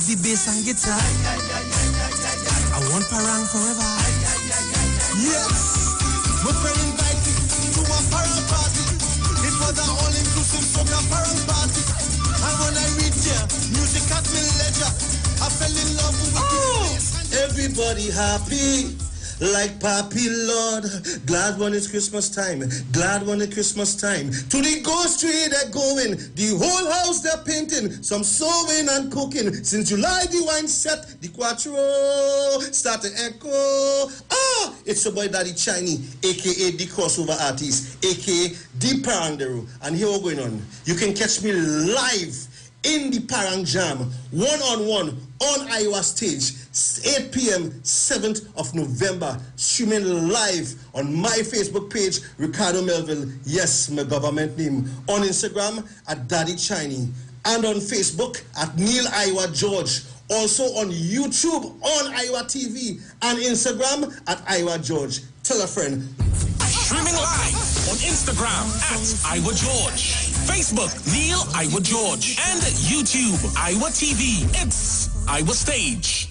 love the bass and guitar. I want parang forever. Yes, my friend invited to a parang party. It was an all-inclusive soca parang party. And when I reached here, music at me leisure. I fell in love with the bass. Everybody happy. Like Papi Lord, glad when it's Christmas time, glad when it's Christmas time. To the ghost tree they're going, the whole house they're painting, some sewing and cooking. Since July the wine set, the quattro start to echo. Ah, it's your boy Daddy Chiney, aka the crossover artist, aka the Parangderu. And here we're going on. You can catch me live in the Parang Jam, one-on-one on Iwer stage, 8 p.m., 7th of November, streaming live on my Facebook page, Ricardo Melville, yes, my government name, on Instagram at Daddy Chiney, and on Facebook at Neil Iwer George, also on YouTube on Iwer TV, and Instagram at Iwer George. Tell a friend. Streaming live on Instagram at Iwer George, Facebook Neil Iwer George, and YouTube Iwer TV. It's Iwer Stage.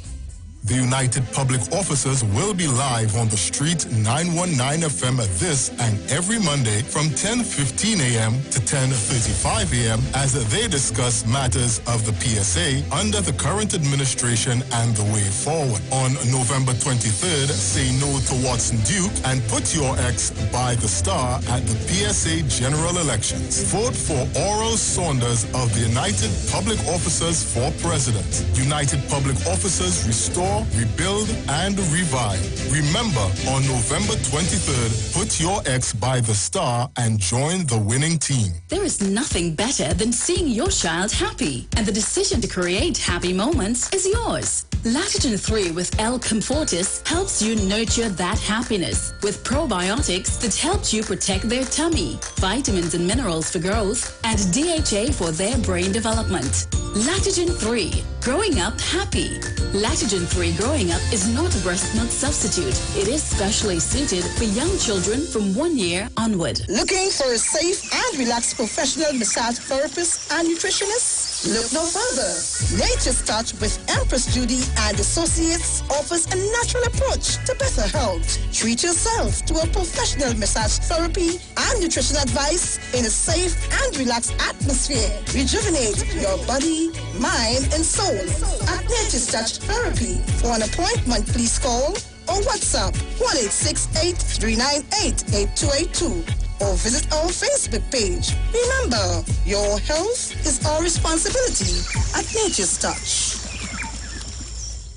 The United Public Officers will be live on the street 919 FM this and every Monday from 10:15 a.m. to 10:35 a.m. as they discuss matters of the PSA under the current administration and the way forward. On November 23rd, say no to Watson Duke and put your ex by the star at the PSA general elections. Vote for Oral Saunders of the United Public Officers for President. United Public Officers restore, rebuild, and revive. Remember, on November 23rd, put your ex by the star and join the winning team. There is nothing better than seeing your child happy, and the decision to create happy moments is yours. Lactogen 3 with L. Comfortis helps you nurture that happiness with probiotics that helps you protect their tummy, vitamins and minerals for growth, and DHA for their brain development. Lactogen 3, growing up happy. Lactogen 3 growing up is not a breast milk substitute. It is specially suited for young children from 1 year onward. Looking for a safe and relaxed professional massage therapist and nutritionist? Look no further. Nature's Touch with Empress Judy and Associates offers a natural approach to better health. Treat yourself to a professional massage therapy and nutrition advice in a safe and relaxed atmosphere. Rejuvenate your body, mind, and soul at Nature's Touch Therapy. For an appointment, please call or WhatsApp 1-868-398-8282 or visit our Facebook page. Remember, your health is our responsibility at Nature's Touch.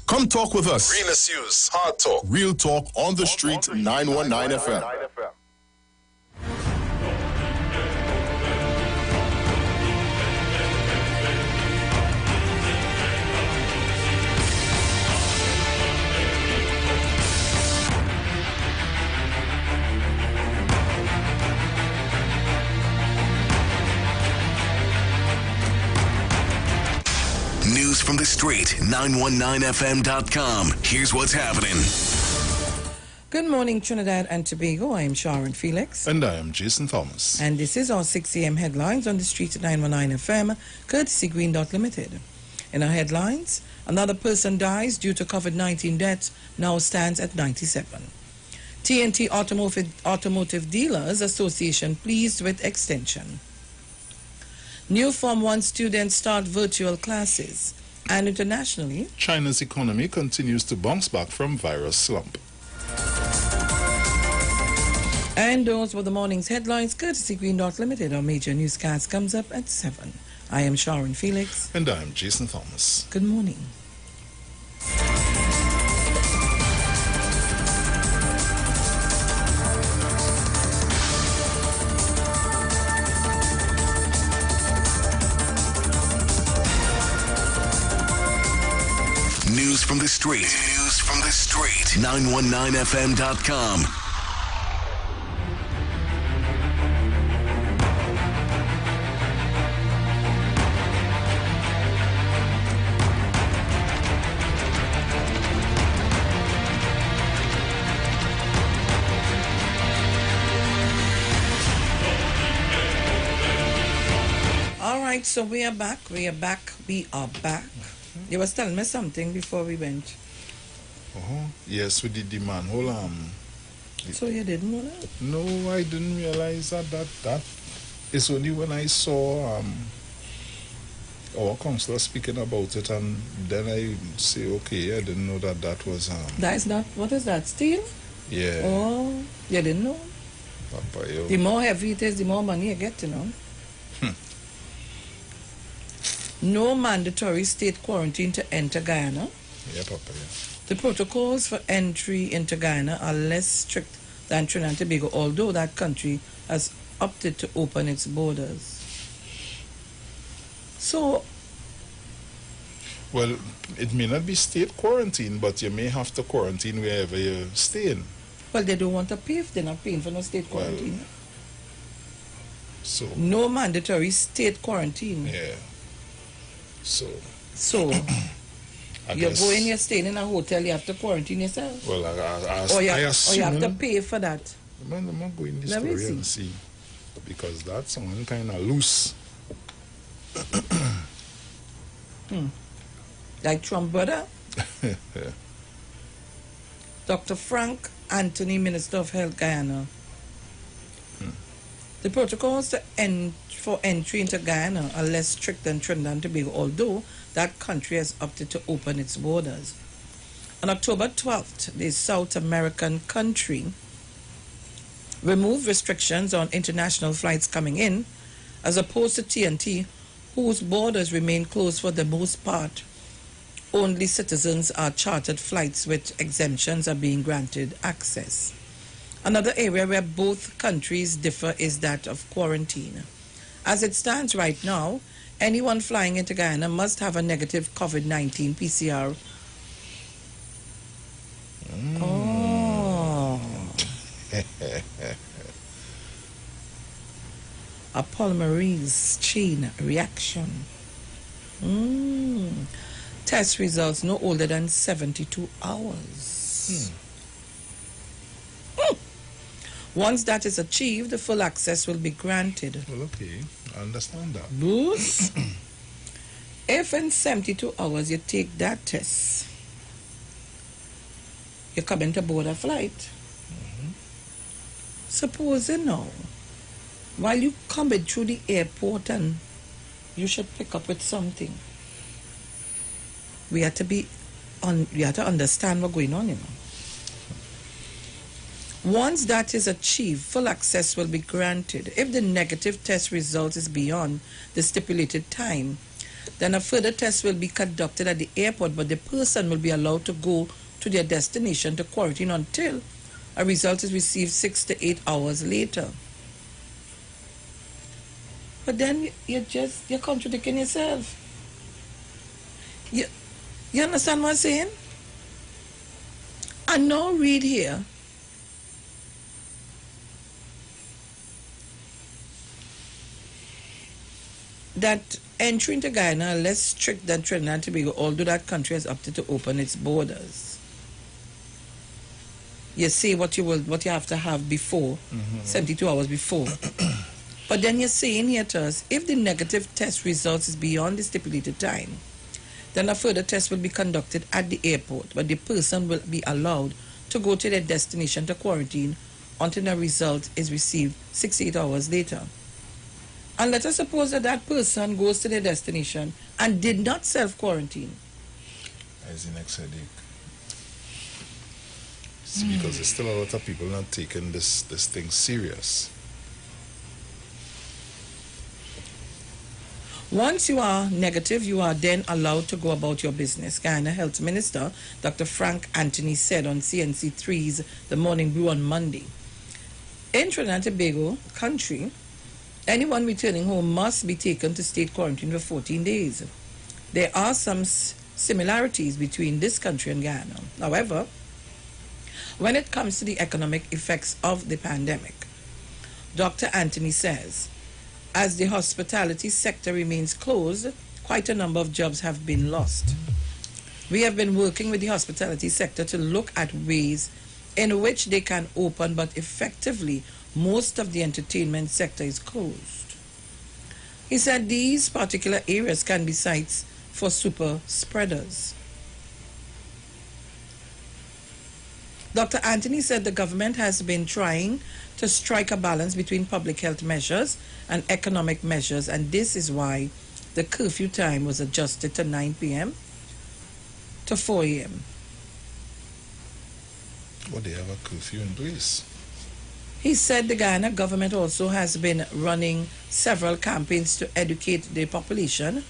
Come talk with us. Real issues, hard talk. Real talk on the street, 919 FM. News from the street, 919fm.com. Here's what's happening. Good morning, Trinidad and Tobago. I am Sharon Felix. And I am Jason Thomas. And this is our 6 a.m. headlines on the street at 919 FM, courtesy Green Dot Limited. In our headlines, another person dies due to COVID-19 deaths, now stands at 97. TNT Automotive Dealers Association pleased with extension. New Form 1 students start virtual classes. And internationally, China's economy continues to bounce back from virus slump. And those were the morning's headlines, courtesy Green Dot Limited. Our major newscast comes up at 7. I am Sharon Felix. And I am Jason Thomas. Good morning. News from the street. News from the street. 919fm.com. All right, so we are back. You was telling me something before we went. Yes, we did the manhole. So you didn't know that? No, I didn't realize that. It's only when I saw our councillor speaking about it, and then I say, okay, I didn't know that was That is not. What is that? Steel? Yeah. Oh, you didn't know? Papa, yo. The more heavy it is, the more money you get, you know. No mandatory state quarantine to enter Guyana. Yeah, Papa, yeah. The protocols for entry into Guyana are less strict than Trinidad and Tobago, although that country has opted to open its borders. So, well, it may not be state quarantine, but you may have to quarantine wherever you're staying. well, they don't want to pay if they're not paying for no state quarantine. So, No mandatory state quarantine. yeah. So, So, I you're guess, going, you're staying in a hotel, you have to quarantine yourself. well, Or you I have assume. to pay for that. Man, I'm not going this Let me story and see. Because that's someone kind of loose. Like Trump brother, Dr. Frank Anthony, Minister of Health, Guyana. The protocols for entry into Guyana are less strict than Trinidad and Tobago, although that country has opted to open its borders. On October 12th, the South American country removed restrictions on international flights coming in, as opposed to TNT, whose borders remain closed for the most part. Only citizens are chartered flights with exemptions are being granted access. Another area where both countries differ is that of quarantine. As it stands right now, anyone flying into Guyana must have a negative COVID-19 PCR. Oh. A polymerase chain reaction. Test results no older than 72 hours. Once that is achieved, full access will be granted. Well, okay. I understand that. Bruce, if in 72 hours you take that test, you come into board a flight. Suppose you know, while you coming through the airport and you should pick up with something. We have to understand what's going on, you know. Once that is achieved, full access will be granted. If the negative test result is beyond the stipulated time, then a further test will be conducted at the airport, but the person will be allowed to go to their destination to quarantine until a result is received 6 to 8 hours later. But then you're contradicting yourself. You understand what I'm saying? And now read here. That entry into Guyana are less strict than Trinidad and Tobago, although that country has opted to open its borders. You say what you have to have before, 72 hours before. But then you're saying here to us, if the negative test results is beyond the stipulated time, then a further test will be conducted at the airport, but the person will be allowed to go to their destination to quarantine until the result is received 6 to 8 hours later. And let us suppose that that person goes to their destination and did not self-quarantine. As the next headache. See, because there's still a lot of people not taking this thing serious. Once you are negative, you are then allowed to go about your business. Guyana Health Minister Dr. Frank Anthony said on CNC3's The Morning Brew on Monday. In Trinidad and Tobago country, anyone returning home must be taken to state quarantine for 14 days. There are some similarities between this country and Guyana. However, when it comes to the economic effects of the pandemic, Dr. Anthony says, as the hospitality sector remains closed, quite a number of jobs have been lost. We have been working with the hospitality sector to look at ways in which they can open, but effectively, most of the entertainment sector is closed. He said these particular areas can be sites for super spreaders. Dr. Anthony said the government has been trying to strike a balance between public health measures and economic measures, and this is why the curfew time was adjusted to 9 p.m. to 4 a.m. Well, they have a curfew in place. He said the Guyana government also has been running several campaigns to educate the population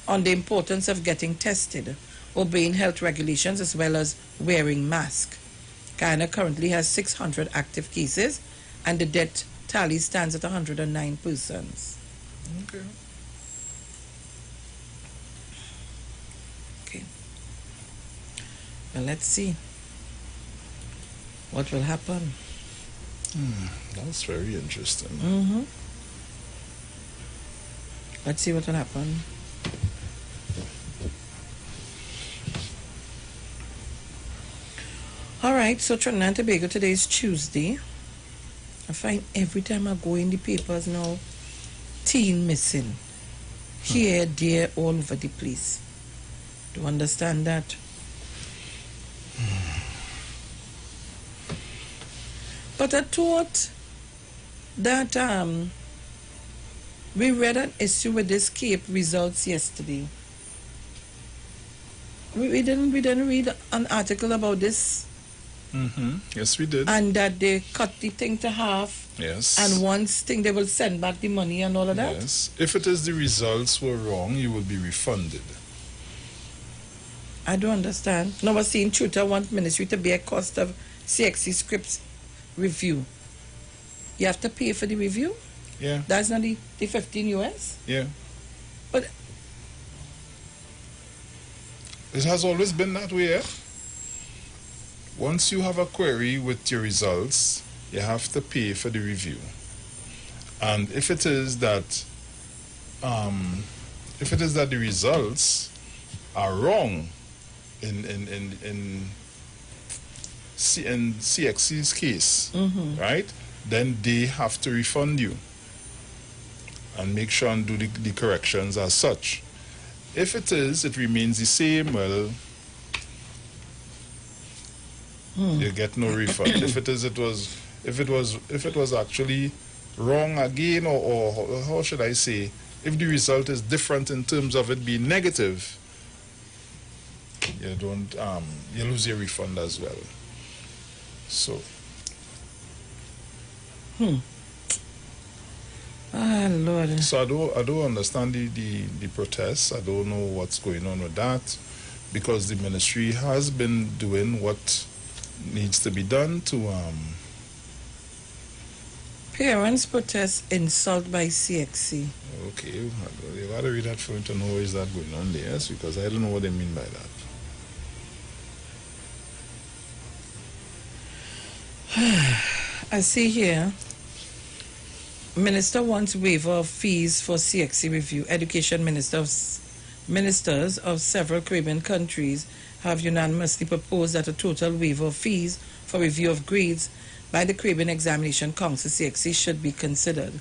on the importance of getting tested, obeying health regulations, as well as wearing masks. Guyana currently has 600 active cases, and the death tally stands at 109 persons. Okay. Okay. Well, let's see what will happen. That's very interesting. Mm-hmm. Let's see what will happen. All right, so Trinidad and Tobago, today is Tuesday. I find every time I go in the papers now, teen missing. Here, there, all over the place. Do you understand that? But I thought that we read an issue with this Cape results yesterday. We didn't read an article about this. Yes, we did. And that they cut the thing to half. Yes. And once thing they will send back the money and all of that. Yes. If it is the results were wrong, you will be refunded. I don't understand. Now we're seeing tutor want ministry to bear cost of CXC scripts review. You have to pay for the review? Yeah. That's not the 15 US? Yeah. But it has always been that way, eh? Once you have a query with your results, you have to pay for the review. And if it is that the results are wrong in CXC's case, right? Then they have to refund you and make sure and do the corrections as such. If it remains the same, well, you get no refund. If it was actually wrong again, or how should I say, if the result is different in terms of it being negative, you lose your refund as well. So. Ah, Lord. So I don't understand the protests. I don't know what's going on with that, because the ministry has been doing what needs to be done to Parents protest insult by CXC. Okay, you gotta read that for me to know what is that going on there, yes, because I don't know what they mean by that. I see here, Minister wants waiver of fees for CXC review. Education ministers of several Caribbean countries have unanimously proposed that a total waiver of fees for review of grades by the Caribbean Examination Council, CXC, should be considered.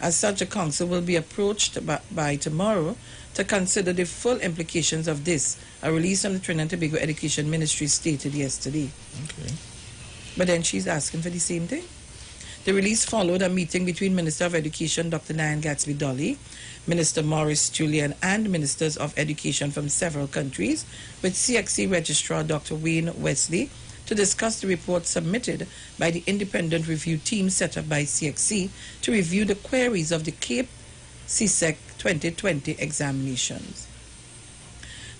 As such, the council will be approached by tomorrow to consider the full implications of this, a release from the Trinidad and Tobago Education Ministry stated yesterday. Okay. But then she's asking for the same thing. The release followed a meeting between Minister of Education Dr. Nyan Gatsby-Dolly, Minister Maurice Julian, and Ministers of Education from several countries, with CXC Registrar Dr. Wayne Wesley, to discuss the report submitted by the independent review team set up by CXC to review the queries of the Cape CSEC 2020 examinations.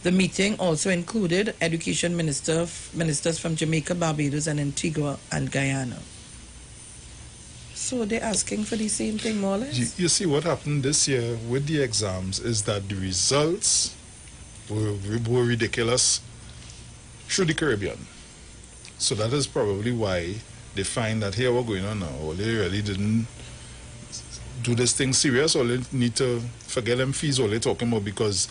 The meeting also included education ministers from Jamaica, Barbados, and Antigua and Guyana. So they're asking for the same thing, more or less? You see, what happened this year with the exams is that the results were ridiculous through the Caribbean. So that is probably why they find that here what's going on now, or they really didn't do this thing serious, or they need to forget them fees, or they're talking about, because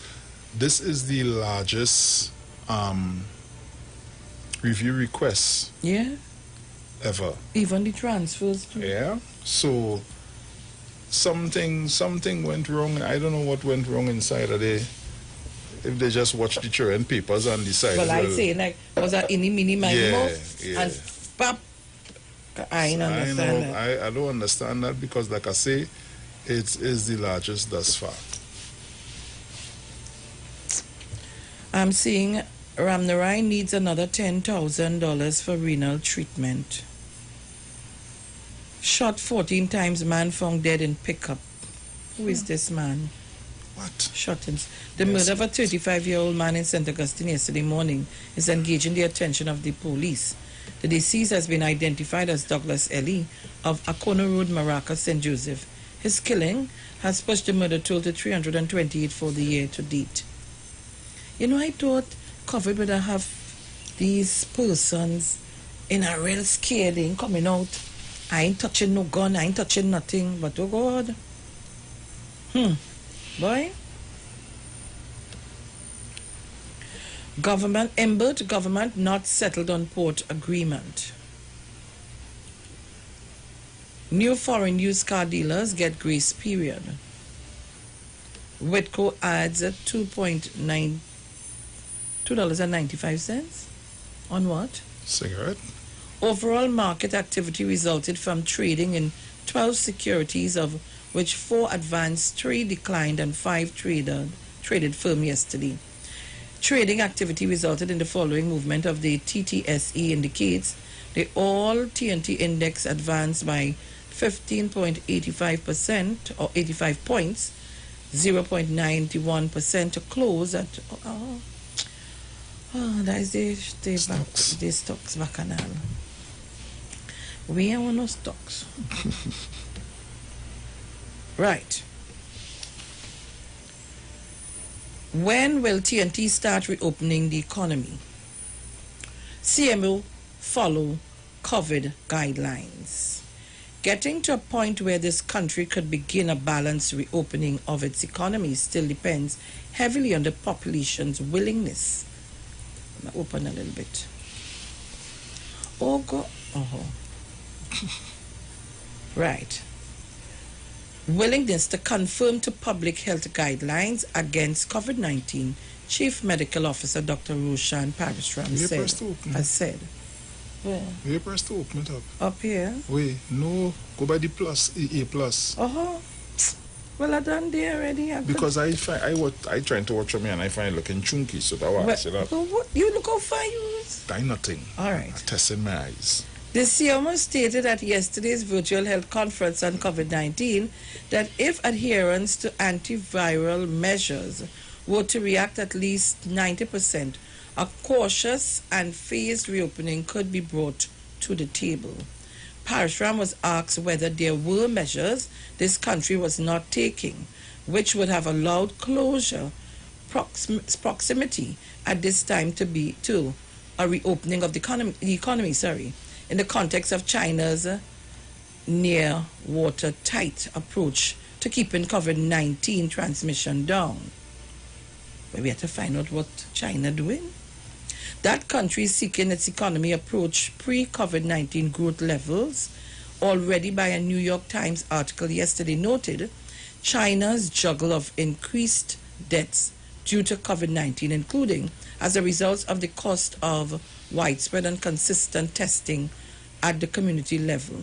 this is the largest review request ever. Even the transfers too. Yeah. So something went wrong. I don't know what went wrong inside of there. if they just watch the children papers and decide. Well, I say like was that any mini mouth and pop. I don't understand that. I don't understand that because, like I say, it is the largest thus far. I'm seeing Ramnarai needs another $10,000 for renal treatment. Shot 14 times, man found dead in pickup. Who is this man? What? Shot him. The murder of a 35-year-old man in St. Augustine yesterday morning is engaging the attention of the police. The deceased has been identified as Douglas Ellie of Akona Road, Maracas, St. Joseph. His killing has pushed the murder total to 328 for the year to date. You know, I thought COVID would have these persons in a real scared coming out. I ain't touching no gun, I ain't touching nothing, but oh God. Boy. Embert government not settled on port agreement. New foreign used car dealers get grace period. Whitco adds $2.95 on what? Cigarette. Overall market activity resulted from trading in 12 securities, of which 4 advanced, 3 declined, and 5 traded firm yesterday. Trading activity resulted in the following movement of the TTSE indicates the all TNT index advanced by 15.85% or 85 points, 0.91% to close at that is the stocks bacchanal. We have no stocks. Right. When will TNT start reopening the economy? CMO follow COVID guidelines. Getting to a point where this country could begin a balanced reopening of its economy still depends heavily on the population's willingness. I'm gonna open a little bit. Right. Willingness to conform to public health guidelines against COVID-19, Chief Medical Officer Dr. Roshan Parishram has said. Where? You press to open it up. Up here? Wait, no, go by the plus, A plus. Well, I done there already. Because I trying to watch me and I find it looking chunky, so that was it up. What? You look how far you is? I nothing. All right. I'm testing my eyes. The CMO stated at yesterday's virtual health conference on COVID-19 that if adherence to antiviral measures were to react at least 90%, a cautious and phased reopening could be brought to the table. Parishram was asked whether there were measures this country was not taking, which would have allowed closure proximity at this time to a reopening of the economy, in the context of China's near watertight approach to keeping COVID-19 transmission down. But we have to find out what China doing. That country is seeking its economy approach pre-COVID-19 growth levels. Already by a New York Times article yesterday noted China's juggle of increased debts due to COVID-19, including as a result of the cost of widespread and consistent testing at the community level.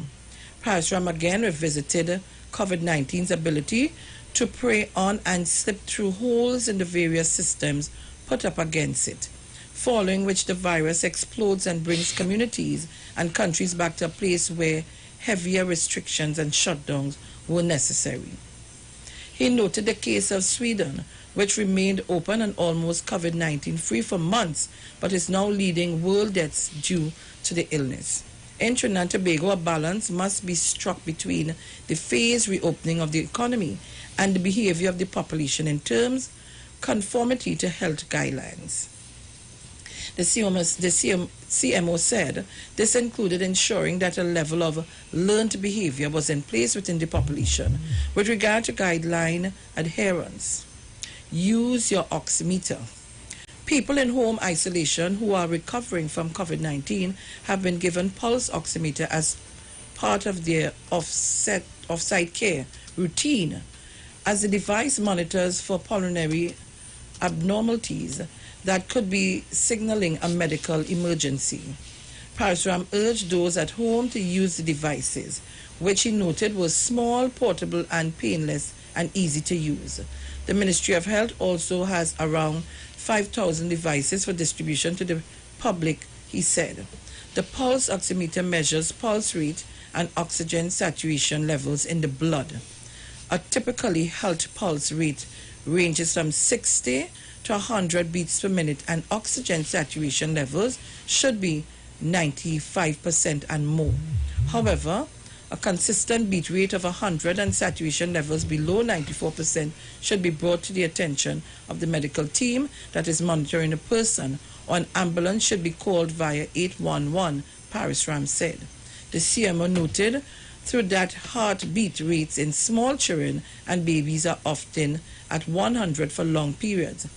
Parishram again revisited COVID-19's ability to prey on and slip through holes in the various systems put up against it, following which the virus explodes and brings communities and countries back to a place where heavier restrictions and shutdowns were necessary. He noted the case of Sweden, which remained open and almost COVID-19 free for months, but is now leading world deaths due to the illness. In Trinidad and Tobago, a balance must be struck between the phased reopening of the economy and the behavior of the population in terms conformity to health guidelines. The CMO said this included ensuring that a level of learned behavior was in place within the population with regard to guideline adherence. Use your oximeter. People in home isolation who are recovering from COVID-19 have been given pulse oximeter as part of their off-site care routine, as the device monitors for pulmonary abnormalities that could be signaling a medical emergency. Parisram urged those at home to use the devices, which he noted was small, portable, and painless and easy to use. The Ministry of Health also has around 5,000 devices for distribution to the public, he said. The pulse oximeter measures pulse rate and oxygen saturation levels in the blood. A typically health pulse rate ranges from 60 to 100 beats per minute, and oxygen saturation levels should be 95% and more. However, a consistent beat rate of 100 and saturation levels below 94% should be brought to the attention of the medical team that is monitoring a person, or an ambulance should be called via 811, Parisram said. The CMO noted through that heartbeat rates in small children and babies are often at 100 for long periods.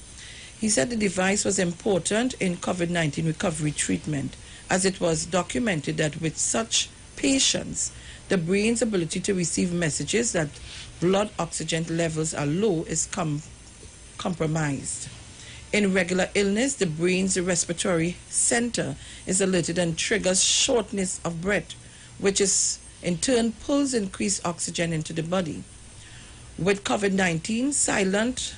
He said the device was important in COVID-19 recovery treatment, as it was documented that with such patients, the brain's ability to receive messages that blood oxygen levels are low is compromised. In regular illness, the brain's respiratory center is alerted and triggers shortness of breath, which is in turn pulls increased oxygen into the body. With COVID-19, silent,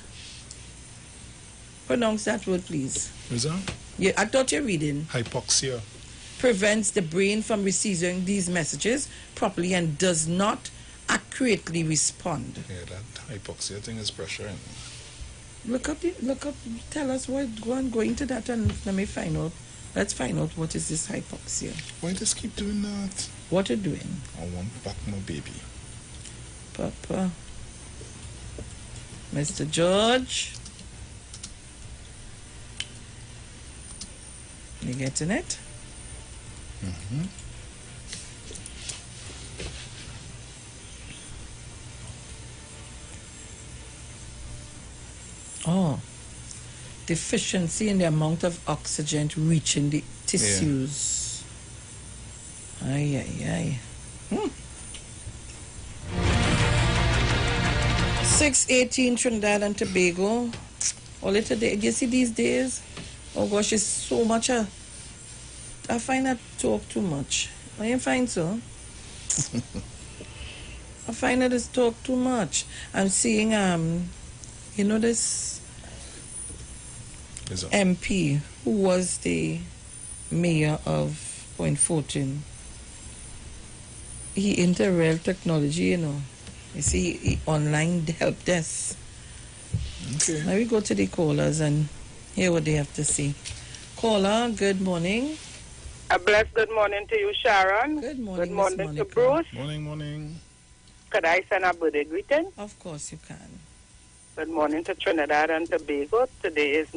pronounce that word please. Is that? Yeah, I thought you're reading. Hypoxia. Prevents the brain from receiving these messages properly and does not accurately respond. Yeah, that hypoxia thing is pressure. Look up, tell us what, go into that and let me find out. Let's find out what is this hypoxia. Why just keep doing that? What are you doing? I want back my baby. Papa. Mr. George. You getting it? Mm-hmm. Oh, deficiency in the amount of oxygen reaching the tissues. Yeah. Ay, ay, ay. 6:18 Trinidad and Tobago. Only today, you see these days? Oh gosh, it's so much. I find I talk too much. I find so. I find that it's talk too much. I'm seeing you know this MP who was the mayor of Point Fortin. He into real technology, you know. You see, online help desk. Okay. Now we go to the callers and hear what they have to say. Caller, good morning. A blessed good morning to you, Sharon. Good morning, Good morning Miss to Monica. Bruce. Morning. Could I send a birthday greeting? Of course you can. Good morning to Trinidad and Tobago. Today is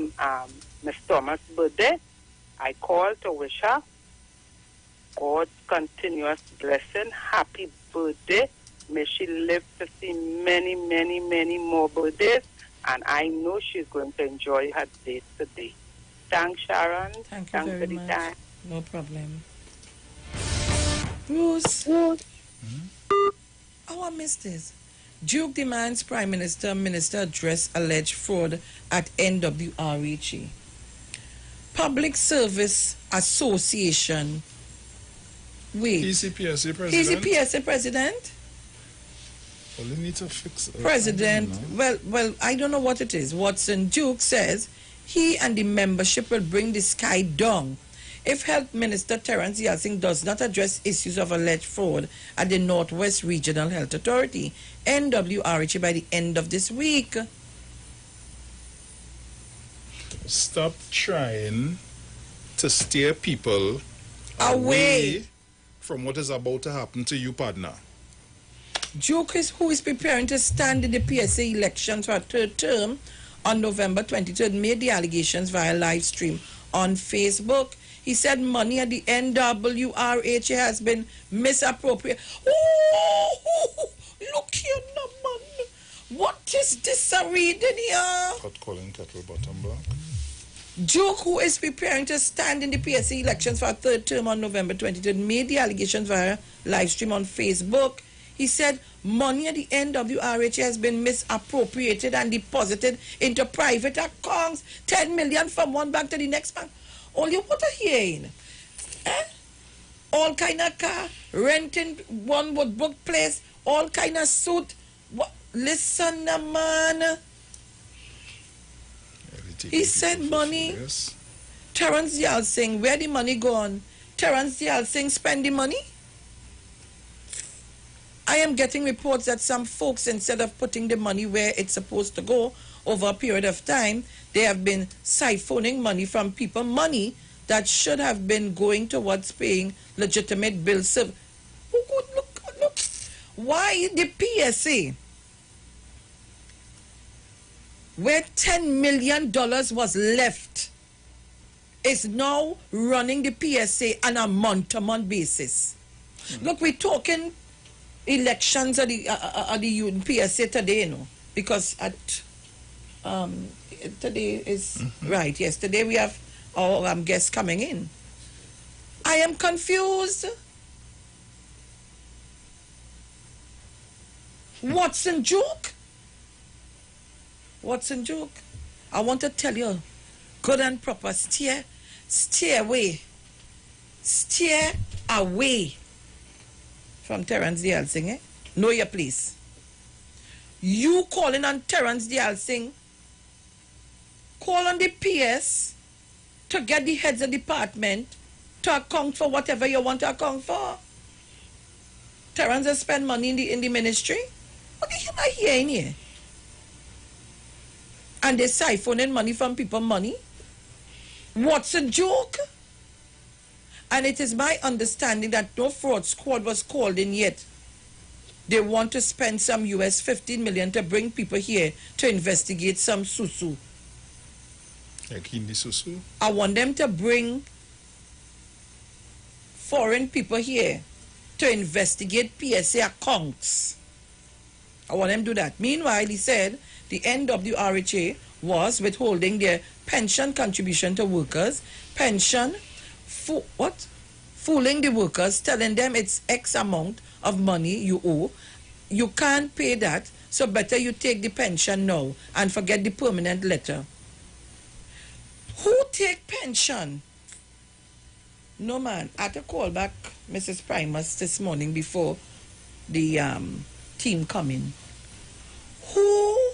Miss Thomas' birthday. I call to wish her God's continuous blessing. Happy birthday. May she live to see many, many, many more birthdays. And I know she's going to enjoy her day today. Thanks, Sharon. Thank you Thanks very for the much. time. No problem. Bruce. Oh, I missed this. Duke demands Prime Minister address alleged fraud at NWRHE. Public Service Association. Wait. PCPSA president. PCPSA president? Well, they need to fix it. President, well, I don't know what it is. Watson Duke says he and the membership will bring the sky down if Health Minister Terence Yelsing does not address issues of alleged fraud at the Northwest Regional Health Authority, NWRHA, by the end of this week. Stop trying to steer people Away from what is about to happen to you, partner. Duke, who is preparing to stand in the PSA elections for a third term on November 23rd, made the allegations via live stream on Facebook. He said money at the NWRHA has been misappropriated. Oh, look here, man. What is this I'm reading here? Cut calling kettle bottom black. Duke, who is preparing to stand in the PSA elections for a third term on November 23rd, made the allegations via live stream on Facebook. He said money at the NWRH has been misappropriated and deposited into private accounts. 10 million from one bank to the next bank. All you what are hearing? All kind of car, renting one Woodbrook place, all kind of suit. What? Listen, man. He said money. Yes. Terence Yal Singh, where the money gone? Terence Yal Singh spend the money? I am getting reports that some folks, instead of putting the money where it's supposed to go over a period of time, they have been siphoning money from people, money that should have been going towards paying legitimate bills. Look. Why the PSA, where $10 million was left, is now running the PSA on a month-to-month basis? Look, we're talking elections at the PSA today, you know, because today is right. Yes, today we have our guests coming in. I am confused. What's in joke? What's in joke? I want to tell you, good and proper, steer away from Terence Dial Singh. Know your place. You calling on Terence Dial Singh, call on the PS to get the heads of department to account for whatever you want to account for. Terence has spent money in the ministry. What are you not hearing here? And they're siphoning money from people, money. What's a joke? And it is my understanding that no fraud squad was called in yet. They want to spend some US 15 million to bring people here to investigate some susu. Like Hindi susu? I want them to bring foreign people here to investigate PSA accounts. I want them to do that. Meanwhile, he said the NWRHA was withholding their pension contribution to workers, fooling the workers, telling them it's X amount of money you owe. You can't pay that, so better you take the pension now and forget the permanent letter. Who take pension? No, man. I had to call back Mrs. Primus this morning before the team come in. Who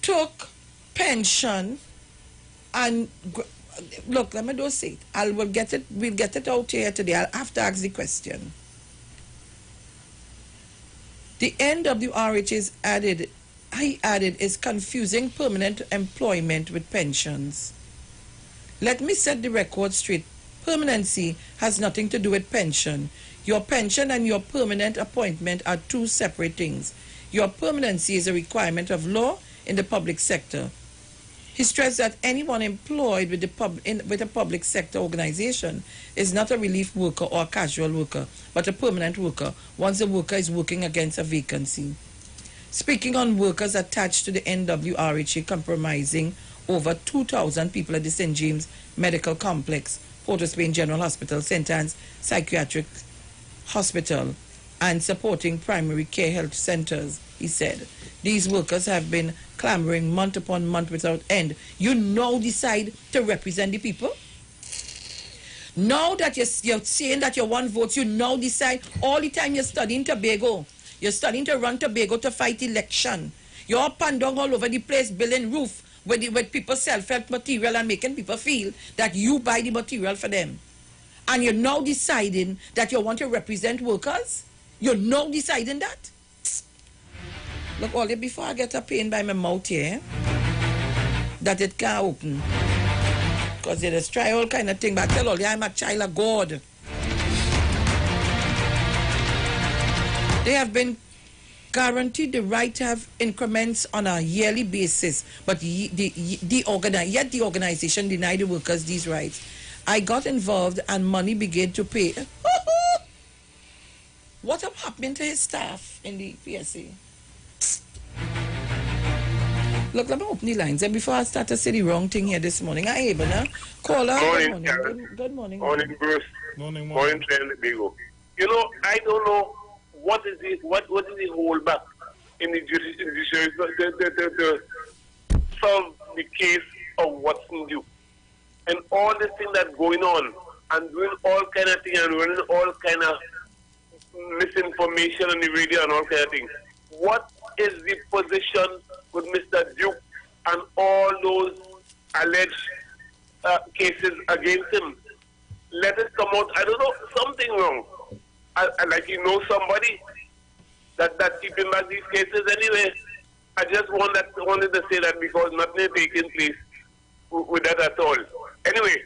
took pension and look, let me do say it. We'll get it out here today. I'll have to ask the question. The NWRH is added is confusing permanent employment with pensions. Let me set the record straight. Permanency has nothing to do with pension. Your pension and your permanent appointment are two separate things. Your permanency is a requirement of law in the public sector. He stressed that anyone employed with a public sector organization is not a relief worker or a casual worker, but a permanent worker once the worker is working against a vacancy. Speaking on workers attached to the NWRHA compromising over 2,000 people at the St. James Medical Complex, Port of Spain General Hospital, St. Anne's Psychiatric Hospital, and supporting primary care health centers, he said, these workers have been clamoring month upon month without end. You now decide to represent the people? Now that you're saying that you want votes, you now decide all the time you're studying Tobago. You're studying to run Tobago to fight election. You're up and down all over the place building roof with people self-help material and making people feel that you buy the material for them. And you're now deciding that you want to represent workers? You're now deciding that? Look, only before I get a pain by my mouth here, that it can't open. Because they just try all kind of thing, but I tell all you, I'm a child of God. They have been guaranteed the right to have increments on a yearly basis, but yet the organization denied the workers these rights. I got involved and money began to pay. What happened to his staff in the PSA? Look, let me open the lines. And before I start to say the wrong thing here this morning, I able now. Caller, good morning. Good morning. Morning, Bruce. Morning. Morning, Tobago. You know, I don't know what is the holdback in the judiciary to solve the case of Watson Duke? And all the things that going on and doing all kind of things and running all kind of misinformation on the radio and all kind of things. What is the position with Mr. Duke and all those alleged cases against him? Let it come out. I don't know, something wrong. I like you know somebody that keeping back these cases anyway. I just wanted to say that because nothing is taking place with that at all. Anyway,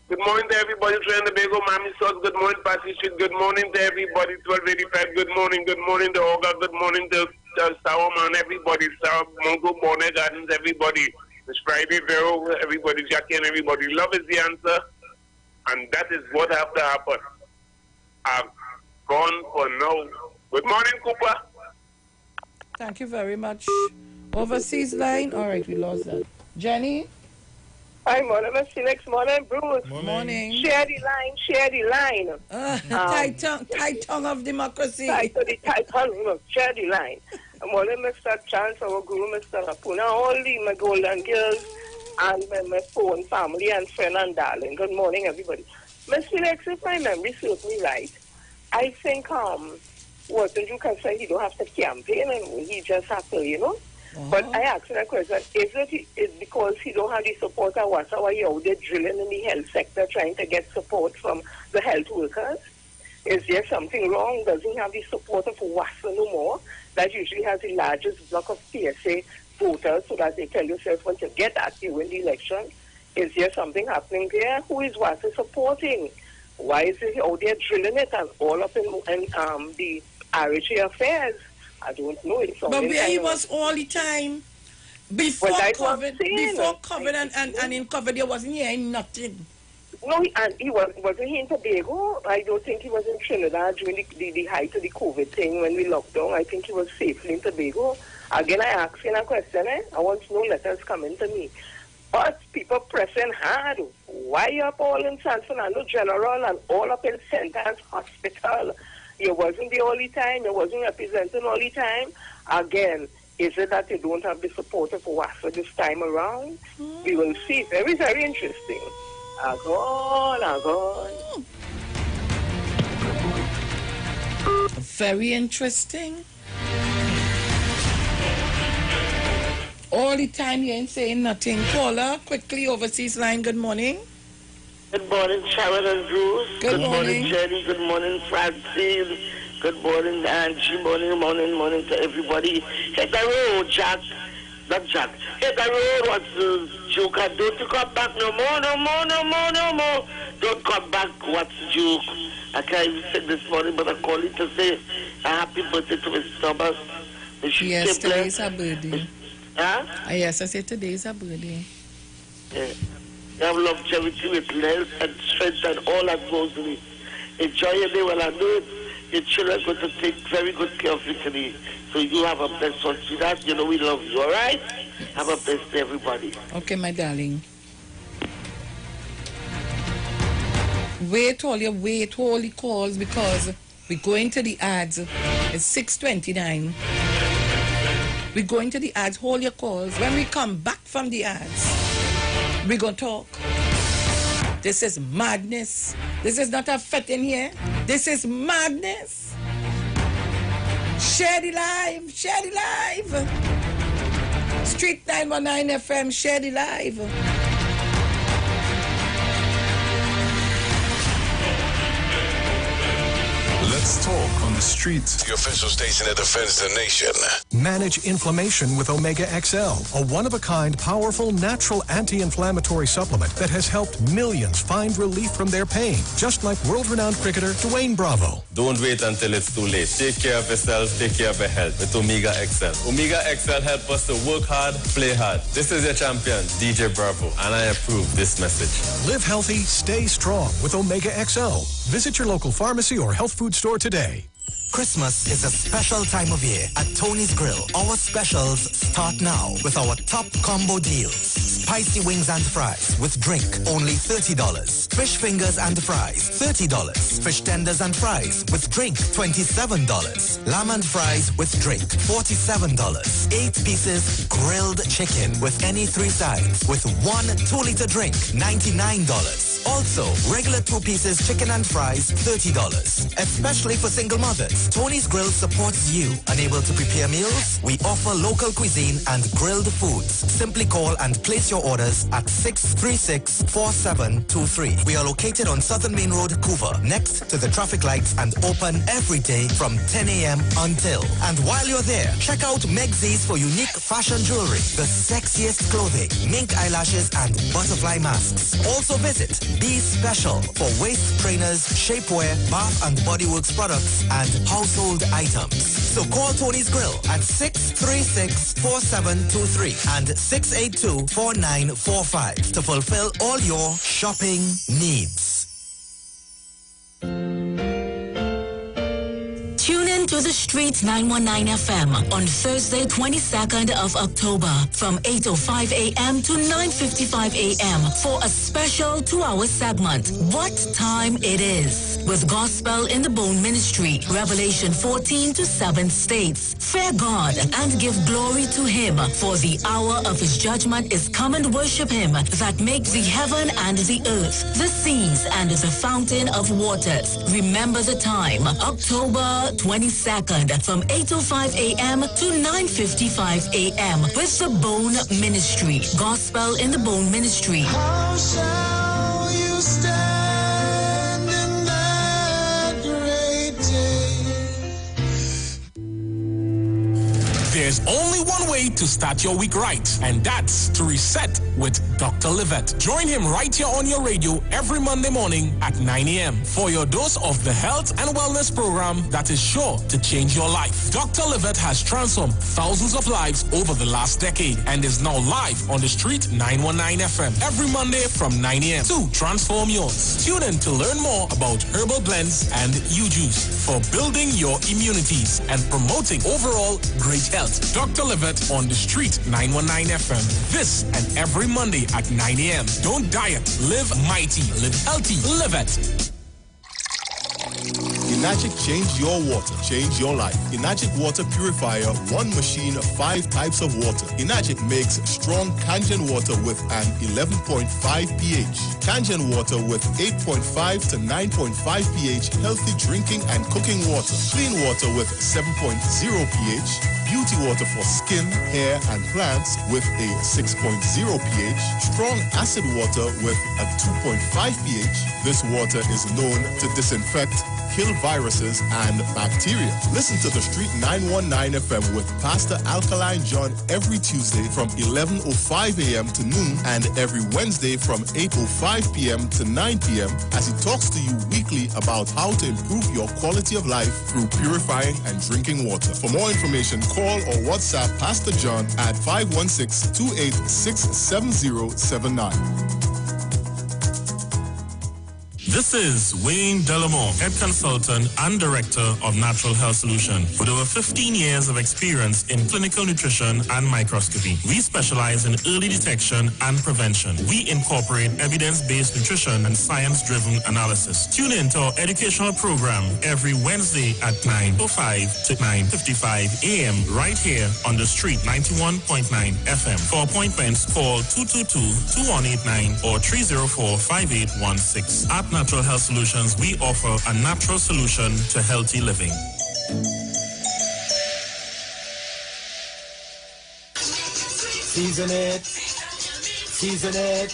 good morning to everybody. Trying to Bago, Mami Sauce. Good morning, Passy Street. Good morning to everybody. 1285. Good morning. Good morning to Olga. Good morning to Sourman. Everybody. Mongo, Bonnet Gardens. Everybody. It's Friday, Vero. Everybody. Jackie and everybody. Love is the answer. And that is what have to happen. I'm gone for now. Good morning, Cooper. Thank you very much. Overseas line. All right, we lost that. Jenny? Hi, morning, Mr. Next morning, Bruce. Morning. Share the line. Tight tongue of democracy. Tight tongue, share the line. Morning, Mr. Chance, our guru, Mr. Rapuna, all my golden girls, and my phone family and friend and darling. Good morning, everybody. Mr. Next, if my memory serves me right, I think, what you can say, he don't have to campaign and he just have to, you know. But I asked that question, is it because he don't have the support of what's our out there drilling in the health sector trying to get support from the health workers? Is there something wrong? Does he have the support of WASA no more? That usually has the largest block of PSA voters so that they tell themselves when to get at you in the election. Is there something happening there? Who is WASA supporting? Why is he out there drilling it and all up in the RHA affairs? I don't know. But where he was all the time. Before COVID and in COVID, there wasn't hearing nothing. No, and he wasn't he in Tobago. I don't think he was in Trinidad during the height of the COVID thing when we locked down. I think he was safely in Tobago. Again, I asked him a question. I want to know letters coming to me. But people pressing hard. Why you up all in San Fernando General and all up in St. Anne's Hospital? You wasn't there all the time. You wasn't representing all the time. Again, is it that you don't have the support of WASA this time around? We will see. Very, very interesting. Agon. Very interesting. All the time you ain't saying nothing. Caller, quickly, overseas line. Good morning. Good morning, Sharon and Bruce. Good morning, Jenny. Good morning, Francine. Good morning, Angie. Morning to everybody. Hit the road, Jack. Not Jack. Hit the road. What's Duke? Don't come back no more. Don't come back. What's Duke? I can't even say this morning, but I call it to say a happy birthday to Miss Thomas. Yes, today is her birthday. Huh? Yes, I said today is her birthday. Yeah. You have longevity with health and strength and all that goes with it. Enjoy your day while I know it. Your children are going to take very good care of you today. So you have a blessed one. See that? You know we love you, all right? Yes. Have a blessed day, everybody. Okay, my darling. Wait all the calls because we're going to the ads. It's 6:29. We're going to the ads. Hold your calls. When we come back from the ads, we're going to talk. This is madness. This is not a fit in here. This is madness. Share the live. Share the live. Street 919 FM. Share the live. Let's talk on the streets. The official station that defends the nation. Manage inflammation with Omega XL, a one-of-a-kind, powerful, natural anti-inflammatory supplement that has helped millions find relief from their pain, just like world-renowned cricketer Dwayne Bravo. Don't wait until it's too late. Take care of yourself, take care of your health with Omega XL. Omega XL helps us to work hard, play hard. This is your champion, DJ Bravo, and I approve this message. Live healthy, stay strong with Omega XL. Visit your local pharmacy or health food store today. Christmas is a special time of year at Tony's Grill. Our specials start now with our top combo deals. Spicy wings and fries with drink, only $30. Fish fingers and fries, $30. Fish tenders and fries with drink, $27. Lamb and fries with drink, $47. 8 pieces grilled chicken with any 3 sides with 1 2-liter drink, $99. Also, regular 2 pieces chicken and fries, $30. Especially for single mothers, Tony's Grill supports you. Unable to prepare meals? We offer local cuisine and grilled foods. Simply call and place your orders at 636-4723. We are located on Southern Main Road, Couva, next to the traffic lights and open every day from 10 a.m. until. And while you're there, check out Megzies for unique fashion jewelry, the sexiest clothing, mink eyelashes, and butterfly masks. Also visit Be Special for waist trainers, shapewear, bath and body works products, and household items. So call Tony's Grill at 636-4723 and 682-4945 to fulfill all your shopping needs. Tune in to the Streets 919 FM on Thursday, 22nd of October from 8:05 a.m. to 9:55 a.m. for a special 2-hour segment, What Time It Is, with Gospel in the Bone Ministry, Revelation 14 to 7 states, Fear God and give glory to Him, for the hour of His judgment is come, and worship Him that makes the heaven and the earth, the seas and the fountain of waters. Remember the time, October 22nd from 8:05 a.m. to 9:55 a.m. with the Bone Ministry, Gospel in the Bone Ministry. How shall you stand in that great day? There's only one way to start your week right, and that's to reset with Dr. Livette. Join him right here on your radio every Monday morning at 9 a.m. for your dose of the health and wellness program that is sure to change your life. Dr. Livette has transformed thousands of lives over the last decade and is now live on the Street 919 FM every Monday from 9 a.m. to transform yours. Tune in to learn more about herbal blends and U-Juice for building your immunities and promoting overall great health. Dr. Livette on the Street 919 FM. This and every Monday at 9 a.m. Don't diet, live mighty, live healthy, live it. Enagic change your water, change your life. Enagic water purifier, 1 machine, 5 types of water. Enagic makes strong Kangen water with an 11.5 pH. Kangen water with 8.5 to 9.5 pH, healthy drinking and cooking water. Clean water with 7.0 pH. Beauty water for skin, hair, and plants with a 6.0 pH. Strong acid water with a 2.5 pH. This water is known to disinfect, kill viruses and bacteria. Listen to the Street 919 FM with Pastor Alkaline John every Tuesday from 11:05 a.m. to noon and every Wednesday from 8:05 p.m. to 9 p.m. as he talks to you weekly about how to improve your quality of life through purifying and drinking water. For more information, call or WhatsApp Pastor John at 516-286-7079. This is Wayne Delamore, Head Consultant and Director of Natural Health Solution. With over 15 years of experience in clinical nutrition and microscopy, we specialize in early detection and prevention. We incorporate evidence-based nutrition and science-driven analysis. Tune in to our educational program every Wednesday at 9:05 to 9:55 a.m. right here on the Street 91.9 FM. For appointments, call 222-2189 or 304-5816. At Natural Health Solutions, we offer a natural solution to healthy living. Season it. Season it.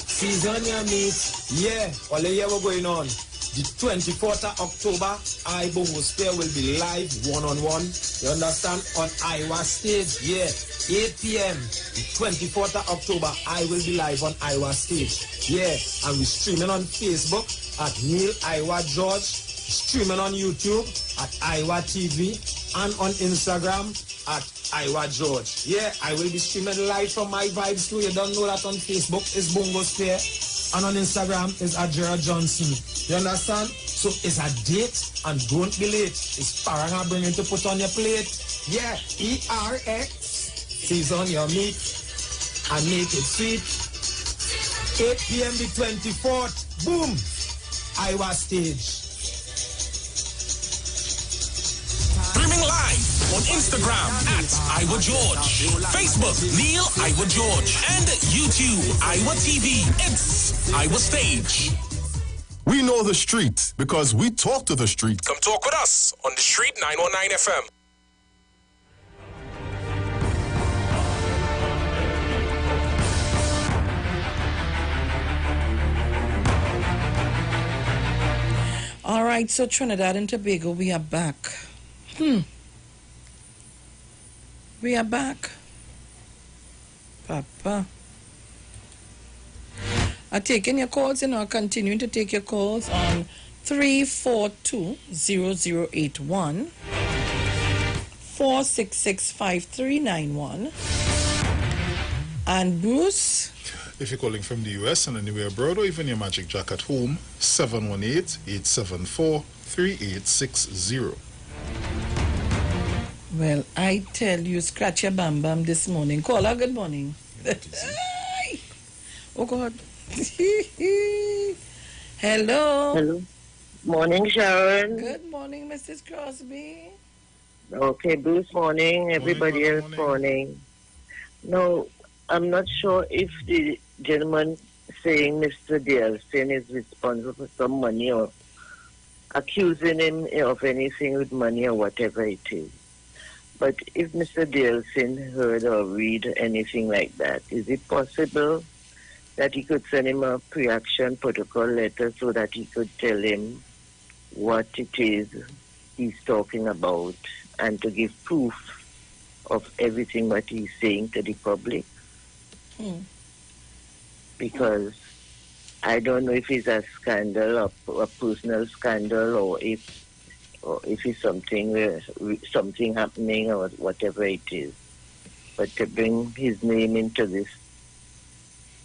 Season your meat. Yeah, all the year we're going on. The 24th of October, Bongo Spear will be live one-on-one. You understand? On Iowa stage. Yeah, 8 p.m. The 24th of October, I will be live on Iowa stage. Yeah, and we're streaming on Facebook at Neil Iwer George, streaming on YouTube at Iwer TV, and on Instagram at Iwer George. Yeah, I will be streaming live from my vibes too. You don't know that on Facebook is Bongo Spear, and on Instagram is at Gerald Johnson. You understand? So it's a date, and don't be late. It's Faranga bringing to put on your plate. Yeah, ERX. Season your meat. and make it sweet. 8 p.m. the 24th, boom, Iowa stage. Streaming live on Instagram at Iwer George, Facebook Neil Iwer George, and YouTube Iwer TV. It's Iwer Stage. We know the street because we talk to the street. Come talk with us on the Street 919 FM. All right, so Trinidad and Tobago, we are back. We are back. Papa. I'm taking your calls, continuing to take your calls on 342-0081, 466-5391. And Bruce? If you're calling from the US and anywhere abroad, or even your Magic Jack at home, 718-874-3860. Well, I tell you, scratch your bam bam this morning. Caller, good morning. Oh, God. Hello. Hello. Morning, Sharon. Good morning, Mrs. Crosby. Okay, Bruce, morning. Everybody else, morning. No, I'm not sure if the gentleman saying Mr. Delson is responsible for some money or accusing him of anything with money or whatever it is. But if Mr. Delson heard or read anything like that, is it possible that he could send him a pre-action protocol letter so that he could tell him what it is he's talking about and to give proof of everything that he's saying to the public? Because I don't know if it's a scandal or a personal scandal or if it's something happening or whatever it is. But to bring his name into this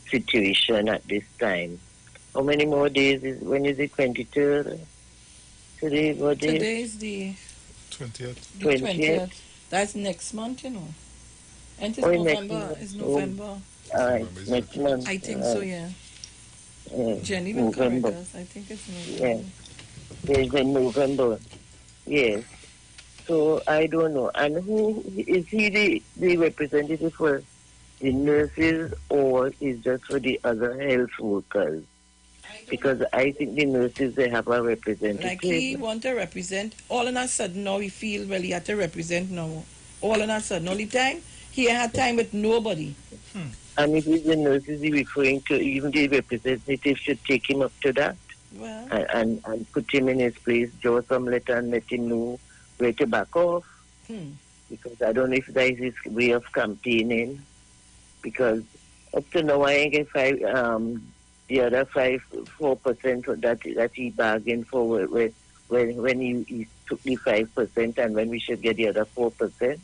situation at this time. How many more days? When is it? 23rd? Today, what day? Today is the 20th. The 20th. That's next month, And it's November. It's November. Next month. I think so, yeah. Jenny will correct us. I think it's November. Yeah. It's in November. Yes. So I don't know. And who is he the representative for the nurses or is just for the other health workers? Because I think the nurses, they have a representative. Like he want to represent, all of a sudden now he feel, well, he had to represent now. All of a sudden, only time, he had time with nobody. And if it's the nurses he's referring to, even the representative should take him up to that. Well. And put him in his place, draw some letter and let him know where to back off. Because I don't know if that is his way of campaigning. Because up to now I ain't get the other 4% that he bargained for when he took the 5% and when we should get the other 4%.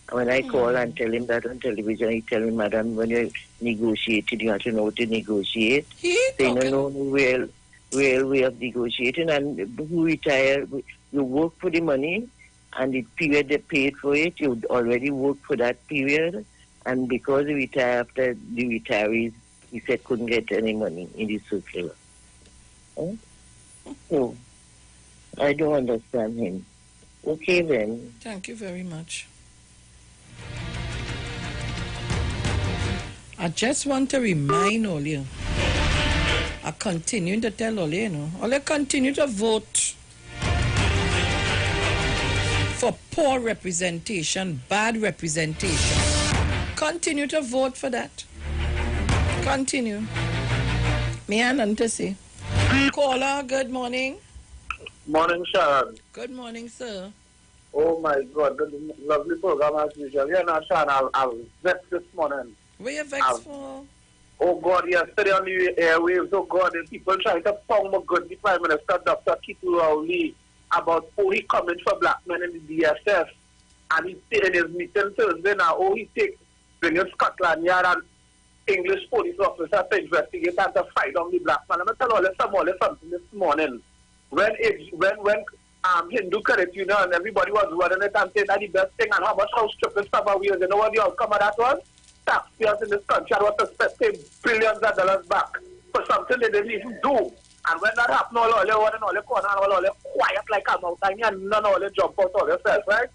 And when I call and tell him that on television, he tell me, Madam, when you're negotiating, you have to know how to negotiate. They don't know real way of negotiating. And who retire, you work for the money and the period they paid for it, you already worked for that period. And because he retired after the retirees, he said couldn't get any money in the circular. So, I don't understand him. Okay then. Thank you very much. I just want to remind all you. I continue to tell all you, all you continue to vote for poor representation, bad representation. Continue to vote for that. Continue. Me and nothing to say. Caller, good morning. Morning, Sharon. Good morning, sir. Oh my God, the lovely program as usual. You know, Sharon, I was vexed this morning. What are you vexed for? Oh God, yesterday on the airwaves, oh God, the people trying to pound my good, the Prime Minister, Dr. Kitu Rowley, about he coming for black men in the DSS. And he said in his meeting Thursday now, he bring in Scotland Yard and English police officer to investigate and to fight on the black man. I'm going to tell you something this morning. When Hindu Credit Union and everybody was running it and saying that the best thing and how much house stripping stuff are we, you know what the outcome of that was? taxpayers in this country and want to pay billions of dollars back for something they didn't even do. And when that happens, all you want and all you corner and all you quiet like a mountain and none all you jump out all yourself, right?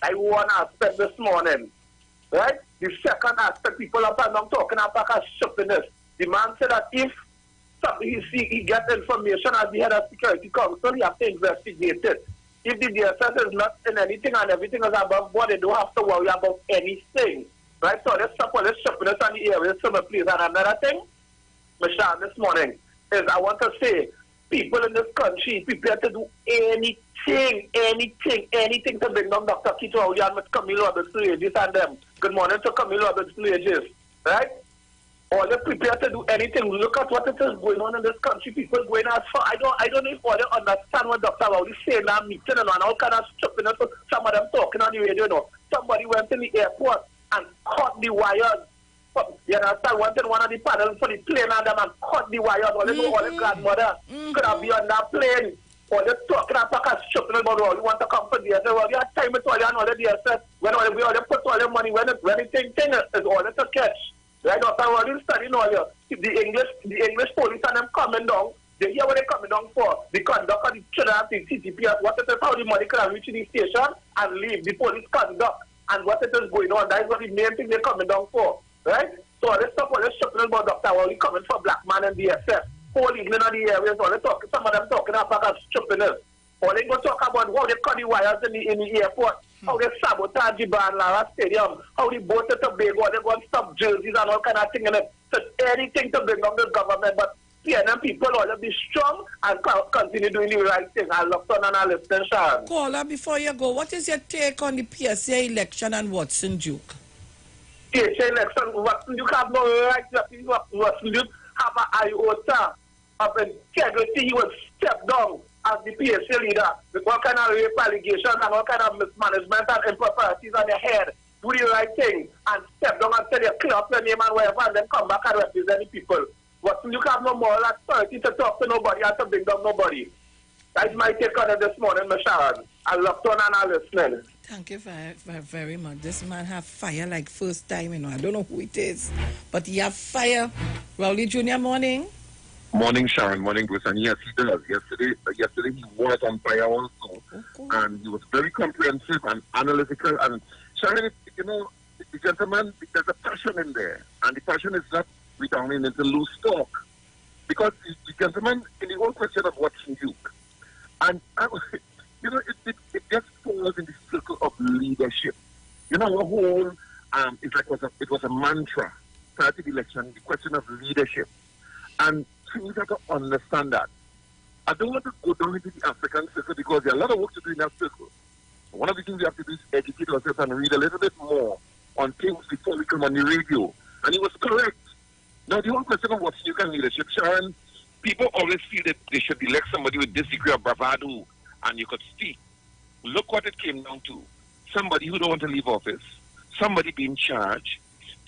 I one aspect this morning, right? The second aspect, people up and down talking about a stupidness. The man said that if he gets information as the head of Security Council, he has to investigate it. If the DSS is not in anything and everything is above board, they don't have to worry about anything. Right? So let's stop all this stupidness on the area, summer, please. And another thing, Michelle, this morning, is I want to say, people in this country prepare to do anything to bring down Dr. Kito Aulian with Camilo Abisulages and them. Good morning to Camilo Abisulages, right? Or they prepare to do anything. Look at what it is going on in this country. People going as far. I don't know if all they understand what Dr. Rowley saying in that meeting and all kind of stupidness. Some of them talking on the radio, you know. Somebody went in the airport and cut the wires. You understand? Went in one of the panels for the plane and them and cut the wires. All the grandmother could have been on that plane. Or they talking about stupid about all you want to come for the DSS. Well, you have time with all you and all the DSS. When all they put all the money, when anything is all it to catch. Right, Dr. Rodin studying all here. The English police and them coming down, they hear what they're coming down for. The conduct of the children of the CTPS, what it is, how the money can reach the station and leave. The police conduct and what it is going on. That is what the main thing they're coming down for. Right? So all this stuff, all this shuffling about Dr. Rodin coming for black man and DSS. Whole evening on the areas, all they talking, some of them talking about stupidness. Or they go talk about how they cut the wires in the airport. How they sabotage the Ban Lara Stadium, how the boat at Tobago, they go and stop jerseys and all kind of thing in it. So anything to bring up the government, but PNM people ought to be strong and continue doing the right thing. I love to and I listen, Sharon. Caller, before you go, what is your take on the PSA election and Watson Duke? PSA election, Watson Duke have no right to Watson Duke have an iota of integrity. He was stepped down as the PSA leader with all kind of rape allegations and all kind of mismanagement and improprieties on your head. Do the right thing and step down and tell you clear up your name and whatever and then come back and represent the people. But you have no moral authority to talk to nobody and to bring down nobody. That's my take on it this morning, Ms. Sharon. I love to and I listening. Thank you very much. This man have fire like first time, you know. I don't know who it is, but he have fire. Rowley Jr., morning. Morning, Sharon. Morning, Bruce. And yes, he does. Yesterday he was on fire also. And he was very comprehensive and analytical. And Sharon, you know, the gentleman, there's a passion in there. And the passion is not redounding into loose talk. Because the gentleman, in the whole question of Watson Duke, and, you know, it just falls in the circle of leadership. You know, our whole, it was a mantra prior to the election, the question of leadership. And we have to understand that. I don't want to go down into the African circle because there are a lot of work to do in that circle. One of the things we have to do is educate ourselves and read a little bit more on things before we come on the radio. And he was correct. Now, the whole question of Watson Duke and leadership, Sharon, people always feel that they should elect somebody with this degree of bravado and you could speak. Look what it came down to. Somebody who don't want to leave office, somebody being charged,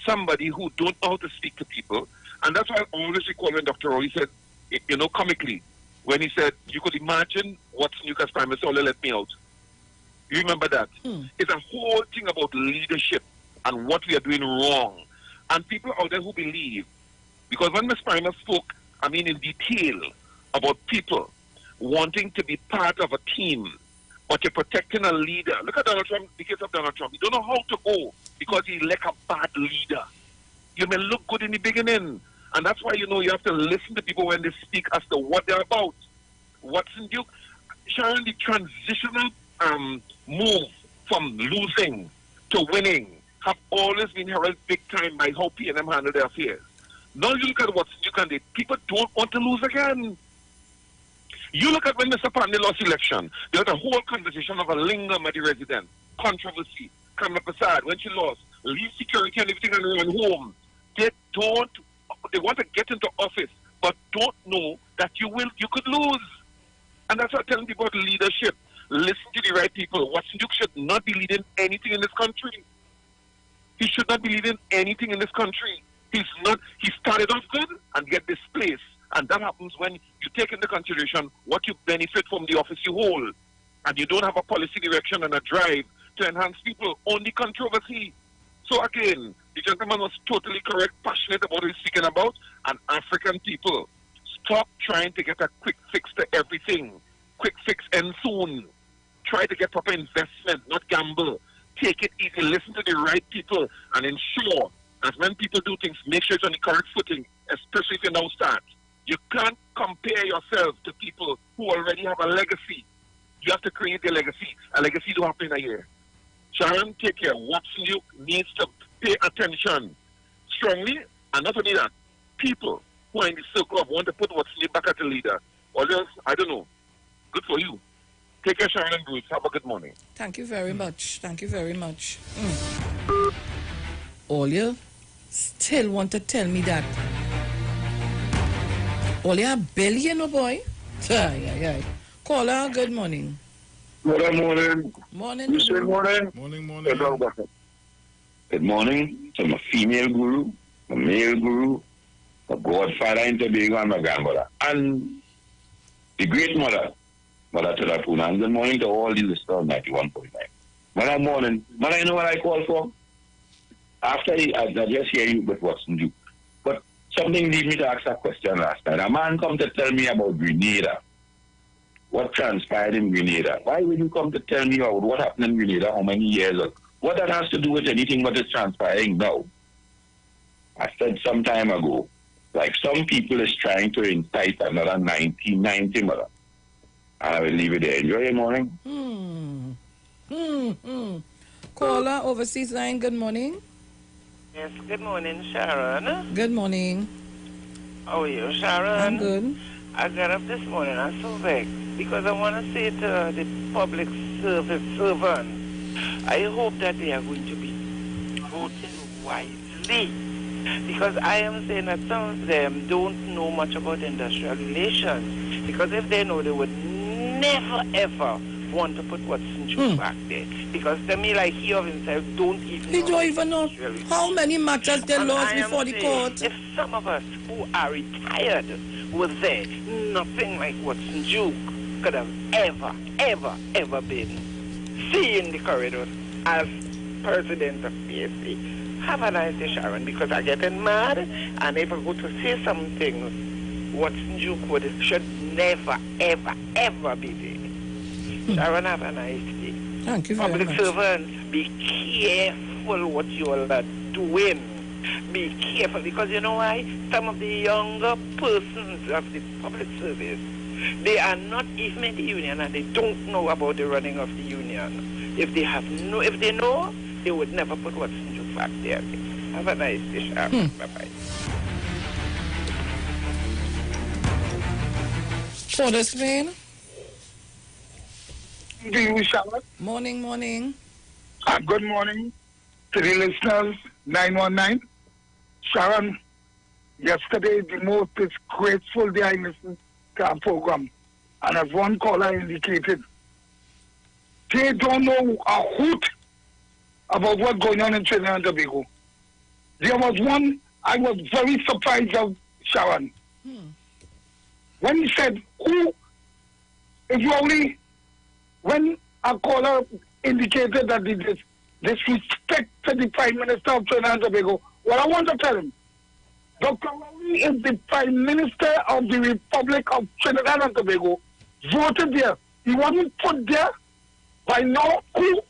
somebody who don't know how to speak to people. And that's why I always recall when Dr. Roy said, you know, comically, when he said, you could imagine Watson Duke as Prime Minister, only let me out. You remember that? It's a whole thing about leadership and what we are doing wrong. And people out there who believe, because when Ms. Primer spoke, I mean, in detail about people wanting to be part of a team, but you're protecting a leader. Look at Donald Trump, the case of Donald Trump. He don't know how to go because he like a bad leader. You may look good in the beginning, and that's why, you know, you have to listen to people when they speak as to what they're about. Watson Duke, Sharon, the transitional move from losing to winning have always been heralded big time by how PNM handle their affairs. Now you look at Watson Duke and the people don't want to lose again. You look at when Mr. Pandey lost election, there was a whole conversation of a lingam at the resident, controversy, Kamala Prasad, when she lost, leave security and everything and run home. They want to get into office, but don't know that you could lose. And that's why I'm telling people about leadership. Listen to the right people. Watson Duke should not be leading anything in this country. He should not be leading anything in this country. He started off good and get displaced. And that happens when you take into consideration what you benefit from the office you hold. And you don't have a policy direction and a drive to enhance people. Only controversy. So again, The gentleman was totally correct, passionate about what he's speaking about, and African people. Stop trying to get a quick fix to everything. Quick fix and soon. Try to get proper investment, not gamble. Take it easy, listen to the right people, and ensure that when people do things, make sure it's on the correct footing, especially if you now start. You can't compare yourself to people who already have a legacy. You have to create a legacy. A legacy don't happen in a year. Sharon, take care. Watson Duke needs to pay attention strongly, and not only that, people who are in the circle of want to put Watson Duke back as a leader. Or else, I don't know. Good for you. Take care, Sharon and Bruce. Have a good morning. Thank you very much. Thank you very much. All you still want to tell me that? All you a billion, oh boy? Caller, good morning. Good morning. Morning. Good morning. Morning. Good morning to my female guru, my male guru, my godfather in Tobago, and my grandmother. And the great mother, Mother Telapuna. And good morning to all these listeners, 91.9. Mother, morning. Mother, you know what I call for? After I just hear you with what's new. But something lead me to ask a question last night. A man come to tell me about Grenada. What transpired in Grenada? Why would you come to tell me about what happened in Grenada, how many years ago? What that has to do with anything what is transpiring now? I said some time ago, like some people is trying to incite another 1990 mother. And I will leave it there. Enjoy your morning. Caller, overseas line, good morning. Yes, good morning, Sharon. Good morning. How are you, Sharon? I'm good. I got up this morning, I'm so vexed, because I want to say to the public service servants, I hope that they are going to be voting wisely. Because I am saying that some of them don't know much about industrial relations. Because if they know, they would never, ever want to put what's in June back there. Because to me, like he of himself, don't even know how many matches they lost before the court. If some of us who are retired were there, nothing like Watson Duke could have ever been seen in the corridor as president of PSC. Have a nice day, Sharon, because I'm getting mad, and if I go to say something, Watson Duke should never, ever be there. Sharon, have a nice day. Thank you very much. Public servants, be careful what you all are doing. Be careful, because you know why? Some of the younger persons of the public service, they are not even in the union, and they don't know about the running of the union. If they know, they would never put what's in your back there. Have a nice day, Sharon. Bye-bye. For this man. Do you, Sharon? Morning. Good morning to the listeners, 919. Sharon, yesterday the most disgraceful day I listened to our program. And as one caller indicated, they don't know a hoot about what's going on in Trinidad and Tobago. There was one, I was very surprised of Sharon. When he said, when a caller indicated that the disrespect to the Prime Minister of Trinidad and Tobago, well, I want to tell him, Dr. Rowley is the Prime Minister of the Republic of Trinidad and Tobago, voted there. He wasn't put there by no coup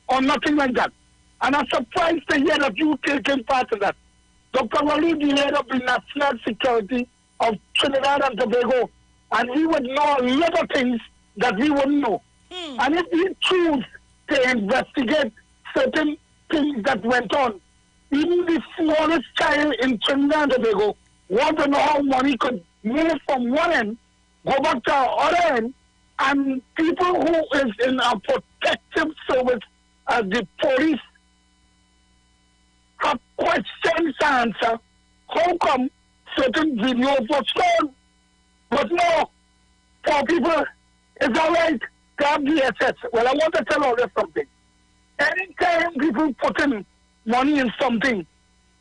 or nothing like that. And I'm surprised to hear that you taking part in that. Dr. Rowley, the head of the national security of Trinidad and Tobago, and he would know a lot of things that we wouldn't know. And if he choose to investigate certain things that went on, even the smallest child in Trinidad and Tobago want to know how money could move from one end, go back to the other end, and people who is in a protective service as the police have questions to answer. How come certain videos were shown? But no, for people, it's all right to have DSS. Well, I want to tell all this something. Anytime people put in money in something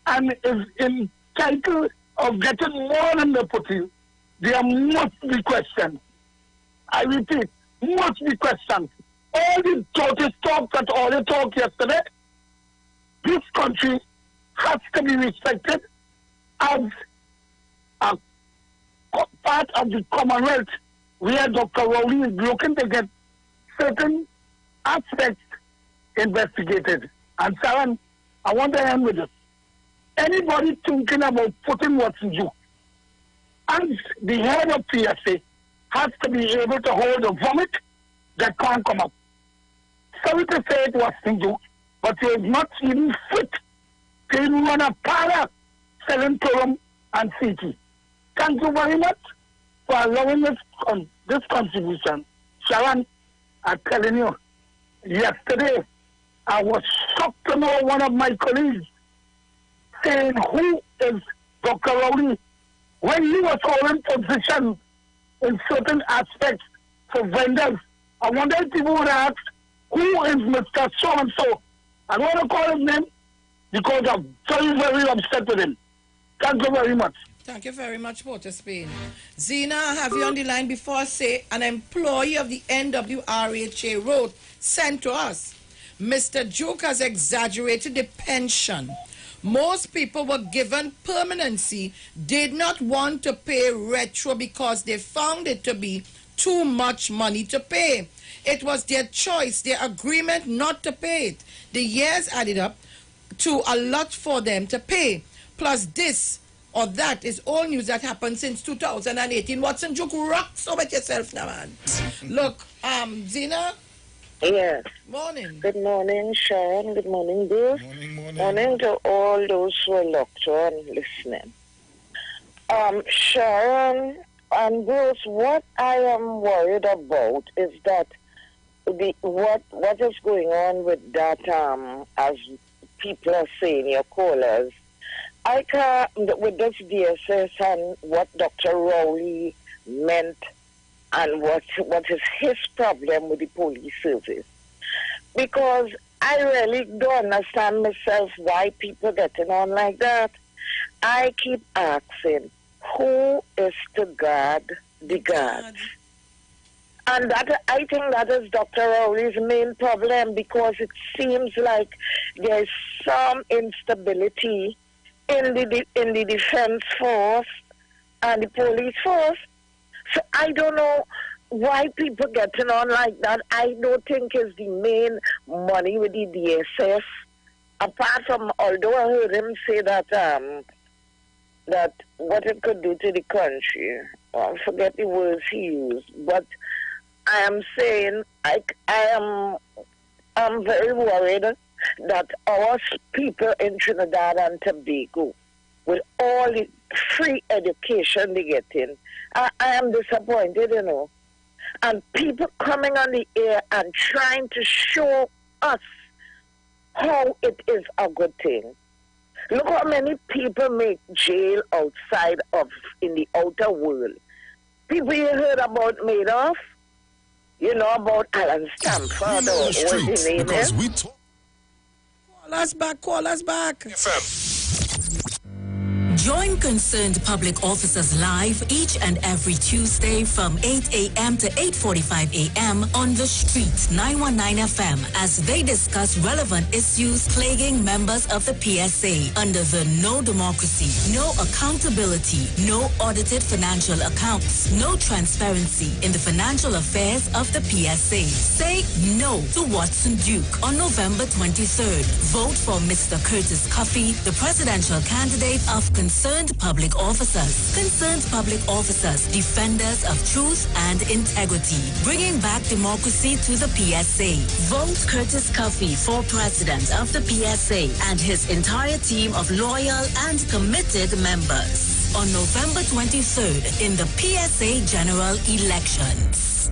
and is entitled of getting more than they put in, there must be questions. I repeat, must be questions. All the dirty talk that all they talk yesterday, this country has to be respected as a part of the Commonwealth, where Dr. Rowley is looking to get certain aspects investigated. And Sharon, I want to end with this. Anybody thinking about putting what's due, as the head of PSA, has to be able to hold a vomit that can't come up. Sorry to say it was due, but he is not even fit to even run a parlor selling Turum and CT. Thank you very much for allowing this contribution. Sharon, I'm telling you, yesterday I was shocked to know one of my colleagues saying, who is Dr. Rowley? When he was holding position in certain aspects for vendors, I wonder if people would ask, who is Mr. So-and-so? I don't want to call his name because I'm very, very upset with him. Thank you very much. Thank you very much, Port of Spain. Zena, I have you on the line before I say an employee of the NWRHA wrote, sent to us, Mr. Duke has exaggerated the pension. Most people were given permanency, did not want to pay retro because they found it to be too much money to pay. It was their choice, their agreement not to pay it. The years added up to a lot for them to pay. Plus this or that is all news that happened since 2018. Watson Duke, rocks over yourself now, man. Look, Zena? Yes. Morning. Good morning, Sharon. Good morning, Bruce. Morning to all those who are locked on listening. Sharon and Bruce, what I am worried about is that what is going on with that, as people are saying, your callers, I can't, with this DSS and what Dr. Rowley meant and what is his problem with the police service. Because I really don't understand myself why people getting on like that. I keep asking, who is to guard the guards? And that, I think that is Dr. Rowley's main problem, because it seems like there's some instability in the defense force and the police force. So I don't know why people getting on like that. I don't think it's the main money with the DSS. Apart from, although I heard him say that that what it could do to the country, I forget the words he used, but I am saying I'm very worried that our people in Trinidad and Tobago, with all the free education they get in, I am disappointed, you know. And people coming on the air and trying to show us how it is a good thing. Look how many people make jail outside of, in the outer world. People you heard about Madoff, you know about Alan Stanford, or what's his name? Because we talk. Call us back. Join Concerned Public Officers live each and every Tuesday from 8 a.m. to 8:45 a.m. on The Street 919 FM as they discuss relevant issues plaguing members of the PSA under the No Democracy, No Accountability, No Audited Financial Accounts, No Transparency in the Financial Affairs of the PSA. Say no to Watson Duke on November 23rd. Vote for Mr. Curtis Cuffey, the presidential candidate of Concerned Public Officers. Concerned Public Officers, defenders of truth and integrity, bringing back democracy to the PSA. Vote Curtis Cuffey for president of the PSA and his entire team of loyal and committed members on November 23rd in the PSA general elections.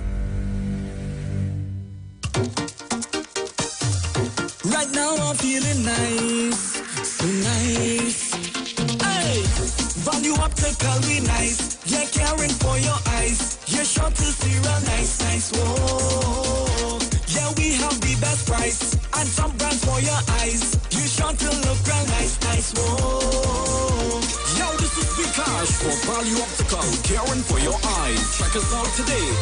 Right now I'm feeling nice, so nice. Value optical, we nice. Yeah, caring for your eyes. You're sure to see real nice, nice. Whoa. Yeah, we have the best price. And some brands for your eyes. You're sure to look real nice, nice. Whoa. Yo, this is Bikash for Value Optical. Caring for your eyes. Check us out today.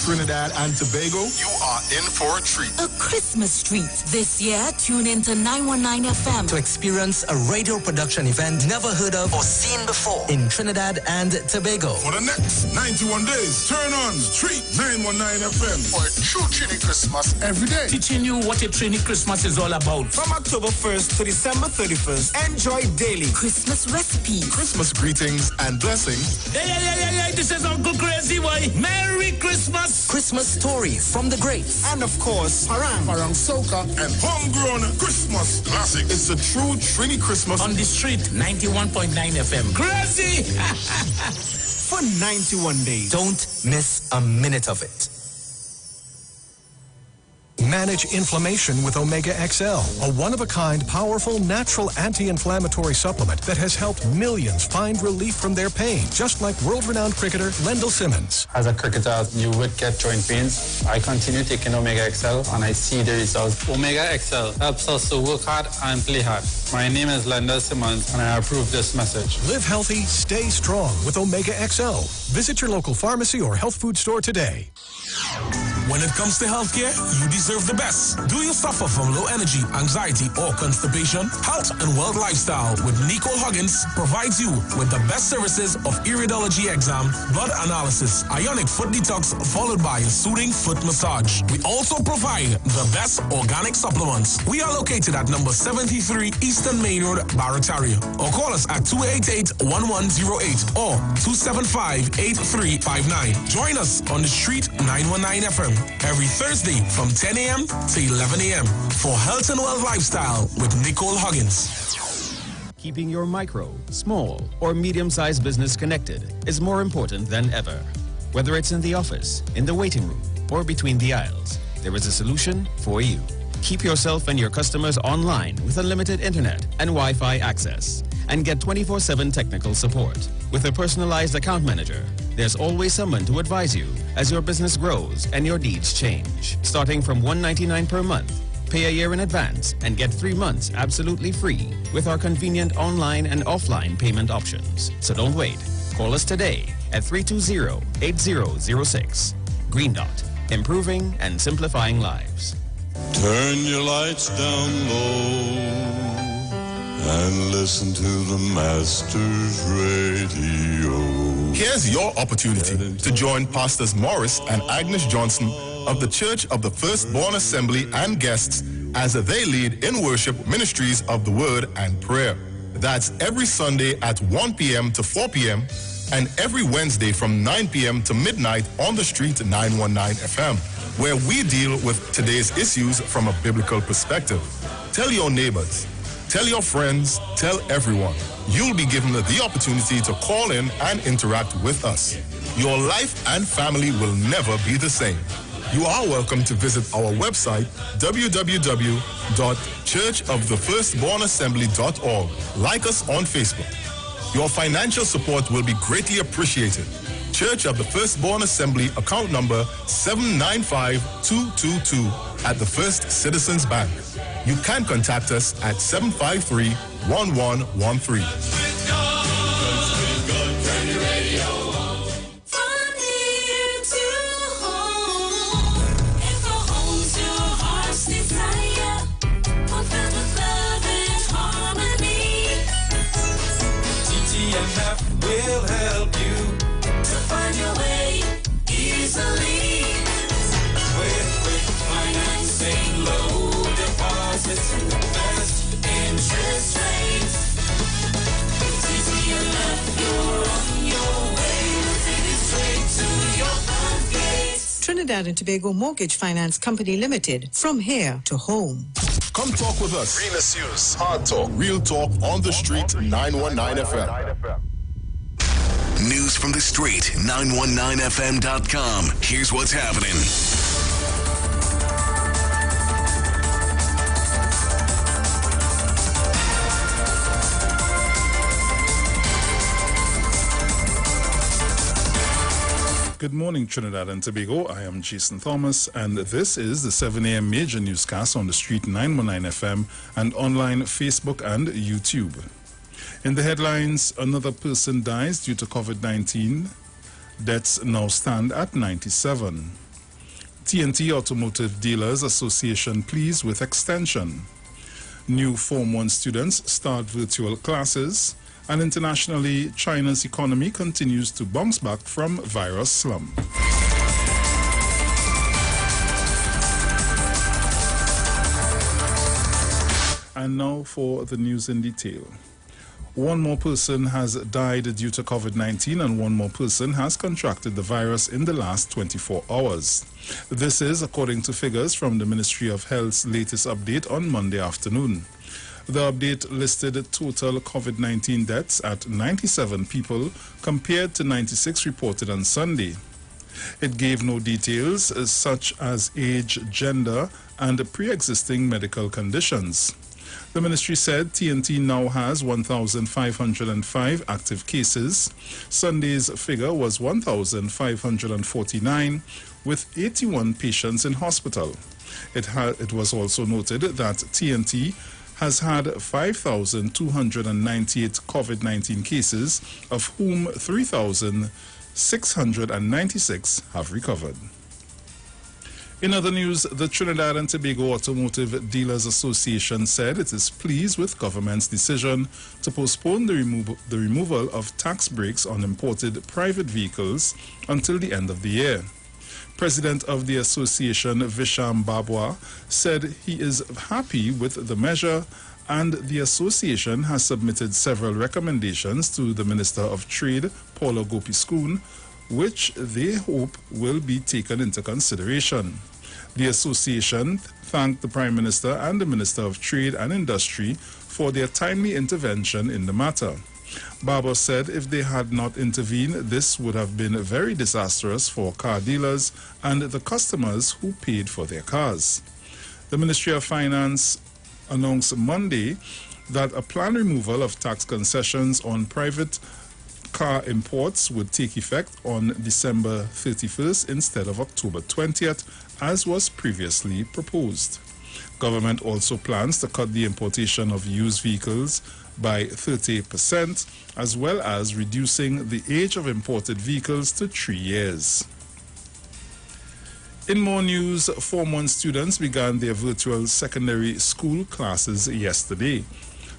Trinidad and Tobago, you are in for a treat. A Christmas treat. This year, tune into 919 FM to experience a radio production event never heard of or seen before in Trinidad and Tobago. For the next 91 days, turn on Street 919 FM for a true Trini Christmas every day. Teaching you what a Trini Christmas is all about. From October 1st to December 31st, enjoy daily Christmas recipes, Christmas greetings and blessings. Hey, this is Uncle Crazy Boy. Merry Christmas. Christmas stories from the greats. And of course, Parang Soca, and homegrown Christmas classics. It's a true Trini Christmas on the street 91.9 FM. Crazy! For 91 days. Don't miss a minute of it. Manage inflammation with Omega XL, a one-of-a-kind, powerful, natural anti-inflammatory supplement that has helped millions find relief from their pain, just like world-renowned cricketer Lendl Simmons. As a cricketer, you would get joint pains. I continue taking Omega XL and I see the results. Omega XL helps us to work hard and play hard. My name is Lendl Simmons and I approve this message. Live healthy, stay strong with Omega XL. Visit your local pharmacy or health food store today. When it comes to healthcare, you deserve the best. Do you suffer from low energy, anxiety, or constipation? Health and World Lifestyle with Nicole Huggins provides you with the best services of iridology exam, blood analysis, ionic foot detox, followed by a soothing foot massage. We also provide the best organic supplements. We are located at number 73 Eastern Main Road, Barataria. Or call us at 288-1108 or 275-8359. Join us on the street 919 FM every Thursday from 10 a.m. to 11 a.m. for Health and Wealth Lifestyle with Nicole Huggins. Keeping your micro, small, or medium-sized business connected is more important than ever. Whether it's in the office, in the waiting room, or between the aisles, there is a solution for you. Keep yourself and your customers online with unlimited internet and Wi-Fi access, and get 24/7 technical support. With a personalized account manager, there's always someone to advise you as your business grows and your needs change. Starting from $199 per month, pay a year in advance and get 3 months absolutely free with our convenient online and offline payment options. So don't wait. Call us today at 320-8006. Green Dot, improving and simplifying lives. Turn your lights down low and listen to the Master's Radio. Here's your opportunity to join Pastors Morris and Agnes Johnson of the Church of the Firstborn Assembly and guests as they lead in worship ministries of the Word and Prayer. That's every Sunday at 1 p.m. to 4 p.m. and every Wednesday from 9 p.m. to midnight on the street 919 FM, where we deal with today's issues from a biblical perspective. Tell your neighbors, tell your friends, tell everyone. You'll be given the opportunity to call in and interact with us. Your life and family will never be the same. You are welcome to visit our website, www.churchofthefirstbornassembly.org. Like us on Facebook. Your financial support will be greatly appreciated. Church of the Firstborn Assembly, account number 795222 at the First Citizens Bank. You can contact us at 753-1113. Will help you to find your way easily. With quick financing, low deposits, and the best interest rates. It's easy enough, you're on your way. We'll take it straight to your front gate. Trinidad and Tobago Mortgage Finance Company Limited, from here to home. Come talk with us. Real issues, hard talk, real talk on the street 919 FM. News from the street, 919fm.com. Here's what's happening. Good morning, Trinidad and Tobago. I am Jason Thomas, and this is the 7 a.m. major newscast on the street 919 FM and online Facebook and YouTube. In the headlines, another person dies due to COVID-19. Deaths now stand at 97. TNT Automotive Dealers Association pleased with extension. New Form 1 students start virtual classes. And internationally, China's economy continues to bounce back from virus slump. And now for the news in detail. One more person has died due to COVID-19 and one more person has contracted the virus in the last 24 hours. This is according to figures from the Ministry of Health's latest update on Monday afternoon. The update listed total COVID-19 deaths at 97 people compared to 96 reported on Sunday. It gave no details such as age, gender, and pre-existing medical conditions. The ministry said TNT now has 1,505 active cases. Sunday's figure was 1,549, with 81 patients in hospital. It was also noted that TNT has had 5,298 COVID-19 cases, of whom 3,696 have recovered. In other news, the Trinidad and Tobago Automotive Dealers Association said it is pleased with government's decision to postpone the removal of tax breaks on imported private vehicles until the end of the year. President of the association, Visham Babwa, said he is happy with the measure and the association has submitted several recommendations to the Minister of Trade, Paula Gopiskun, which they hope will be taken into consideration. The association thanked the Prime Minister and the Minister of Trade and Industry for their timely intervention in the matter. Barber said if they had not intervened, this would have been very disastrous for car dealers and the customers who paid for their cars. The Ministry of Finance announced Monday that a planned removal of tax concessions on private car imports would take effect on December 31st instead of October 20th, as was previously proposed. Government also plans to cut the importation of used vehicles by 30%, as well as reducing the age of imported vehicles to 3 years. In more news, Form 1 students began their virtual secondary school classes yesterday.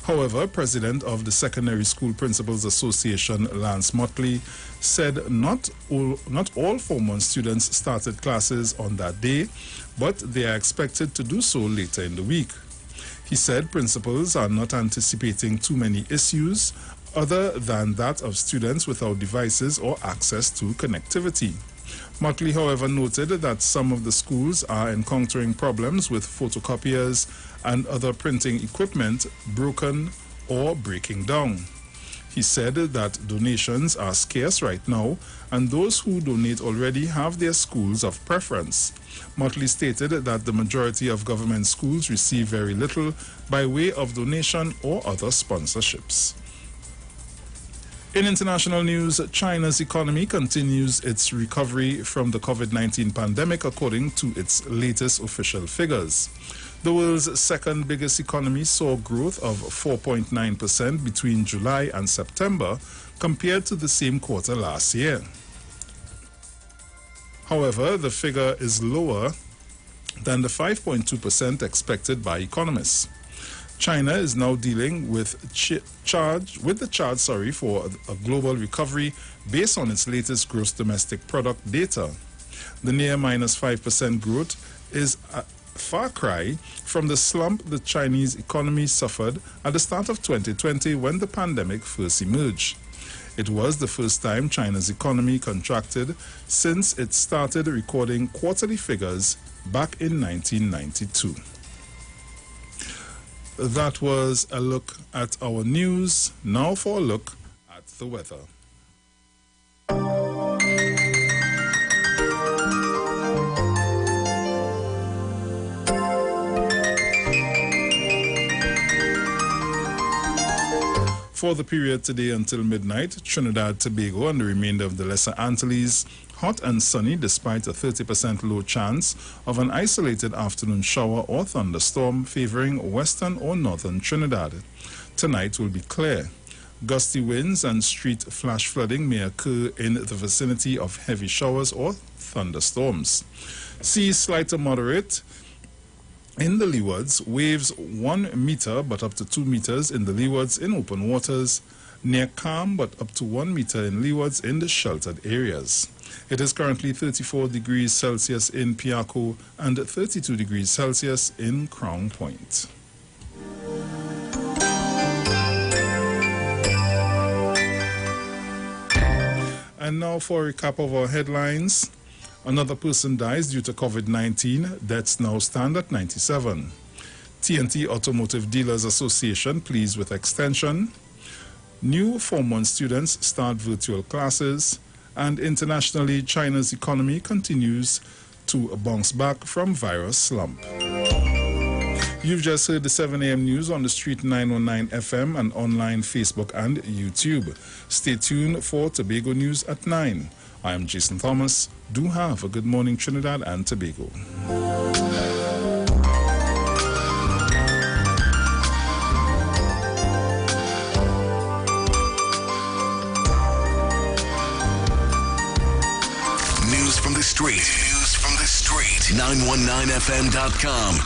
However, President of the Secondary School Principals Association, Lance Motley, said not all Form 1 students started classes on that day, but they are expected to do so later in the week. He said principals are not anticipating too many issues other than that of students without devices or access to connectivity. Motley, however, noted that some of the schools are encountering problems with photocopiers and other printing equipment broken or breaking down. He said that donations are scarce right now and those who donate already have their schools of preference. Motley stated that the majority of government schools receive very little by way of donation or other sponsorships. In international news, China's economy continues its recovery from the COVID-19 pandemic according to its latest official figures. The world's second biggest economy saw growth of 4.9% between July and September compared to the same quarter last year. However, the figure is lower than the 5.2% expected by economists. China is now dealing with the charge for a global recovery based on its latest gross domestic product data. The near minus 5% growth is a far cry from the slump the Chinese economy suffered at the start of 2020 when the pandemic first emerged. It was the first time China's economy contracted since it started recording quarterly figures back in 1992. That was a look at our news. Now for a look at the weather. For the period today until midnight, Trinidad, Tobago and the remainder of the Lesser Antilles, hot and sunny despite a 30% low chance of an isolated afternoon shower or thunderstorm favoring western or northern Trinidad. Tonight will be clear. Gusty winds and street flash flooding may occur in the vicinity of heavy showers or thunderstorms. Seas slight to moderate in the leewards, waves 1 meter but up to 2 meters in the leewards in open waters, near calm but up to 1 meter in leewards in the sheltered areas. It is currently 34 degrees Celsius in Piaco and 32 degrees Celsius in Crown Point. And now for a recap of our headlines. Another person dies due to COVID-19. Deaths now stand at 97. TNT Automotive Dealers Association pleased with extension. New Form 1 students start virtual classes. And internationally, China's economy continues to bounce back from virus slump. You've just heard the 7 a.m. news on the Street 919 FM and online Facebook and YouTube. Stay tuned for Tobago News at 9. I am Jason Thomas. Do have a good morning, Trinidad and Tobago. News from the street. News from the street. 919fm.com.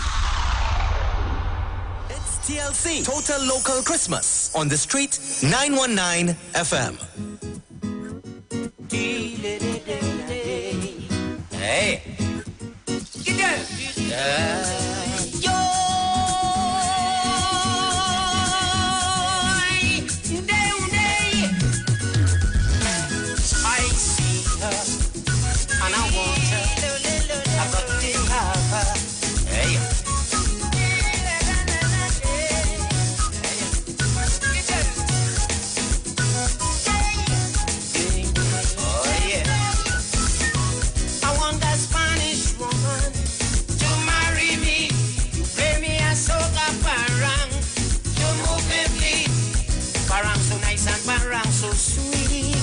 TLC, Total Local Christmas, on the street, 919 FM. Hey. I see her, and I want her. I got to have her. Hey. So sweet.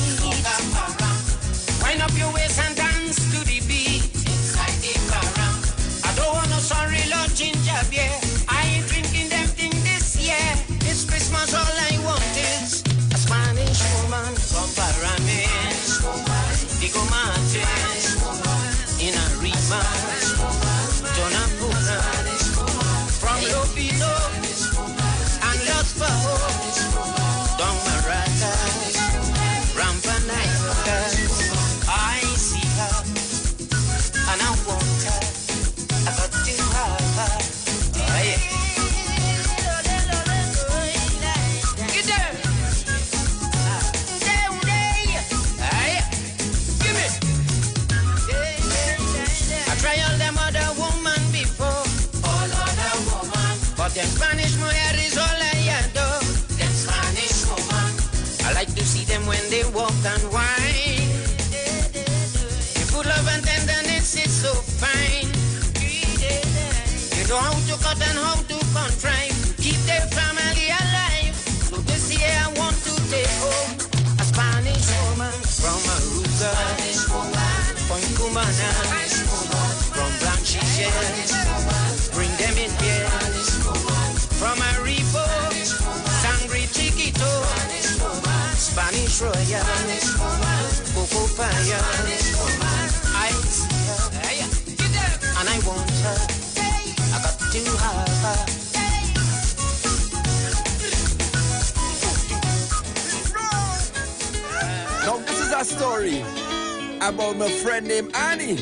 Wind up your waist and dance to the beat. Inside the barang. I don't want no sorry Lord ginger beer. I ain't drinking them thing this year. This Christmas all I want is a Spanish woman from Paramis. Digo Martins. In a rematch. Donna Puna. From Lopito. And Los Fajos. Don Maraca. I see her, and I want her. I got to have her. Oh, yeah. Get there. Give me. I try all them other woman before. All other woman. But them Spanish mujer is all I adore. Them Spanish woman. I like to see them when they walk and whine. Your full love and tenderness is so fine. You know how to cut and how to contrive. Keep their family alive. So this year I want to take home a Spanish woman from Aruba, Point Cumana, from Blanchichet. Bring them in here. From Aripo, Sangre Chiquito. Spanish Royal, Coco Paya. I see her, and I want her. I got to have her. Now this is a story about my friend named Annie.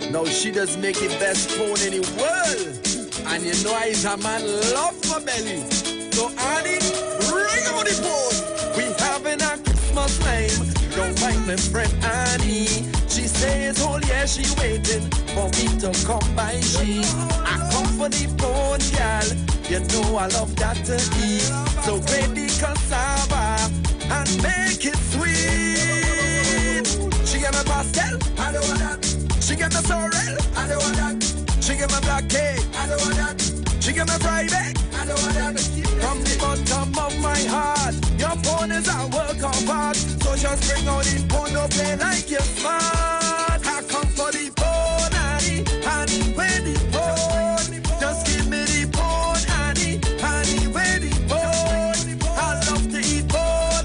Now she does make the best phone in the world, and you know I is a man love my belly. So Annie, ring on the phone. We having a Christmas time. Don't mind my friend Annie. She says, oh yeah, she waiting for me to come by. I come for the phone, girl. You know I love that to eat. So grate the cassava and make it sweet. She get my pastel, I don't want that. She get my sorrel, I don't want that. She get my black cake, I don't want that. She get my fried egg, I don't want that. From the bottom of my heart, your phone is a work of art. So just bring out the phone, don't play like you're smart. I come for the phone, honey, honey, where the phone? Just give me the phone, honey, honey, where the phone? I love to eat phone.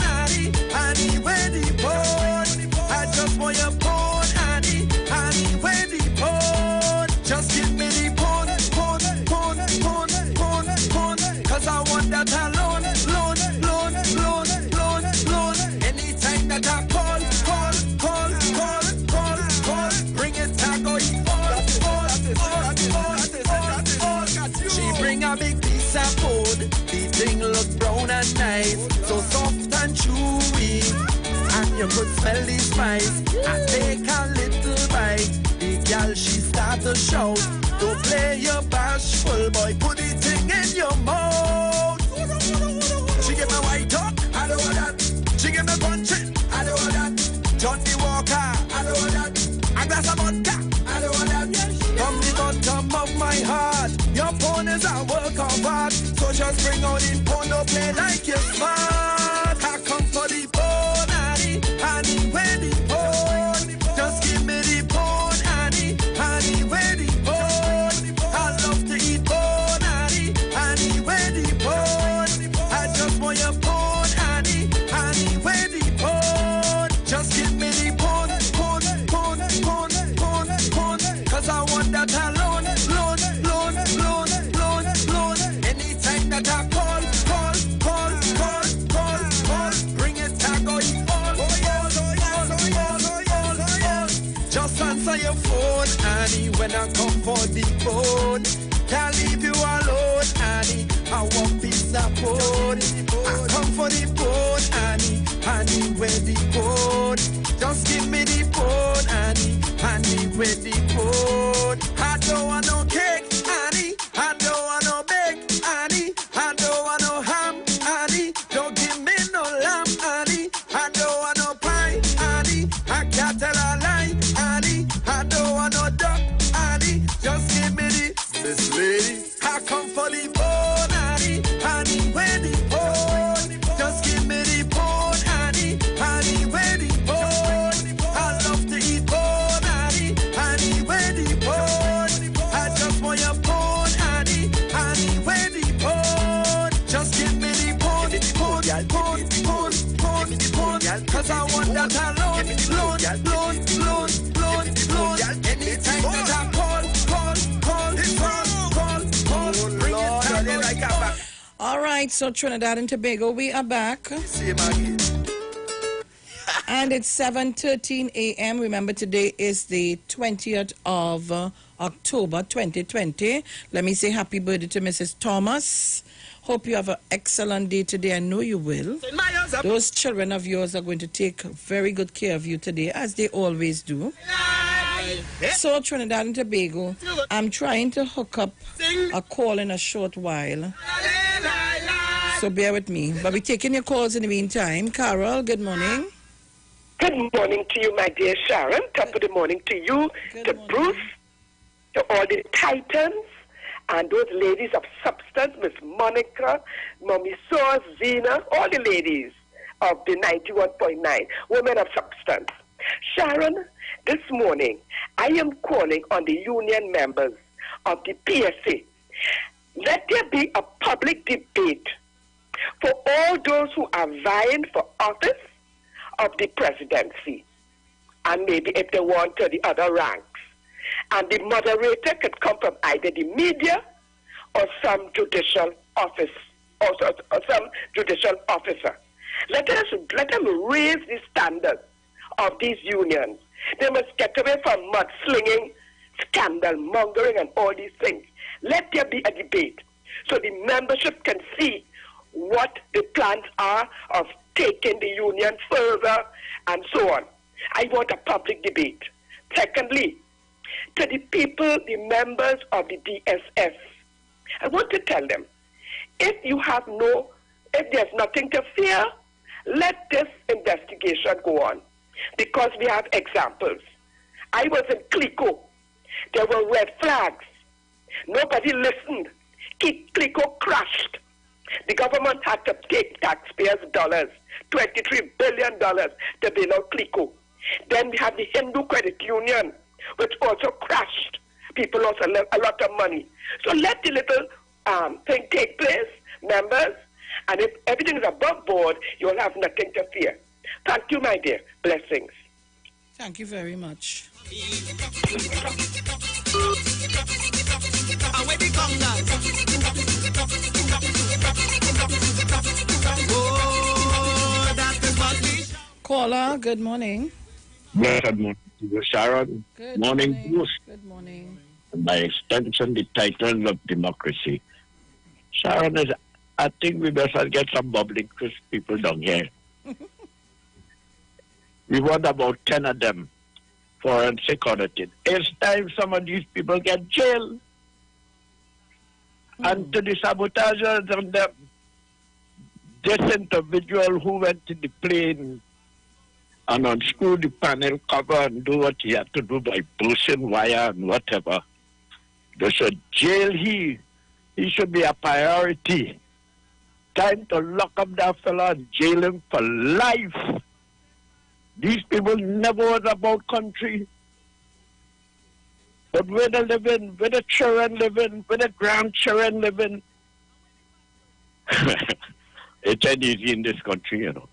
you could smell the spice. I take a little bite. The girl, she start to shout. Don't play your bashful boy, put the thing in your mouth. She give me white talk, I don't want that. She give me punching, I don't want that. Johnny Walker, I don't want that. A glass of vodka, I don't want that. From the bottom of my heart, your phone is a work of art. So just bring out the phone, don't play like you're smart. I come for the phone, honey, where the phone? Just give me the phone, honey, where the phone? I love to eat phone, honey, where the phone? I just want your phone, honey, where the phone? Just give me the phone, cause I want that alone, loan. Anytime that I call, bring it, I go all. Just answer your phone, Annie, when I come for the phone. Can't leave you alone, Annie, I want peace of phone. I come for the phone, Annie, where the phone? Just give me the phone, Annie, where the phone? I don't want no cake, Annie, I don't want no bake, Annie, I don't want no ham, Annie, don't give me no lamb, Annie, I don't want no pie, Annie, I can't tell a lie, Annie, I don't want no duck, Annie, just give me this lady. I come for the phone, Annie, where the phone? Just give me the phone, Annie, where the phone? I love to eat phone, Annie, where the phone? I just want your phone, Annie, where the phone? Just give me the phone, cause I want that alone, loan. Anytime that I call, bring it like a back. All right, so Trinidad and Tobago, we are back. And it's 7:13 a.m. Remember, today is the 20th of October 2020. Let me say happy birthday to Mrs. Thomas. Hope you have an excellent day today. I know you will. Those children of yours are going to take very good care of you today, as they always do. So, Trinidad and Tobago, I'm trying to hook up a call in a short while. So bear with me. But we're taking your calls in the meantime. Carol, good morning. Good morning to you, my dear Sharon. Top of the morning to you, to Bruce, to all the Titans, and those ladies of substance, Miss Monica, Mommy Sauce, Zena, all the ladies of the 91.9, women of substance. Sharon, this morning, I am calling on the union members of the PSA. Let there be a public debate for all those who are vying for office of the presidency, and maybe if they want to the other ranks. And the moderator could come from either the media or some judicial office, or some judicial officer. Let them raise the standards of these unions. They must get away from mudslinging, scandal mongering, and all these things. Let there be a debate so the membership can see what the plans are of taking the union further and so on. I want a public debate. Secondly, to the people, the members of the DSS, I want to tell them, if there's nothing to fear, let this investigation go on. Because we have examples. I was in Clico. There were red flags. Nobody listened. Clico crashed. The government had to take taxpayers' dollars, $23 billion, to bail out Clico. Then we have the Hindu Credit Union, which also crashed. People lost a lot of money. So let the little thing take place, members, and if everything is above board, you'll have nothing to fear. Thank you, my dear. Blessings. Thank you very much. Caller, good morning. Good morning to you, Sharon. Good morning, Bruce. Good morning. And by extension, the title of democracy. Sharon, I think we better get some bubbling crisp people down here. We want about 10 of them forensic audited. It's time some of these people get jailed. And to the sabotagers and them, this individual who went to the plane and unscrew the panel cover and do what he had to do by bursting wire and whatever, they should jail he. He should be a priority. Time to lock up that fella and jail him for life. These people never was about country. But where they live in, where the children live in, where the grandchildren live in, it's not easy in this country, you know.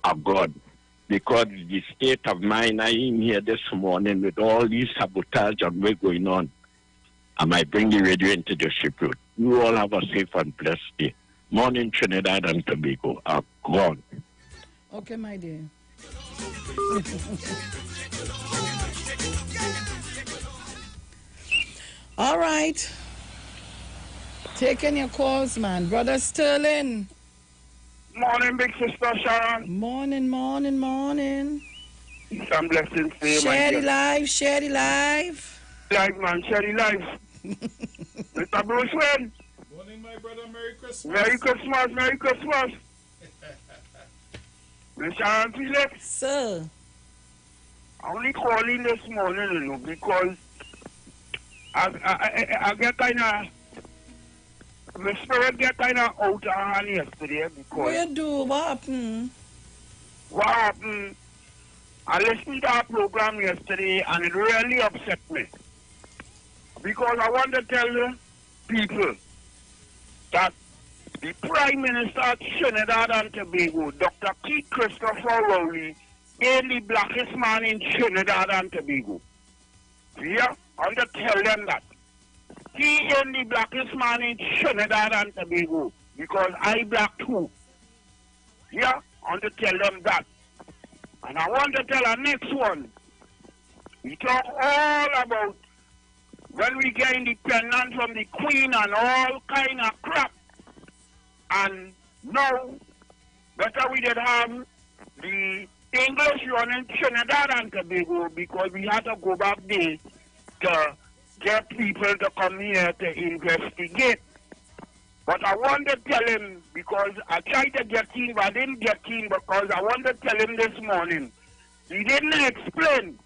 Oh God, because the state of mind I am here this morning with all these sabotage and what's going on, I might bring the radio into the ship route. You all have a safe and blessed day. Morning, Trinidad and Tobago. Oh God. Okay, my dear. All right. Taking your calls, man. Brother Sterling. Morning, big sister Sharon. Morning, morning, morning. Some blessings to you, share the life, share the life. Life, man, share the life. Mr. Bruce Wayne. Morning, my brother. Merry Christmas. Merry Christmas, Merry Christmas. Miss Sharon Felix. Sir. I'm only calling this morning, you know, because I get kind of, my spirit get kind of out of hand yesterday because... What you do? What happened? What happened? I listened to our program yesterday and it really upset me. Because I want to tell you, people, that the Prime Minister of Trinidad and Tobago, Dr. Keith Christopher Rowley, is the blackest man in Trinidad and Tobago. Yeah, I want to tell them that. He is the blackest man in Trinidad and Tobago because I black too. Yeah, I want to tell them that. And I want to tell our next one. We talk all about when we get independence from the Queen and all kind of crap. And now, better we did have the English one in Trinidad and Tobago because we had to go back there to get people to come here to investigate. But I want to tell him, because I tried to get him, but I didn't get him because I want to tell him this morning. He didn't explain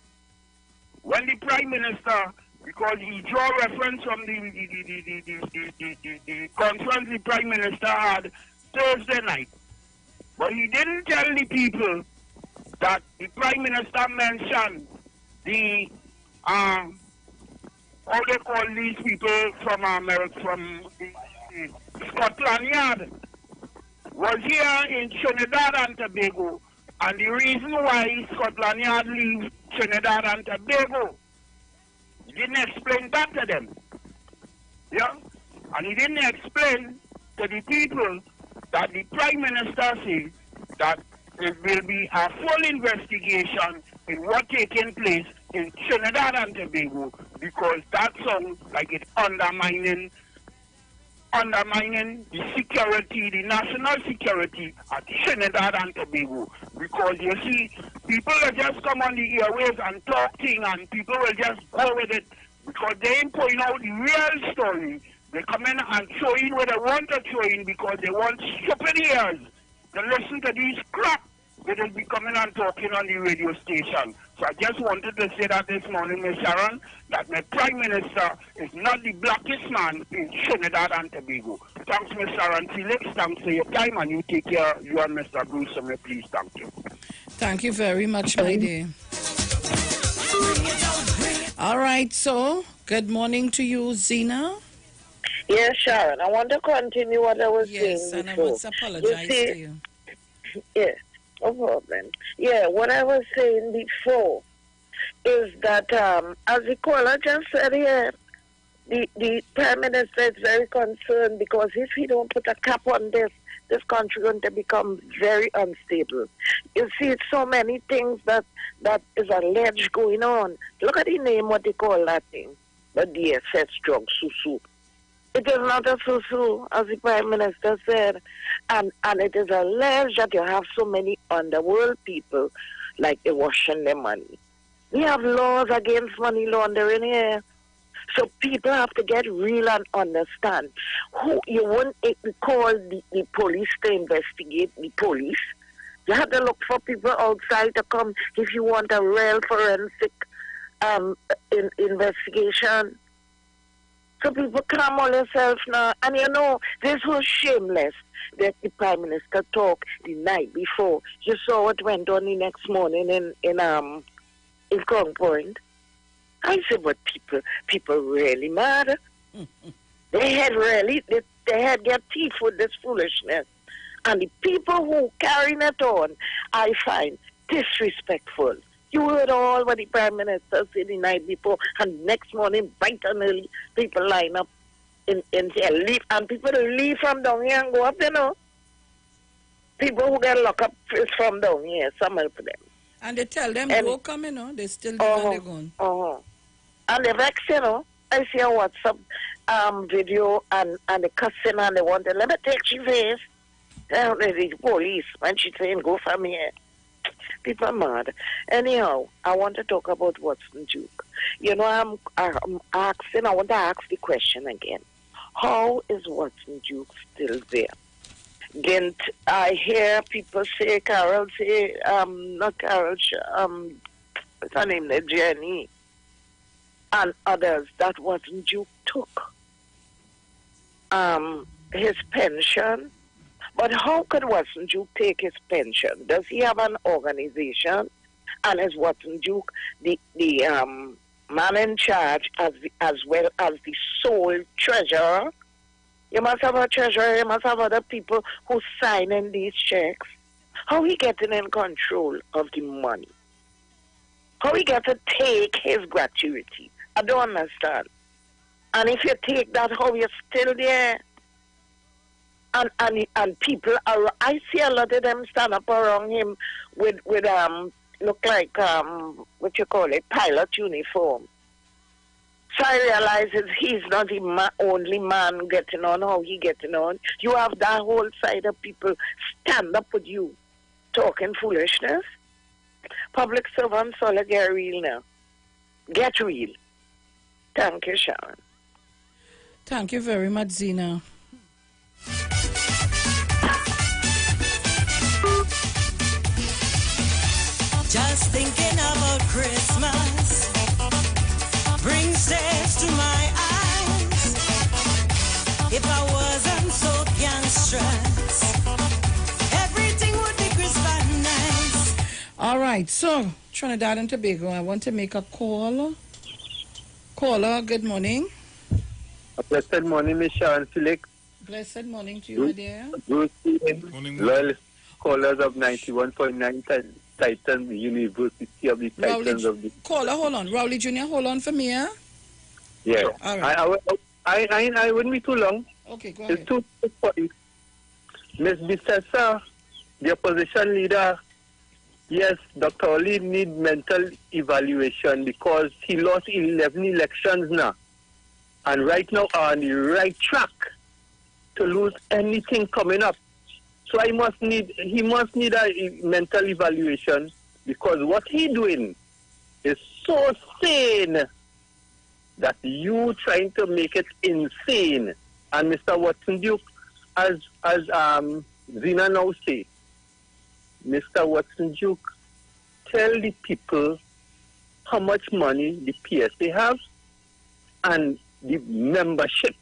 when the Prime Minister, because he draw reference from the conference the Prime Minister had Thursday night. But he didn't tell the people that the Prime Minister mentioned the how they call these people from America, from Scotland Yard, was here in Trinidad and Tobago, and the reason why Scotland Yard leaves Trinidad and Tobago, he didn't explain that to them. Yeah? And he didn't explain to the people that the Prime Minister said that there will be a full investigation in what taking place in Trinidad and Tobago, because that sounds like it's undermining the security, the national security at Trinidad and Tobago. Because you see, people will just come on the airwaves and talking, and people will just go with it because they ain't pointing out the real story. They come in and show in what they want to show in because they want stupid ears to listen to these crap. They will be coming and talking on the radio station. So I just wanted to say that this morning, Ms. Sharon, that my Prime Minister is not the blackest man in Trinidad and Tobago. Thanks, Ms. Sharon Felix. Thanks for your time, and you take care. You and Mr. Bruce, please. Thank you. Thank you very much, my dear. All right, so good morning to you, Zena. Yes, Sharon. I want to continue what I was saying before. Yes, and I want to apologize to you. Yes. No problem. Yeah, what I was saying before is that, as the caller just said here, the Prime Minister is very concerned because if he don't put a cap on this country is going to become very unstable. You see, it's so many things that is alleged going on. Look at the name, what they call that thing, the DSS drug, susu. It is not a susu, as the Prime Minister said. And it is alleged that you have so many underworld people like they're washing their money. We have laws against money laundering here. So people have to get real and understand. Who you won't call the police to investigate the police. You have to look for people outside to come if you want a real forensic investigation. So people calm all themselves now. And you know, this was shameless that the Prime Minister talked the night before. You saw what went on the next morning in Crown Point. I said, but people really mad. They had get teeth with this foolishness. And the people who carrying it on, I find disrespectful. You heard all what the Prime Minister said the night before, and next morning, bright and early, people line up in here, leave, and people leave from down here and go up, you know. People who get locked up is from down here, some of them. And they tell them, go come, you know, they still leave and they gone. And they vex, you know. I see a WhatsApp video and the cussing, and they want to, let me take your face. The police, when she saying, go from here. People are mad. Anyhow, I want to talk about Watson Duke. You know, I'm asking, I want to ask the question again. How is Watson Duke still there? Didn't I hear people say, Carol say, not Carol, what's her name, Jenny, and others, that Watson Duke took his pension. But how could Watson Duke take his pension? Does he have an organization? And is Watson Duke the man in charge as well as the sole treasurer? You must have a treasurer, you must have other people who sign in these checks. How he getting in control of the money? How he get to take his gratuity? I don't understand. And if you take that, how you're still there? And people are, I see a lot of them stand up around him with look like what you call it, pilot uniform. So I realize he's not the only man getting on how he getting on. You have that whole side of people stand up with you talking foolishness. Public servants all get real now. Get real. Thank you, Sharon. Thank you very much, Zena. Just thinking about Christmas brings tears to my eyes. If I wasn't so gangstrous, everything would be crisp and nice. All right, so Trinidad and Tobago, I want to make a call. Caller, good morning. Blessed morning, Miss Sharon Felix. Blessed morning to you, my dear. Good morning. Loyal callers of 91.9 Titan University of the Titans of the... Caller, hold on. Rowley Jr., hold on for me, huh? Yeah. All right. I wouldn't be too long. Okay, go ahead. It's too important. Ms. Bissessa, the opposition leader, yes, Dr. Oli need mental evaluation because he lost 11 elections now. And right now are on the right track to lose anything coming up. So he must need a mental evaluation because what he doing is so sane that you trying to make it insane. And Mr. Watson Duke, as Zena now say, Mr. Watson Duke, tell the people how much money the PSA have and the membership,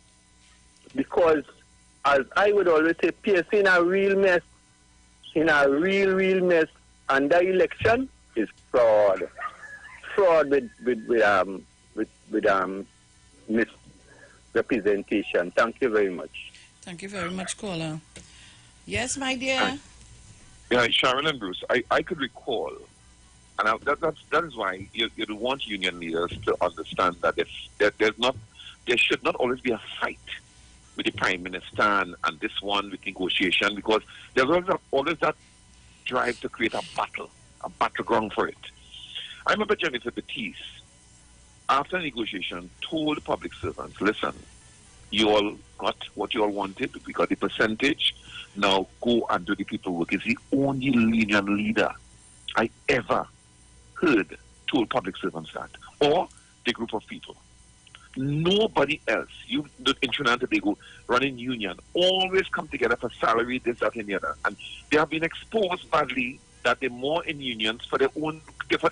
because as I would always say, PSA in a real mess, and the election is fraud with misrepresentation. Thank you very much. Thank you very much, caller. Yes, my dear. Yeah, Sharon and Bruce, I could recall, and that is why you want union leaders to understand that there should not always be a fight with the Prime Minister and this one with negotiation, because there's always that drive to create a battleground for it. I remember Jennifer Batiste, after negotiation, told public servants, listen, you all got what you all wanted, we got the percentage, now go and do the people work. He's the only union leader I ever heard told public servants that, or the group of people. Nobody else, you in Trinidad and Tobago, running union, always come together for salary, this, that, and the other. And they have been exposed badly that they're more in unions for their own good. For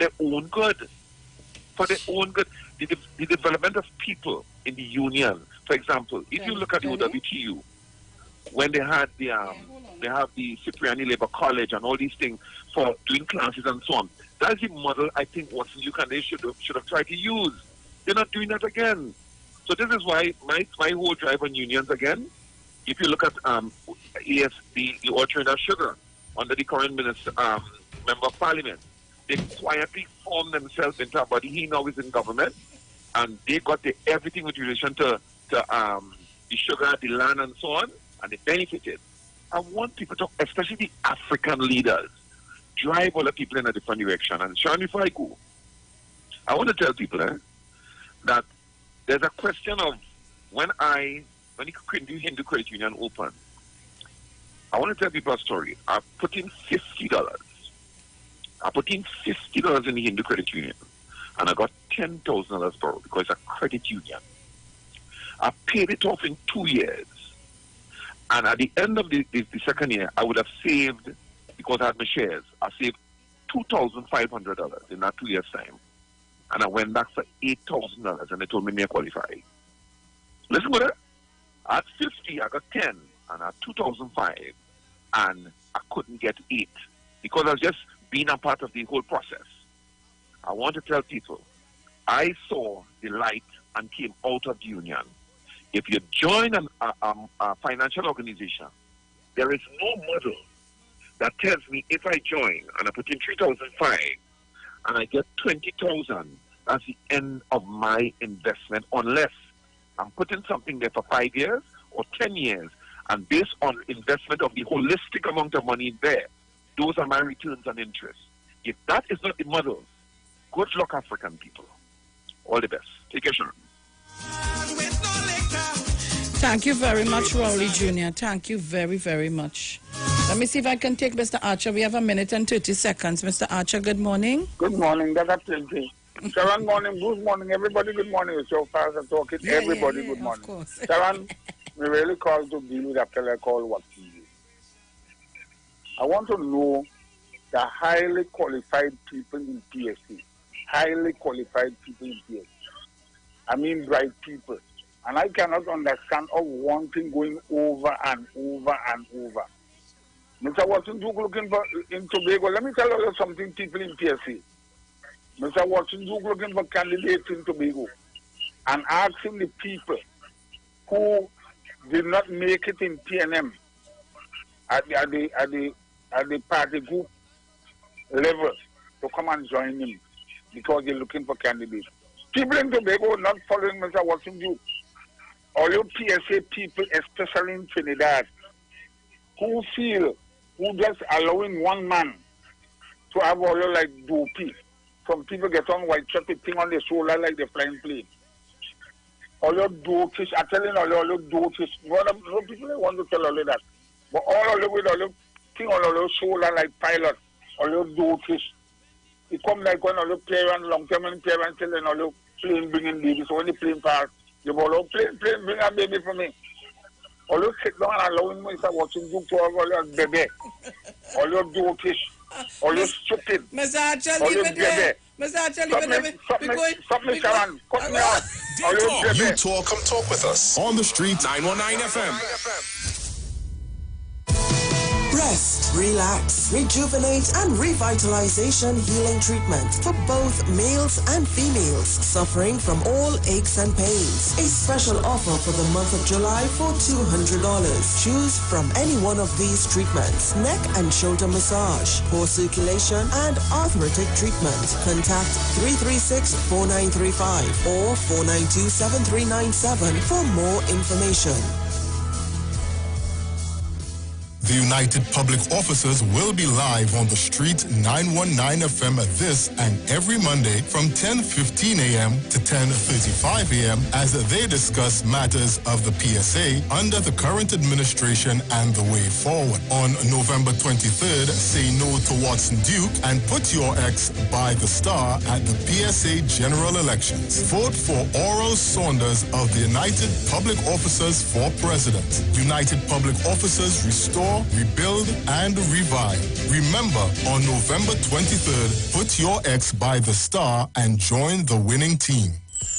their own good. The development of people in the union. For example, if you look at the OWTU, when they have the Cipriani Labour College and all these things for doing classes and so on, that's the model I think Watson They should have tried to use. They're not doing that again. So this is why my whole drive on unions again. If you look at the All Trinidad Sugar under the current minister, member of parliament, they quietly formed themselves into a body. He now is in government, and they got everything with relation to the sugar, the land, and so on, and they benefited. I want people to, especially the African leaders, drive all the people in a different direction. And Sean, before I go, I want to tell people that there's a question of when the Hindu Credit Union opened, I want to tell people a story. I put in $50. I put in $50 in the Hindu Credit Union, and I got $10,000 borrowed because it's a credit union. I paid it off in 2 years. And at the end of the second year, I would have saved, because I had my shares, I saved $2,500 in that 2 years' time. And I went back for $8,000, and they told me I qualify. Listen to that. At 50, I got 10, and at 2005, and I couldn't get 8 because I was just being a part of the whole process. I want to tell people, I saw the light and came out of the union. If you join a financial organization, there is no model that tells me if I join and I put in 3,005 and I get 20,000, that's the end of my investment, unless I'm putting something there for 5 years or 10 years, and based on investment of the holistic amount of money there, those are my returns and interest. If that is not the model, good luck, African people. All the best. Take care, Sharon. Thank you very much, Rowley Jr. Thank you very, very much. Let me see if I can take Mr. Archer. We have 1 minute and 30 seconds. Mr. Archer, good morning. Good morning. That's plenty. Sharon, morning. Good morning. Everybody, good morning. It's your father talking. Everybody, good morning. Of course. Sharon, we really called to deal with after I call what he is. I want to know the highly qualified people in PSC. Highly qualified people in PSC. I mean bright people. And I cannot understand of one thing going over and over and over. Mr. Watson Duke looking for in Tobago. Let me tell you something, people in PSC. Mr. Watson Duke looking for candidates in Tobago and asking the people who did not make it in PNM at the party group level to come and join him because they're looking for candidates. People in Tobago not following Mr. Watson Duke. All your PSA people, especially in Trinidad, who just allowing one man to have all your like dopey. Some people get on white chocolate thing on the shoulder like the flying plane. All your dotish, I'm telling all your dotish. No people want to tell all of that. But all of with all your thing on all your shoulder like pilot, all your dotish. It come like when all your parents, long-term and parents telling all your plane bringing babies. So when the plane pass, you go, oh, plane, bring a baby for me. All you sit down and allowing me to watching you to all your baby. All your dotish. All you stupid. Mr. Archer, leave it there. Mr. Archer, leave it there. Stop me, Sharon. Cut me off. All you You talk, come talk with us. On the street, 919 FM. Rest, relax, rejuvenate, and revitalization healing treatment for both males and females suffering from all aches and pains. A special offer for the month of July for $200. Choose from any one of these treatments: neck and shoulder massage, poor circulation, and arthritic treatment. Contact 336-4935 or 492-7397 for more information. The United Public Officers will be live on the street 919 FM this and every Monday from 10:15 a.m. to 10:35 a.m. as they discuss matters of the PSA under the current administration and the way forward. On November 23rd, say no to Watson Duke and put your ex by the star at the PSA general elections. Vote for Oral Saunders of the United Public Officers for President. United Public Officers restore, rebuild, and revive. Remember, on November 23rd, put your ex by the star and join the winning team.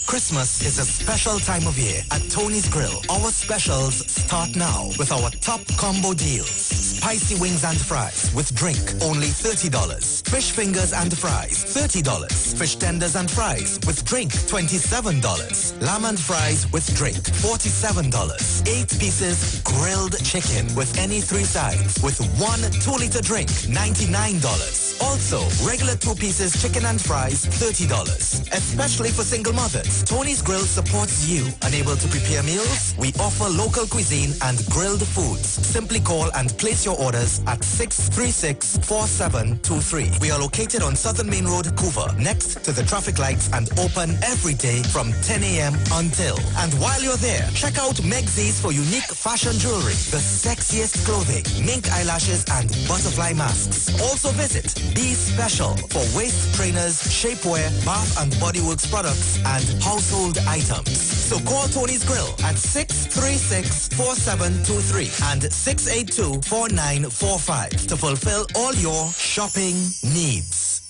Christmas is a special time of year at Tony's Grill. Our specials start now with our top combo deals. Spicy wings and fries with drink, only $30. Fish fingers and fries, $30. Fish tenders and fries with drink, $27. Lamb and fries with drink, $47. 8 pieces grilled chicken with any 3 sides with 1 2-liter drink, $99. Also, regular 2 pieces chicken and fries, $30. Especially for single mothers, Tony's Grill supports you. Unable to prepare meals? We offer local cuisine and grilled foods. Simply call and place your orders at 636-4723. We are located on Southern Main Road, Couva, next to the traffic lights and open every day from 10 a.m. until. And while you're there, check out Megzi's for unique fashion jewelry, the sexiest clothing, mink eyelashes, and butterfly masks. Also visit Be Special for waist trainers, shapewear, bath and body works products, and household items. So call Tony's Grill at 636-4723 and 682-4945 to fulfill all your shopping needs.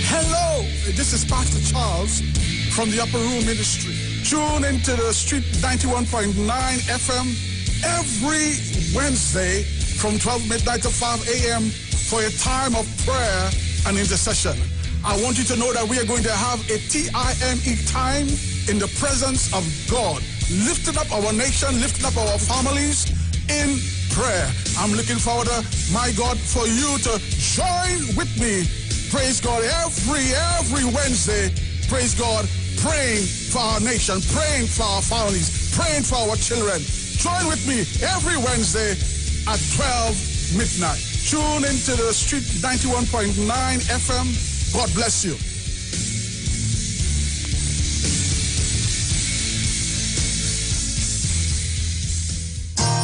Hello, this is Pastor Charles from the Upper Room Ministry. Tune into the Street 91.9 FM every Wednesday from 12 midnight to 5 a.m. for a time of prayer and intercession. I want you to know that we are going to have a TIME time in the presence of God, lifting up our nation, lifting up our families in prayer. I'm looking forward to, my God, for you to join with me. Praise God, every Wednesday, praise God, praying for our nation, praying for our families, praying for our children. Join with me every Wednesday at 12 midnight. Tune into the Street 91.9 FM. God bless you.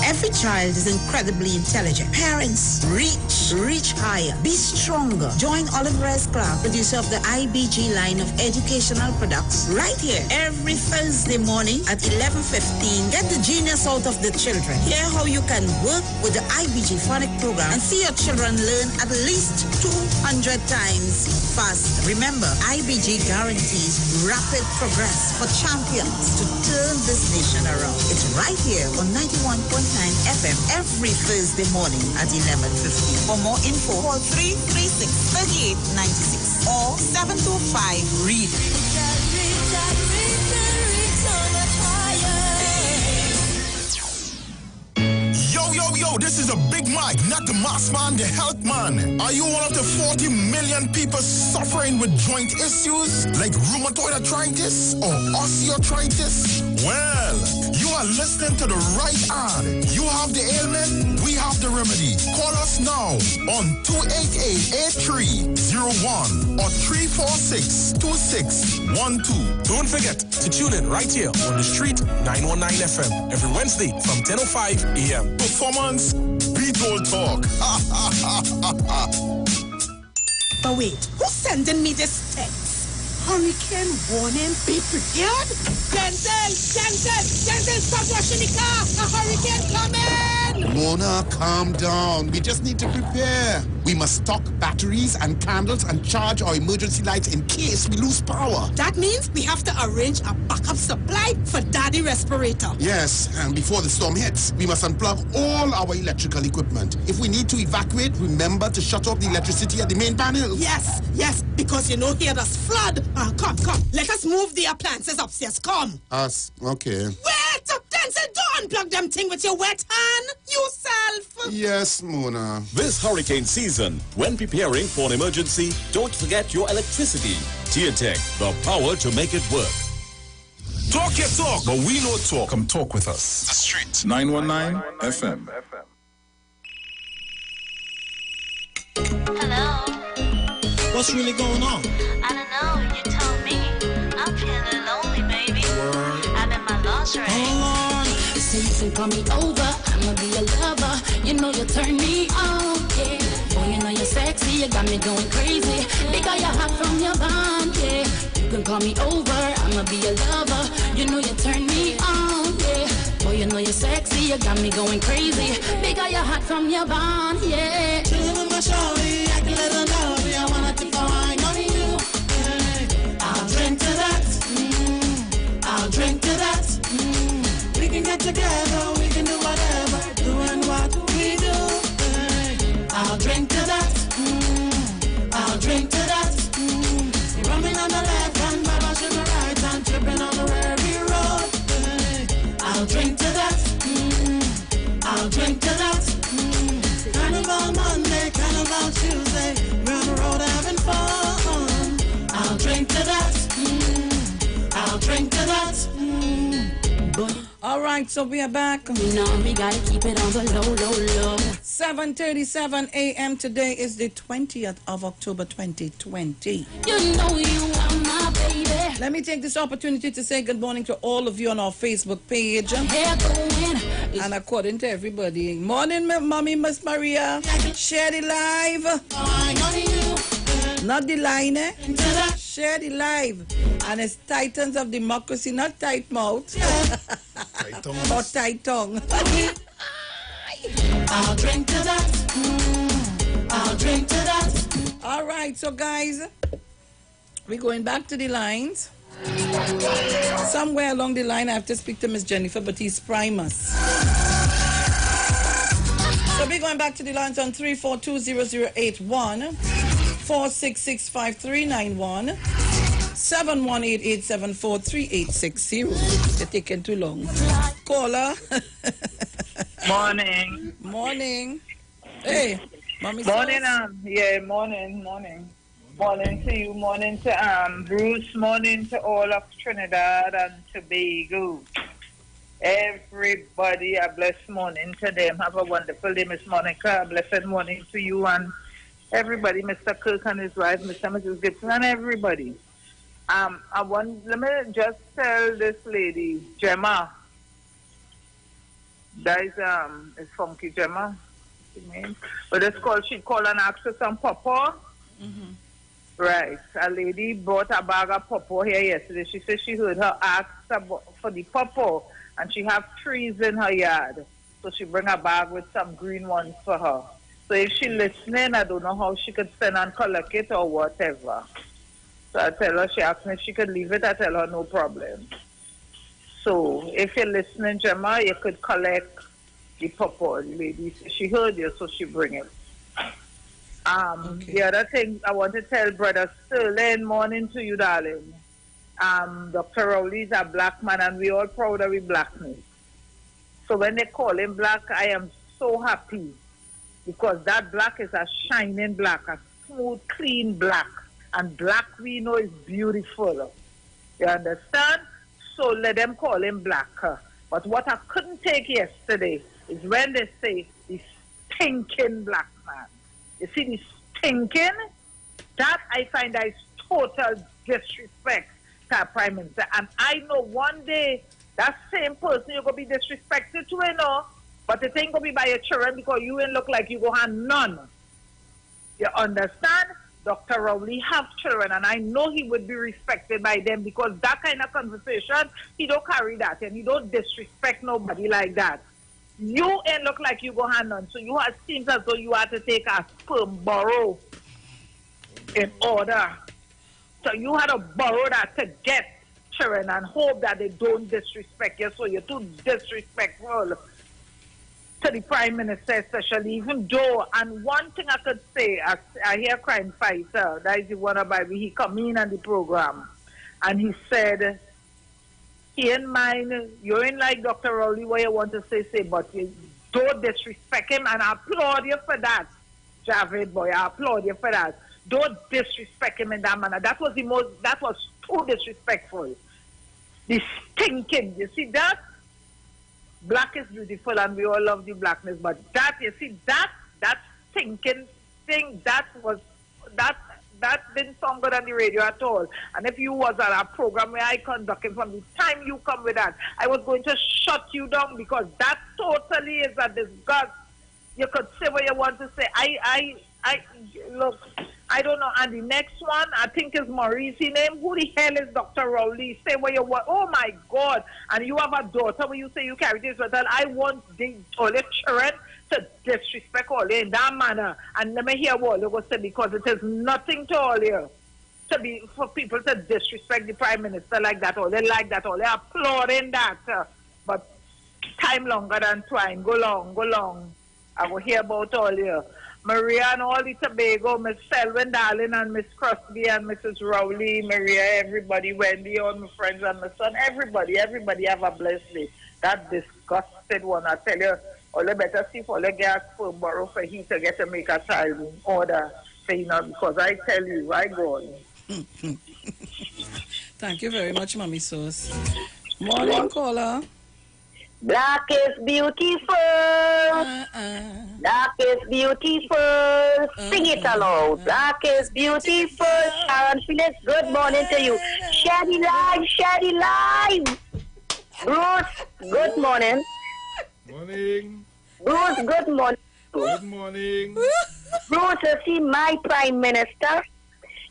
Every child is incredibly intelligent. Parents, reach higher. Be stronger. Join Oliver S. Clark, producer of the IBG line of educational products, right here every Thursday morning at 11:15. Get the genius out of the children. Hear how you can work with the IBG phonic program and see your children learn at least 200 times faster. Remember, IBG guarantees rapid progress for champions to turn this nation around. It's right here on 91.9 FM every Thursday morning at 11:15. For more info, call 336-3896 or 725-READ. Yo, this is a Big Mike, not the mass man, the health man. Are you one of the 40 million people suffering with joint issues like rheumatoid arthritis or osteoarthritis? Well, you are listening to the right ad. You have the ailment, we have the remedy. Call us now on 288-8301 or 346-2612. Don't forget to tune in right here on the Street 919 FM every Wednesday from 10:05 a.m. Performance, beat all talk. But wait, who's sending me this text? Hurricane warning, be prepared? Denzel, stop washing the car. A hurricane coming. Mona, calm down. We just need to prepare. We must stock batteries and candles and charge our emergency lights in case we lose power. That means we have to arrange a backup supply for Daddy respirator. Yes, and before the storm hits, we must unplug all our electrical equipment. If we need to evacuate, remember to shut off the electricity at the main panel. Yes, because you know here does flood. Come. Let us move the appliances upstairs. Come. Us, okay. Wait! Denzel, don't! unplug them thing with your wet hand, yourself. Yes, Mona. This hurricane season, when preparing for an emergency, don't forget your electricity. TNTech, the power to make it work. Talk your talk, but we know talk. Come talk with us. The Street. 919 FM. Hello. What's really going on? I don't know. You told me. I'm feeling lonely, baby. I'm in my lingerie. Hold on. So you can call me over. I'ma be a lover. You know you turn me on, yeah. Boy, you know you're sexy. You got me going crazy. Because you're hot from your bond, yeah. You can call me over. I'ma be a lover. You know you turn me on, yeah. Boy, you know you're sexy. You got me going crazy. Because you're hot from your bond, yeah. Chillin' with my shorty. I can let her know. I wanna tip her wine on you. Hey. I'll drink to that. I'll drink to that. We can get together. We can do whatever. Doing what we do. Hey. I'll drink to that. I'll drink to that. Rumming on the left hand, Baba on the right hand, tripping on the Rary road. Hey. I'll drink to that. I'll drink to that. Carnival Monday, Carnival Tuesday, we're on the road having fun. I'll drink to that. I'll drink to that. All right, so we are back. You know we gotta keep it on the low. 7:37 a.m. Today is the 20th of October 2020. You know you are my baby. Let me take this opportunity to say good morning to all of you on our Facebook page. And according to everybody, morning, Mommy, Miss Maria. Share the live. Not the line, eh? Share the live. And it's Titans of Democracy, not tight mouth. Or tight tongue. I'll drink to that. I'll drink to that. All right, so guys, we're going back to the lines. Somewhere along the line, I have to speak to Miss Jennifer Batiste Primus. So we're going back to the lines on 3420081, 4665391, 718-874-3860. They're taking too long. Caller. Morning. Morning. Hey, Mommy. Morning, morning. Morning to you, morning to Bruce, morning to all of Trinidad and Tobago. Everybody, a blessed morning to them. Have a wonderful day, Miss Monica. A blessed morning to you and everybody, Mr. Kirk and his wife, Mr. and Mrs. Gibson, and everybody. Let me just tell this lady, Gemma. That is Funky Gemma. But she'd call and ask for some pawpaw. Mm-hmm. Right. A lady brought a bag of pawpaw here yesterday. She said she heard her ask for the pawpaw, and she have trees in her yard. So she bring a bag with some green ones for her. So if she listening, I don't know how she could send and collect it or whatever. So I tell her, she asked me if she could leave it. I tell her, no problem. So if you're listening, Gemma, you could collect the pawpaw. The lady, she heard you, so she bring it. The other thing I want to tell Brother Sterling, morning to you, darling. Dr. Rowley is a black man, and we all proud of his blackness. So when they call him black, I am so happy, because that black is a shining black, a smooth, clean black. And black, we know, is beautiful. You understand? So let them call him black. But what I couldn't take yesterday is when they say the stinking black man. You see, the stinking, that I find that is total disrespect to our Prime Minister. And I know one day that same person you're going to be disrespected to, you know, but it ain't going to be by your children, because you ain't look like you go have none. You understand? Dr. Rowley have children, and I know he would be respected by them, because that kind of conversation, he don't carry that, and he don't disrespect nobody like that. You ain't look like you go hand on, so you have seems as though you have to take a sperm borrow in order. So you had to borrow that to get children and hope that they don't disrespect you, so you're too disrespectful to the Prime Minister, especially, even though, and one thing I could say, I hear Crime Fighter, that is the one about me, he come in on the program, and he said, he ain't mind. You ain't like Dr. Rowley, what you want to say, but you don't disrespect him, and I applaud you for that, Javed boy. I applaud you for that. Don't disrespect him in that manner. That was too disrespectful. The stinking, you see that? Black is beautiful and we all love the blackness, but that, you see, that stinking thing, that didn't sound good on the radio at all. And if you was at a program where I conducted, from the time you come with that, I was going to shut you down, because that totally is a disgust. You could say what you want to say. Look, I don't know. And the next one, I think is Maurice name. Who the hell is Dr. Rowley? Say what you want. Oh my God. And you have a daughter when you say you carry this result. I want the only children to disrespect all in that manner. And let me hear what they will say, because it is nothing to all here for people to disrespect the Prime Minister like that, or they like that, or they applauding that. But time longer than twine. Go long. I will hear about all here. Maria and all the Tobago, Miss Selwyn Darling and Miss Crosby and Mrs. Rowley, Maria, everybody, Wendy, all my friends and my son, everybody have a blessed day. That disgusted one, I tell you, all the better see for the gas for borrow for he to get to make a child in order, because I tell you, I go. Thank you very much, Mommy Sauce. Morning, caller. Black is beautiful. Black is beautiful. Sing it aloud. Black is beautiful. Sharon Phillips, good morning to you. Shady live. Bruce, good morning. Morning. Bruce, good morning. Good morning. Bruce, you see my Prime Minister.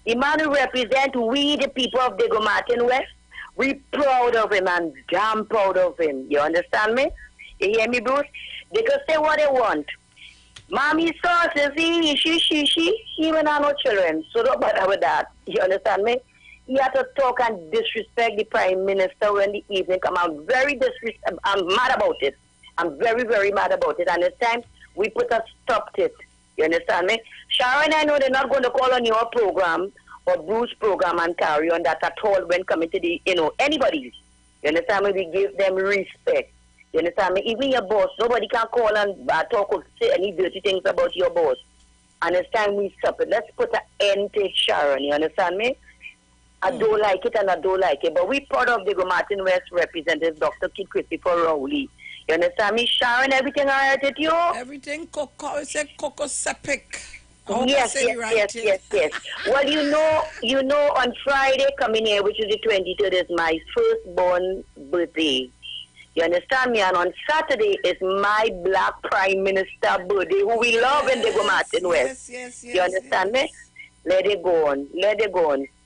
The man who represents we, the people of Diego Martin West. We proud of him and damn proud of him. You understand me? You hear me, Bruce? They can say what they want. Mommy sauces, she even have no children. So don't bother with that. You understand me? He had to talk and disrespect the Prime Minister when the evening come. I'm mad about it. I'm very, very mad about it. And this time, we put a stop to it. You understand me? Sharon, I know they're not going to call on your program or Bruce program and carry on that at all when coming to the, anybody. You understand me? We give them respect. You understand me? Even your boss, nobody can call and talk or say any dirty things about your boss. And it's time we stop it. Let's put an end to it, Sharon. You understand me? I don't like it and I don't like it. But we proud of the Martin West representative, Dr. Kid Christopher Rowley. You understand me? Sharon, everything all right with you? Everything coco sepik. Yes. Well, you know, on Friday coming here, which is the 23rd, is my firstborn birthday. You understand me? And on Saturday is my Black Prime Minister birthday, who we love in the Martin West. Yes. You understand me? Let it go on.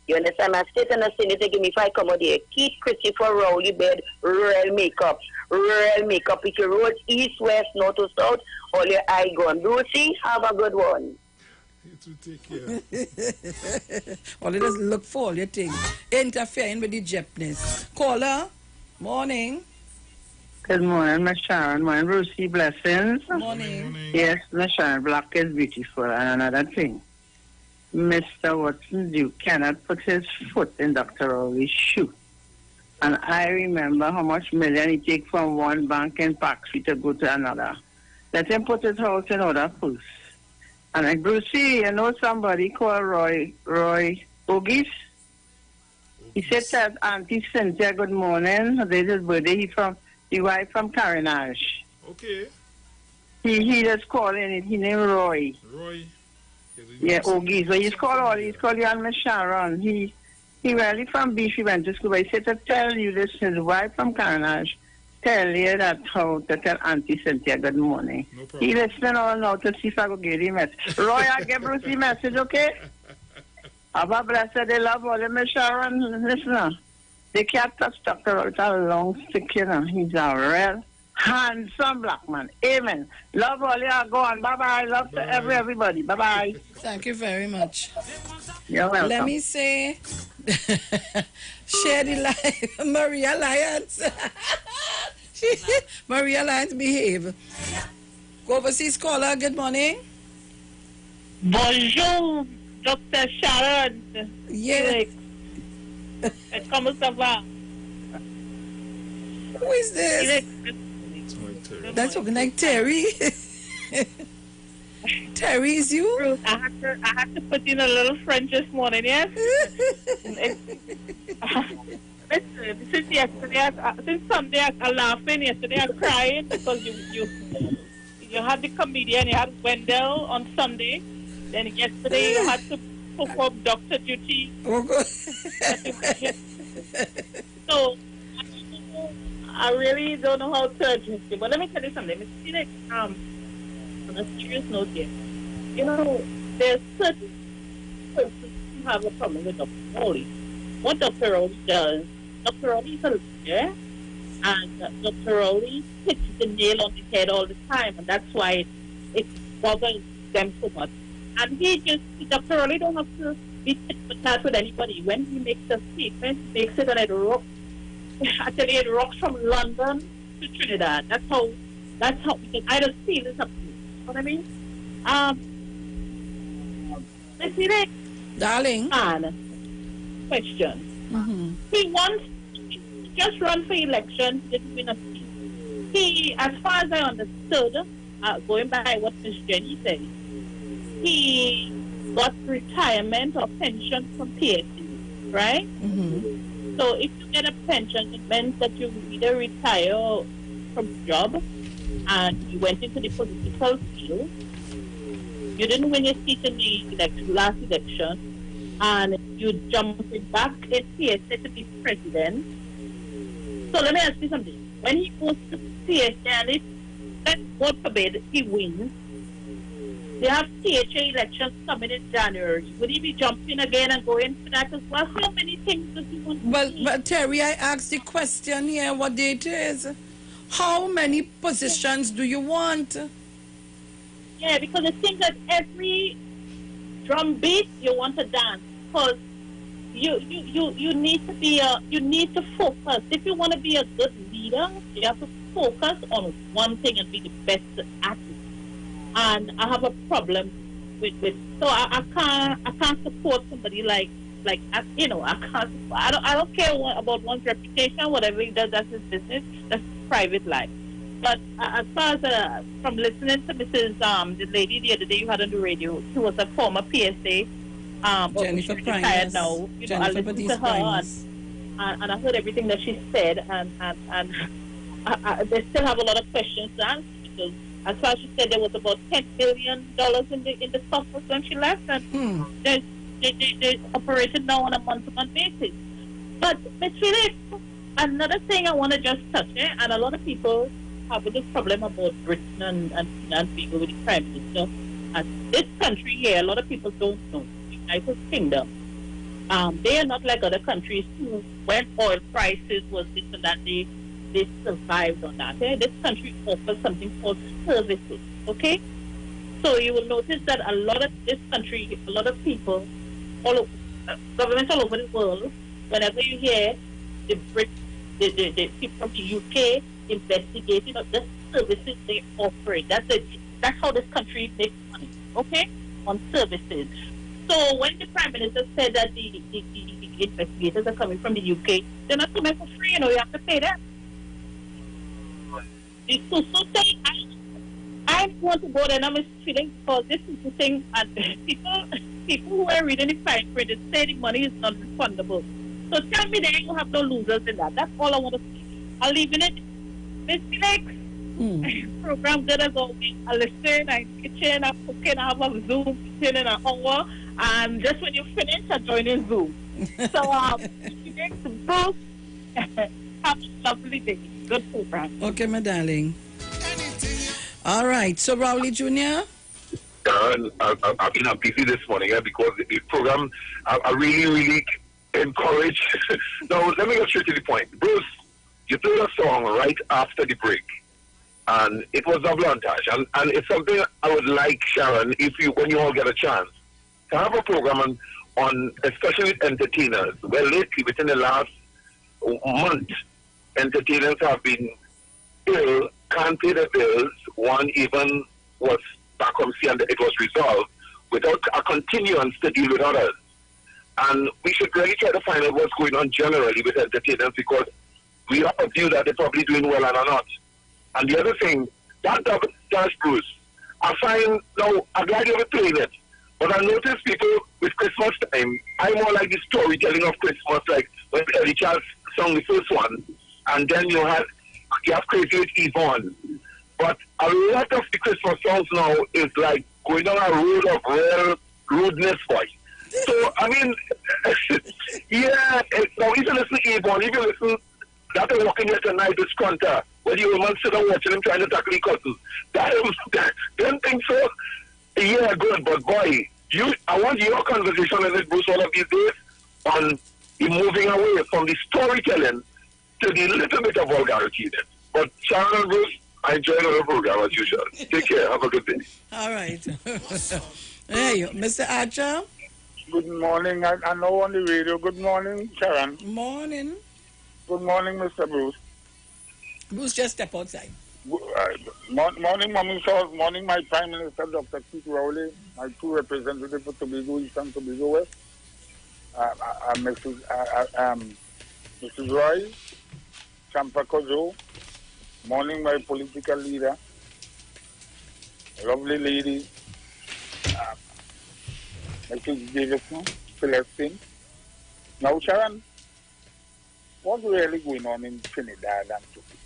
You understand me? I stay in the Senate to give me 5 come out there. Keith Christopher Rowley bed, real makeup. If you roll east, west, north to south, all your eye gone. Lucy, have a good one. To take care. All it does look for all your things. Interfering with the Japanese. Caller, morning. Good morning, Miss Sharon. Morning, Brucey. Blessings. Morning. Yes, Miss Sharon, black is beautiful. And another thing, Mr. Watson Duke cannot put his foot in Dr. Rowley's shoe. And I remember how much million he take from one bank in Park Street to go to another. Let him put his house in order first. And like Brucey, you know somebody called Roy Ogis? He said to Auntie Cynthia, good morning. This is his birthday. He wife from Carenage. Okay. He just called in. He named Roy. Roy. Yeah, Ogis. So he's called you and Miss Sharon. He really from Beach. He went to school. But he said to tell you this, his wife from Carenage. Tell you that how to tell Auntie Cynthia good morning. No problem. He listening all now to see if I go get him message. Roy, I'll give Bruce the message, okay? Have a blessed day, love all the Miss Sharon. Listen, they can't touch Dr. Rowley. It's a long stick, He's a real handsome black man. Amen. Love all you. Go on. Bye-bye. Love to everybody. Bye-bye. Thank you very much. You're welcome. Let me say, share the life, Maria Lyons. Maria Lyons, behave. Go overseas caller, good morning. Bonjour, Dr. Sharon. Yes. Comment ça va? Who is this? That's looking like Terry. Terry, is you? Bruce, I had to put in a little French this morning, yes? Listen, since yesterday, since Sunday, I'm laughing. Yesterday, I'm crying because you had the comedian, you had Wendell on Sunday. Then yesterday, you had to perform doctor duty. So, I really don't know how to address it. But let me tell you something. Mr. Felix, on a serious note here, you know, there's certain persons who have a problem with Dr. Rowley. What Dr. Rowley does, Dr. Rowley is a lawyer, and Dr. Rowley hits the nail on the head all the time, and that's why it bothers them so much. And Dr. Rowley don't have to be tit for tat with anybody. When he makes a statement, he makes it and it rocks. Actually, it rocks from London to Trinidad. That's how, because I don't feel it's up to you. You know what I mean? Let's see that. Darling. Question. He just run for election, didn't win a seat. He, as far as I understood, going by what Ms. Jenny said, he got retirement or pension from PSC, right? So if you get a pension, it means that you either retire from the job and you went into the political field. You didn't win your seat in the last election, and you jumped back in PSA to be president. So let me ask you something. When he goes to PSA and let's God forbid he wins, they have THA elections coming in January. Would he be jumping again and going for that as well? How many things does he want to do? But Terry, I asked the question here, what date is? How many positions do you want? Yeah, because it seems that every drum beat you want to dance. Because you need to be you need to focus. If you want to be a good leader, you have to focus on one thing and be the best at it. And I have a problem with so I can't support somebody like you know, I don't care about one's reputation. Whatever he does, that's his business. That's his private life. But as far as from listening to Mrs. The lady the other day you had on the radio, she was a former PSA. Jennifer she's Primus. retired now. You know, I listened to her and I heard everything that she said, and they still have a lot of questions to answer, because as far as she said, there was about $10 billion in the coffers when she left, and they operated now on a month-to-month basis. But Ms. Felix, another thing I want to just touch, and a lot of people have this problem about Britain and people with the Prime Minister. And this country here, a lot of people don't know. The United Kingdom, they are not like other countries who, when oil prices was this and that, they survived on that. This country offers something called services, okay? So you will notice that a lot of this country, a lot of people, governments all over the world, whenever you hear the people from the UK investigating the services they offer, that's how this country makes money, okay? On services. So when the Prime Minister said that the investigators are coming from the UK, they're not coming for free, you know, you have to pay them. So I want to go there and I'm feeling, because this is the thing, and people who are reading the fine print, they say the money is not refundable. So tell me there you have no losers in that. That's all I want to say. I'll leave it. Miss Felix, program good as always. I listen, I kitchen, I cooking, I have a Zoom meeting in an hour, and just when you finish, I join in Zoom. So Felix, both have a lovely day. Good program. Okay, my darling. All right. So, Rowley Jr.? I've been busy this morning because the program, I really encourage. Now, let me get straight to the point. Bruce, you played a song right after the break, and it was a blantage. And it's something I would like, Sharon, when you all get a chance, to have a program on especially entertainers. Well, lately, within the last month, entertainers have been ill, can't pay their bills. One even was bankruptcy and it was resolved without a continuance to deal with others. And we should really try to find out what's going on generally with entertainers, because we have a view that they're probably doing well and are not. And the other thing, that double dash Bruce, I find, now, I'm glad you were playing it, but I notice people with Christmas time, I'm more like the storytelling of Christmas, like when Eddie Charles sung the first one, and then you have Crazy with Yvonne. But a lot of the Christmas songs now is like going down a road of real rudeness, boy. So, I mean, yeah, now if you listen to Yvonne, if you listen, that is walking here tonight with Scrunter, where the old man sit and watching him trying to tackle the cousins. Them things so, yeah, good, but boy, I want your conversation with it, Bruce, all of these days, on the moving away from the storytelling to the little bit of vulgarity in it. But Sharon and Bruce, I enjoy the program as usual. Take care. Have a good day. All right. There you go. Mr. Archer? Good morning. I know on the radio. Good morning, Sharon. Morning. Good morning, Mr. Bruce. Bruce, just step outside. Morning, Mommy Sauce. Morning, my Prime Minister, Dr. Keith Rowley, my two representatives for Tobago East and Tobago West, Mrs. Roy, Champa Kozo. Morning, my political leader, lovely lady, Mrs. Davidson, Celestine. Now, Sharon, what's really going on in Trinidad and Tobago?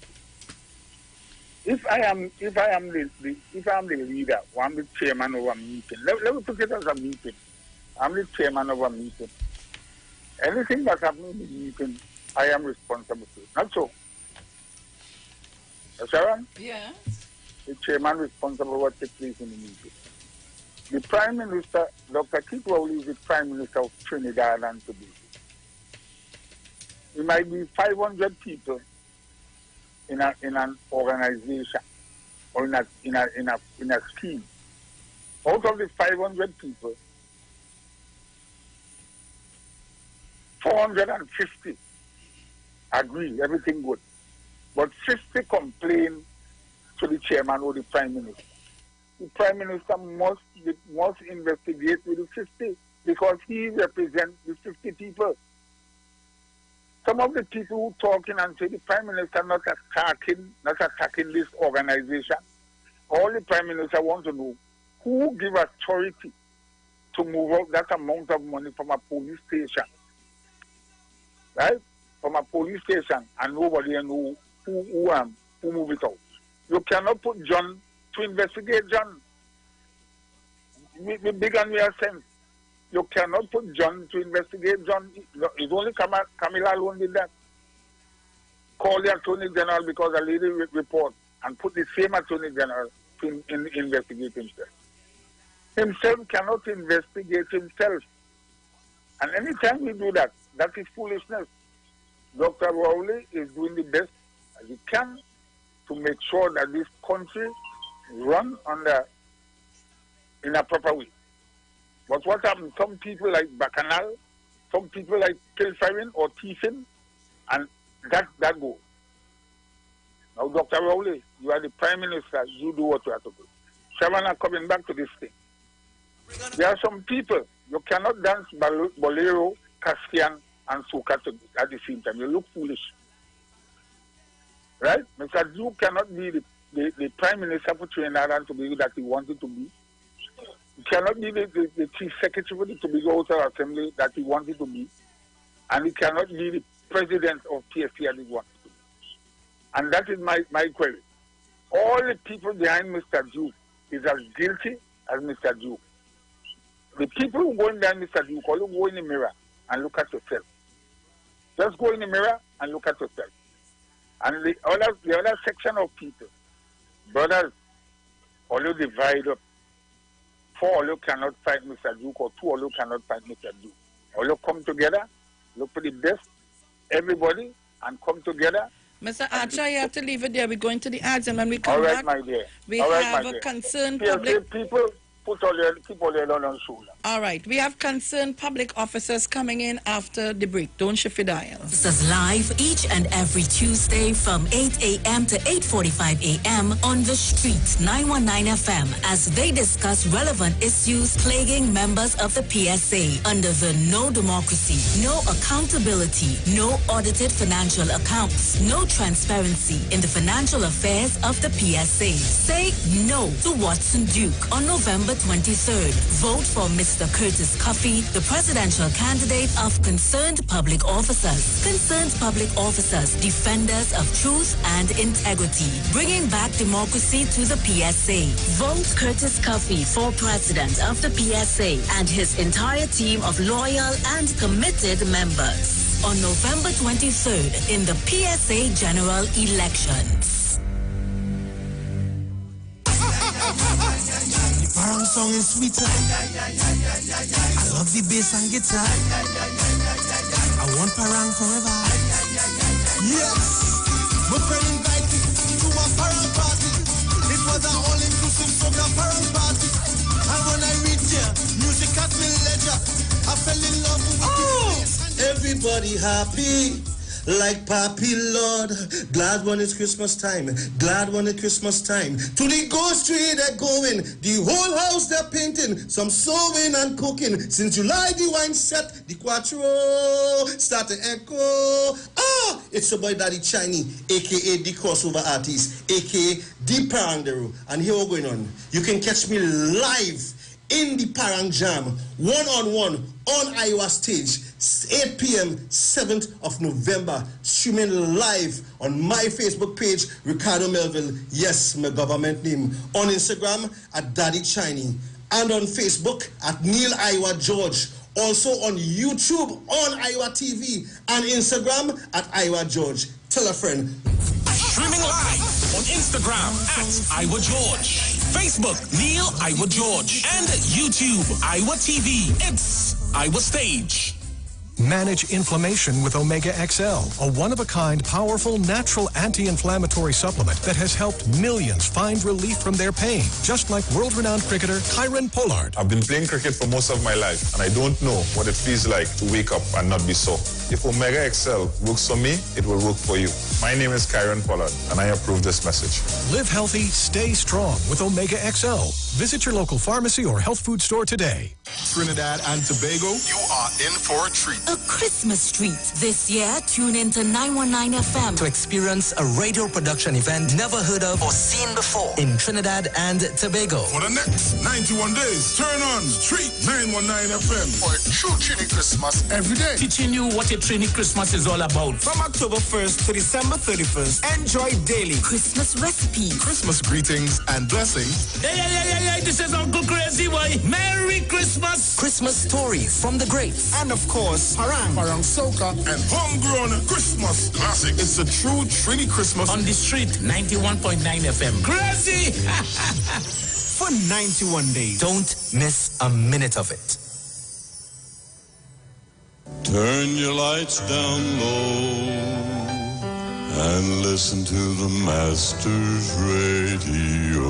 If I am the leader, or I'm the chairman of a meeting, let me put it as a meeting. I'm the chairman of a meeting. Anything that's happening in the meeting, I am responsible for it. Not so. Sharon? Yes. The chairman responsible for what takes place in the meeting. The Prime Minister, Dr. Keith Rowley, is the Prime Minister of Trinidad and Tobago. It might be 500 people in an organization or in a scheme. Out of the 500 people, 450 agree, everything good. But 50 complain to the chairman or the Prime Minister. The Prime Minister must investigate with the 50 because he represents the 50 people. Some of the people who talking and say the Prime Minister not attacking this organization. All the Prime Minister wants to know who give authority to move out that amount of money from a police station. Right? From a police station and nobody know who move it out. You cannot put John to investigate John. We big and we are sense. You cannot put John to investigate John. It's only Camilla alone did that. Call the Attorney General because a lady report and put the same Attorney General to investigate himself. Himself cannot investigate himself. And anytime we do that, that is foolishness. Dr. Rowley is doing the best as he can to make sure that this country run in a proper way. But what happens? Some people like Bacchanal, some people like pilfering or thieving, and that goes. Now, Dr. Rowley, you are the Prime Minister, you do what you have to do. Shavana, coming back to this thing. There are some people, you cannot dance bolero, Caspian, and soca at the same time. You look foolish. Right? Mr. You cannot be the Prime Minister for Trinidad and Tobago that he wanted to be. You cannot be the Chief Secretary for the Tobago Assembly that he wanted to be. And he cannot be the President of PSC that he wanted to be. And that is my query. All the people behind Mr. Duke is as guilty as Mr. Duke. The people who go in behind Mr. Duke, all you go in the mirror and look at yourself. Just go in the mirror and look at yourself. And the other section of people, brothers, all you divide up. 4 all you cannot fight Mr. Duke, or 2 all you cannot fight Mr. Duke. All you come together, look for the best, everybody, and come together. Mr. Archer, you have to leave it there. We're going to the ads, and when we come all right, back, my dear. we all right, have my a dear. concerned PSA public. people, keep all your on shoulder. All right, we have concerned public officers coming in after the break. Don't shift your dial. This is live each and every Tuesday from 8 a.m. to 8:45 a.m. on the street 919 FM as they discuss relevant issues plaguing members of the PSA under the no democracy, no accountability, no audited financial accounts, no transparency in the financial affairs of the PSA. Say no to Watson Duke on November 23rd. Vote for Mr. Curtis Cuffey, the presidential candidate of Concerned Public Officers. Concerned Public Officers, defenders of truth and integrity, bringing back democracy to the PSA. Vote Curtis Cuffey for president of the PSA and his entire team of loyal and committed members on November 23rd in the PSA general elections. The parang song is sweeter. I love the bass and guitar. I want parang forever. Yes, my friend invited me to a parang party. It was an all-inclusive soca parang party. And when I reached there, music at me leisure. I fell in love with the bass. Everybody happy. Like Papi Lord, glad when it's Christmas time, glad when it's Christmas time. To the ghost tree they're going, the whole house they're painting, some sewing and cooking. Since July the wine set, the quattro start to echo. Ah, it's your boy Daddy Chinese, aka the crossover artist, aka the Parangderu. And here we're going on. You can catch me live in the Parang Jam, one-on-one on Iwer stage, 8 p.m., 7th of November, streaming live on my Facebook page, Ricardo Melville, yes, my government name, on Instagram at Daddy Chinese, and on Facebook at Neil Iwer George, also on YouTube on Iwer TV, and Instagram at Iwer George. Tell a friend. Streaming live on Instagram at Iwer George, Facebook Neil Iwer George, and YouTube Iwer TV. It's Iwer Stage. Manage inflammation with Omega XL, a one-of-a-kind, powerful, natural anti-inflammatory supplement that has helped millions find relief from their pain, just like world-renowned cricketer Kyron Pollard. I've been playing cricket for most of my life, and I don't know what it feels like to wake up and not be sore. If Omega XL works for me, it will work for you. My name is Kyron Pollard, and I approve this message. Live healthy, stay strong with Omega XL. Visit your local pharmacy or health food store today. Trinidad and Tobago, you are in for a treat. A Christmas treat. This year, tune in to 919 FM to experience a radio production event never heard of or seen before in Trinidad and Tobago. For the next 91 days, turn on Street 919 FM for a true Trini Christmas every day. Teaching you what a Trini Christmas is all about. From October 1st to December 31st, enjoy daily Christmas recipes, Christmas greetings and blessings. Hey, this is Uncle Crazy Boy. Merry Christmas. Christmas stories from the greats. And of course, Parang Soca, and homegrown Christmas classics. It's a true Trini Christmas on the street 91.9 FM. Crazy! For 91 days. Don't miss a minute of it. Turn your lights down low and listen to the Master's Radio.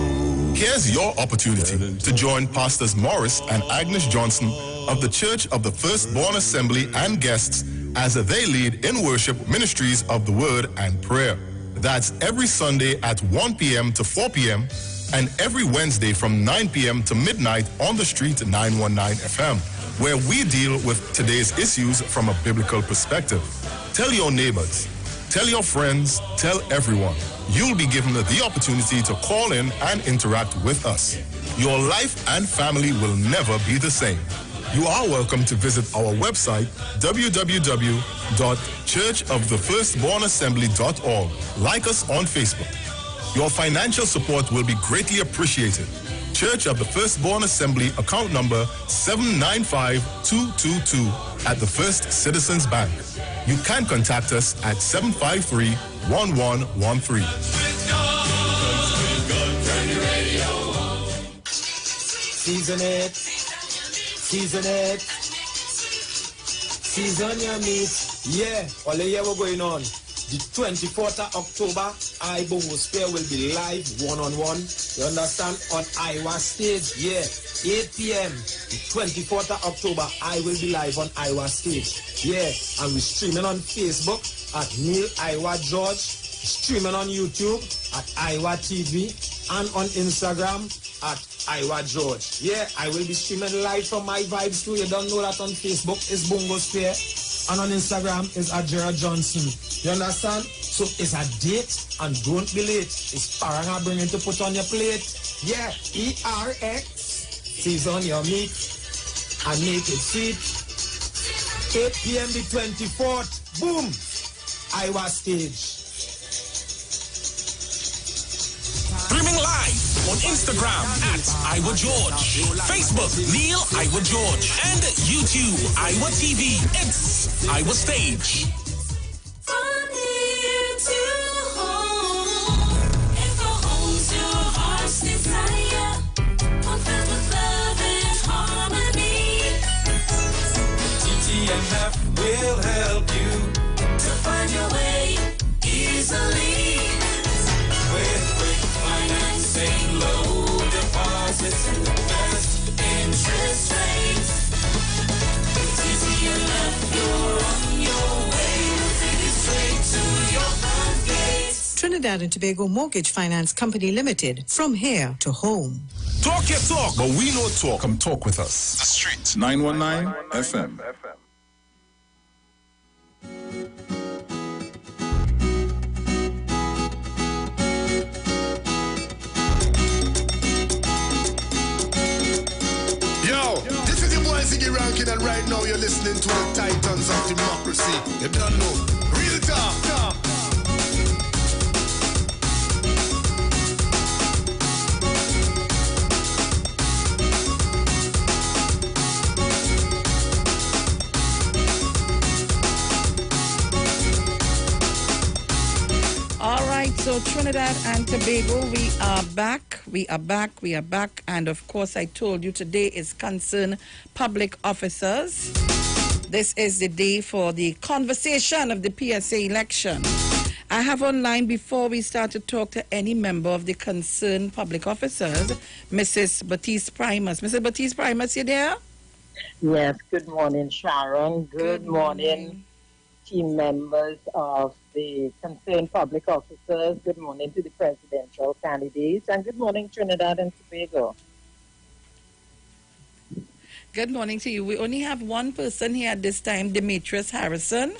Here's your opportunity to join Pastors Morris and Agnes Johnson of the Church of the Firstborn Assembly and guests as they lead in worship ministries of the Word and Prayer. That's every Sunday at 1 p.m. to 4 p.m. and every Wednesday from 9 p.m. to midnight on the street 919 FM, where we deal with today's issues from a biblical perspective. Tell your neighbors, tell your friends, tell everyone. You'll be given the opportunity to call in and interact with us. Your life and family will never be the same. You are welcome to visit our website, www.churchofthefirstbornassembly.org. Like us on Facebook. Your financial support will be greatly appreciated. Church of the Firstborn Assembly, account number 795222 at the First Citizens Bank. You can contact us at 753-1113. Season it. Season your meat. Yeah, all the year we're going on. The 24th of October, I Bongo Spear will be live one-on-one. You understand? On Iowa stage. Yeah. 8 p.m. The 24th of October, I will be live on Iowa stage. Yeah. And we're streaming on Facebook at Neil Iowa George. Streaming on YouTube at Iwer TV. And on Instagram at Iwer George. Yeah, I will be streaming live from my vibes too. You don't know that on Facebook is Bongo Spear. And on Instagram is at Gerald Johnson. You understand? So it's a date and don't be late. It's parang bringing to put on your plate. Yeah, ERX. Season your meat and make it sweet. 8 p.m. the 24th. Boom! Iowa stage. Streaming live on Instagram at Iwer George, Facebook Neil Iwer George, and YouTube Iwer TV. It's Iwer Stage. From here to home, echo homes your heart's desire, fulfilled with love and harmony. TTMF will help you to find your way easily. with quick financing, low deposits, and the best Interest rates. It's easy enough, you're on your way. We'll take it straight to your front gate. Trinidad and Tobago Mortgage Finance Company Limited. From here to home. Talk your talk, But we know talk. Come talk with us. The Street. 919 FM. Yo, this is your boy Ziggy Rankin, and right now you're listening to the Titans of Democracy. You don't know. Real talk. All right, so Trinidad and Tobago, we are back. And of course, I told you today is Concerned Public Officers. This is the day for the conversation of the PSA election. I have online, before we start to talk to any member of the Concerned Public Officers, Mrs. Baptiste Primus. Mrs. Baptiste Primus, you there? Yes, good morning, Sharon. Good morning, team members of the Concerned Public Officers. Good morning to the presidential candidates. And good morning, Trinidad and Tobago. Good morning to you. We only have one person here at this time, Demetrius Harrison,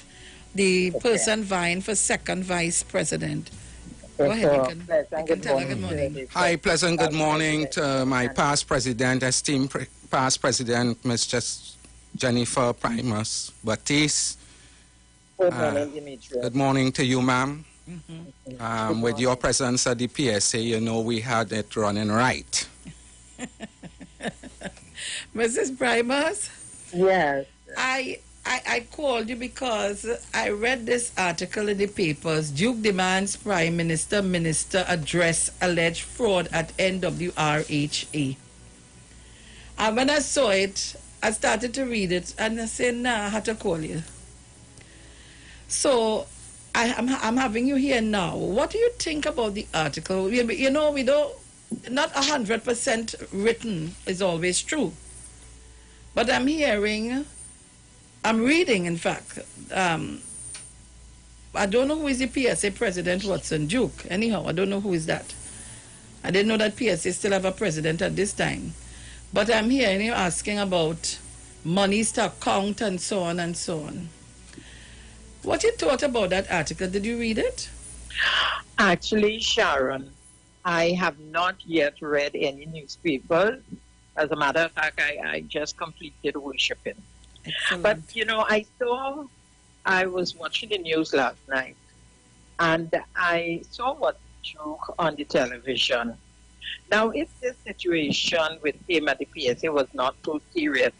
the person vying for second vice president. Go ahead, you can tell her good morning. Hi, pleasant good morning to my past president, esteemed past president, Ms. Jennifer Primus Baptiste. Good morning, Demetrius. Good morning to you, ma'am. With your presence at the PSA, you know we had it running right. Mrs. Primus? Yes. I called you because I read this article in the papers. Duke demands Prime Minister address alleged fraud at NWRHA. And when I saw it, I started to read it and I said, nah, I had to call you. So I'm having you here now. What do you think about the article? You know, we don't, not 100% written is always true. But I'm reading, in fact. I don't know who is the PSA president, Watson Duke. Anyhow, I don't know who is that. I didn't know that PSA still have a president at this time. But I'm hearing you asking about money stock count and so on and so on. What you thought about that article? Did you read it? Actually, Sharon, I have not yet read any newspaper. As a matter of fact, I just completed worshiping. Excellent. But, you know, I was watching the news last night, and I saw what Duke on the television. Now, if this situation with him at the PSA was not so serious,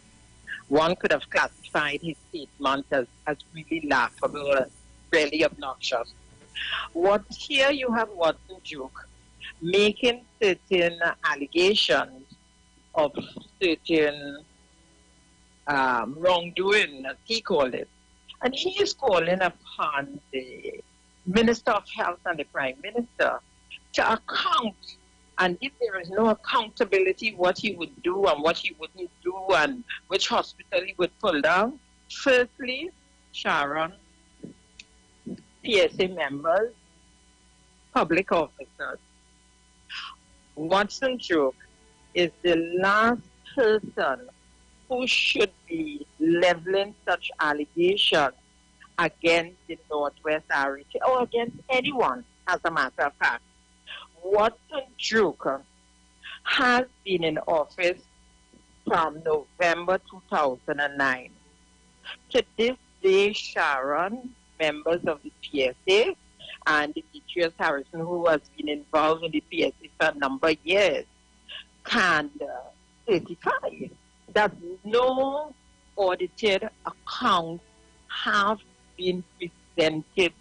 one could have classified his statement as really laughable, really obnoxious. Here you have Watson Duke making certain allegations of certain wrongdoing, as he called it. And he is calling upon the Minister of Health and the Prime Minister to account. And if there is no accountability, what he would do and what he wouldn't do and which hospital he would pull down. Firstly, Sharon, PSA members, public officers. Watson Joke is the last person who should be leveling such allegations against the Northwest RHA or against anyone, as a matter of fact. Watson Joke has been in office from November 2009. To this day, Sharon, members of the PSA, and Demetrius Harrison, who has been involved in the PSA for a number of years, can certify that no audited accounts have been presented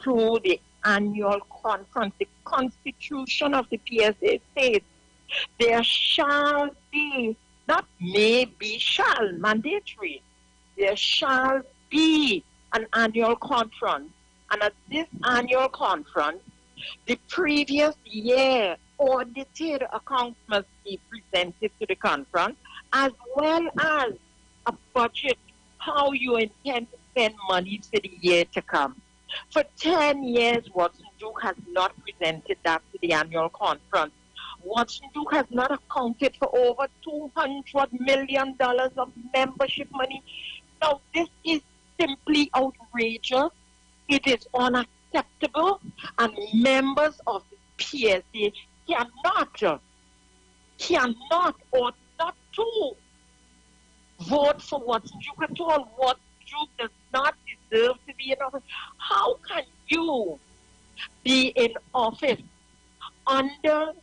to the annual conference. The Constitution of the PSA states there shall be, not maybe, shall, mandatory, there shall be an annual conference. And at this annual conference, the previous year audited accounts must be presented to the conference, as well as a budget, how you intend to spend money for the year to come. For 10 years, Watson Duke has not presented that to the annual conference. Watson Duke has not accounted for over $200 million of membership money. Now, this is simply outrageous. It is unacceptable, and members of the PSA cannot or not to vote for Watson Duke at all. Watson Duke does not deserve to be in office. How can you be in office under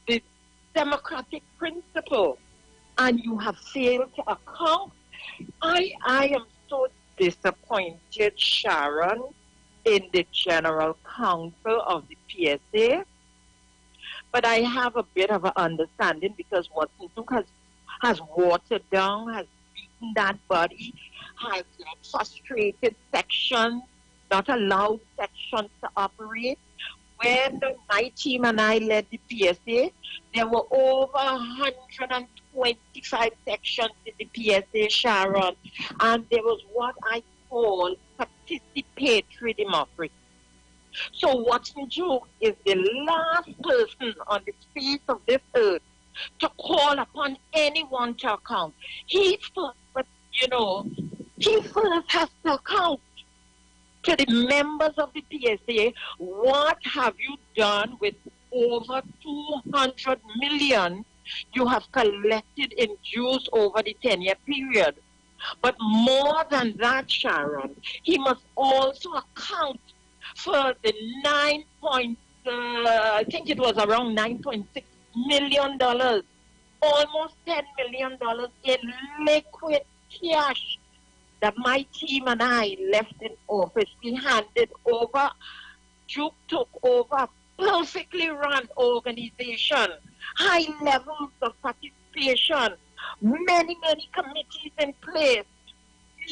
the democratic principle and you have failed to account? I am so disappointed, Sharon, in the General Counsel of the PSA. But I have a bit of an understanding because Watson Duke has watered down, has beaten that body, has frustrated sections, not allowed sections to operate. When my team and I led the PSA, there were over 125 sections in the PSA, Sharon, and there was what I call participatory democracy. So Watson Duke is the last person on the face of this earth to call upon anyone to account. He first has to account to the members of the PSA. What have you done with over 200 million you have collected in dues over the 10-year period? But more than that, Sharon, he must also account for the I think it was around $9.6 million, almost $10 million in liquid cash that my team and I left in office. We handed over, Duke took over a perfectly run organization, high levels of participation, many committees in place,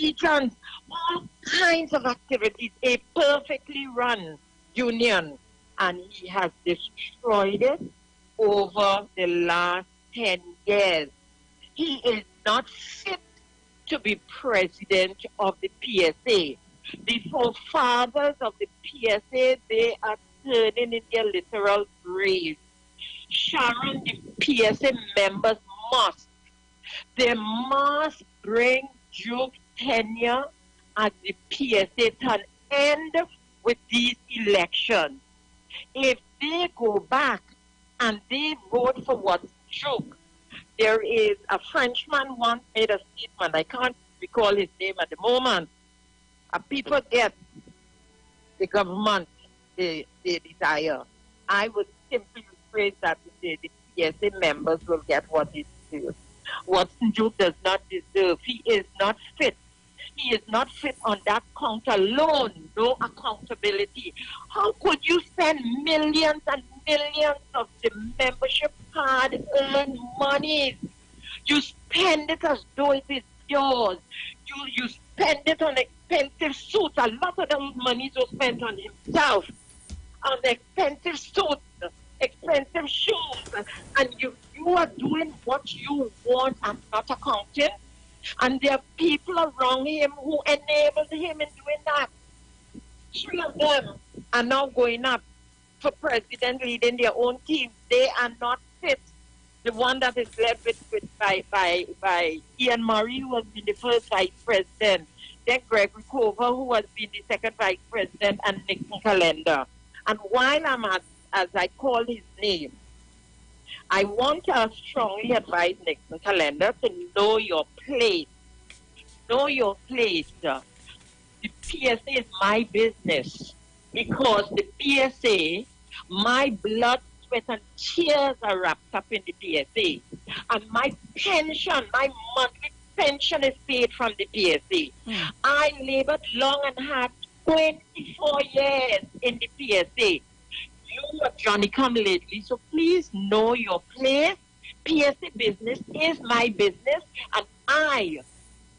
regions, all kinds of activities, a perfectly run union. And he has destroyed it over the last 10 years. He is not fit to be president of the PSA. The forefathers of the PSA, they are turning in their literal graves. Sharon, the PSA members must bring Duke's tenure at the PSA to an end with these elections. If they go back and they vote for Watson Duke, there is a Frenchman once made a statement, I can't recall his name at the moment. People get the government they desire. I would simply phrase that the PSA members will get what they deserve. Watson Duke does not deserve. He is not fit. He is not fit on that count alone. No accountability. How could you spend millions and millions of the membership hard-earned money? You spend it as though it is yours. You spend it on expensive suits. A lot of those monies were spent on himself, on expensive suits, expensive shoes, and you are doing what you want and not accounting. And there are people around him who enabled him in doing that. 3 of them are now going up for president, leading their own team. They are not fit. The one that is led by Ian Murray, who has been the first vice president, then Gregory Cover, who has been the second vice president, and Nixon Calendar. And while I'm as I call his name, I want to strongly advise Nixon Calendar to know your place. Know your place. The PSA is my business, because the PSA, my blood, sweat, and tears are wrapped up in the PSA. And my pension, my monthly pension is paid from the PSA. I labored long and hard, 24 years in the PSA. You are Johnny come lately, so please know your place. PSA business is my business, and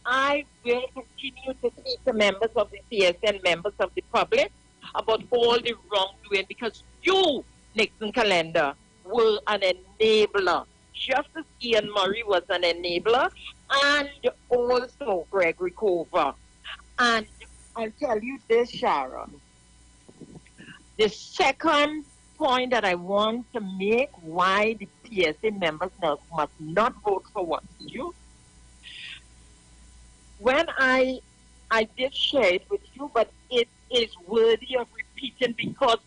I will continue to speak to members of the PSA and members of the public about all the wrongdoing, because you, Nixon Calendar, were an enabler, just as Ian Murray was an enabler, and also Gregory Cover. And I'll tell you this, Sharon. The second point that I want to make why the PSA members must not vote for Watson Duke. When I did share it with you, but it is worthy of repeating, because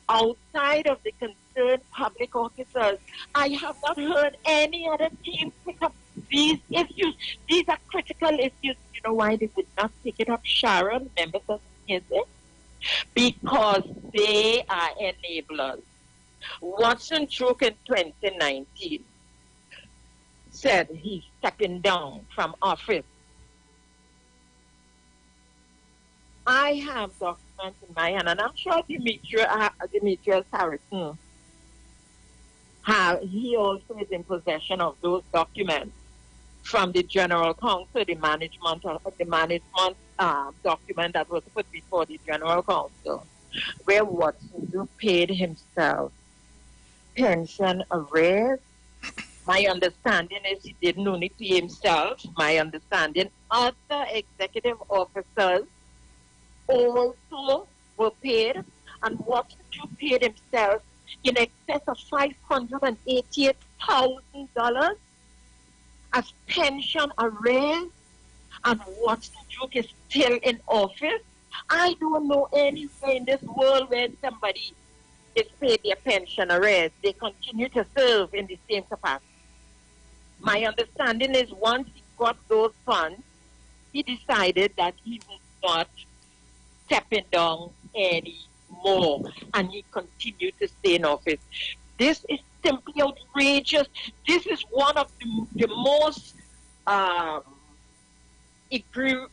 outside of the concerned public officers, I have not heard any other team pick up these issues. These are critical issues. You know why they would not pick it up, Sharon, members of the PSA? Because they are enablers. Watson Duke in 2019 said he's stepping down from office. I have documents in my hand, and I'm sure Demetrius Harrison, he also is in possession of those documents from the General Counsel, the management document that was put before the General Counsel, where Watson Duke paid himself pension arrears. My understanding is he didn't only pay himself. My understanding, other executive officers also were paid, and Watson Duke paid himself in excess of $588,000 as pension arrears, and Watson Duke is still in office. I don't know anywhere in this world where somebody is paid their pension arrears. They continue to serve in the same capacity. My understanding is once he got those funds, he decided that he was not stepping down anymore, and he continued to stay in office. This is simply outrageous. This is one of the most grievous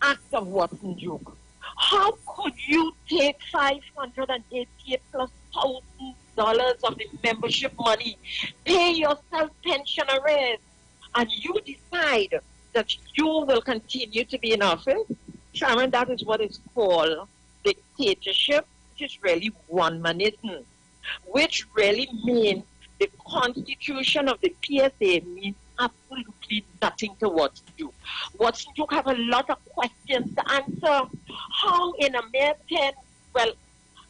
acts of Watson Duke. How could you take $588,000+ of the membership money, pay yourself pension arrears, and you decide that you will continue to be in office? Sharon, that is what is called dictatorship, which is really one-manism, which really means the constitution of the PSA means absolutely nothing to Watson Duke. Watson Duke have a lot of questions to answer. How in a mere 10, well,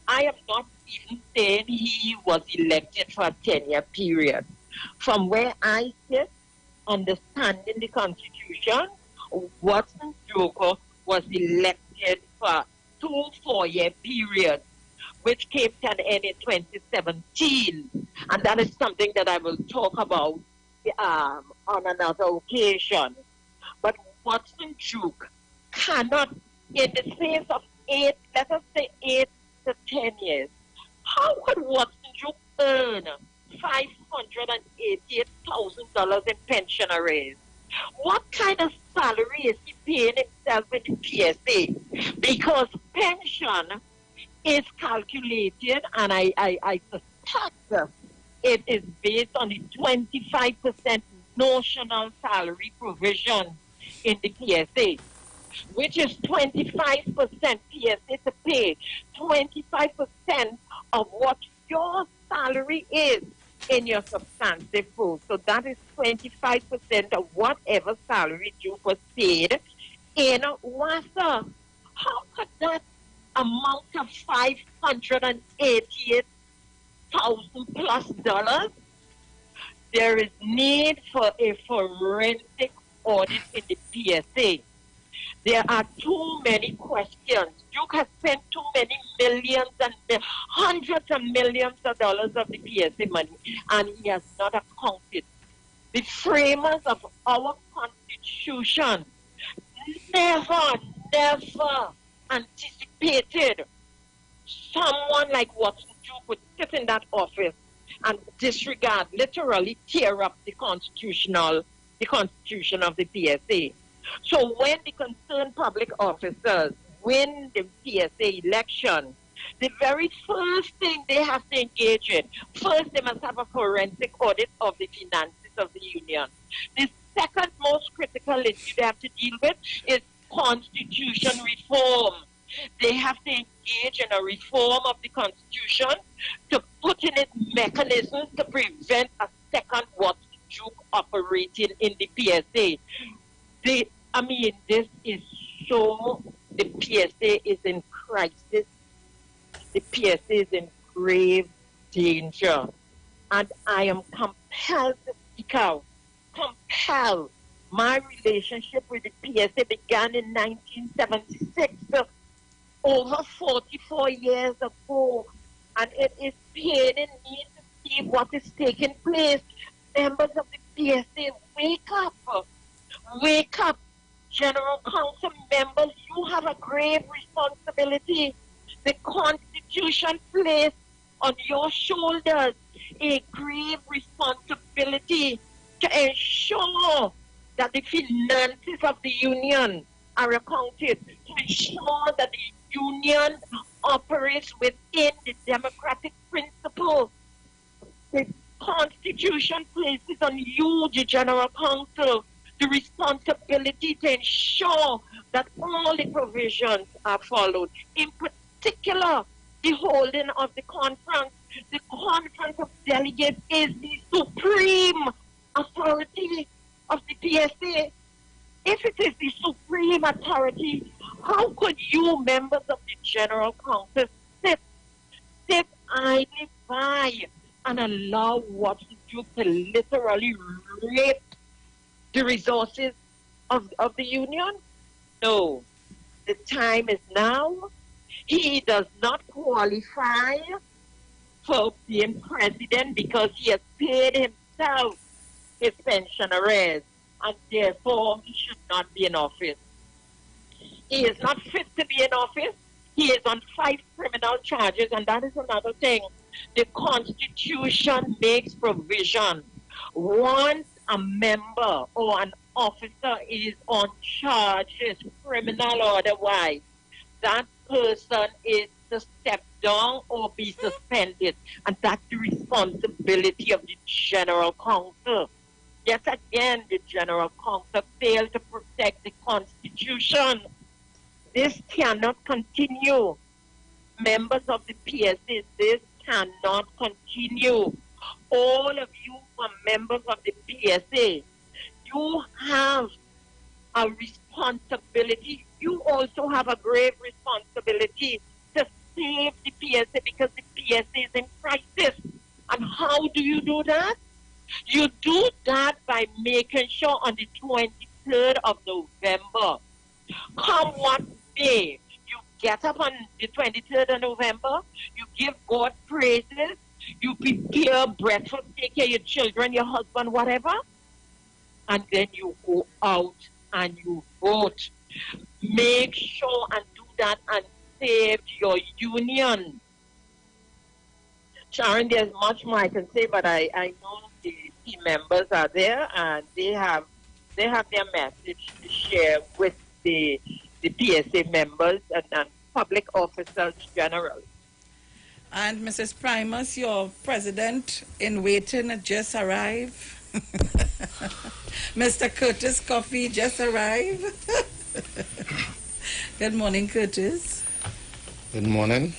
I am not even saying he was elected for a 10-year period. From where I sit, understanding the Constitution, Watson Duke was elected for 2 4-year periods, which came to an end in 2017. And that is something that I will talk about on another occasion. But Watson Duke cannot, in the space of 8 to 10 years, how could Watson Duke earn $588,000 in pension arrears? What kind of salary is he paying himself in the PSA? Because pension is calculated, and I suspect it is based on the 25% notional salary provision in the PSA, which is 25% PSA to pay 25% of what your salary is in your substantive pool. So that is 25% of whatever salary you was paid in WASA. How could that amount to $588,000 plus dollars? There is need for a forensic audit in the PSA. There are too many questions. Duke has spent too many millions and hundreds of millions of dollars of the PSA money, and he has not accounted. The framers of our Constitution never anticipated someone like Watson Duke would sit in that office and disregard, literally tear up the constitution of the PSA. So when the concerned public officers win the PSA election, the very first thing they have to engage in, first they must have a forensic audit of the finances of the union. The second most critical issue they have to deal with is constitution reform. They have to engage in a reform of the Constitution to put in it mechanisms to prevent a second Watson Duke operating in the PSA. This is so, the PSA is in crisis. The PSA is in grave danger. And I am compelled to speak out. Compelled. My relationship with the PSA began in 1976. Over 44 years ago, and it is paining me to see what is taking place. Members of the PSA, wake up. Wake up. General Council members, you have a grave responsibility. The Constitution placed on your shoulders a grave responsibility to ensure that the finances of the union are accounted, to ensure that the union operates within the democratic principles. The Constitution places on you, the General Counsel, the responsibility to ensure that all the provisions are followed. In particular, the holding of the conference. The Conference of Delegates is the supreme authority of the PSA. If it is the supreme authority, how could you, members of the General Council, sit idly by and allow Watson Duke to literally rape the resources of the union? No. The time is now. He does not qualify for being president because he has paid himself his pension arrears, and therefore he should not be in office. He is not fit to be in office. He is on 5 criminal charges, and that is another thing. The Constitution makes provision. Once a member or an officer is on charges, criminal or otherwise, that person is to step down or be suspended, and that's the responsibility of the General Counsel. Yet again, the General Counsel failed to protect the Constitution. This cannot continue. Members of the PSA, this cannot continue. All of you are members of the PSA. You have a responsibility. You also have a grave responsibility to save the PSA because the PSA is in crisis. And how do you do that? You do that by making sure on the 23rd of November, come what may, you get up on the 23rd of November, you give God praises, you prepare breakfast, take care of your children, your husband, whatever, and then you go out and you vote. Make sure and do that and save your union. Sharon, there's much more I can say, but I know the team members are there and they have their message to share with the PSA members and public officers generally. And Mrs. Primus, your president in waiting just arrived. Mr. Curtis Coffee just arrived. Good morning, Curtis. Good morning.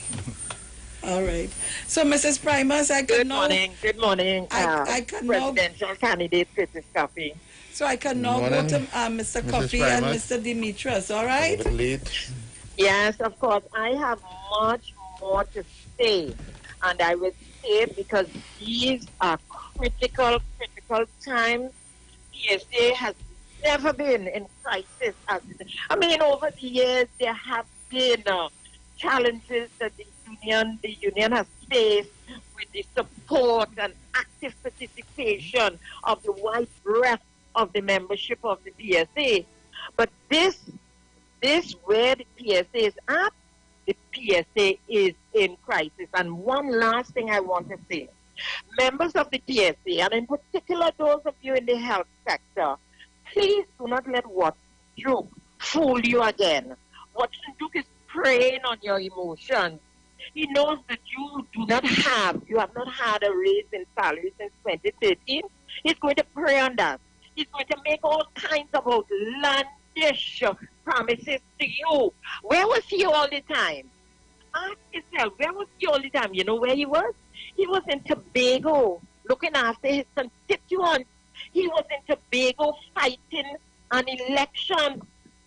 All right. So, Mrs. Primus, I can now... Good morning. I can now... Presidential candidate Curtis Coffee. So I can now go to Mr. Mrs. Coffee and Primus. Mr. Demetrius, all right? Yes, of course. I have much more to say. And I will say because these are critical times. PSA has never been in crisis. I mean, over the years, there have been challenges that the union has faced with the support and active participation of the wide breadth of the membership of the PSA. But this where the PSA is at, the PSA is in crisis. And one last thing I want to say. Members of the PSA, and in particular those of you in the health sector, please do not let Watson Duke fool you again. Watson Duke is preying on your emotions. He knows that you have not had a raise in salary since 2013. He's going to prey on that. He's going to make all kinds of outlandish promises to you. Where was he all the time? Ask yourself, where was he all the time? You know where he was? He was in Tobago, looking after his constituents. He was in Tobago fighting an election,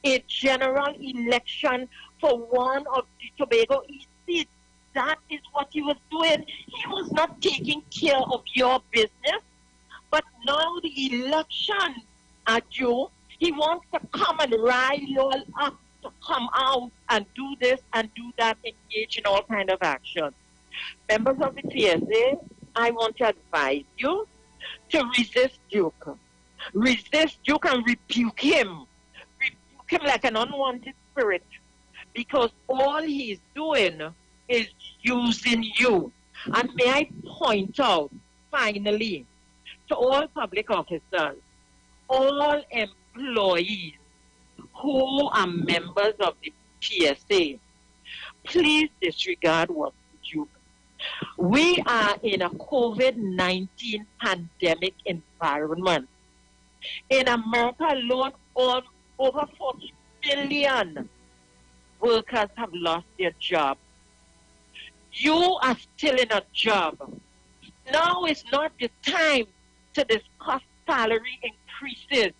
a general election for one of the Tobago East seats. That is what he was doing. He was not taking care of your business. But now the election are due. He wants to come and rile you all up to come out and do this and do that, engage in all kind of action. Members of the PSA, I want to advise you to resist Duke. Resist Duke and rebuke him. Rebuke him like an unwanted spirit. Because all he's doing is using you. And may I point out, finally, to all public officers, all employees who are members of the PSA, please disregard what you. We are in a COVID-19 pandemic environment. In America alone, over 40 million workers have lost their job. You are still in a job. Now is not the time to discuss salary increases.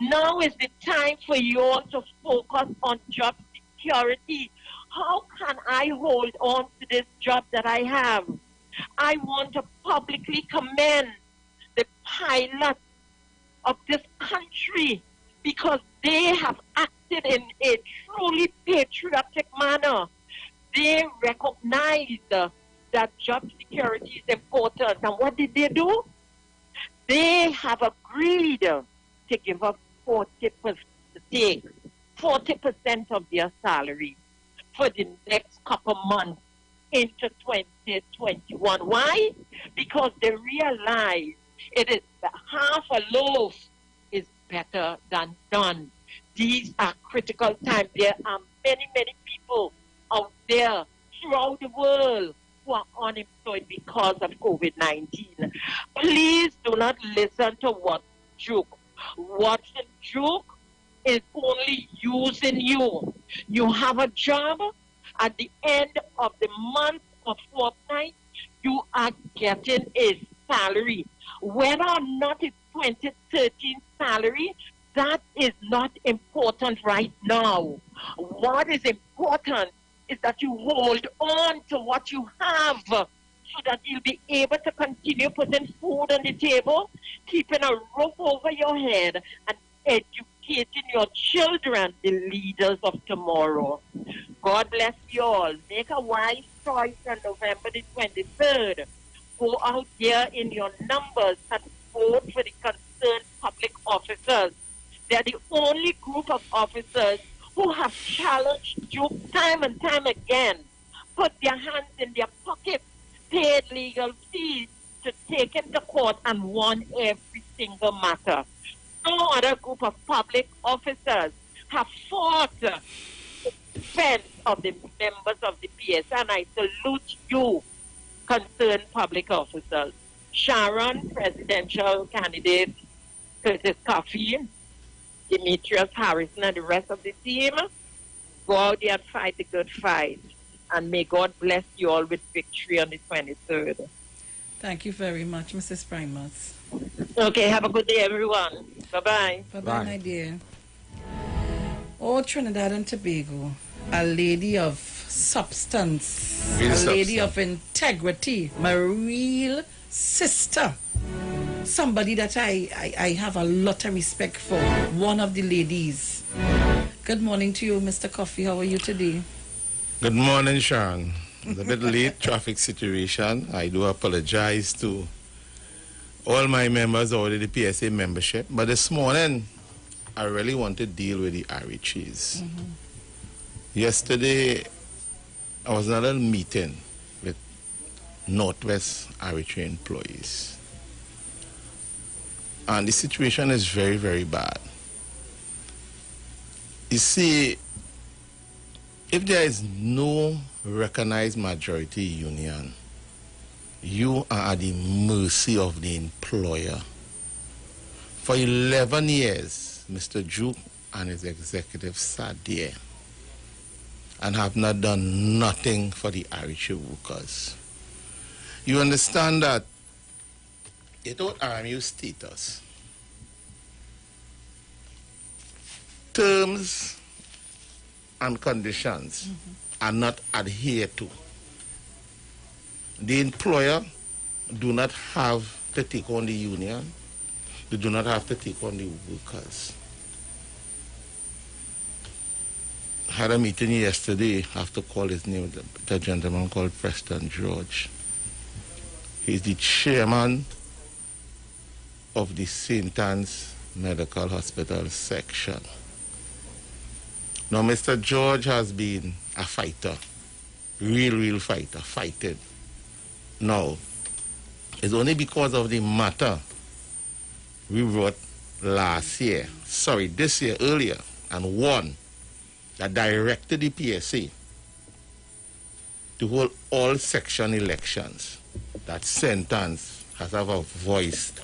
Now is the time for you all to focus on job security. How can I hold on to this job that I have? I want to publicly commend the pilots of this country because they have acted in a truly patriotic manner. They recognize that job security is important. And what did they do? They have agreed to give up 40% of their salary for the next couple months into 2021. Why? Because they realize it is half a loaf is better than none. These are critical times. There are many people out there throughout the world who are unemployed because of COVID-19. Please do not listen to Watson Duke. Watson Duke is only using you. You have a job. At the end of the month or fortnight, you are getting a salary. Whether or not it's 2013 salary, that is not important right now. What is important is that you hold on to what you have so that you'll be able to continue putting food on the table, keeping a roof over your head, and educating your children, the leaders of tomorrow. God bless you all. Make a wise choice on November the 23rd. Go out there in your numbers and vote for the concerned public officers. They're the only group of officers who have challenged Duke time and time again, put their hands in their pockets, paid legal fees to take him to court and won every single matter. No other group of public officers have fought the defense of the members of the PSA, and I salute you, concerned public officers. Sharon, presidential candidate, Curtis Coffee, Demetrius Harrison, and the rest of the team. Go out there and fight a good fight. And may God bless you all with victory on the 23rd. Thank you very much, Mrs. Primus. Okay, have a good day, everyone. Bye-bye. Bye-bye, my dear. Oh, Trinidad and Tobago, a lady of substance, Real a lady substance. of integrity, my real sister. Somebody that I have a lot of respect for, one of the ladies. Good morning to you, Mr. Coffee. How are you today? Good morning, Sharon. It's a bit late traffic situation. I do apologize to all my members or the PSA membership. But this morning, I really want to deal with the RHAs. Yesterday, I was in a little meeting with Northwest RHA employees. And the situation is very, very bad. You see, if there is no recognized majority union, you are at the mercy of the employer. For 11 years, Mr. Duke and his executives sat there and have not done nothing for the RHA workers. You understand that without RMU status, terms and conditions are not adhered to. The employer do not have to take on the union. They do not have to take on the workers. I had a meeting yesterday, I have to call his name, the gentleman called Preston George. He's the chairman of the St. Anne's Medical Hospital section. Now, Mr. George has been a fighter, real fighter, fighting. Now, it's only because of the matter we wrote this year, earlier, and won, that directed the PSA to hold all section elections that St. Anne's has ever voiced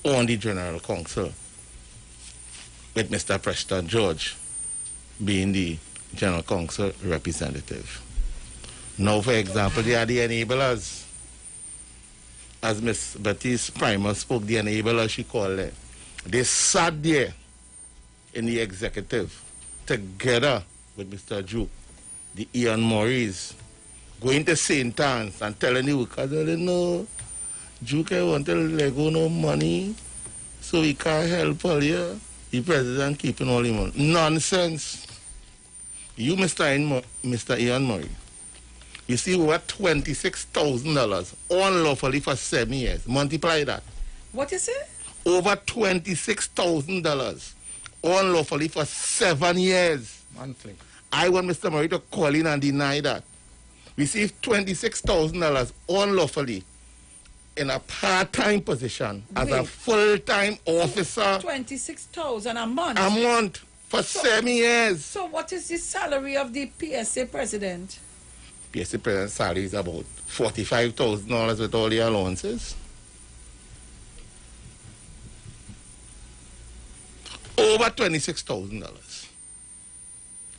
on the General Council, with Mr. Preston George being the General Council representative. Now, for example, they are the enablers. As Ms. Baptiste Primer spoke, the enablers, she called them. They sat there in the executive together with Mr. Duke, the Ian Morris, going to St. Anne's and telling the workers, no, Duke, I want to let go no money, so we can't help all you. The president keeping all the money. Nonsense. You, Mr. Ian Murray, you see, we were $26,000 unlawfully for 7 years. Multiply that. What is it? Over $26,000 unlawfully for 7 years. Monthly. I want Mr. Murray to call in and deny that. Received $26,000 unlawfully in a part-time position as a full-time officer. $26,000 a month? A month for 7 years. So what is the salary of the PSA president? PSA president's salary is about $45,000 with all the allowances. Over $26,000.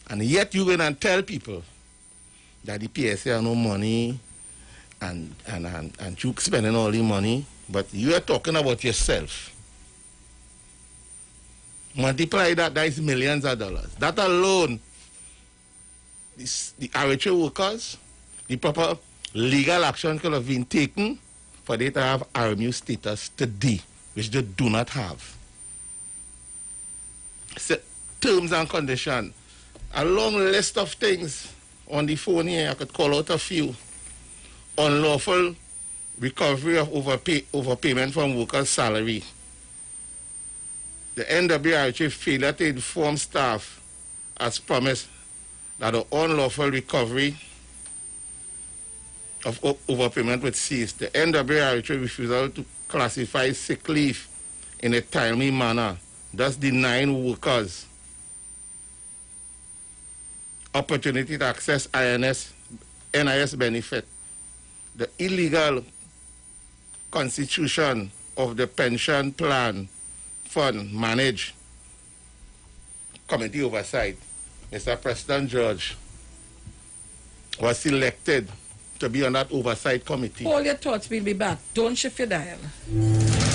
And yet you go and tell people that the PSA have no money and you spending all the money, but you are talking about yourself. Multiply that is millions of dollars. That alone, the RHA workers, the proper legal action could have been taken for they to have RMU status today, which they do not have. So, terms and conditions, a long list of things on the phone here. I could call out a few. Unlawful recovery of overpayment from workers' salary. The NWRHA failure to inform staff as promised that the unlawful recovery of overpayment would cease. The NWRHA refusal to classify sick leave in a timely manner, thus denying workers opportunity to access NIS benefit. The illegal constitution of the pension plan Fund manage committee oversight, Mr. Preston George, was selected to be on that oversight committee. Hold your thoughts, we'll be back. Don't shift your dial.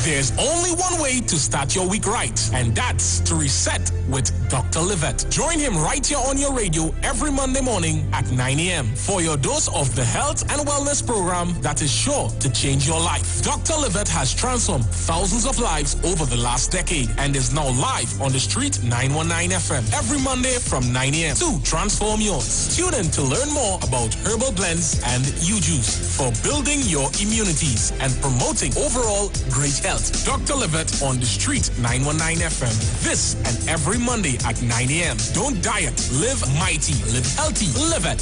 There's only one way to start your week right, and that's to reset with Dr. Livett. Join him right here on your radio every Monday morning at 9 a.m. for your dose of the health and wellness program that is sure to change your life. Dr. Livett has transformed thousands of lives over the last decade and is now live on the street 919 FM every Monday from 9 a.m. to transform yours. Tune in to learn more about herbal blends and U-juice for building your immunities and promoting overall great health. Dr. Livett on the street 919 FM. This and every Monday at 9 a.m. Don't diet, live mighty, live healthy, live it.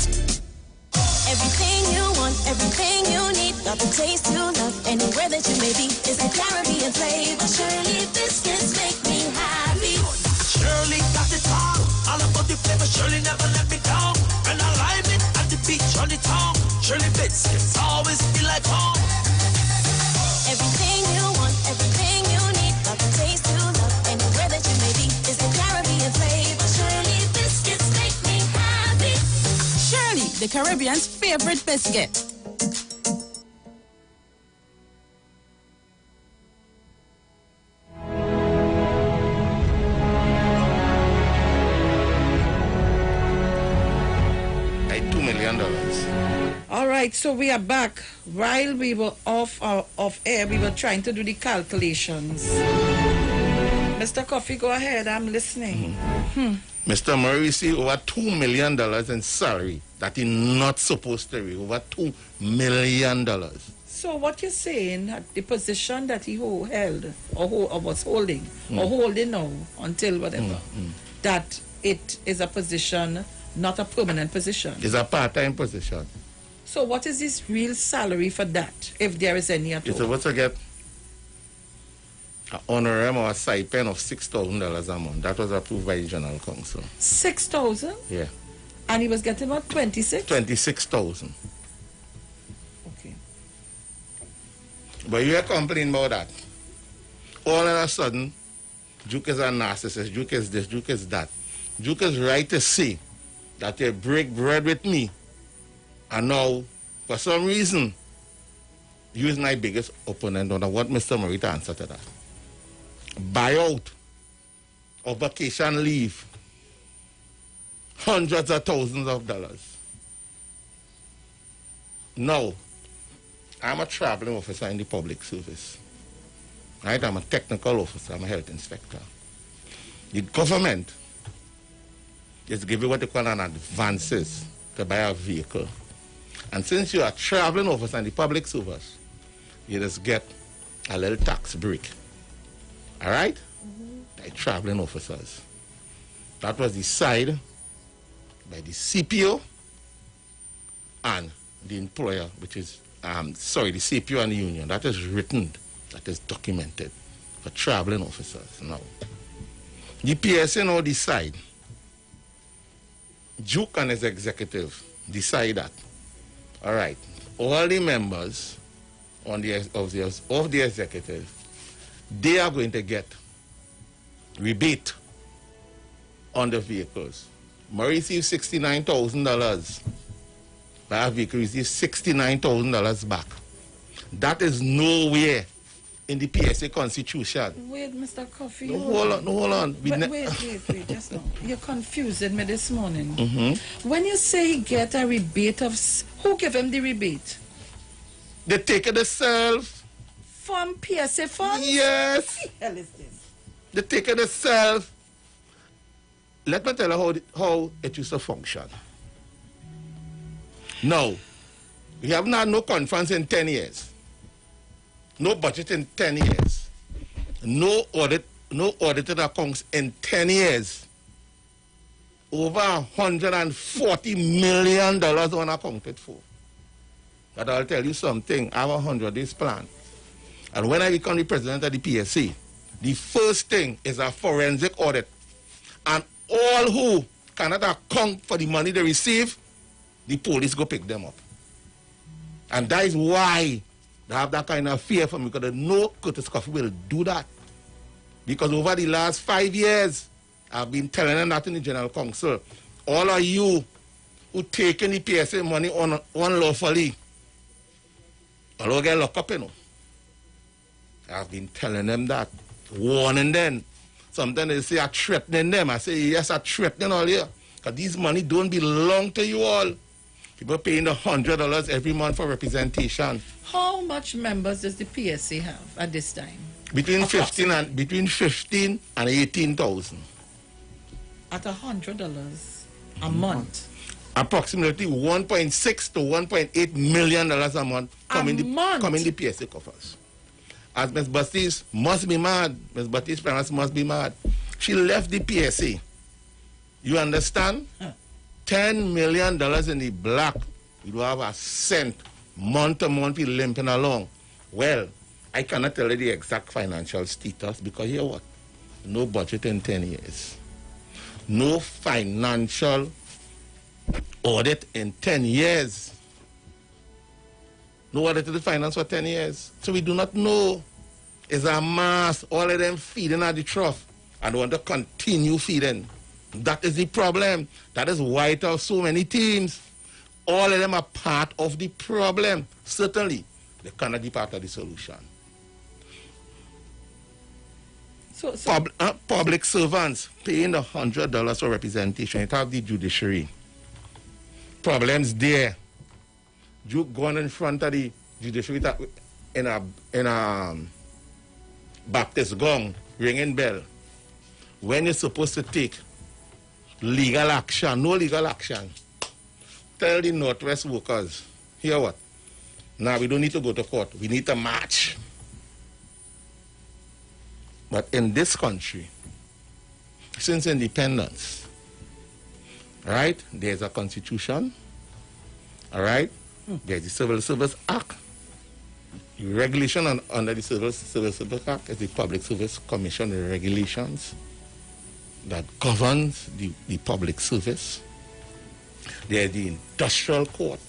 Everything you want, everything you need, got the taste you love, anywhere that you may be, is a Caribbean flavor. Shirley biscuits make me happy. Shirley got it all about the flavor. Shirley never let me down. When I lime it at the beach on the town, Shirley biscuits always feel like home. Everything you want, everything you need, got the taste you love, anywhere that you may be, is a Caribbean flavor. Shirley biscuits make me happy. Shirley, the Caribbean's favorite biscuit. $2 million. All right, so we are back. While we were off air, we were trying to do the calculations. Mr. Coffee, go ahead. I'm listening. Mr. Murray received over $2 million in salary that he's not supposed to receive. Over $2 million. So what you're saying, that the position that he held, or was holding, or holding now, until whatever, that it is a position, not a permanent position. It's a part-time position. So what is his real salary for that, if there is any at all? He's supposed to get an honorarium or a stipend of $6,000 a month. That was approved by the General Council. 6,000? Yeah. And he was getting what, 26? 26,000. Okay. But you are complaining about that. All of a sudden, Duke is a narcissist, Duke is this, Duke is that. Duke is right to say that they break bread with me. And now, for some reason, you is my biggest opponent. And I want Mr. Murray to answer to that. Buyout of vacation leave, hundreds of thousands of dollars. Now, I'm a traveling officer in the public service. Right? I'm a technical officer. I'm a health inspector. The government is giving what they call an advances to buy a vehicle. And since you are a traveling officer in the public service, you just get a little tax break. All right? Like traveling officers. That was decided by the CPO and the employer, which is, the CPO and the union. That is written, that is documented for traveling officers now. The PSA now decide, Duke and his executive decide that, all right, all the members of the executive, they are going to get rebate on the vehicles. Murray received $69,000. But our vehicle received $69,000 back. That is nowhere in the PSA Constitution. Wait, Mr. Coffee. No, hold on. Wait, just now. You're confusing me this morning. When you say he get a rebate of... Who gave him the rebate? They take it themselves. From PSA funds? Yes. What the hell is this? They take it themselves. Let me tell you how it used to function. Now, we have not no conference in 10 years. No budget in 10 years. No audited accounts in 10 years. Over $140 million unaccounted for. But I'll tell you something. I have a 100-days plan. And when I become the president of the PSA, the first thing is a forensic audit. And all who cannot account for the money they receive, the police go pick them up. And that is why they have that kind of fear for me, because they know Curtis Coffee will do that. Because over the last 5 years, I've been telling them that in the General Council. All of you who taking the PSA money unlawfully, all will get locked up, you know. I've been telling them that, warning them. Sometimes they say I'm threatening them. I say, yes, I'm threatening all here. Because these money don't belong to you all. People paying the $100 every month for representation. How much members does the PSA have at this time? Between 15 and 18,000. At $100 a month. Approximately 1.6 to 1.8 million dollars a month come in the PSA coffers. As Ms. Baptiste must be mad. Ms. Baptiste parents must be mad. She left the PSA. You understand? $10 million in the black. You don't have a cent. Month to month, we limping along. Well, I cannot tell you the exact financial status because you know what? No budget in 10 years. No financial audit in 10 years. No audit of the finance for 10 years. So we do not know. It's a mass. All of them feeding at the trough. And want to continue feeding. That is the problem. That is why it has so many teams. All of them are part of the problem. Certainly, they cannot be part of the solution. Public servants paying $100 for representation. It have the judiciary. Problems there. You going in front of the judiciary in a Baptist gong, ringing bell. When you're supposed to take legal action, no legal action. Tell the Northwest workers, hear what? Now we don't need to go to court. We need to march. But in this country, since independence, right, there's a constitution, all right? There's the Civil Service Act. The regulation under the Civil Service Act is the Public Service Commission regulations that governs the public service. There's the Industrial Court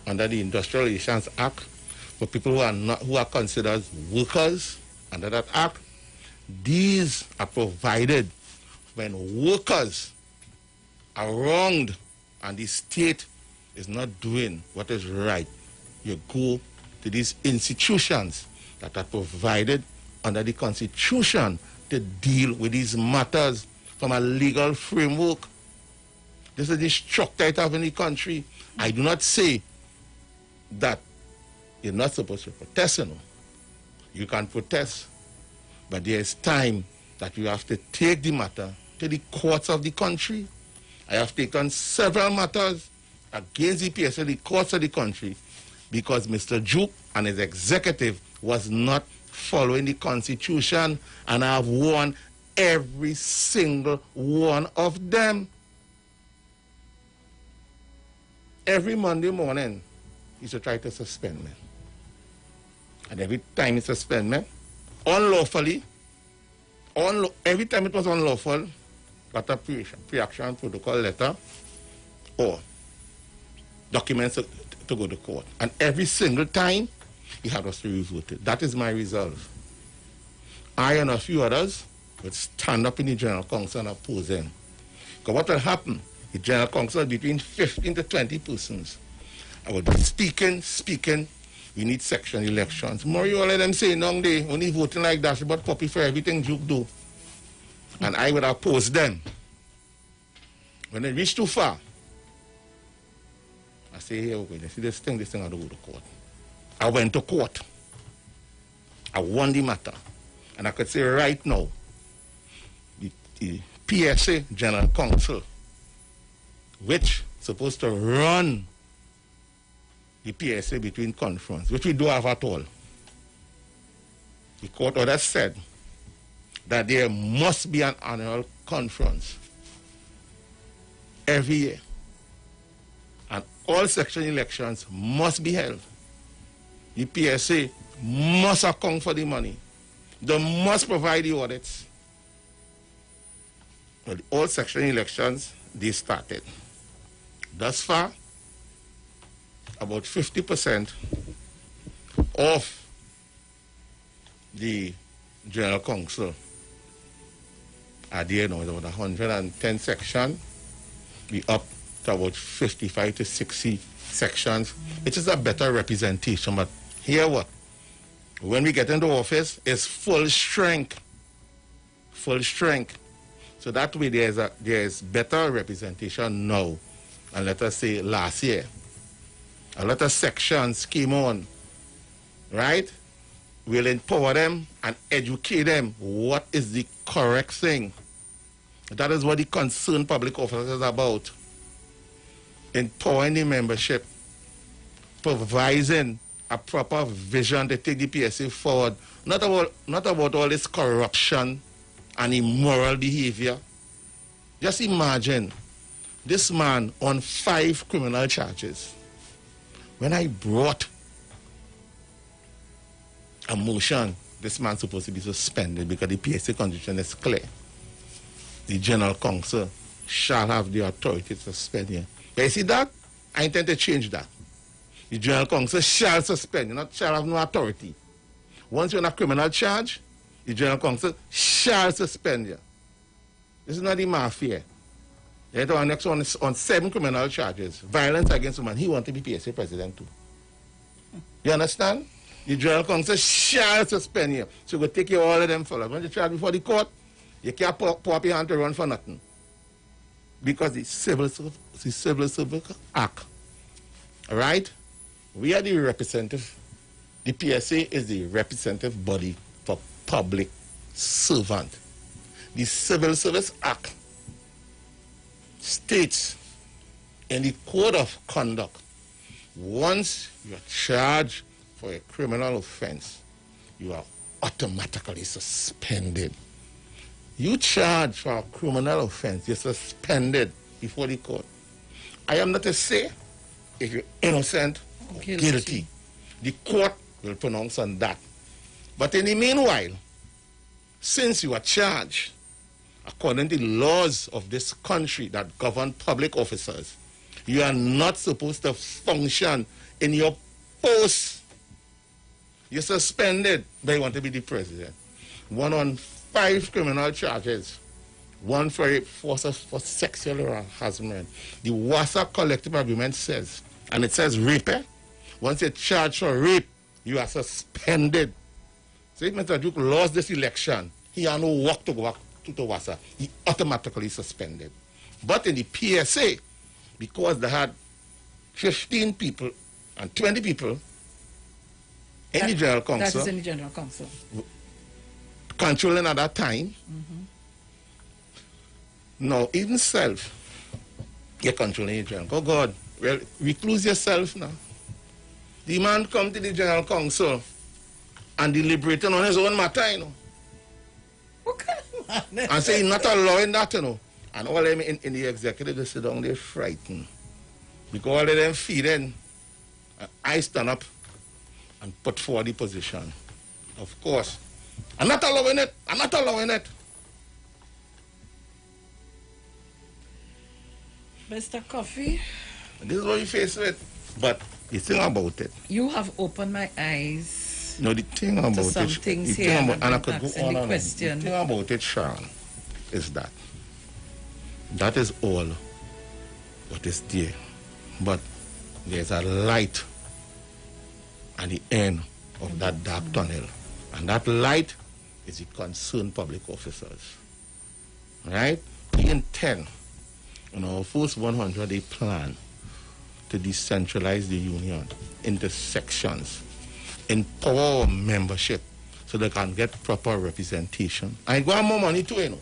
under the Industrial Relations Act for people who are considered workers under that act. These are provided when workers are wronged and the state is not doing what is right. You go to these institutions that are provided under the Constitution to deal with these matters from a legal framework. This is the structure it have in the country. I do not say that you're not supposed to protest, you know. You can protest, but there is time that you have to take the matter to the courts of the country. I have taken several matters against the PSA, the courts of the country, because Mr. Duke and his executive was not following the Constitution, and I have won every single one of them. Every Monday morning, he used to try to suspend me. And every time he suspend me, unlawfully, every time it was unlawful, got a pre-action protocol letter or documents to go to court. And every single time, he had us to revote it. That is my resolve. I and a few others would stand up in the General Council and oppose him. Because what will happen? The General Council between 15 to 20 persons. I would be speaking. We need section elections. More you all of them say, no, they only voting like that, but puppy for everything Duke do. And I would oppose them. When they reach too far, I say, here, okay, they see this thing, I don't go to court. I went to court. I won the matter. And I could say right now, the PSA General Council, which is supposed to run the PSA between conference, which we don't have at all. The court order said that there must be an annual conference every year. And all section elections must be held. The PSA must account for the money. They must provide the audits. Well, all section elections, they started. Thus far, about 50% of the General Council are there now. There about 110 sections. We up to about 55 to 60 sections. It is a better representation, but here what? When we get into office, it's full strength. Full strength. So that way there's better representation now. And let us say last year. A lot of sections came on, right? We'll empower them and educate them what is the correct thing. That is what the concerned public officers is about. Empowering the membership, providing a proper vision to take the PSA forward. Not about all this corruption and immoral behavior. Just imagine this man on 5 criminal charges. When I brought a motion, this man's supposed to be suspended because the PSA constitution is clear. The General Council shall have the authority to suspend him. But you see that? I intend to change that. The General Council shall suspend you, not shall have no authority. Once you're on a criminal charge, the General Council shall suspend you. This is not the mafia. The next one is on 7 criminal charges. Violence against women. He wants to be PSA president too. You understand? The General Council shall suspend you. So we'll take you all of them fellas. When you charge before the court, you can't pop up your hand to run for nothing. Because the Civil Service Act. All right? We are the representative. The PSA is the representative body for public servant. The Civil Service Act states in the Code of Conduct, once you are charged for a criminal offense, you are automatically suspended. You charge for a criminal offense, you're suspended before the court. I am not to say if you're innocent or guilty. The court will pronounce on that. But in the meanwhile, since you are charged, according to the laws of this country that govern public officers, you are not supposed to function in your post. You're suspended, but you want to be the president. 1 on 5 criminal charges. 1 for sexual harassment. The WASA collective agreement says, and it says rape. Once you're charged for rape, you are suspended. So if Mr. Duke lost this election, he had no work to go back to WASA. He automatically suspended. But in the PSA, because they had 15 people and 20 people in the General Council. That is in the General Council. Controlling at that time. No, even self, you're controlling the General. Oh God, well, recluse yourself now. The man come to the General Council and deliberating on his own matter, you know. And say he's not allowing that, you know. And all of them in the executive, they sit down, they're frightened. Because all of them feeding. I stand up and put forward the position. Of course. I'm not allowing it. I'm not allowing it. Mr. Coffee. This is what you face with. But the thing about it. You have opened my eyes. No, the thing about some it. Things the here. thing about, and I could go on and on. The question. thing about it, Sharon, is that. That is all what is there. But there's a light at the end of that dark tunnel. And that light is the concerned public officers. Right? We intend on our first 100-day plan to decentralize the union into sections, empower our membership so they can get proper representation. And go on more money too, you know.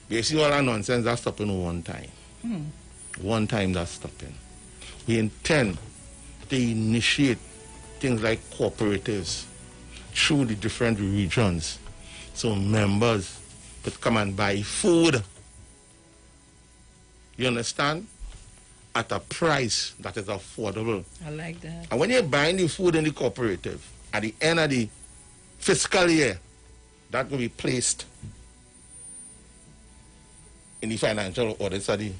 You see all that nonsense, that's stopping one time. One time that's stopping. We intend to initiate things like cooperatives through the different regions so members could come and buy food. You understand? At a price that is affordable. I like that. And when you're buying the food in the cooperative, at the end of the fiscal year, that will be placed in the financial audits at the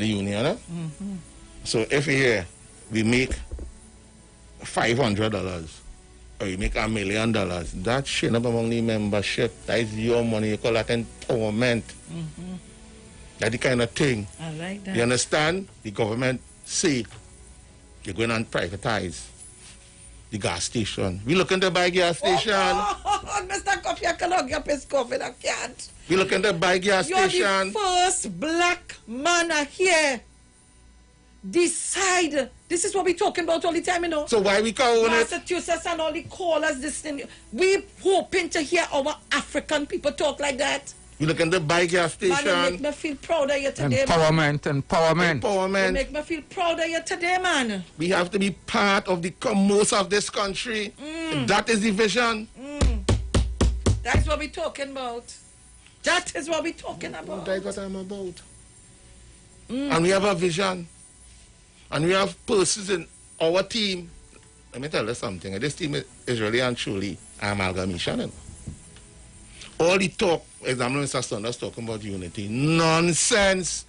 union. So if a year we make $500, or you make $1 million. That shit up among the membership. That is your money. You call that empowerment. Mm-hmm. That's the kind of thing. I like that. You understand? The government say they're going to privatize the gas station. We looking to buy gas station. Oh, Mr. Coffee, I cannot get his coffee. I can't. We looking to buy gas You're station. the first black man here. Decide. This is what we're talking about all the time, you know. So why we calling it? Massachusetts and all the callers, this thing. We hoping to hear our African people talk like that. We looking to buy gas station. Man, you make me feel proud of you today, Empowerment. You make me feel proud of you today, man. We have to be part of the commerce of this country. That is the vision. That's what we're talking about. That is what we're talking about. That's what I'm about. And we have a vision. And we have persons in our team. Let me tell you something. This team is really and truly amalgamation. You know? All the talk, example, Mr. Saunders talking about unity. Nonsense.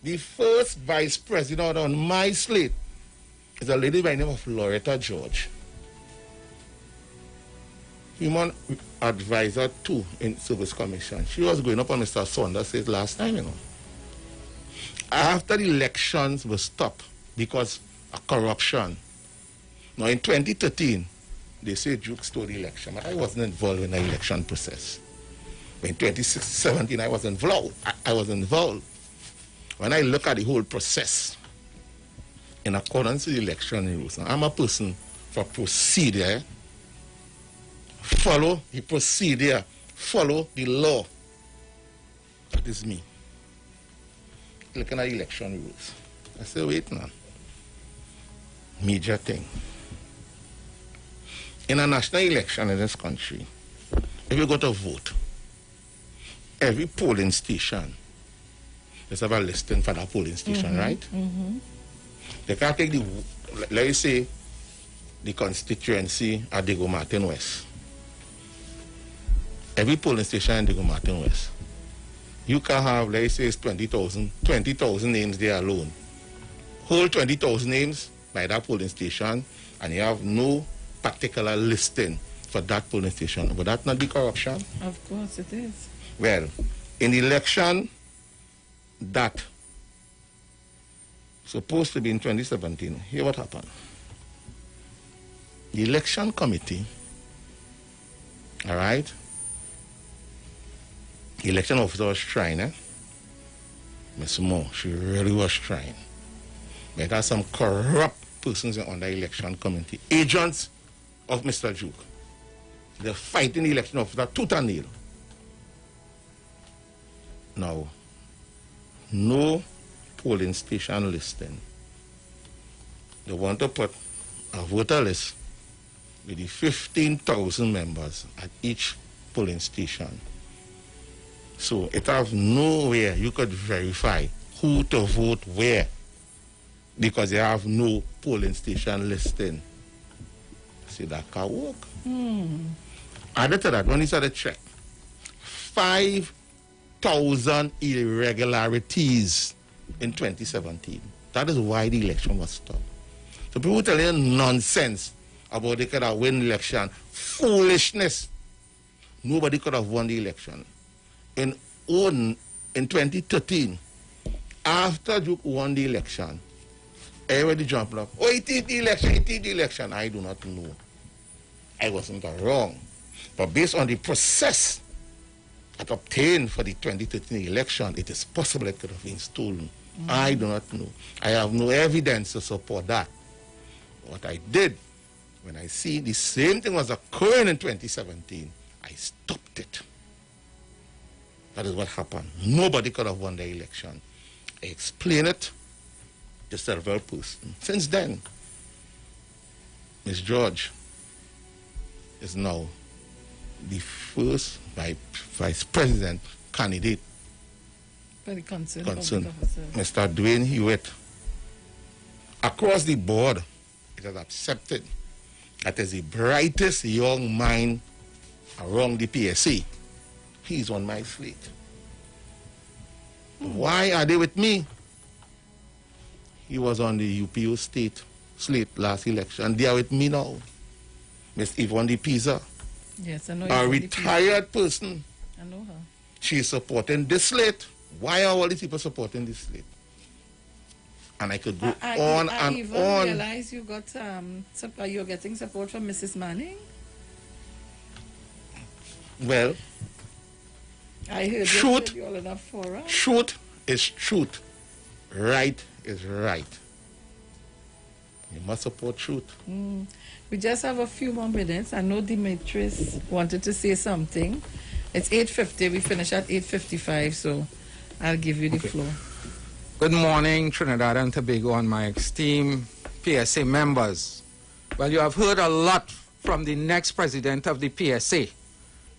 The first vice president on my slate is a lady by the name of Loretta George. Human advisor 2 in Service Commission. She was going up on Mr. Saunders' last time, you know. After the elections were stopped because of corruption. Now in 2013, they say Duke stole the election. I wasn't involved in the election process. But in 2017, I was involved. I was involved. When I look at the whole process, in accordance with the election rules, I'm a person for procedure. Follow the procedure. Follow the law. That is me. Looking at election rules. I say, wait now. Major thing. In a national election in this country, if you go to vote, every polling station, there's have a listing for that polling station, right? Mm-hmm. They can't take the, let's say, the constituency at Diego Martin West. Every polling station in Diego Martin West, you can have, let's say, 20,000 names there alone. Whole 20,000 names by that polling station, and you have no particular listing for that polling station. Would that not be corruption? Of course it is. Well, in the election that supposed to be in 2017, here what happened. The election committee, all right, the election officer was trying, Miss Moore, she really was trying. But there are some corrupt persons on the election committee, agents of Mr. Duke. They're fighting the election officer tooth and nail. Now, no polling station listing. They want to put a voter list with the 15,000 members at each polling station. So it have nowhere you could verify who to vote where because they have no polling station listing. See, that can work. Added to that, when you started check, 5,000 irregularities in 2017. That is why the election was stopped. So people tell you nonsense about they could have won the election. Foolishness. Nobody could have won the election. In 2013, after Duke won the election, everybody jumped up. Oh, he did the election. I do not know. I wasn't wrong. But based on the process that obtained for the 2013 election, it is possible it could have been stolen. I do not know. I have no evidence to support that. What I did, when I see the same thing was occurring in 2017, I stopped it. That is what happened. Nobody could have won the election. I explained it to several persons. Since then, Ms. George is now the first vice president candidate concerned. Mr. Dwayne Hewitt. Across the board, it has accepted that is the brightest young mind around the PSA. He's on my slate. Why are they with me? He was on the UPO state slate last election, and they are with me now. Miss Yvonne de Pisa, Yes, I know. a retired person. I know her. She's supporting this slate. Why are all these people supporting this slate? And I could go on I and even on. realize you got you're getting support from Mrs. Manning. Well, I heard truth, you all enough for her. truth is truth. Right is right. You must support truth. We just have a few more minutes. I know Demetrius wanted to say something. It's 8:50. We finish at 8:55, so I'll give you the floor. Good morning, Trinidad and Tobago, and my esteemed PSA members. Well, you have heard a lot from the next president of the PSA.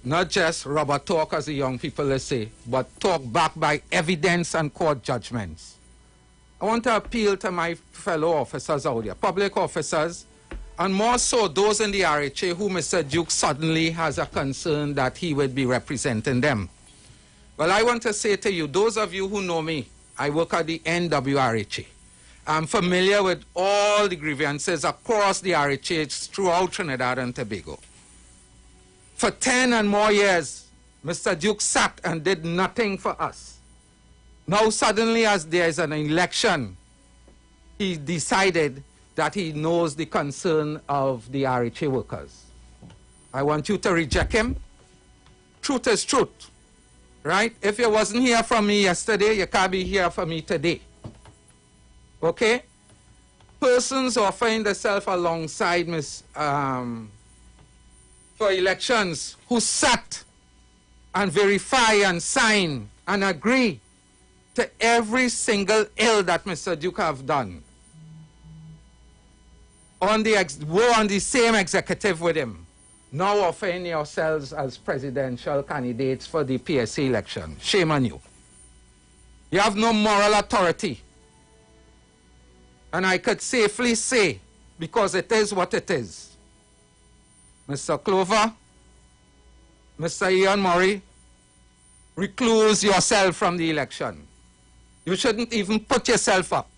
Not just rubber talk, as the young people say, but talk backed by evidence and court judgments. I want to appeal to my fellow officers out there, public officers, and more so those in the RHA who Mr. Duke suddenly has a concern that he would be representing them. Well, I want to say to you, those of you who know me, I work at the NWRHA. I'm familiar with all the grievances across the RHA throughout Trinidad and Tobago. For 10 and more years, Mr. Duke sat and did nothing for us. Now suddenly, as there is an election, he decided that he knows the concern of the RHA workers. I want you to reject him. Truth is truth, right? If you wasn't here for me yesterday, you can't be here for me today. Okay? Persons who find themselves alongside for elections who sat and verify and sign and agree to every single ill that Mr. Duke have done. We're on the same executive with him. Now offering yourselves as presidential candidates for the PSA election. Shame on you. You have no moral authority. And I could safely say, because it is what it is, Mr. Clover, Mr. Ian Murray, recluse yourself from the election. You shouldn't even put yourself up.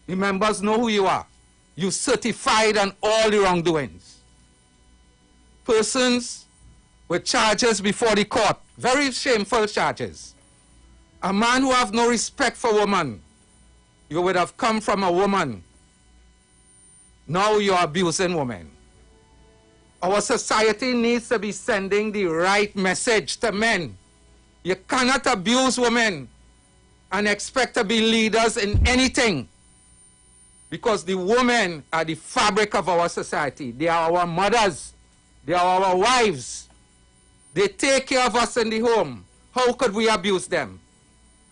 The members know who you are. You certified on all the wrongdoings. Persons with charges before the court, very shameful charges. A man who have no respect for women. You would have come from a woman. Now you're abusing women. Our society needs to be sending the right message to men. You cannot abuse women and expect to be leaders in anything. Because the women are the fabric of our society. They are our mothers. They are our wives. They take care of us in the home. How could we abuse them?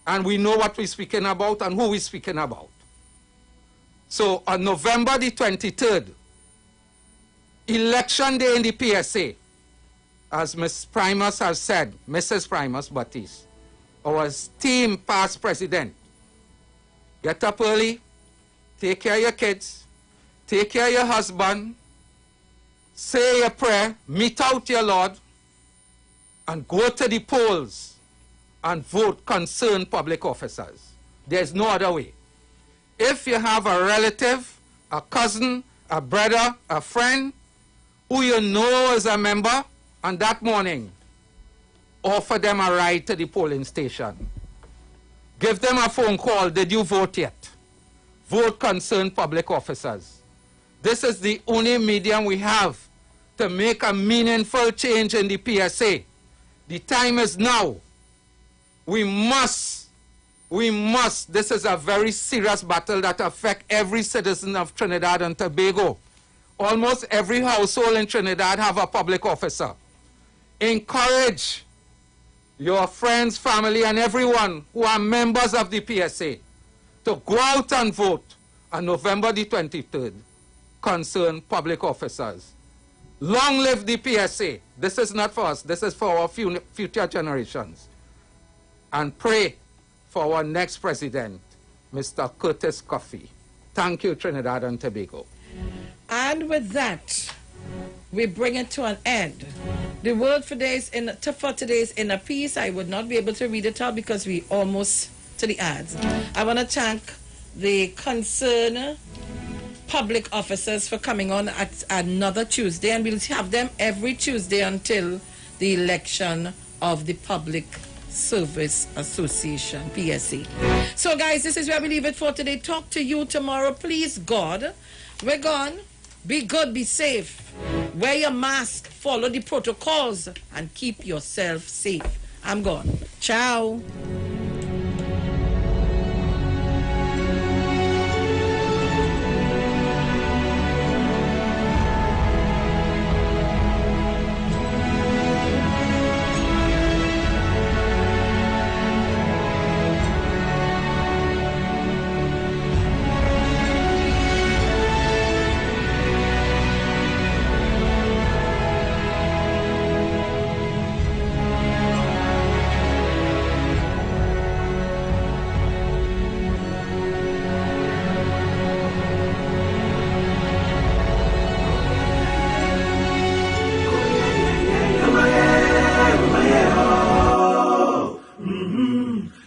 And we know what we're speaking about and who we're speaking about. So on November the 23rd, election day in the PSA, as Ms. Primus has said, Mrs. Primus Baptiste, our esteemed past president, get up early, take care of your kids, take care of your husband, say your prayer, meet out your Lord, and go to the polls and vote concerned public officers. There's no other way. If you have a relative, a cousin, a brother, a friend, who you know is a member, on that morning, offer them a ride to the polling station. Give them a phone call. Did you vote yet? Vote concerned public officers. This is the only medium we have to make a meaningful change in the PSA. The time is now. We must, this is a very serious battle that affects every citizen of Trinidad and Tobago. Almost every household in Trinidad have a public officer. Encourage your friends, family, and everyone who are members of the PSA to go out and vote on November the 23rd, concerned public officers. Long live the PSA. This is not for us. This is for our future generations. And pray for our next president, Mr. Curtis Coffey. Thank you, Trinidad and Tobago. And with that, we bring it to an end. The word for today's in a piece, I would not be able to read it out because we almost to the ads. I want to thank the concerned public officers for coming on at another Tuesday, and we'll have them every Tuesday until the election of the Public Service Association, PSA. So guys, this is where we leave it for today. Talk to you tomorrow. Please God, we're gone. Be good, be safe. Wear your mask, follow the protocols, and keep yourself safe. I'm gone. Ciao.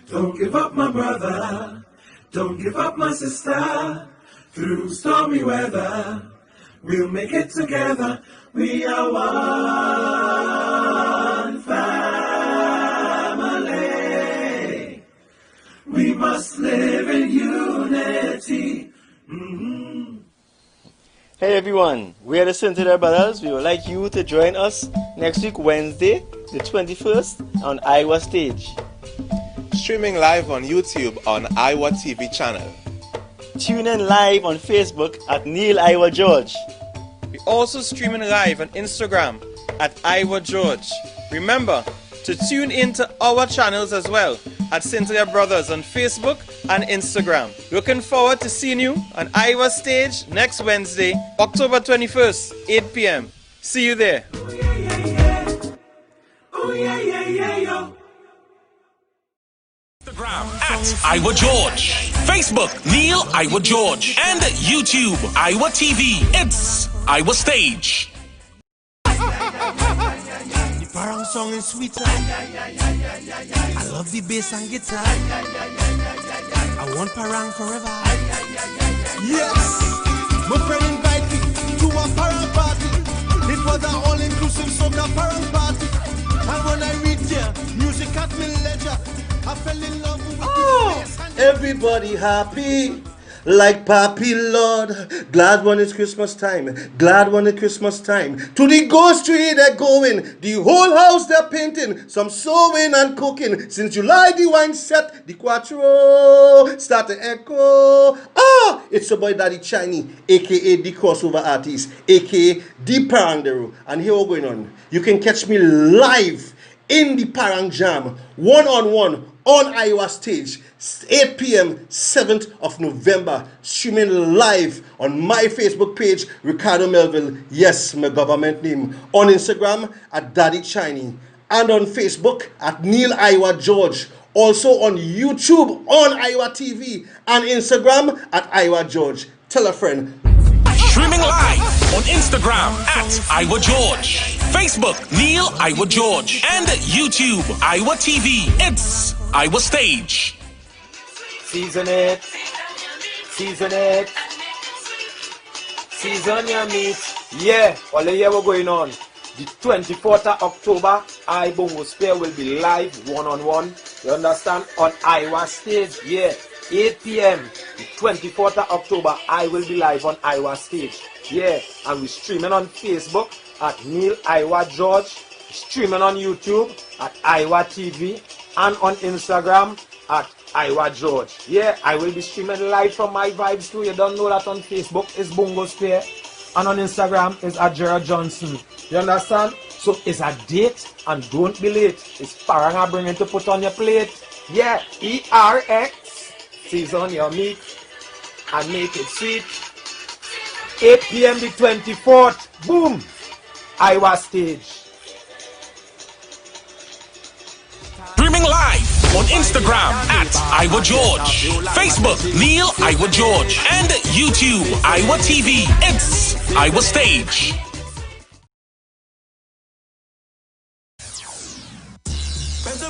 Don't give up, my brother. Don't give up, my sister. Through stormy weather, we'll make it together. We are one family. We must live in unity. Hey everyone, we are the Cynthia Brothers. We would like you to join us next week, Wednesday, the 21st, on Iwer Stage. Streaming live on YouTube on Iwer TV channel. Tune in live on Facebook at Neil Iwer George. We also streaming live on Instagram at Iwer George. Remember to tune in to our channels as well at Cynthia Brothers on Facebook and Instagram. Looking forward to seeing you on Iwer Stage next Wednesday, October 21st, 8 p.m. See you there. Oh yeah, yeah, yeah, yo. Instagram at Iwer George, Facebook Neil Iwer George, and YouTube Iwer TV. It's Iwer Stage. The parang song is sweeter. I love the bass and guitar. I want parang forever. Yes, my friend invited me to a parang party. It was an all-inclusive soca parang party. And when I reached here, music at me leisure. I fell in love with the bass and everybody happy. Like Papi Lord, glad when it's Christmas time, glad when it's Christmas time. To the ghost tree they're going, the whole house they're painting, some sewing and cooking. Since July the wine set, the quattro start to echo. Ah, it's your boy Daddy Chinese, aka the crossover artist, aka the Parangdero. And here we're going on. You can catch me live in the Parang Jam, one-on-one on Iwer Stage, 8 p.m., 7th of November, streaming live on my Facebook page, Ricardo Melville, yes, my government name, on Instagram at Daddy Chinese, and on Facebook at Neil Iwer George, also on YouTube on Iwer TV, and Instagram at Iwer George. Tell a friend. Streaming live on Instagram at Iwer George, Facebook Neil Iwer George, and YouTube Iwer TV. It's Iwer Stage. Season it, season it, season your meat. Yeah, all the year we're going on. The 24th of October, Bongo Spear will be live one-on-one. You understand? On Iwer Stage. Yeah, 8 p.m. The 24th of October, I will be live on Iwer Stage. Yeah, and we're streaming on Facebook at Neil Iwer George, streaming on YouTube at Iwer TV, and on Instagram at Iwer George. Yeah, I will be streaming live from my vibes too. You don't know that on Facebook is Bongo Spear, and on Instagram is at Gerald Johnson. You understand? So it's a date, and don't be late. It's Paranga bringing to put on your plate. Yeah, ERX, season your meat and make it sweet. 8 p.m. the 24th. Boom! Iwer Stage. Streaming live on Instagram at Iwer George, Facebook Neil Iwer George, and YouTube Iwer TV. It's Iwer Stage.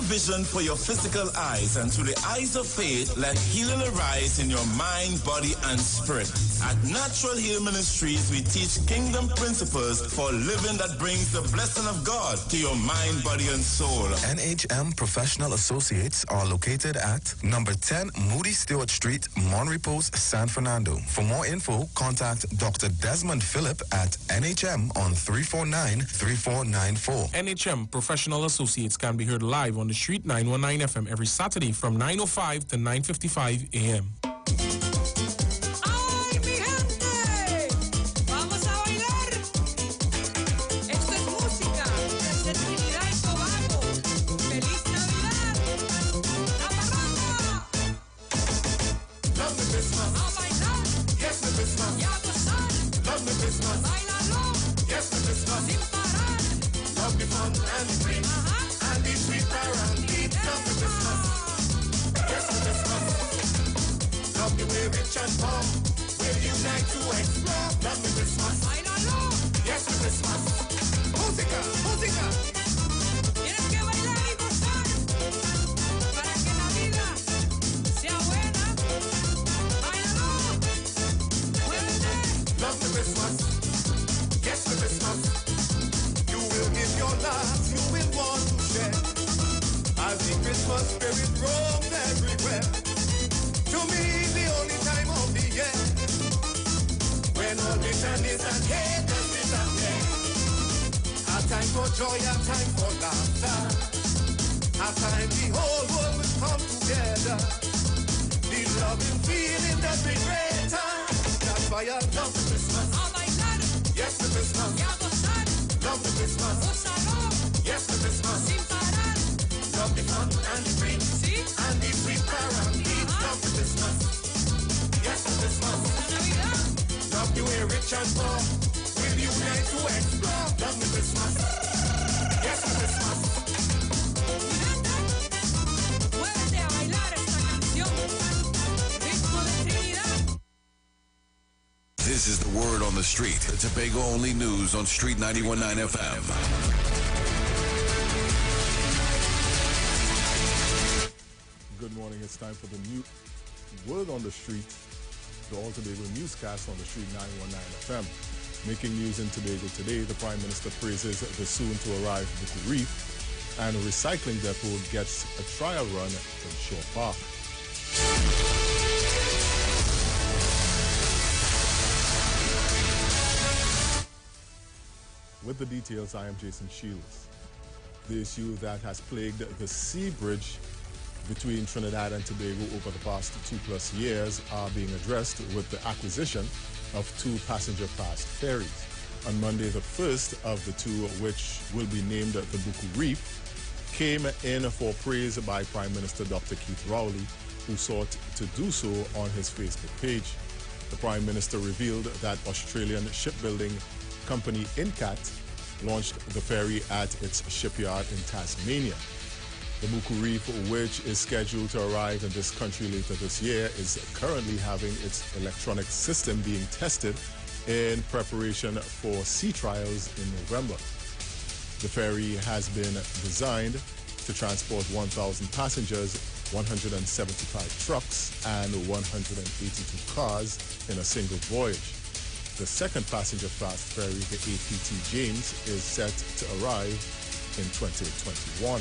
vision for your physical eyes, and through the eyes of faith, let healing arise in your mind, body, and spirit. At Natural Heal Ministries, we teach kingdom principles for living that brings the blessing of God to your mind, body, and soul. NHM Professional Associates are located at number 10 Moody Stewart Street, Monrepos, San Fernando. For more info, contact Dr. Desmond Phillip at NHM on 349-3494. NHM Professional Associates can be heard live on the Street 919 FM every Saturday from 9:05 to 9:55 a.m. Joy and time for laughter. A time the whole world will come together. The loving feeling that we greater. That's why I love the Christmas. Yes, the Christmas. Love the Christmas. Yes, the Christmas. Love the fun and the drink and the sweet parade. Love the Christmas. Yes, the Christmas. Love the way rich and poor will unite to explore. Love the Christmas. Yes, Christmas. This is the word on the street. The Tobago only news on Street 91.9 FM. Good morning. It's time for the new word on the street, the All Tobago newscast on the Street 919 FM. Making news in Tobago today, the Prime Minister praises the soon-to-arrive Buku Reef, and a recycling depot gets a trial run in Shore Park. With the details, I am Jason Shields. The issue that has plagued the sea bridge between Trinidad and Tobago over the past 2+ years are being addressed with the acquisition of 2 passenger-fast ferries. On Monday, the first of the 2, which will be named the Buku Reef, came in for praise by Prime Minister Dr. Keith Rowley, who sought to do so on his Facebook page. The Prime Minister revealed that Australian shipbuilding company Incat launched the ferry at its shipyard in Tasmania. The Buku Reef, which is scheduled to arrive in this country later this year, is currently having its electronic system being tested in preparation for sea trials in November. The ferry has been designed to transport 1,000 passengers, 175 trucks, and 182 cars in a single voyage. The second passenger-fast ferry, the APT James, is set to arrive in 2021.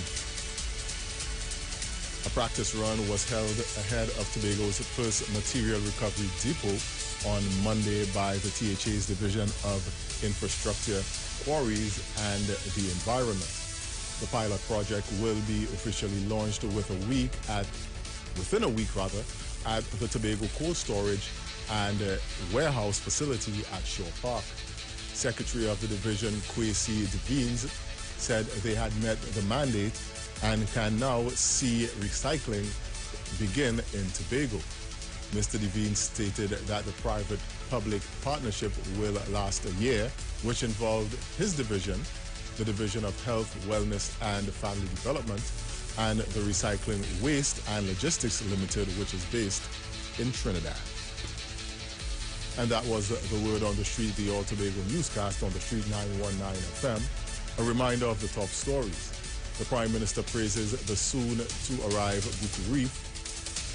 A practice run was held ahead of Tobago's first material recovery depot on Monday by the THA's Division of Infrastructure, Quarries and the Environment. The pilot project will be officially launched within a week at the Tobago Cold Storage and warehouse facility at Shore Park. Secretary of the division, Kwesi Devines, said they had met the mandate and can now see recycling begin in Tobago. Mr. Devine stated that the private-public partnership will last a year, which involved his division, the Division of Health, Wellness and Family Development, and the Recycling Waste and Logistics Limited, which is based in Trinidad. And that was the word on the street, the All Tobago newscast on the Street 919 FM. A reminder of the top stories. The Prime Minister praises the soon-to-arrive Booty Reef,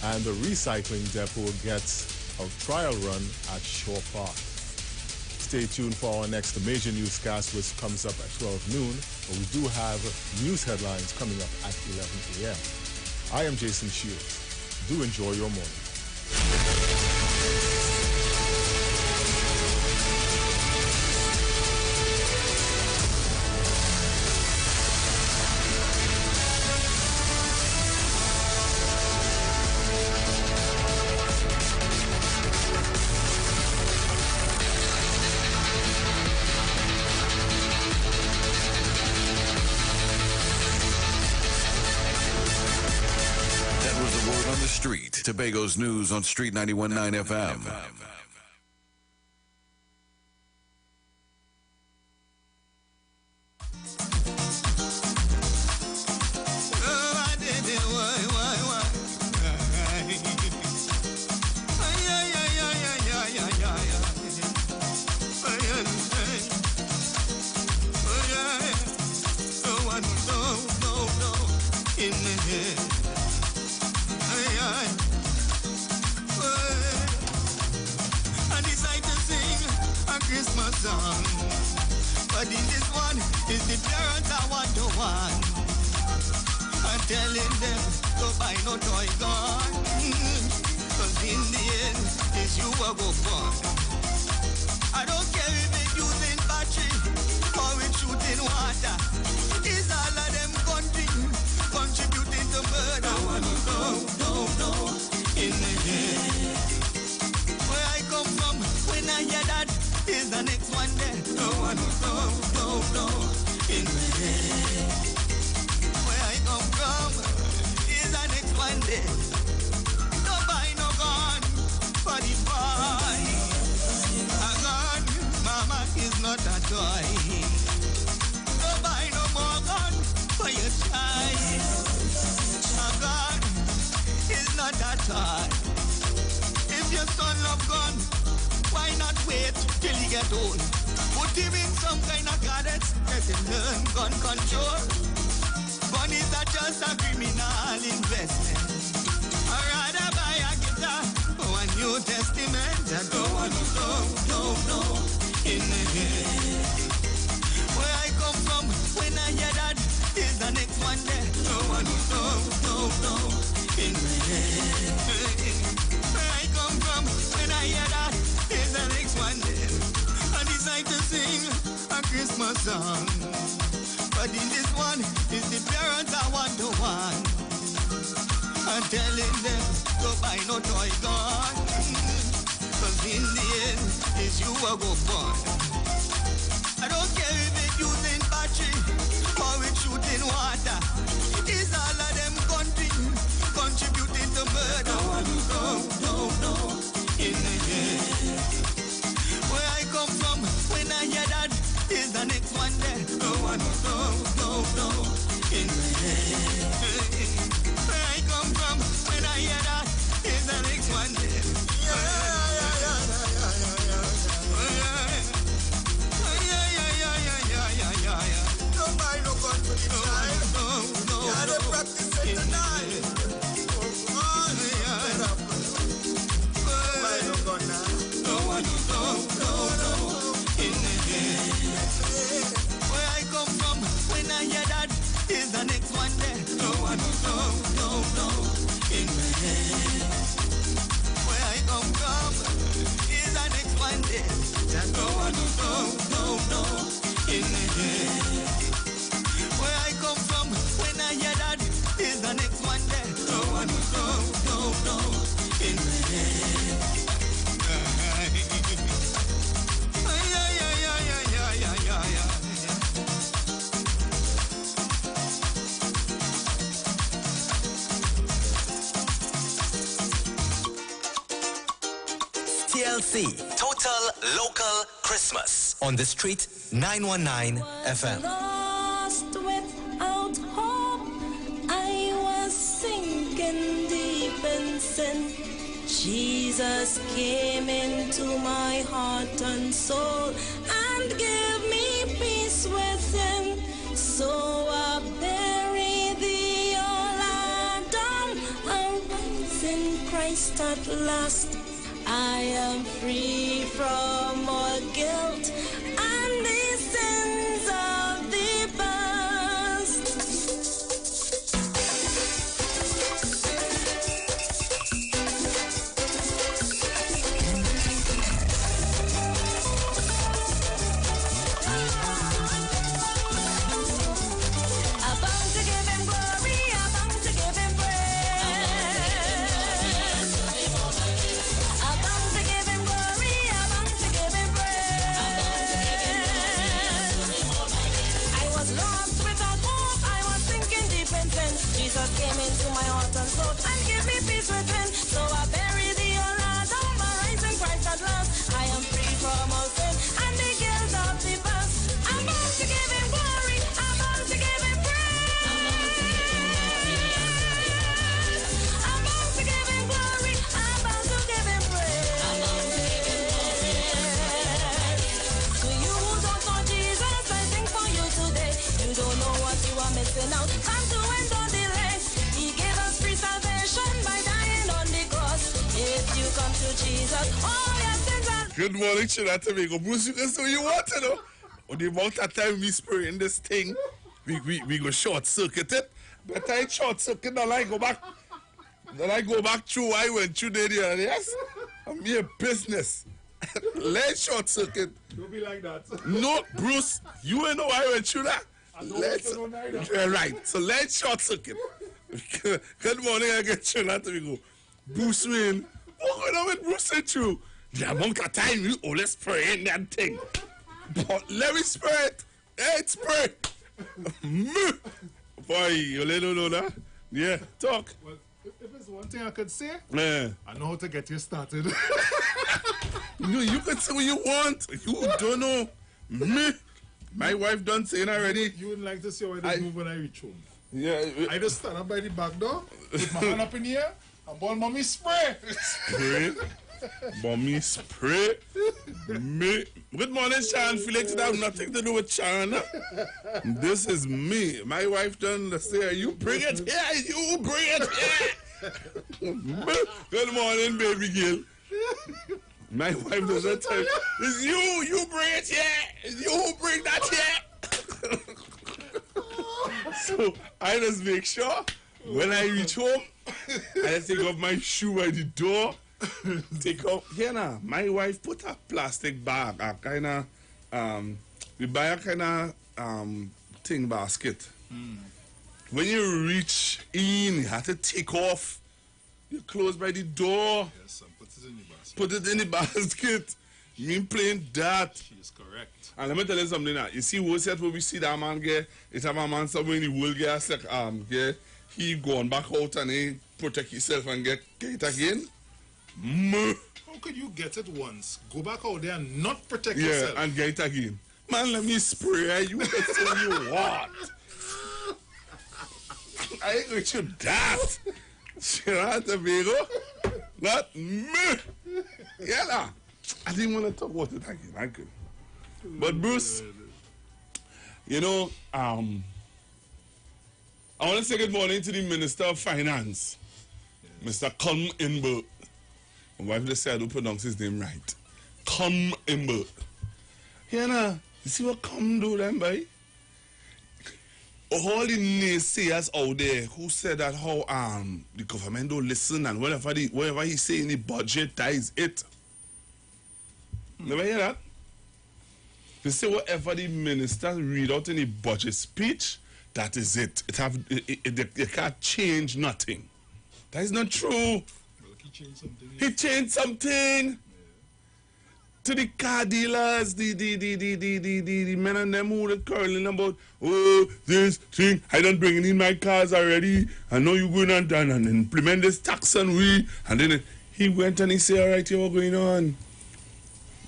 and the recycling depot gets a trial run at Shore Park. Stay tuned for our next major newscast, which comes up at 12 noon, but we do have news headlines coming up at 11 a.m. I am Jason Shields. Do enjoy your morning. Tobago's news on Street 91.9 FM. But in this one, is the parents I want to want. I'm telling them, go buy no toy gun. Cause in the end, it's you a go fun. I don't care if it's using battery or it's shooting water. It's all of them contributing to murder. I want to go, in the end. Where I come from, when I hear that, is the next one there. No one will go in the head. Where I come from is the next one there. Don't buy no gun for the boy. A gun, mama, is not a toy. Don't buy no more gun for your child. A gun is not a toy. If your son love gun, why not wait till he get old? Put him in some kind of cadets, let him learn gun control. Gun is not just a criminal investment. I'd rather buy a guitar or a New Testament than go on in the head. Where I come from, when I hear that, is the next one there. No one in the head. Where I come from, when I hear that, is the next one there. I decide to sing a Christmas song. But in this one, is the parents I want to want. I'm telling them, go buy no toy gun. Cause in the end, it's you a go fun. I don't care if it's using battery or it's shooting water. It's all of them contributing to murder. No, in the head. Where I come from, when I hear that, is the next one there. No one in the head. Where I come from, when I hear that, is the next one there. Don't buy no gun for the child. Yeah, they practice it tonight. In the head. Where I come from, when I hear that, is the next one there. No one in the head. Where I come from, is the next one there. That no one in the head. Where I come from, when I hear that, is the next one there. No one in the head. TLC, Total Local Christmas, on the Street 919 FM. Lost without hope, I was sinking deep in sin. Jesus came into my heart and soul and gave me peace within. So I bear last. I am free from all guilt and the sins of the past. I'm bound to give him glory, I'm bound to give him praise. I'm bound to give him glory, I'm bound to give him praise. I was lost without hope, I was sinking deep in sin. Jesus came into my heart and soul and gave me peace within. So I bury the old Adam, I rise in Christ at last. I am free from all sin and the guilt of the past. I'm bound to give him glory, I'm bound to give him praise. I'm bound to give him glory, I'm bound to give him praise. To you who don't know Jesus, I sing for you today. You don't know what you are missing out. Time to end all delay. He gave us free salvation by dying on the cross. If you come to Jesus, all your sins are... Good morning, Trinidad Tobago. Bruce, you can say what you want to know. On the amount of time we spray in this thing, we go short circuit it. But I short circuit, then I go back. Then I go back through I went through there, yes? I'm here business. Let's short circuit. Don't be like that. No, Bruce, you ain't know I went through that. Let's, right, so let's short circuit. Good morning, I get Trinidad Tobago. Bruce Wayne, what going on with Bruce and you? The amount of time you always spray in that thing. But let me spray it. Hey, spray. Boy, you little know that? Yeah, talk. Well, if it's one thing I could say, Yeah. I know how to get you started. No, you can say what you want. You don't know. Me. My wife done saying already. You wouldn't like to see how I just move when I reach home. Yeah. I just stand up by the back door, put my hand up in the air, and ball mommy spray. Spray. Mommy spray. Me. Good morning, Sean. Felix, it have nothing to do with Sean. This is me. My wife done say, you bring it here. You bring it here. Good morning, baby girl. My wife doesn't tell you. It's you. You bring it here. It's you who bring that here. So I just make sure when I reach home, I just take off my shoe by the door. Take off here now. My wife put a plastic bag, a kind of we buy a kind of thing basket. When you reach in, you have to take off your clothes by the door. Yes, and put it in the basket. Put it in the basket. You ain't playing that. She is correct. And let me tell you something now. You see what set where we see that man get, it's a man somewhere in the world get like get he gone back out and he protect himself and get it again. How could you get it once, go back out there and not protect yourself? Yeah, and get it again. Man, let me spray you. Can say you what? I ain't with you that. Trinidad Tobago. Not me. Yeah, nah. I didn't want to talk about it again. I could. But Bruce, you know, I want to say good morning to the Minister of Finance, Mr. Come Inberg. My wife just said I don't pronounce his name right. Come Inberg. Here now, you see what Come do then, boy? All the naysayers out there who said that how the government don't listen and whatever he say in the budget, that is it. Never hear that? They say whatever the minister read out in the budget speech, that is it. They can't change nothing. That is not true. Well, he changed something. He changed something. Yeah. To the car dealers, the men and them who are curling about, oh, this thing, I don't bring it in my cars already. I know you're going on and implement this tax on we. And then he went and he said, all right, here what's going on?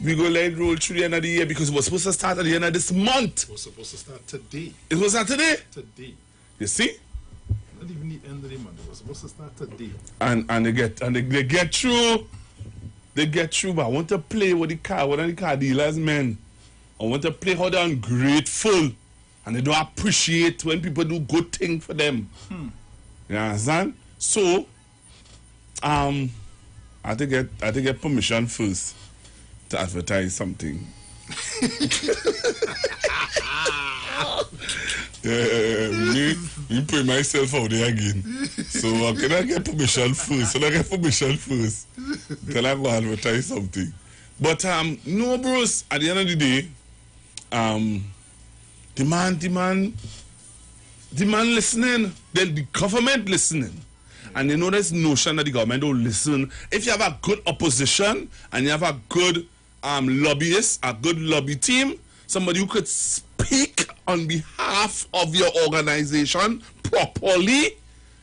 We go let it roll through the end of the year because it was supposed to start at the end of this month. It was supposed to start today. It was not today? Today. You see? Not even the end of the month. It was supposed to start today. And they get through. They get through, but I want to play with one of the car dealers, man. I want to play how they're ungrateful and they don't appreciate when people do good things for them. You understand? So, I had to get permission first to advertise something. Me put myself out there again. So can I get permission first? Then I go advertise something. But no, Bruce. At the end of the day, the man listening. Then the government listening. And you know this notion that the government don't listen. If you have a good opposition and you have a good lobbyist, a good lobby team, somebody who could speak on behalf of your organization properly,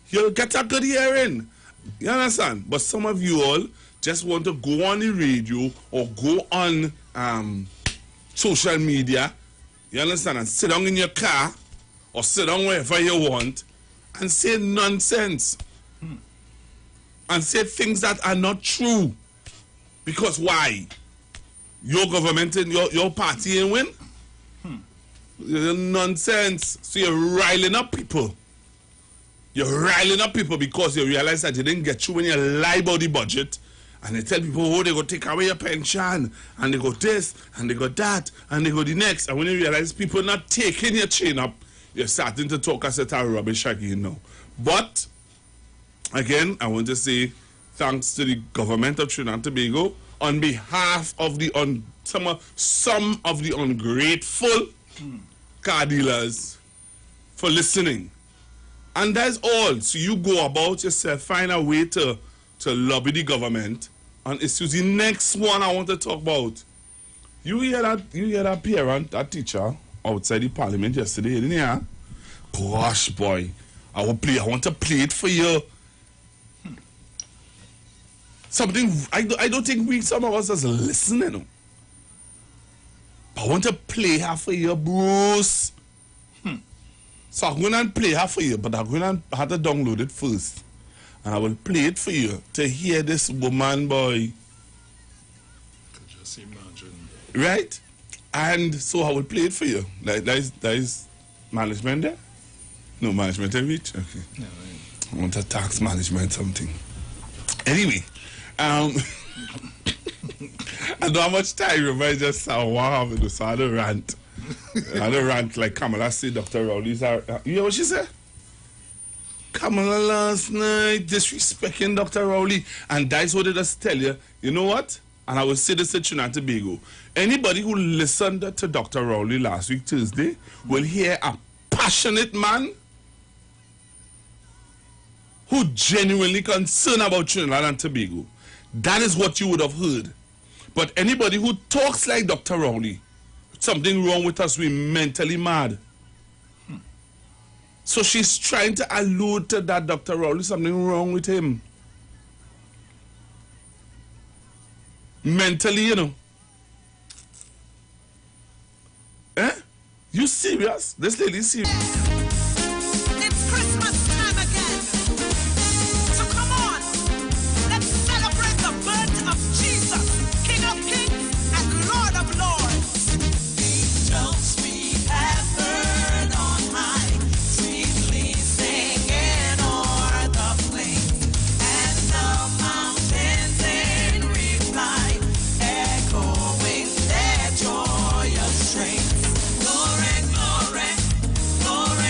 you'll get a good hearing. You understand? But some of you all just want to go on the radio or go on social media, you understand, and sit down in your car or sit down wherever you want and say nonsense. And say things that are not true. Because why? Your government and your party ain't win? Nonsense. So you're riling up people. You're riling up people because you realize that you didn't get through when you lie about the budget. And they tell people, oh, they go take away your pension. And they go this, and they go that, and they go the next. And when you realize people not taking your chain up, you're starting to talk a set of rubbish again now. But again, I want to say thanks to the government of Trinidad and Tobago on behalf of the some of the ungrateful car dealers for listening. And that's all. So you go about yourself, find a way to lobby the government on issues. The next one I want to talk about. You hear that parent, that teacher outside the parliament yesterday, didn't you? Gosh, boy. I want to play it for you. Something I don't think some of us is listening. I want to play her for you, Bruce. So I'm going to play her for you, but I'm going to have to download it first. And I will play it for you to hear this woman, boy. Could just imagine. Right? And so I will play it for you. That is management there? No, management I reach? Okay. No, right. I want to tax management something. Anyway, I don't have much time. Remember, I just saw what happened. So I had a rant. Like Kamala said, Dr. Rowley's. You know what she said? Kamala last night disrespecting Dr. Rowley. And that's what they just tell you. You know what? And I will say this to Trinidad and Tobago. Anybody who listened to Dr. Rowley last week, Tuesday, will hear a passionate man who genuinely concerned about Trinidad and Tobago. That is what you would have heard. But anybody who talks like Dr. Rowley, something wrong with us, we're mentally mad. So she's trying to allude to that Dr. Rowley, something wrong with him. Mentally, you know. Eh? You serious? This lady's serious. It's Christmas time again. So come on, let's celebrate the birth of Jesus, King of Kings and Lord of Lords. Angels we have heard on high, sweetly singing o'er the plains, and the mountains in reply, echoing their joyous strains. Glory, glory, glory.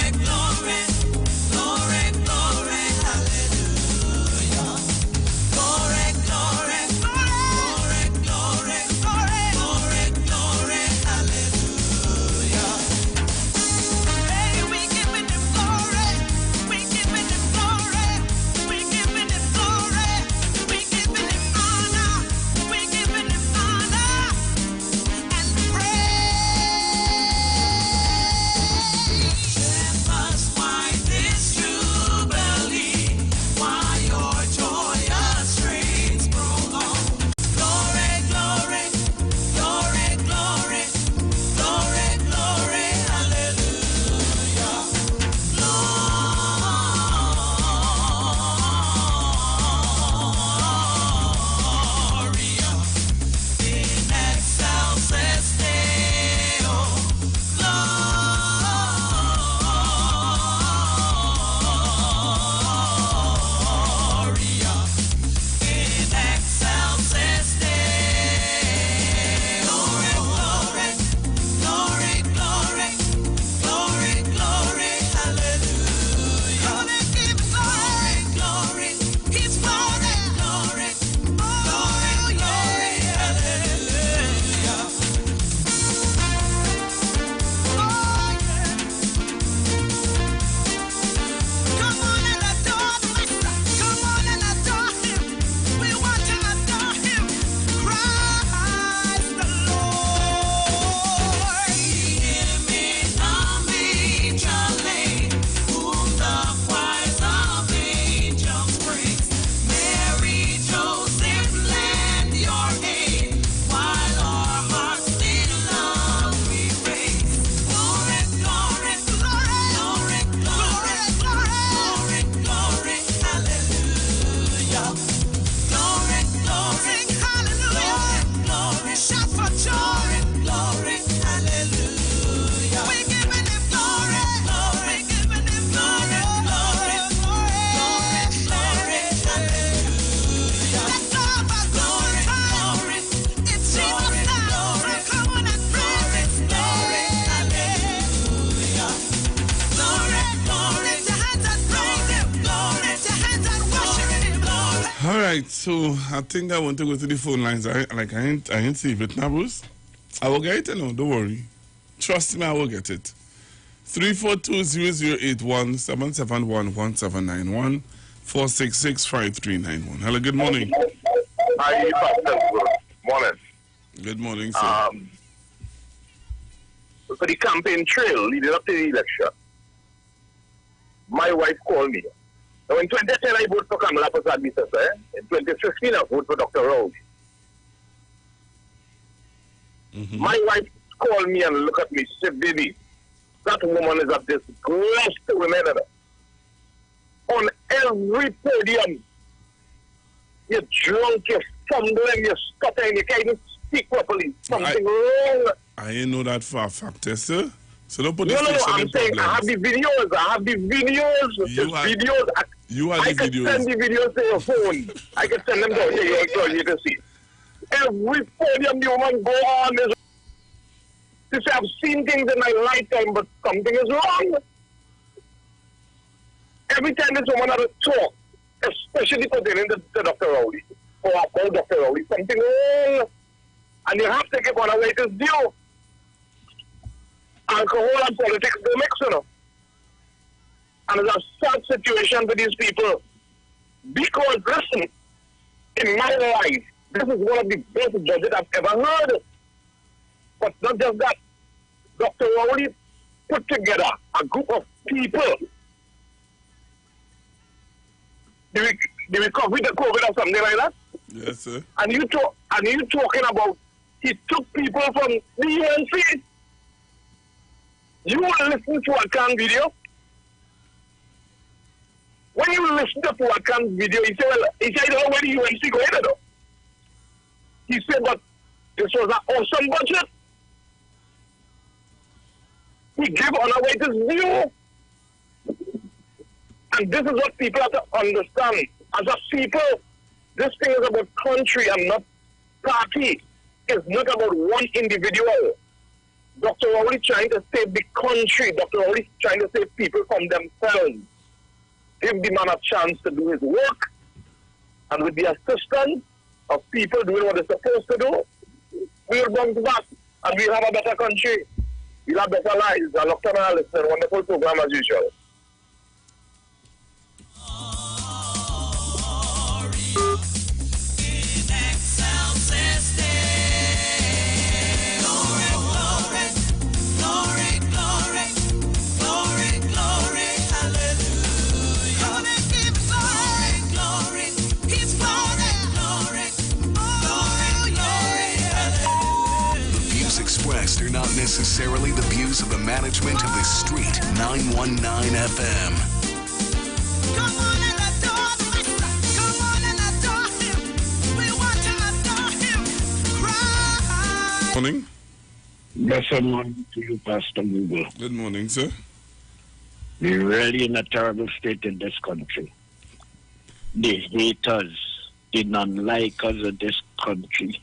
right, so I think I want to go to the phone lines. I ain't see it now, Bruce. I will get it, no, don't worry. Trust me, I will get it. 342-0081 771-1791 466-5391. Hello, good morning. Hi, Pastor. Good morning. Good morning, sir. For the campaign trail leading up to the election, my wife called me. Now, in 2010, I voted for Kamala Prasad-Biswas. In 2015, I voted for Dr. Rowley. My wife called me and looked at me. She said, baby, that woman is a disgrace to women. On every podium, you're drunk, you're stumbling, you're stuttering, you can't even speak properly. Something wrong. I ain't know that for a fact, sir. So don't put No, the station I'm in saying problems. I have the videos. I have the videos. You have I the can videos. send the videos to your phone. I can send them down here so you can see. Every podium the woman go on is. She say, I've seen things in my lifetime, but something is wrong. Every time this woman had a talk, especially pertaining to Dr. Rowley, or about Dr. Rowley, something wrong. And you have to give on away this due. Alcohol and politics don't mix, you know. And it's a sad situation for these people. Because, listen, in my life, this is one of the best budgets I've ever heard. But not just that. Dr. Rowley put together a group of people. The recovery, the COVID or something like that. Yes, sir. And you talking about he took people from the UNC. You listen to a can video. When you listen to a can video, he said, well, he said, I don't know where the UNC going to do. He said, but this was an awesome budget. He gave on away this view. And this is what people have to understand. As a people, this thing is about country and not party. It's not about one individual. Dr. Rowley trying to save the country. Dr. Rowley trying to save people from themselves. Give the man a chance to do his work. And with the assistance of people doing what they're supposed to do, we'll bounce back and we'll have a better country. We'll have better lives. I love to listen. Wonderful program as usual. Expressed are not necessarily the views of the management of the Street 919 FM. Come on and adore him. Come on and adore him. We want to adore him. Cry. Morning. Blessed morning to you, Pastor Google. Good morning, sir. We're really in a terrible state in this country. The haters did not like us in this country.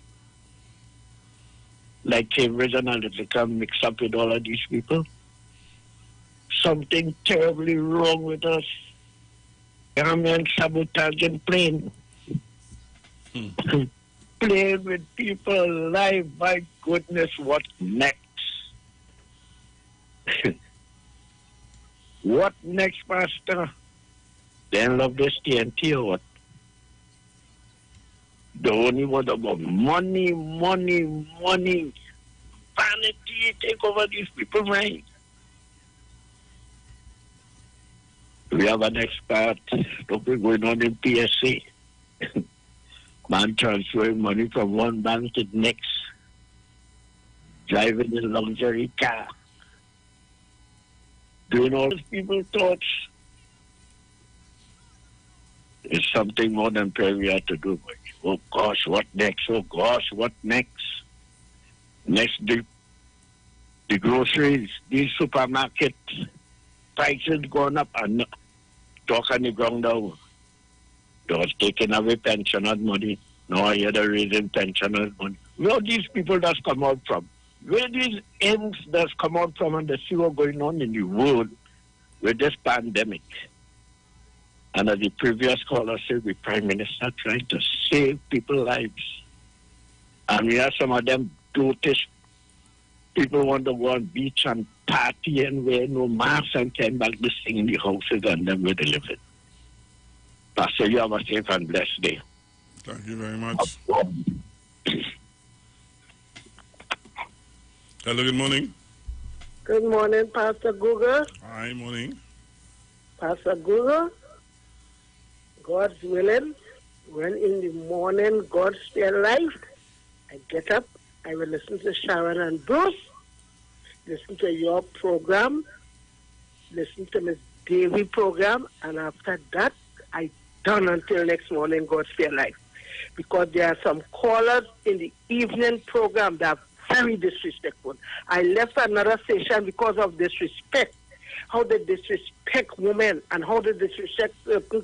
Like Cambridge Analytica mixed up with all of these people. Something terribly wrong with us. Government sabotaging plane. Playing with people's life. My goodness, what next? What next, Pastor? They love this TNT or what? The only word about money, money, money. Vanity take over these people's mind. We have an expert topic going on in PSA. Man transferring money from one bank to the next. Driving a luxury car. Doing all these people's thoughts. It's something more than prayer we have to do. Oh gosh, what next? Oh gosh, what next? Next, the groceries, the supermarket prices going up and talk on the ground down. They was taking away pensioners' money. Now I hear they're raising pensioners' money. Where these people that's come out from? Where these ends that's come out from and they see what's going on in the world with this pandemic? And as the previous caller said, the Prime Minister trying to save people's lives. And we have some of them dotish people want to go on beach and party and wear no masks and come back to sing in the houses and them where they live in. Pastor, you have a safe and blessed day. Thank you very much. Hello, good morning. Good morning, Pastor Google. Hi, morning. Pastor Google, God's willing, when in the morning God still alive, I get up, I will listen to Sharon and Bruce, listen to your program, listen to Miss Davy program, and after that, I done until next morning, God still alive. Because there are some callers in the evening program that are very disrespectful. I left another station because of disrespect. How they disrespect women and how they disrespect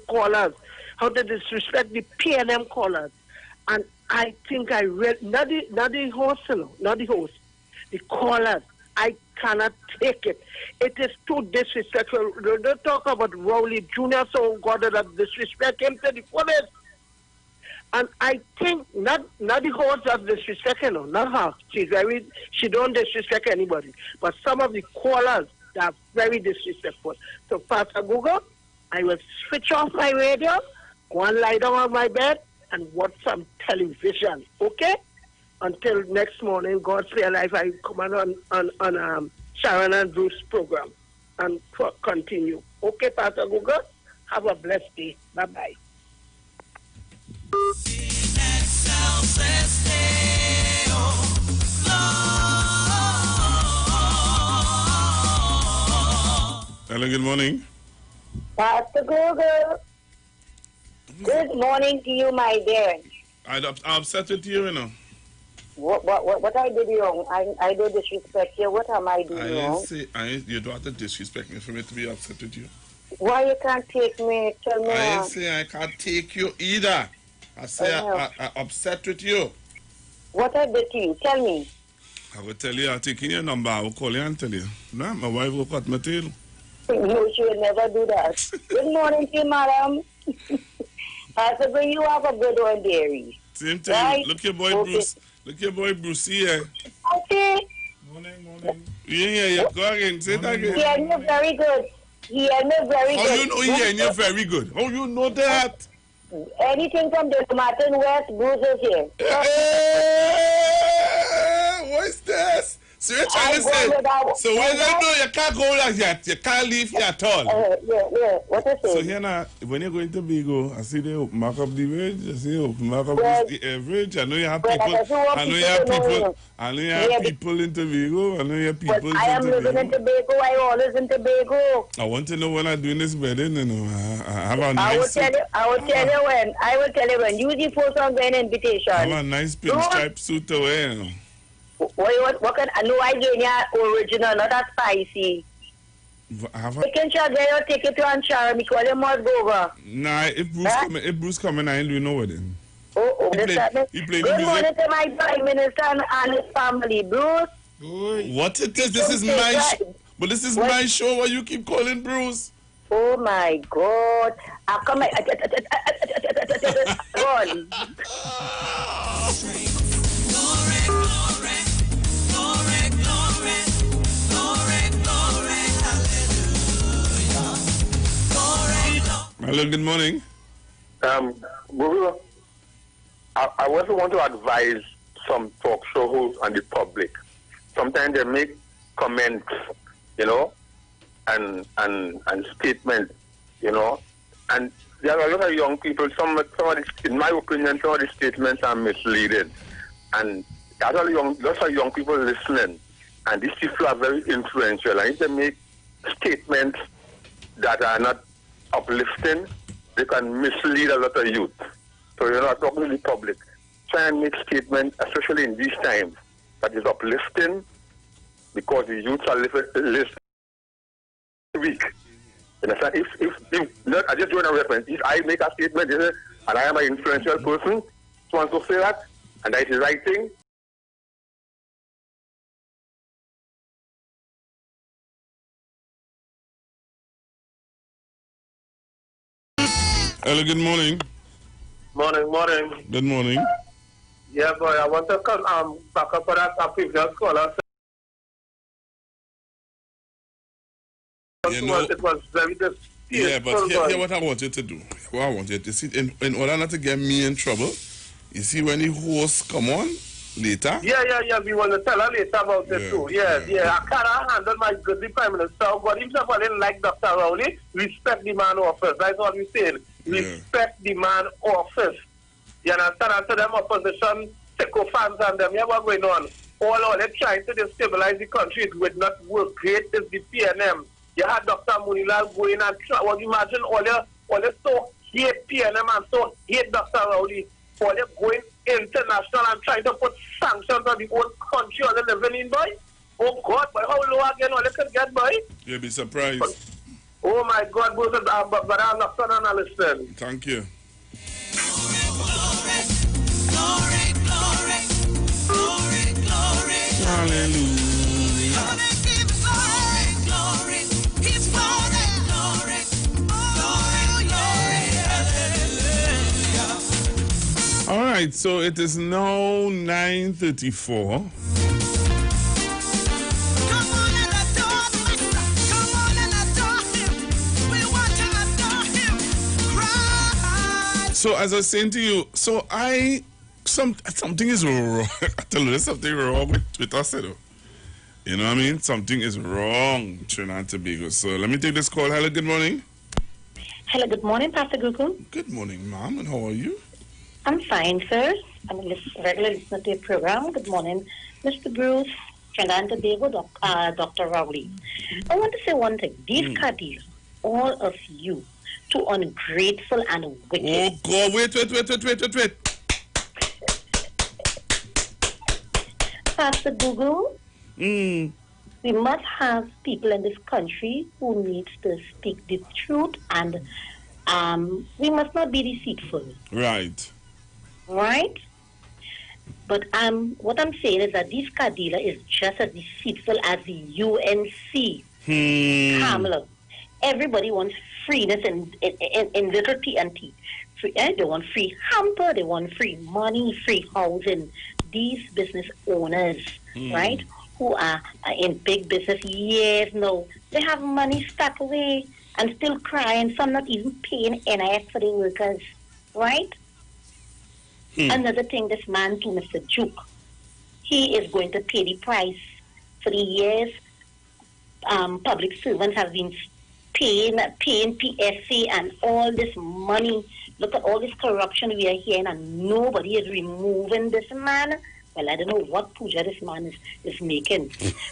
callers, how they disrespect the PNM callers. And I think I read, not the host, not the host, the callers. I cannot take it. It is too disrespectful. They talk about Rowley Jr., so God that disrespect him to the fullest. And I think not the host that disrespect her, not her. She don't disrespect anybody. But some of the callers that are very disrespectful. So Pastor Google, I will switch off my radio, go and lie down on my bed and watch some television. Okay? Until next morning, God spare life, I come on Sharon and Bruce program and continue. Okay, Pastor Google? Have a blessed day. Bye-bye. Hello, good morning. Pastor Google. Good morning to you, my dear. I'm upset with you, you know. What I did wrong? I don't disrespect you. What am I doing wrong? You don't have to disrespect me for me to be upset with you. Why you can't take me? Tell me. I ain't say I can't take you either. I say I'm upset with you. What I did to you? Tell me. I will tell you, I'll take in your number, I will call you and tell you. No, my wife will cut my tail. No, she would never do that. Good morning to you, madam. Pastor, you have a good one, dearie. Same thing. Right? Look your boy Bruce. Look your boy Bruce here. Okay. Morning. Yeah, go again. Say that again. He had me very good. He had me very good. How you know he had you very good? How you know that? Anything from the Martin West, Bruce is here. What's this? So you're trying to say, so when you know you can't go like that, you can't leave here at all. Yeah. What I say? So here now, when you're going to Bigo, I see they mark up the wage, I see they mark up the average. I know you have people, I know you have people in Tobago, I know you have people in Tobago. I am living in Tobago, I always in Tobago. I want to know when I'm doing this wedding, you know, I have a nice... I will tell you when. Use the phone on an invitation. I have a nice pinstripe suit to wear, you know. What can I know? I gave you original, not that spicy. You can share your ticket to Ansara because you must go over. Nah, if Bruce coming, I ain't doing no wedding. He play good morning to my Prime Minister and his family, Bruce. What it is? This is my show. But this is my show. Why you keep calling Bruce? Oh my God! I come. Hello, good morning. I also want to advise some talk show hosts and the public. Sometimes they make comments, you know, and statements, you know, and there are a lot of young people. Some of the, in my opinion, some of the statements are misleading, and there are lots of young people listening, and these people are very influential. And if they make statements that are not uplifting, they can mislead a lot of youth. So you're not talking to the public. Try and make statements, especially in these times, that is uplifting, because the youths are listening weak. And I just doing a reference. If I make a statement, and I am an influential person, so I to say that, and that is the right thing. Hello, good morning. Morning. Good morning. Yeah, boy, I want to come back up for that previous caller. You know, it was very yeah, but here what I want you to do. What I want you to see, in order not to get me in trouble, you see when the host come on later. Yeah. We want to tell her later about it too. Yeah. I can't handle my good Prime Minister, but himself I didn't like Dr. Rowley. Respect the man office. That's what we saying. Respect the man office. You understand? And to them opposition, sycophants and them, yeah, what's going on? All they're trying to destabilize the country. It would not work great is the PNM. You had Dr. Munilal going and try. Well, imagine all they so hate PNM and so hate Dr. Rowley. All they going international and trying to put sanctions on the whole country on the living in, boy. Oh, God, boy, how low again all they could get, boy? You'll be surprised. Oh, my God, but I'm not going to listen. Thank you. Hallelujah. All right, so it is now 9:34. So as I was saying to you, so something is wrong. I tell you, there's something wrong with us, you know. You know what I mean? Something is wrong, Trinidad and Tobago. So let me take this call. Hello, good morning. Hello, good morning, Pastor Google. Good morning, ma'am, and how are you? I'm fine, sir. I'm a regular listener to your program. Good morning, Mr. Bruce, Trinidad and Tobago, Dr. Rowley. I want to say one thing. These Cadiz, all of you, too ungrateful and wicked. Oh, God, wait. Pastor Google, we must have people in this country who needs to speak the truth, and we must not be deceitful. Right. But what I'm saying is that this Kadila is just as deceitful as the UNC. Kamala. Everybody wants freeness in little T&T. They want free hamper, they want free money, free housing. These business owners, right, who are in big business years now, they have money stuck away and still crying. Some not even paying NIS for the workers, right? Another thing, this man too, Mr. Duke, he is going to pay the price for the years public servants have been paying PSC and all this money. Look at all this corruption we are hearing, and nobody is removing this man. Well, I don't know what puja this man is making.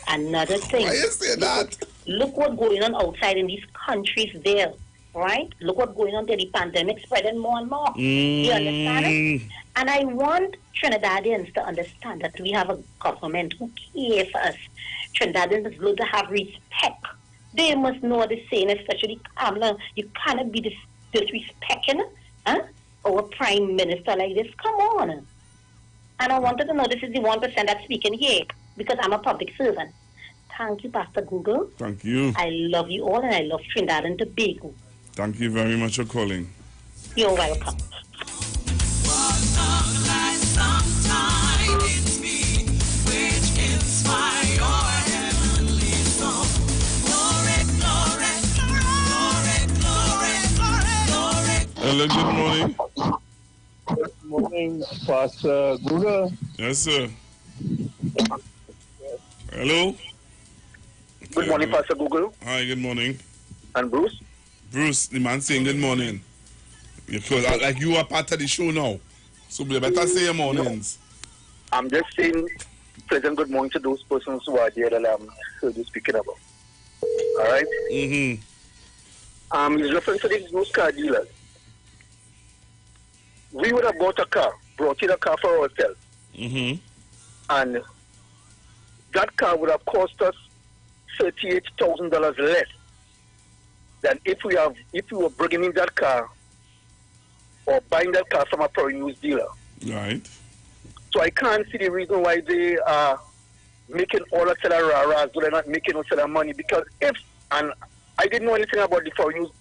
Another thing. Why is there that? Look what's going on outside in these countries there, right? Look what's going on there. The pandemic spreading more and more. You understand it? And I want Trinidadians to understand that we have a government who cares for us. Trinidadians is going to have respect. They must know what they're saying, especially Kamala. You cannot be disrespecting our prime minister like this. Come on. And I wanted to know this is the 1% that's speaking here because I'm a public servant. Thank you, Pastor Google. Thank you. I love you all, and I love Trinidad and Tobago. Thank you very much for calling. You're welcome. Hello, good morning. Good morning, Pastor Google. Yes, sir. Hello. Good morning, Pastor Google. Hi, good morning. And Bruce? Bruce, the man saying good morning. Because like you are part of the show now. So you better say your mornings. I'm just saying pleasant good morning to those persons who are there that I'm heard you speaking about. All right? Mm-hmm. It's reference to these used car dealers. We would have bought in a car for ourselves. Mm-hmm. And that car would have cost us $38,000 less than if we were bringing in that car or buying that car from a pro used dealer. Right. So I can't see the reason why they are making all that sell raras, but they're not making no sell money. Because and I didn't know anything about the for used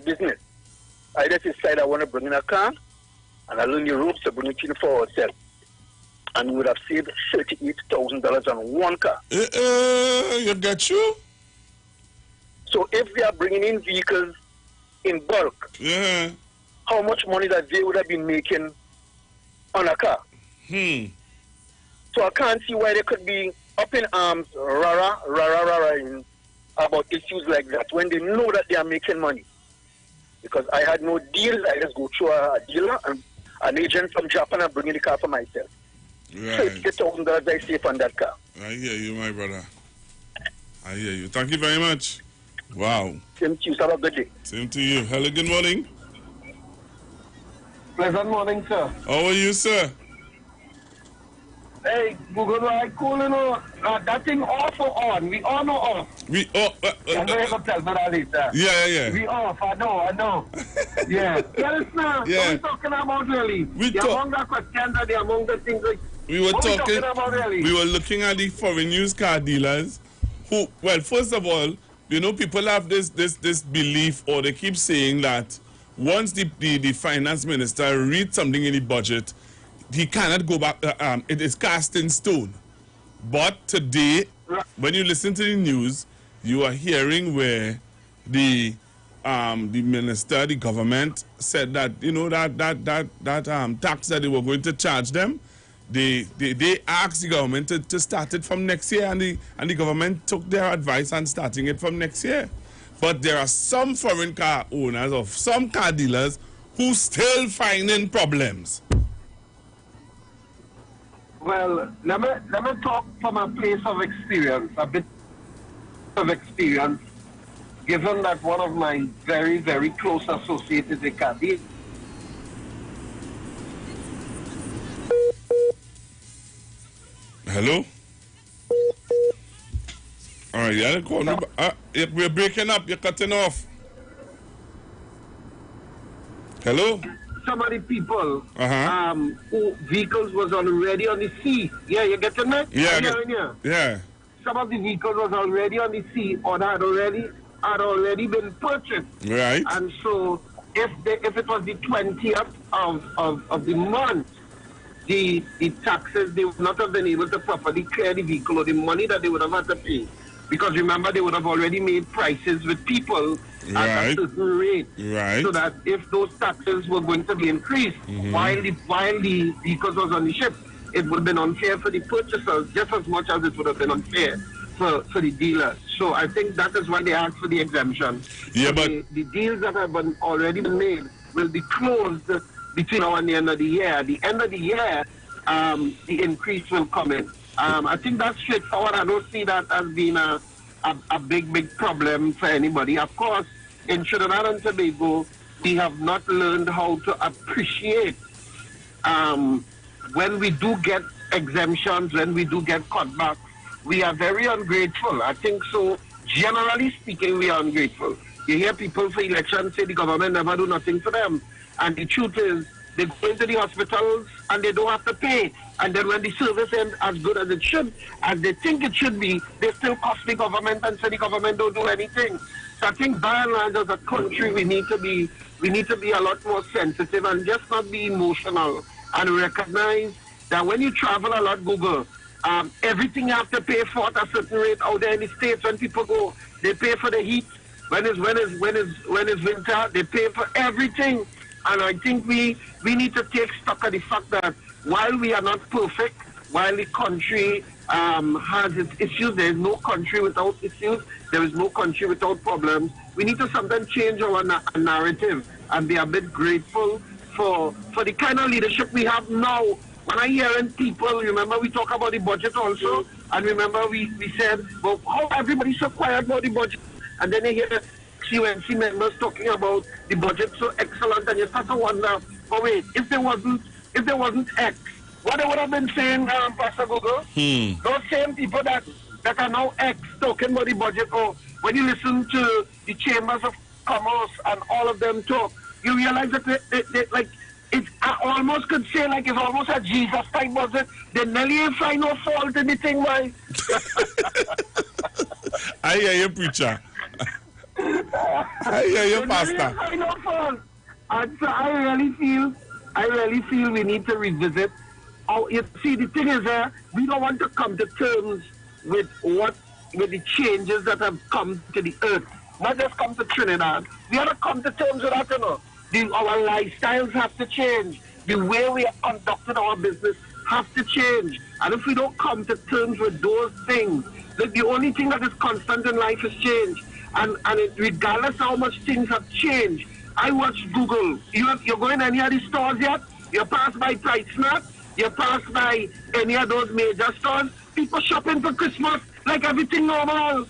business. I just decide I want to bring in a car, and I learn the ropes to bring it in for ourselves. And we would have saved $38,000 on one car. You get you? So if we are bringing in vehicles in bulk, how much money that they would have been making on a car? So I can't see why they could be up in arms, rara, about issues like that when they know that they are making money. Because I had no deals, I just go through a dealer and an agent from Japan and bring in the car for myself. Right. $50,000 I save on that car. I hear you, my brother. I hear you. Thank you very much. Wow. Same to you. Have a good day. Same to you. Hello, good morning. Pleasant morning, sir. How are you, sir? Hey, Google, I cool, you know, that thing off or on? We on or off? We off. I'm going to tell me that later. Yeah. We off, I know. Yeah. Yes, sir. Yeah. What are we talking about, really? Among the questions and among the things like, we were what talking about, really? We were looking at the foreign used car dealers who, well, first of all, you know, people have this belief, or they keep saying that once the finance minister reads something in the budget, he cannot go back. It is cast in stone. But today, when you listen to the news, you are hearing where the minister, the government said that, you know, that tax that they were going to charge them, they asked the government to start it from next year, and the government took their advice on starting it from next year. But there are some foreign car owners or some car dealers who still finding problems. Well, let me talk from a place of experience, a bit of experience, given that one of my very, very close associates is a car dealer. Hello? All right, yeah, call me. We're breaking up. You're cutting off. Hello? Some of the people who vehicles was already on the sea. Yeah, you getting that? Yeah. Some of the vehicles was already on the sea or had already been purchased. Right. And so if it was the 20th of the month, the taxes, they would not have been able to properly clear the vehicle or the money that they would have had to pay. Because remember, they would have already made prices with people at a certain rate. Right. So that if those taxes were going to be increased while the vehicles was on the ship, it would have been unfair for the purchasers just as much as it would have been unfair for the dealers. So I think that is why they asked for the exemption. Yeah, so but the deals that have already been made will be closed between now and the end of the year. At the end of the year, the increase will come in. I think that's straightforward. I don't see that as being a big problem for anybody. Of course, in Trinidad and Tobago, we have not learned how to appreciate when we do get exemptions, when we do get cutbacks. We are very ungrateful. I think so. Generally speaking, we are ungrateful. You hear people for elections say the government never do nothing for them. And the truth is, they go into the hospitals and they don't have to pay. And then when the service ends as good as it should, as they think it should be, they still cost the government and say the government don't do anything. So I think by and large as a country we need to be a lot more sensitive and just not be emotional and recognize that when you travel a lot, Google, everything you have to pay for at a certain rate out there in the States. When people go, they pay for the heat. When it's winter, they pay for everything. And I think we need to take stock of the fact that while we are not perfect, while the country has its issues, there is no country without issues, there is no country without problems. We need to sometimes change our narrative and be a bit grateful for the kind of leadership we have now. When I hear people, remember we talk about the budget also, and remember we said, well, how everybody's so quiet about the budget, and then they hear QNC members talking about the budget so excellent, and you start to wonder, oh wait, if there wasn't X, what they would have been saying, Pastor Google? Those same people that are now X talking about the budget, or when you listen to the chambers of commerce and all of them talk, you realize that they like, I almost could say like it's almost a Jesus type budget. They nearly find no fault in the thing, why? I hear you, preacher. I hear you, pastor. No fault. And so I really feel we need to revisit. Oh, you see, the thing is, we don't want to come to terms with the changes that have come to the earth. Not just come to Trinidad. We have to come to terms with that, you know. Our lifestyles have to change. The way we are conducting our business have to change. And if we don't come to terms with those things, the only thing that is constant in life is change. And regardless how much things have changed, I watch Google. You're going any of the stores yet? You pass by Price Snack? You pass by any of those major stores? People shopping for Christmas like everything normal.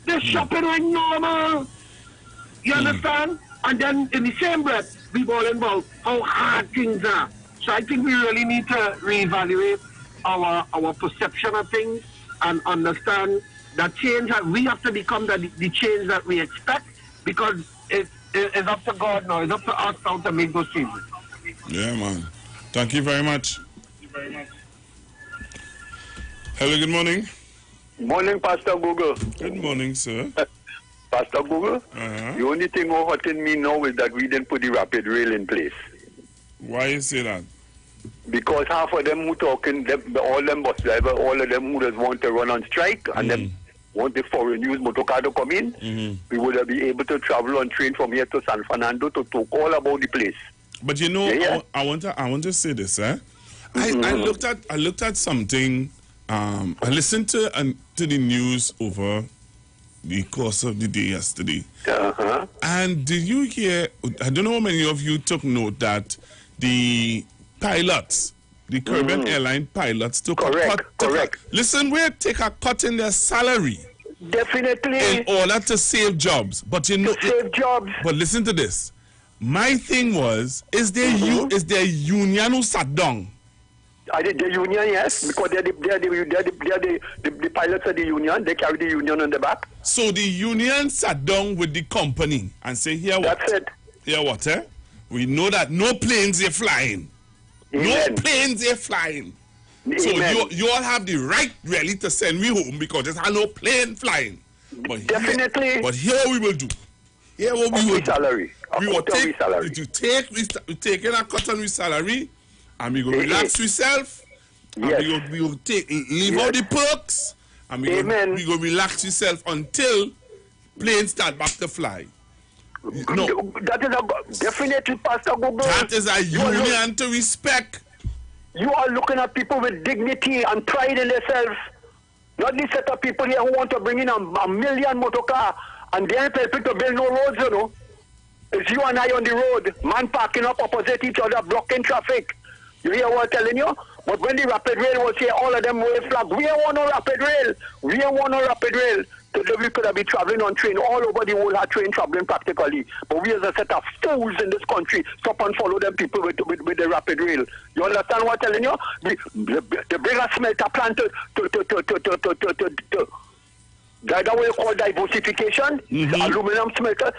They're shopping like normal. You understand? And then in the same breath, we bawling about how hard things are. So I think we really need to reevaluate our perception of things and understand that change. We have to become the change that we expect, because it's up to God now. It's up to us now to make those changes. Yeah, man. Thank you very much. Hello, good morning. Morning, Pastor Google. Good morning, sir. Pastor Google, the only thing hurting me now is that we didn't put the rapid rail in place. Why you say that? Because half of them who talking, all them bus drivers, all of them who just want to run on strike, and them want the foreign use motor car to come in, we would be able to travel on train from here to San Fernando to talk all about the place. But you know, I want to say this, I looked at something. I listened to the news over the course of the day yesterday. And did you hear? I don't know how many of you took note that the pilots, the Caribbean airline pilots, took a cut. Listen, we take a cut in their salary. Definitely. In order to save jobs, but you know, save jobs. But listen to this. My thing was, is there union who sat down? The union, yes, because they're the pilots of the union. They carry the union on the back. So the union sat down with the company and say, here what? That's it. Here what, We know that no planes are flying. Amen. No planes are flying. Amen. So you all have the right, really, to send me home because there's no plane flying. But definitely. But here we will do. Here what we will do. Salary. We will take salary. We take in a cut on with salary. And we go relax ourselves. And we will leave out the perks. And we go relax yourself until planes start back to fly. No. That is definitely, Pastor Google. That is a union to respect. You are looking at people with dignity and pride in themselves. Not this set of people here who want to bring in a million motor car and they ain't helping to build no roads, you know. It's you and I on the road, man parking up opposite each other, blocking traffic. You hear what I'm telling you? But when the rapid rail was here, all of them wave flag. We don't want no rapid rail. We don't want no rapid rail. So we could have been traveling on train all over the world, had train traveling practically. But we as a set of fools in this country stop and follow them people with the rapid rail. You understand what I'm telling you? They bring a smelter plant to that way you call diversification, aluminum smelter.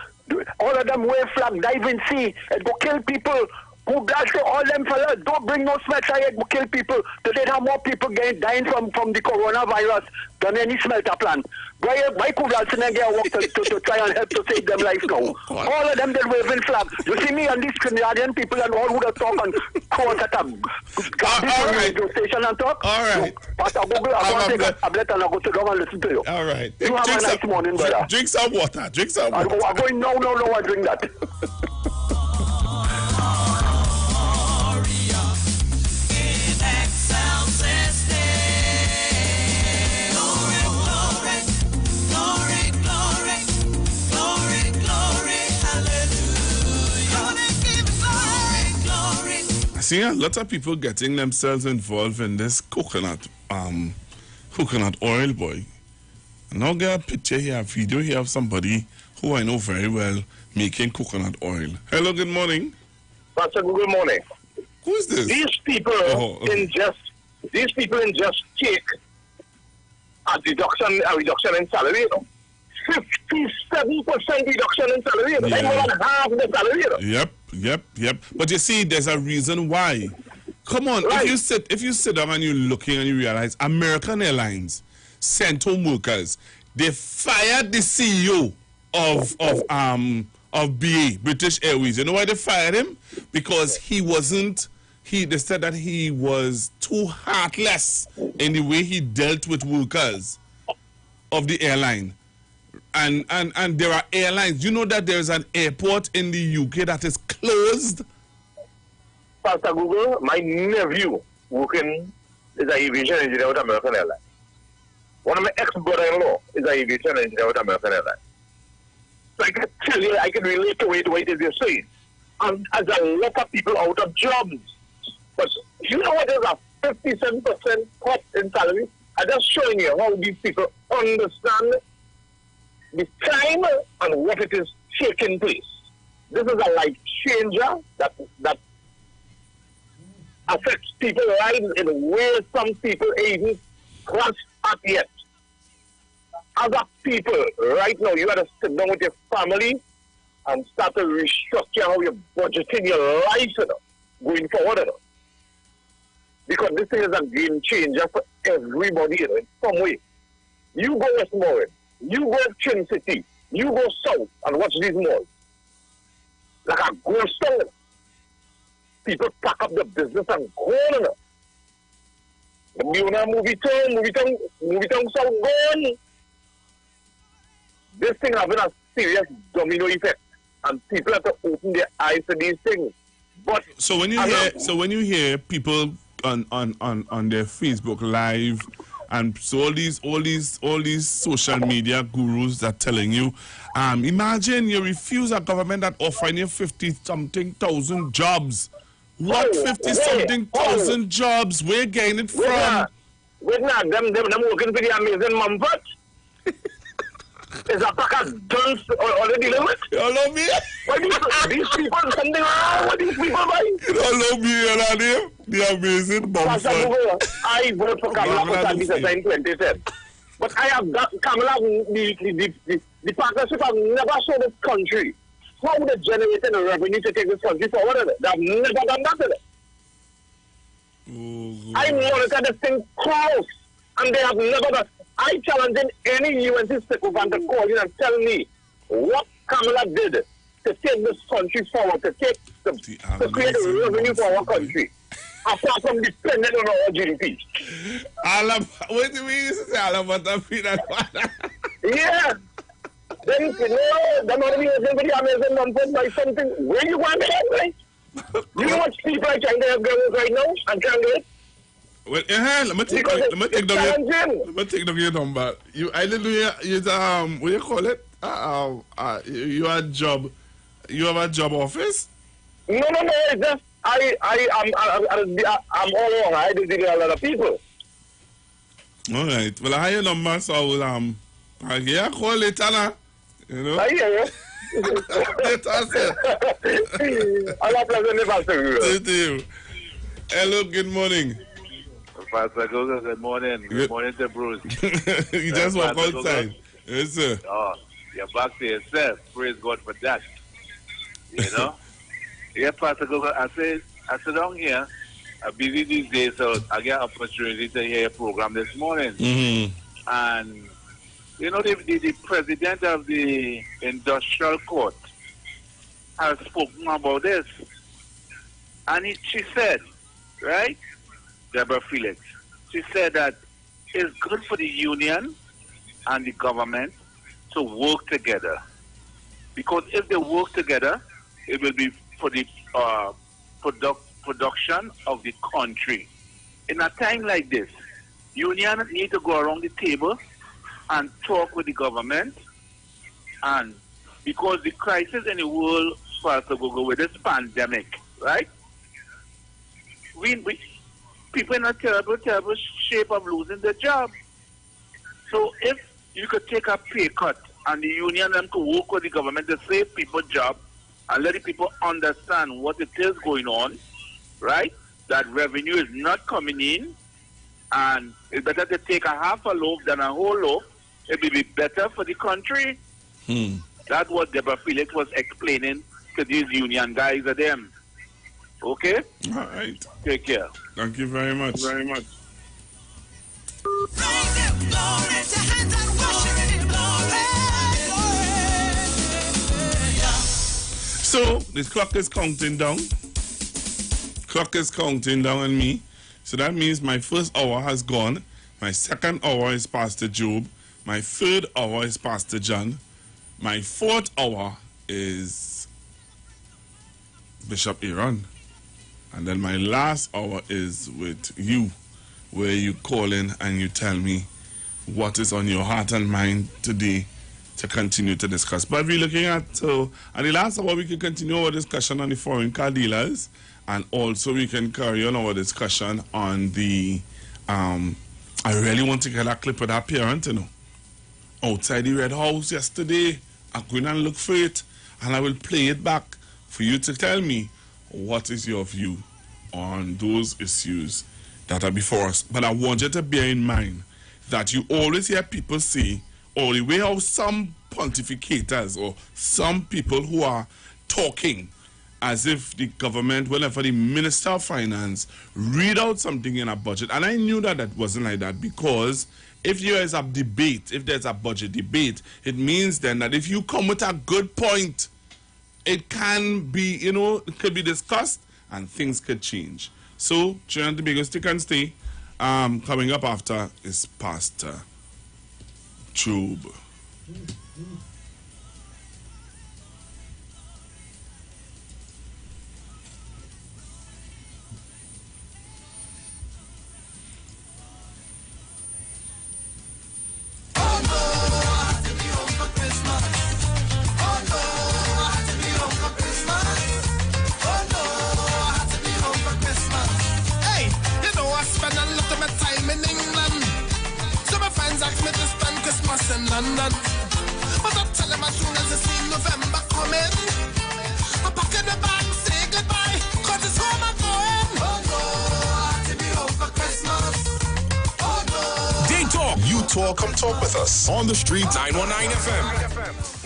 All of them wave flag, dive in sea, and go kill people. Who blast to all them fellas, don't bring no smelter yet, go kill people. Today have more people dying from the coronavirus than any smelter plant. Why could Alcina get work to try and help to save them life now? All of them, they're waving flag. You see me and these Trinidadian people and all who that talk and quote at a radio station and talk? All right. Pastor Google, I'm going to take a tablet and I'll go to down and listen to you. All right. You have a nice morning, brother. Drink some water. Drink some water. I'm going, no, I drink that. I see a lot of people getting themselves involved in this coconut oil, boy. And now get a picture here, a video here of somebody who I know very well making coconut oil. Hello, good morning. Pastor, good morning. Who is this? These people just take a reduction in salary, you know. 57% reduction in salary, you know. More than half the salary, you know. Yep. But you see, there's a reason why. Come on, right. if you sit down and you're looking and you realize American Airlines sent home workers, they fired the CEO of of BA, British Airways. You know why they fired him? Because they said that he was too heartless in the way he dealt with workers of the airline. And there are airlines. You know that there's an airport in the UK that is closed? Pastor Google, my nephew working is an aviation engineer with American Airlines. One of my ex-brother-in-law is an aviation engineer with American Airlines. So I can tell you, I can relate to it what you're saying. And as a lot of people out of jobs. But you know what, there's a 57% cut in salary. I'm just showing you how these people understand the time and what it is taking place. This is a life changer that affects people's lives in ways some people even grasp at yet. Other people, right now, you got to sit down with your family and start to restructure how you're budgeting your life, going forward. Because this thing is a game changer for everybody, in some way. You go Westmoreland, you go Chin City, you go south and watch these malls. Like a ghost town. People pack up the business and go on. Movie town south gone. This thing having a serious domino effect, and people have to open their eyes to these things. But so when you hear people on their Facebook Live, and so all these social media gurus are telling you, imagine you refuse a government that offering you 50-something thousand jobs. What 50-something thousand jobs? Where you getting it from? Wait now, them working for the amazing Mumford. Is a pack of guns already limit? You don't love me? Why these people something wrong with these people, boy? You don't love me, Eladio? The amazing Mumford. I vote for Kamala for service in 2010. But I have got Kamala, the partnership have never showed this country how they generated a revenue to take this country forward. They have never done that. I monitor this thing close, and they have never done. I challenge any UNC sycophant to call in and tell me what Kamala did to take this country forward, to create a revenue for our country, apart from depending on our GDP. What do you mean you say Alabama? Yeah. Then they're not even the amazing Mumford by something. Where you want to get, right? You know what people are trying to have girls right now and can't do it? Well, let me take down your number. I didn't know what you call it? You have a job office? No, it's just I'm all along. I do deal with a lot of people. All right. Well, I have your number, so I'll get a call later now. You know? I hear you. Allah bless you. Hello, good morning. Pastor Gogo, good morning. Good morning to Bruce. You just walk outside. Yes, sir. Oh, you're back to yourself. Praise God for that. You know? Yeah, Pastor Gogo, I sit down here. I'm busy these days, so I get an opportunity to hear your program this morning. Mm-hmm. And, you know, the president of the industrial court has spoken about this. And she said, right? Deborah Felix. She said that it's good for the union and the government to work together. Because if they work together, it will be for the production of the country. In a time like this, unions need to go around the table and talk with the government. And because the crisis in the world, Pastor Gogo, with this pandemic, right? People in a terrible shape of losing their job. So if you could take a pay cut and the union them to work with the government to save people jobs and let the people understand what it is going on, right? That revenue is not coming in, and it's better to take a half a loaf than a whole loaf. It will be better for the country. That's what Deborah Felix was explaining to these union guys of them. Okay? All right. Take care. Thank you very much. So, the clock is counting down. Clock is counting down on me. So that means my first hour has gone. My second hour is Pastor Job. My third hour is Pastor John. My fourth hour is Bishop Aaron. And then my last hour is with you, where you call in and you tell me what is on your heart and mind today to continue to discuss. But we're looking at, the last hour we can continue our discussion on the foreign car dealers, and also we can carry on our discussion on the, I really want to get a clip of that parent, you know, outside the Red House yesterday. I'm going and look for it, and I will play it back for you to tell me what is your view on those issues that are before us. But I want you to bear in mind that you always hear people say, or the way how some pontificators or some people who are talking as if the government, whenever the Minister of Finance read out something in a budget, and I knew that that wasn't like that, because if there is a debate, if there's a budget debate, it means then that if you come with a good point, it can be, you know, it could be discussed and things could change. So, Trinidad and Tobago, stick and stay. Coming up after is Pastor Job. In London, but I tell them as soon as I see November coming, I pack in the bag, say goodbye, cause it's home I'm going. Oh no, I have to be home for Christmas. Oh no. Day Talk. You talk, come talk with us on the street. 919 FM.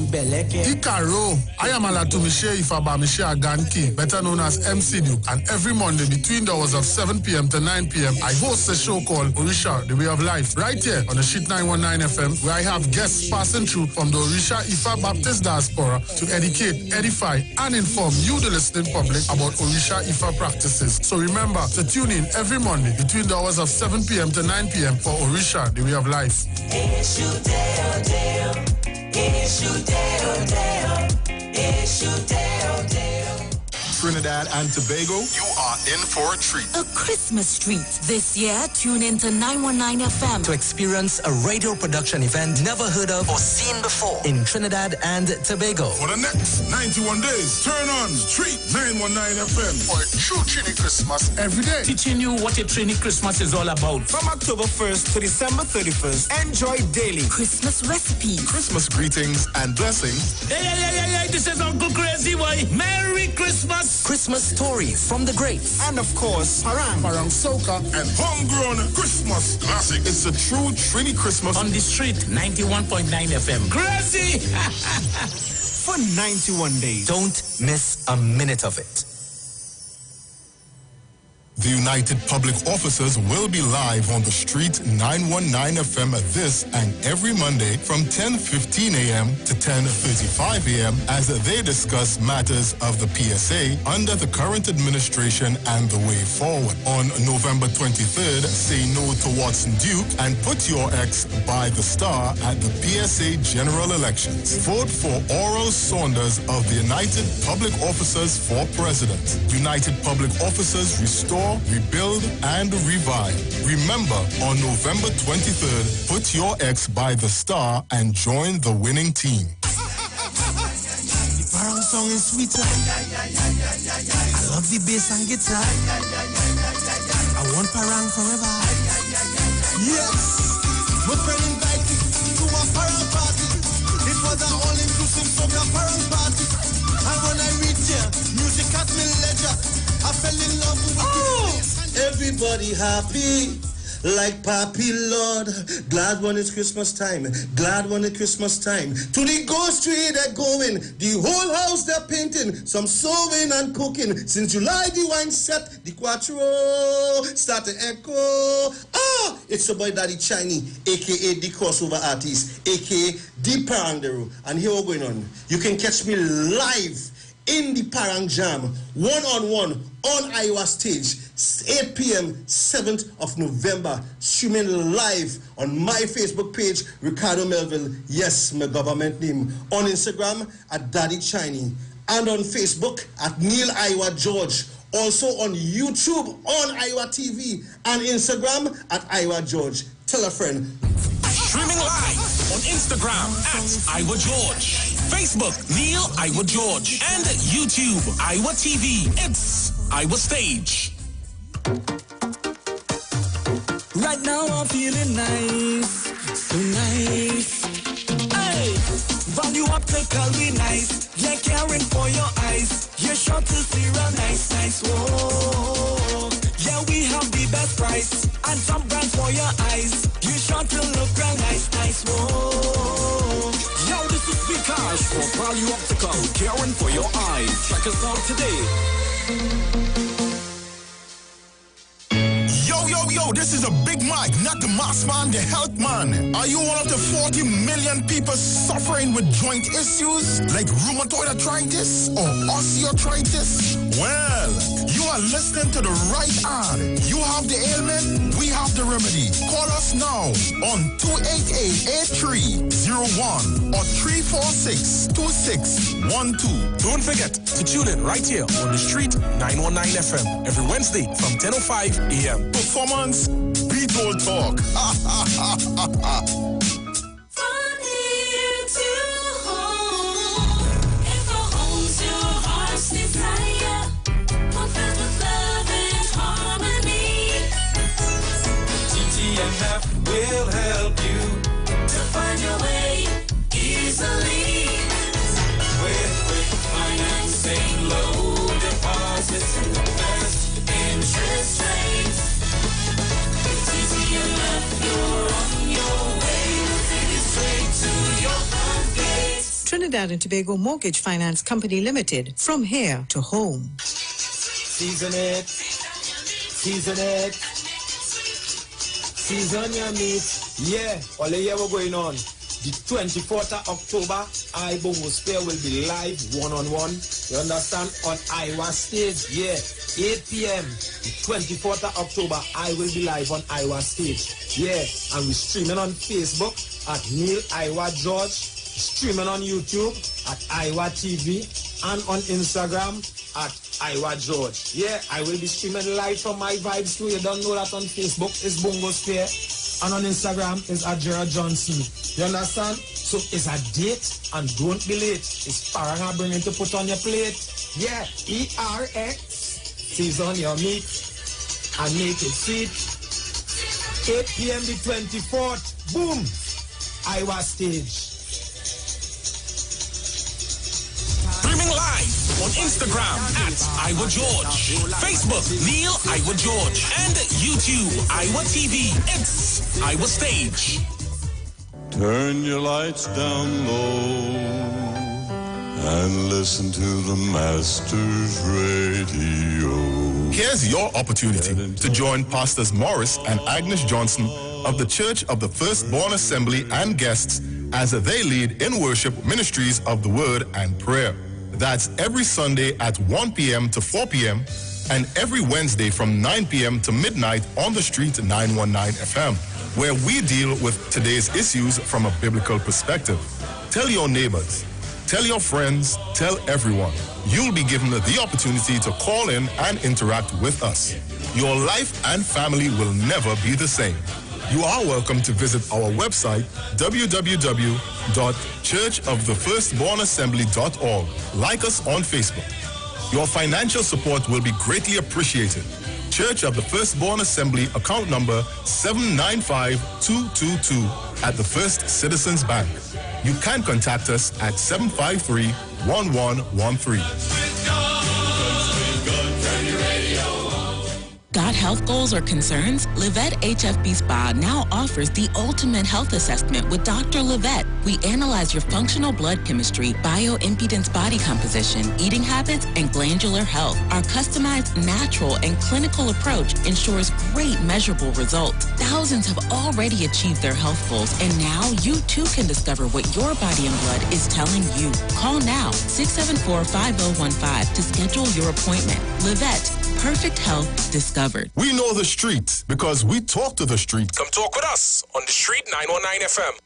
Tikaro, I am Alatumishe Ifabamishe Aganki, better known as MC Duke, and every Monday between the hours of 7 p.m. to 9 p.m. I host a show called Orisha, The Way of Life, right here on the Sheet 919 FM, where I have guests passing through from the Orisha Ifa Baptist Diaspora to educate, edify, and inform you, the listening public, about Orisha Ifa practices. So remember to tune in every Monday between the hours of 7 p.m. to 9 p.m. for Orisha, The Way of Life. Trinidad and Tobago, you are in for a treat. A Christmas treat. This year, tune in to 919 FM to experience a radio production event never heard of or seen before in Trinidad and Tobago. For the next 91 days, turn on Street 919 FM for a true Trini Christmas every day. Teaching you what a Trini Christmas is all about. From October 1st to December 31st, enjoy daily Christmas recipes, Christmas greetings and blessings. Hey, this is Uncle Crazy Boy. Merry Christmas. Christmas stories from the greats, and of course, Parang Soca, and homegrown Christmas classics. It's a true Trini Christmas on the street 91.9 FM. Crazy! For 91 days. Don't miss a minute of it. The United Public Officers will be live on the street 919 FM this and every Monday from 10:15 a.m. to 10:35 a.m. as they discuss matters of the PSA under the current administration and the way forward. On November 23rd, say no to Watson Duke and put your ex by the star at the PSA general elections. Vote for Oral Saunders of the United Public Officers for President. United Public Officers restore, rebuild, and revive. Remember, on November 23rd, put your ex by the star and join the winning team. The Parang song is sweeter. I love the bass and guitar. I want Parang forever. Yes, my friend invited me to a Parang party. It was an all-inclusive soca Parang party. And when I reached here, music at me leisure. I fell in love with the bass. Everybody happy, like Papi Lord. Glad when it's Christmas time, glad when it's Christmas time. To the ghost tree they're going, the whole house they're painting, some sewing and cooking. Since July the wine set, the quattro start to echo. It's your boy Daddy Chiney, aka the crossover artist, aka the Parangero. And here we're going on. You can catch me live in the Parang Jam, one-on-one on Iwer stage, 8 p.m., 7th of November, streaming live on my Facebook page, Ricardo Melville, yes, my government name, on Instagram at Daddy Chiney, and on Facebook at Neil Iwer George, also on YouTube on Iwer TV, and Instagram at Iwer George. Tell a friend. Streaming live on Instagram at Iwer George, Facebook Neil Iwer George, and YouTube Iwer TV. It's Iwer Stage. Right now I'm feeling nice, so nice. Hey, value optical be nice. Yeah, caring for your eyes. You're sure to see real nice, nice. Whoa. Yeah, we have the best price and some brands for your eyes. You sure to look real nice, nice. Whoa. Yo, this is Bcash for Value Optical, caring for your eyes. Check us out today. Yo, this is a Big Mike, not the mass man, the health man. Are you one of the 40 million people suffering with joint issues like rheumatoid arthritis or osteoarthritis? Well, you are listening to the right ad. You have the ailment, we have the remedy. Call us now on 288-8301 or 346-2612. Don't forget to tune in right here on the street 919 FM every Wednesday from 10:05 a.m. Performance, beat all talk. Will help you to find your way easily. With quick financing, low deposits, and the best interest rates. It's easy enough, you're on your way. We'll take it straight to your front gate. Trinidad and Tobago Mortgage Finance Company Limited, from here to home. Season it. Season it. Season your meat. Yeah, all the year we're going on. The 24th of October, iBongo Spear will be live one-on-one. You understand? On Iwer Stage. Yeah, 8 p.m. The 24th of October, I will be live on Iwer Stage. Yeah, and we're streaming on Facebook at Neil Iwer George, streaming on YouTube at Iwer TV, and on Instagram at Iwer George. Yeah, I will be streaming live from my vibes too. You don't know that on Facebook is Bongo Spear, and on Instagram is at Gerald Johnson. You understand? So it's a date and don't be late. It's Paranga bringing to put on your plate. Yeah, ERX. Season your meat and make it sweet. 8 p.m. the 24th. Boom! Iwer Stage. Streaming live on Instagram at Iwer George, Facebook Neil Iwer George, and YouTube Iwer TV. It's Iwer Stage. Turn your lights down low and listen to the Master's Radio. Here's your opportunity to join Pastors Morris and Agnes Johnson of the Church of the Firstborn Assembly and guests as they lead in worship ministries of the Word and Prayer. That's every Sunday at 1 p.m. to 4 p.m. and every Wednesday from 9 p.m. to midnight on the street 919 FM, where we deal with today's issues from a biblical perspective. Tell your neighbors, tell your friends, tell everyone. You'll be given the opportunity to call in and interact with us. Your life and family will never be the same. You are welcome to visit our website, www.churchofthefirstbornassembly.org. Like us on Facebook. Your financial support will be greatly appreciated. Church of the Firstborn Assembly, account number 795222 at the First Citizens Bank. You can contact us at 753-1113. Got health goals or concerns? Livette HFB Spa now offers the ultimate health assessment with Dr. Livette. We analyze your functional blood chemistry, bioimpedance body composition, eating habits, and glandular health. Our customized, natural, and clinical approach ensures great measurable results. Thousands have already achieved their health goals, and now you too can discover what your body and blood is telling you. Call now, 674-5015 to schedule your appointment. Livette, perfect health discovered. We know the street because we talk to the street. Come talk with us on the Street 919 FM.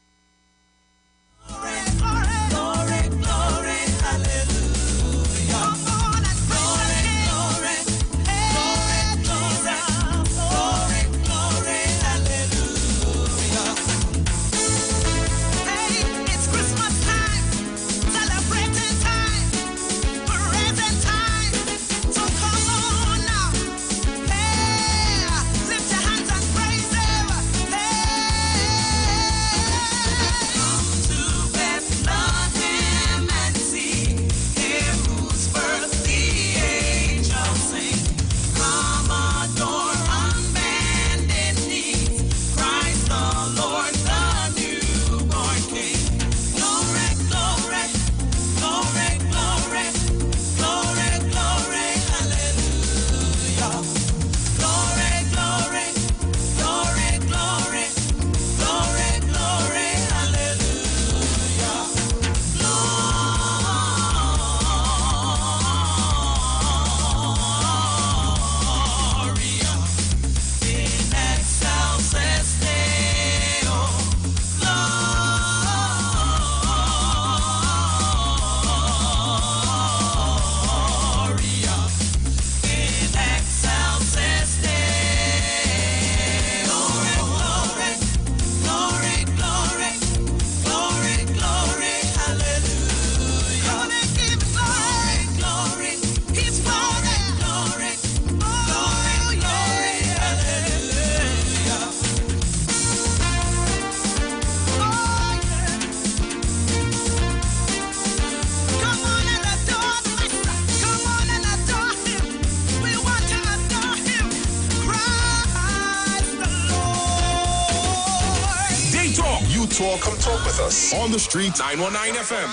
Talk, come talk with us on the street 919 FM.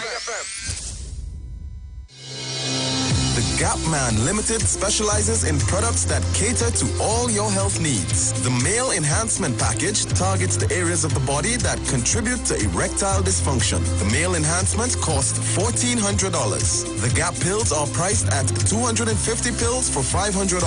The Gap Man Limited specializes in products that cater to all your health needs. The Male Enhancement Package targets the areas of the body that contribute to erectile dysfunction. The Male Enhancement costs $1,400. The Gap pills are priced at 250 pills for $500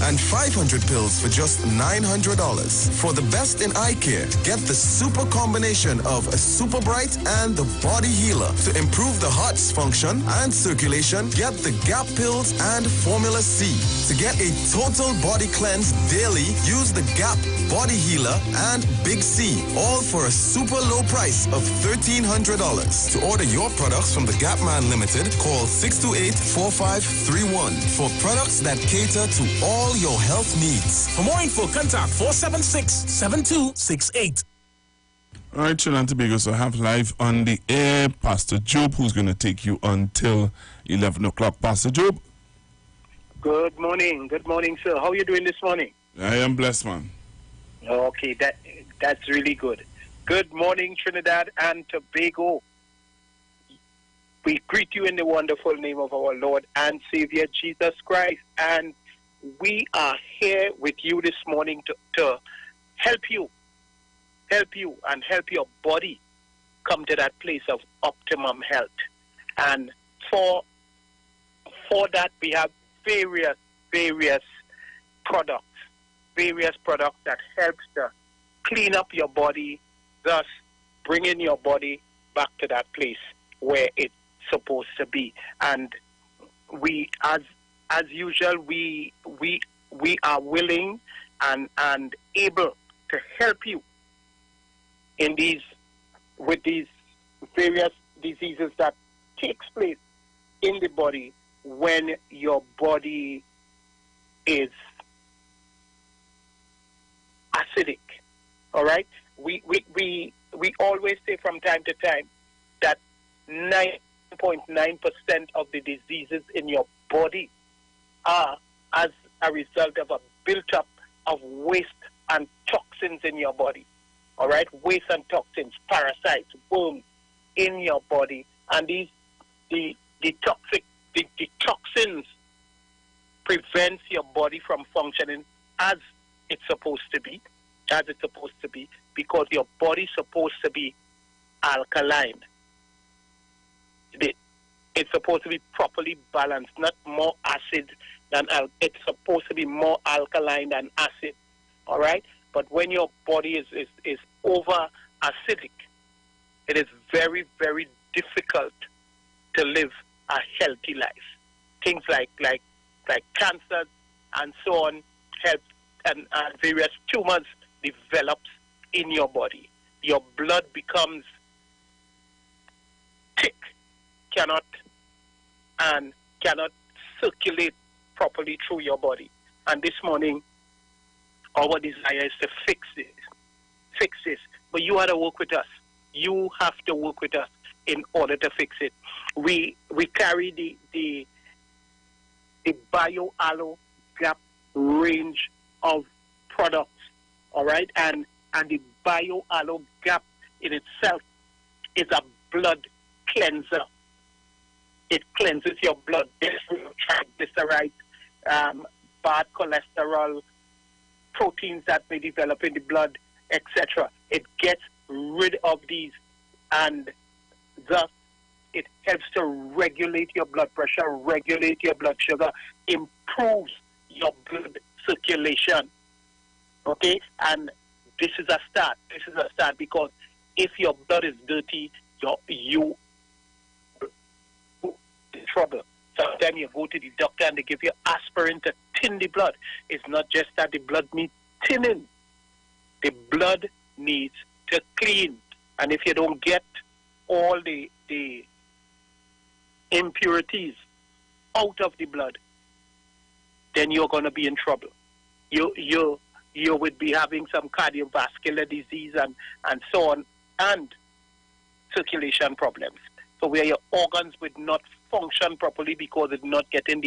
and 500 pills for just $900. For the best in eye care, get the super combination of a Super Bright and the Body Healer. To improve the heart's function and circulation, get the Gap pills and Formula C. To get a total body cleanse daily, use the Gap Body Healer and Big C, all for a super low price of $1,300. To order your products from the Gap Man Limited, call 628-4531 for products that cater to all your health needs. For more info, contact 476-7268. All right, Trinidad and Tobago, so I have live on the air Pastor Job, who's going to take you until 11 o'clock. Pastor Job. Good morning, sir. How are you doing this morning? I am blessed, man. Okay, that's really good. Good morning, Trinidad and Tobago. We greet you in the wonderful name of our Lord and Savior, Jesus Christ. And we are here with you this morning to help you and help your body come to that place of optimum health. And for that, we have various products that helps to clean up your body, thus bringing your body back to that place where it's supposed to be. And we, as usual, we are willing and able to help you with these various diseases that takes place in the body when your body is acidic. All right? We always say from time to time that 9.9% of the diseases in your body are as a result of a built-up of waste and toxins in your body. All right, waste and toxins, parasites, worms in your body, and the toxins prevents your body from functioning as it's supposed to be, because your body's supposed to be alkaline. It's supposed to be properly balanced, not more acid than it's supposed to be more alkaline than acid. All right, but when your body is over acidic, it is very, very difficult to live a healthy life. Things like cancer and so on, health and various tumors develops in your body. Your blood becomes thick, cannot circulate properly through your body. And this morning, our desire is to fix this. But you have to work with us. You have to work with us in order to fix it. We carry the BioAlo Gap range of products, all right? And the BioAlo Gap in itself is a blood cleanser. It cleanses your blood, triglycerides, bad cholesterol, proteins that may develop in the blood, etc. It gets rid of these, and thus it helps to regulate your blood pressure, regulate your blood sugar, improves your blood circulation. Okay? And this is a start. Because if your blood is dirty, you in trouble. Sometimes you go to the doctor and they give you aspirin to thin the blood. It's not just that the blood needs thinning. The blood needs to clean. And if you don't get all the impurities out of the blood, then you're going to be in trouble. You would be having some cardiovascular disease and so on, and circulation problems. So where your organs would not function properly because it's not getting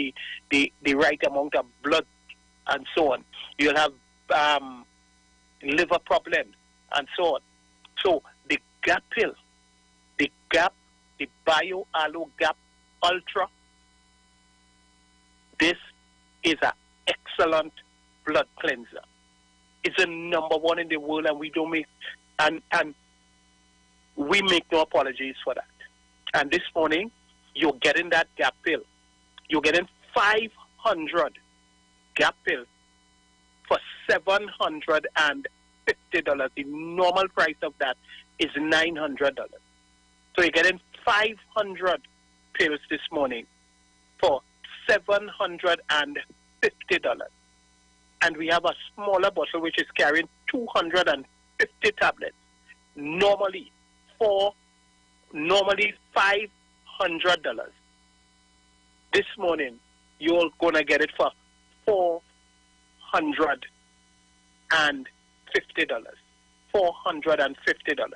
the right amount of blood and so on. You'll have liver problems and so on. So the Gap pill, the BioAlo Gap Ultra, this is an excellent blood cleanser. It's a #1 in the world, and we don't make and we make no apologies for that. And this morning, you're getting that Gap pill. You're getting 500 Gap pills for $750. The normal price of that is $900. So you're getting 500 pills this morning for $750. And we have a smaller bottle which is carrying 250 tablets. Normally $500. This morning, you're going to get it for $450. $450.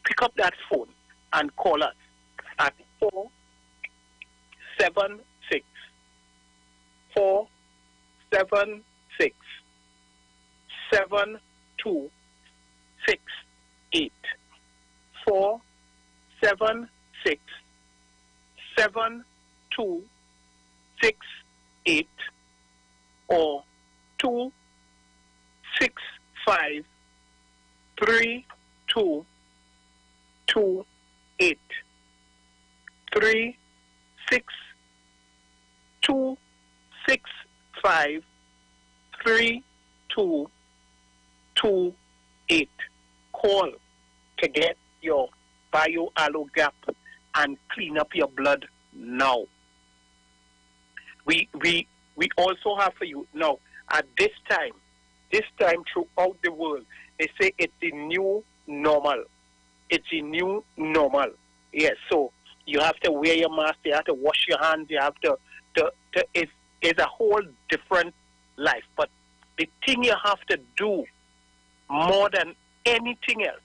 Pick up that phone and call us at 476 7268. 476 7268 or 265 3228. 265 3228. Call to get your BioAlo Gap and clean up your blood now. We also have for you now at this time throughout the world, they say it's the new normal. It's the new normal. Yes, so you have to wear your mask, you have to wash your hands, you have to it's a whole different life. But the thing you have to do more than anything else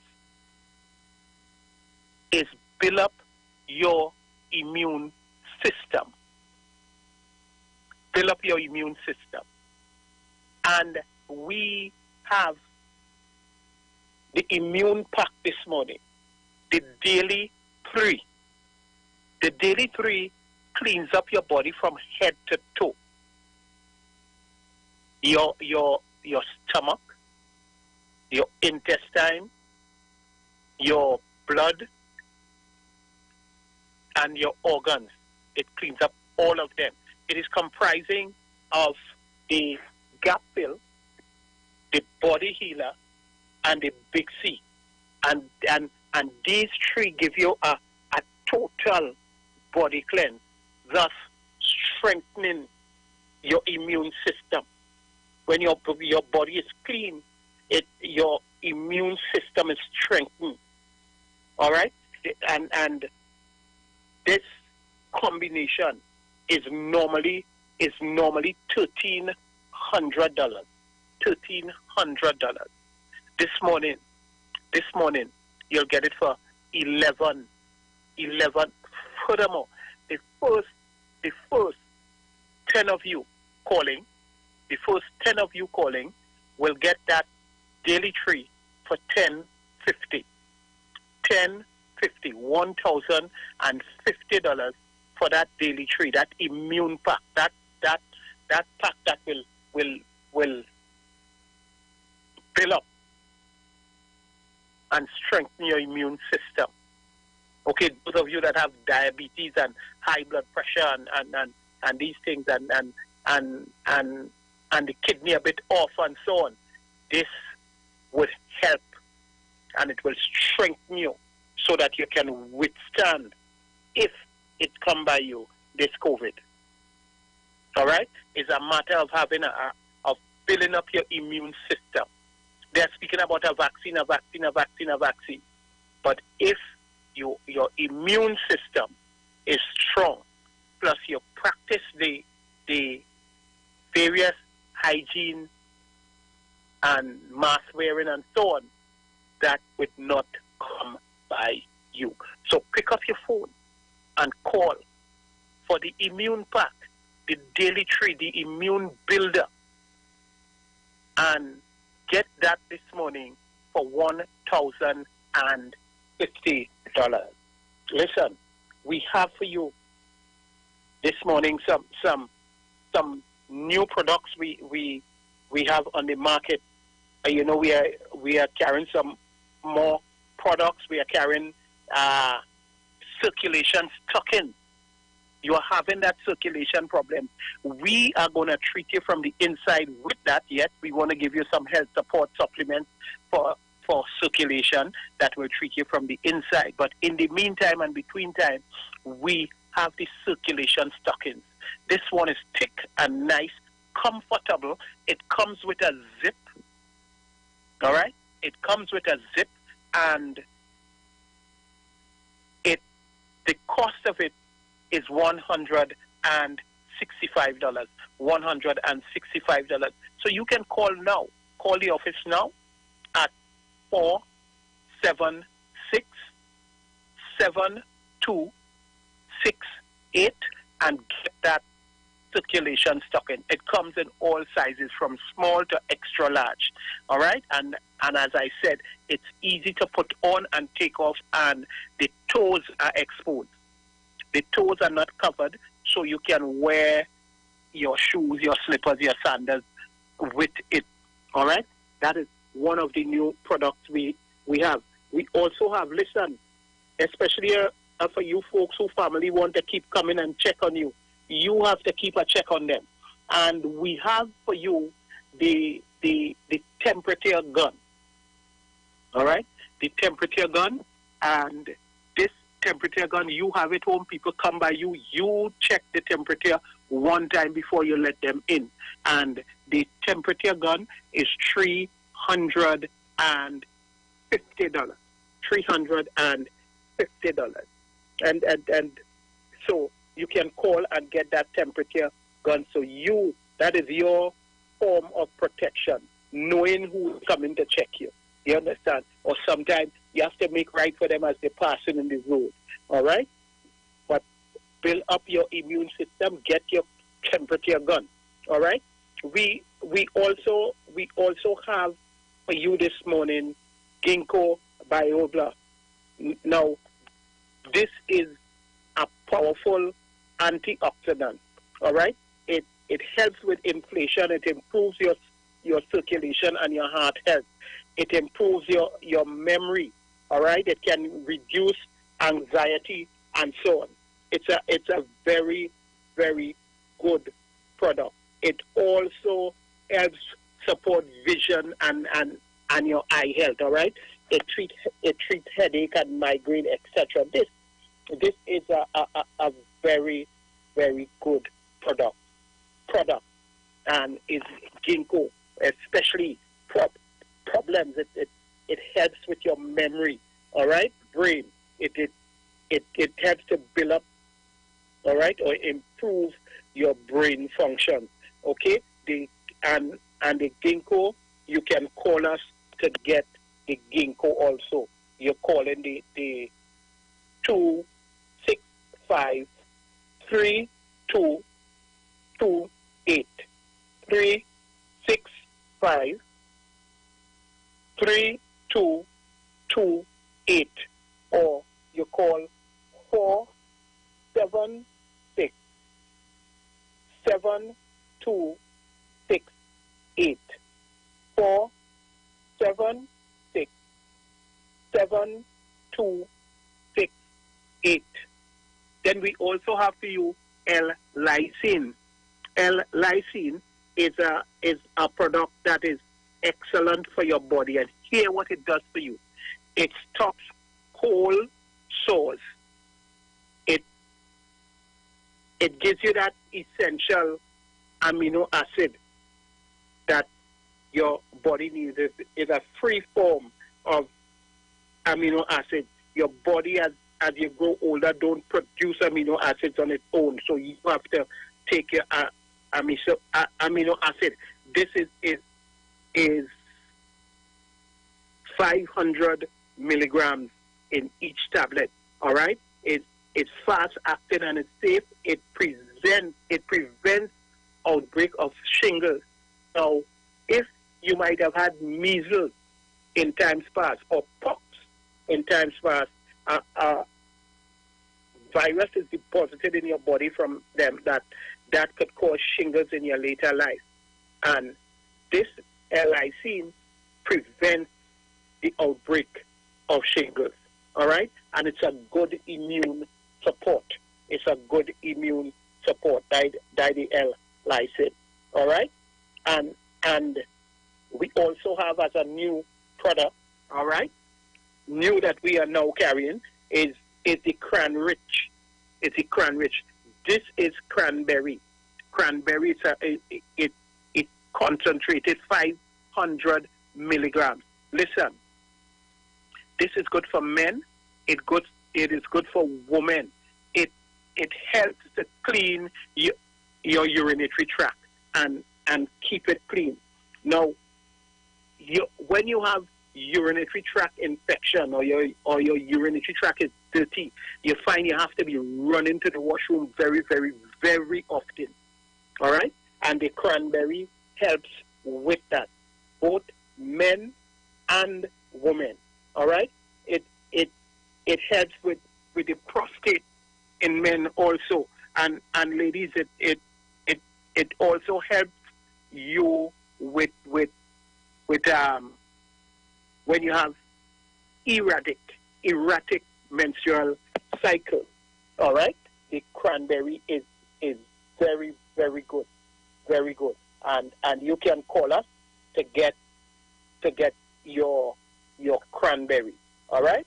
is build up your immune system. Build up your immune system. And we have the immune pack this morning, the Daily 3. The Daily 3 cleans up your body from head to toe. Your stomach, your intestine, your blood, and your organs. It cleans up all of them. It is comprising of the Gap Pill, the Body Healer, and the Big C. And these three give you a total body cleanse, thus strengthening your immune system. When your body is clean, your immune system is strengthened. All right? And this combination is normally $1,300. $1,300. This morning, you'll get it for 11. Furthermore, the first 10 of you calling, will get that Daily Tree for $1,050. $1,050 for that Daily Tree, that immune pack, that pack that will build up and strengthen your immune system. Okay, those of you that have diabetes and high blood pressure and these things and the kidney a bit off and so on, this would help and it will strengthen you so that you can withstand if it come by you, this COVID. All right? It's a matter of having of building up your immune system. They're speaking about a vaccine. But if your immune system is strong, plus you practice the various hygiene and mask wearing and so on, that would not come by you. So pick up your phone and call for the immune pack, the Daily Tree, the immune builder, and get that this morning for $1,050. Listen, we have for you this morning some new products we have on the market. You know, we are carrying some more products. We are carrying circulation stockings. You are having that circulation problem. We are going to treat you from the inside with that. Yet we want to give you some health support supplements for circulation that will treat you from the inside. But in the meantime and between time, we have the circulation stockings. This one is thick and nice, comfortable. It comes with a zip. All right? It comes with a zip, and the cost of it is $165. $165. So you can call now. Call the office now at 476-7268 and get that circulation stocking. It comes in all sizes from small to extra large. All right? And as I said, it's easy to put on and take off, and the toes are exposed. The toes are not covered, so you can wear your shoes, your slippers, your sandals with it. All right? That is one of the new products we have. We also have, listen, especially for you folks who family want to keep coming and check on you, you have to keep a check on them. And we have for you the temperature gun. All right? The temperature gun, and this temperature gun, you have it home, people come by you, you check the temperature one time before you let them in. And the temperature gun is $350. $350. And so you can call and get that temperature gun. So that is your form of protection, knowing who's coming to check you. You understand? Or sometimes you have to make right for them as they're passing in the road. All right? But build up your immune system, get your temperature gun. All right? We we also have for you this morning ginkgo biloba. Now, this is a powerful antioxidant. All right, it helps with inflammation. It improves your circulation and your heart health. It improves your memory. All right, it can reduce anxiety and so on. It's a very, very good product. It also helps support vision and your eye health. All right, it treats headache and migraine, etc. This is a very, very good product, and is ginkgo, especially problems. It helps with your memory. All right, brain. It helps to build up. All right, or improve your brain function. Okay, and the ginkgo, you can call us to get the ginkgo also. You're calling the 265-3228. 365-3228, or you call 476-7268. 476-7268. Then we also have for you L-lysine. L-lysine is a product that is excellent for your body, and hear what it does for you. It stops cold sores. It gives you that essential amino acid that your body needs. It's a free form of amino acids. Your body, as you grow older, don't produce amino acids on its own, so you have to take your amino acid. This is 500 milligrams in each tablet. All right, it's fast acting and it's safe. It prevents outbreak of shingles. Now, if you might have had measles in times past or pox in times past, virus is deposited in your body from them that could cause shingles in your later life. And this L-lysine prevents the outbreak of shingles. All right? And it's a good immune support. It's a good immune support by the L-lysine. All right? And we also have as a new product, all right, new that we are now carrying is the cran-rich. It's the cran-rich. This is cranberry. Cranberry, it concentrated 500 milligrams. Listen, this is good for men. It is good for women. It helps to clean your urinary tract and keep it clean. Now, when you have urinary tract infection or your urinary tract is dirty, you find you have to be running to the washroom very, very, very often. All right? And the cranberry helps with that, both men and women. All right? It helps with the prostate in men also, and ladies, it also helps you with when you have erratic menstrual cycle. All right, the cranberry is very, very good, very good, and you can call us to get your cranberry. All right,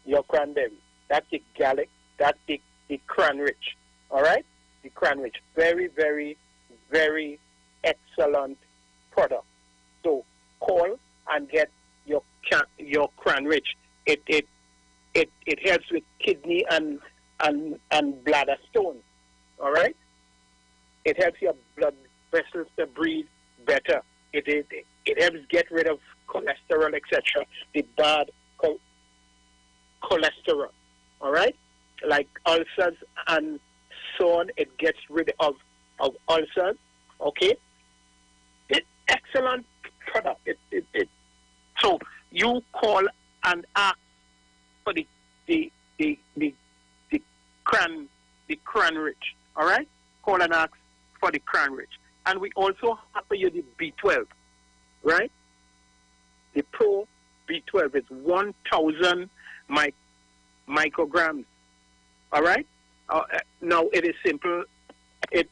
your cranberry. That's the garlic. That's the cran-rich. All right, the cran-rich. Very, very, very excellent product. So call and get your cran-rich. It helps with kidney and bladder stones. All right, it helps your blood vessels to breathe better. It helps get rid of cholesterol, etc. The bad cholesterol. All right, like ulcers and so on. It gets rid of ulcers. Okay, excellent product. So you call and ask for the Cranrich, all right? Call and ask for the Cranrich. And we also have for you the B12, right? The Pro B12 is 1,000 micrograms, all right? Now it is simple. It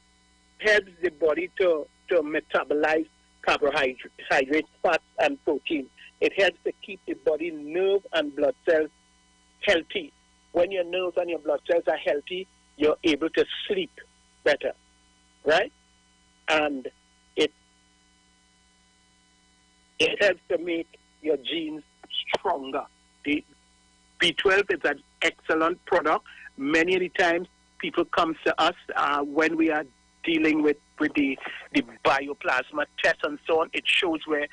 helps the body to metabolize carbohydrates, fats, and protein. It helps to keep the body nerve and blood cells healthy. When your nerves and your blood cells are healthy, you're able to sleep better, right? And it helps to make your genes stronger. The B12 is an excellent product. Many of the times people come to us when we are dealing with the bioplasma test and so on. It shows where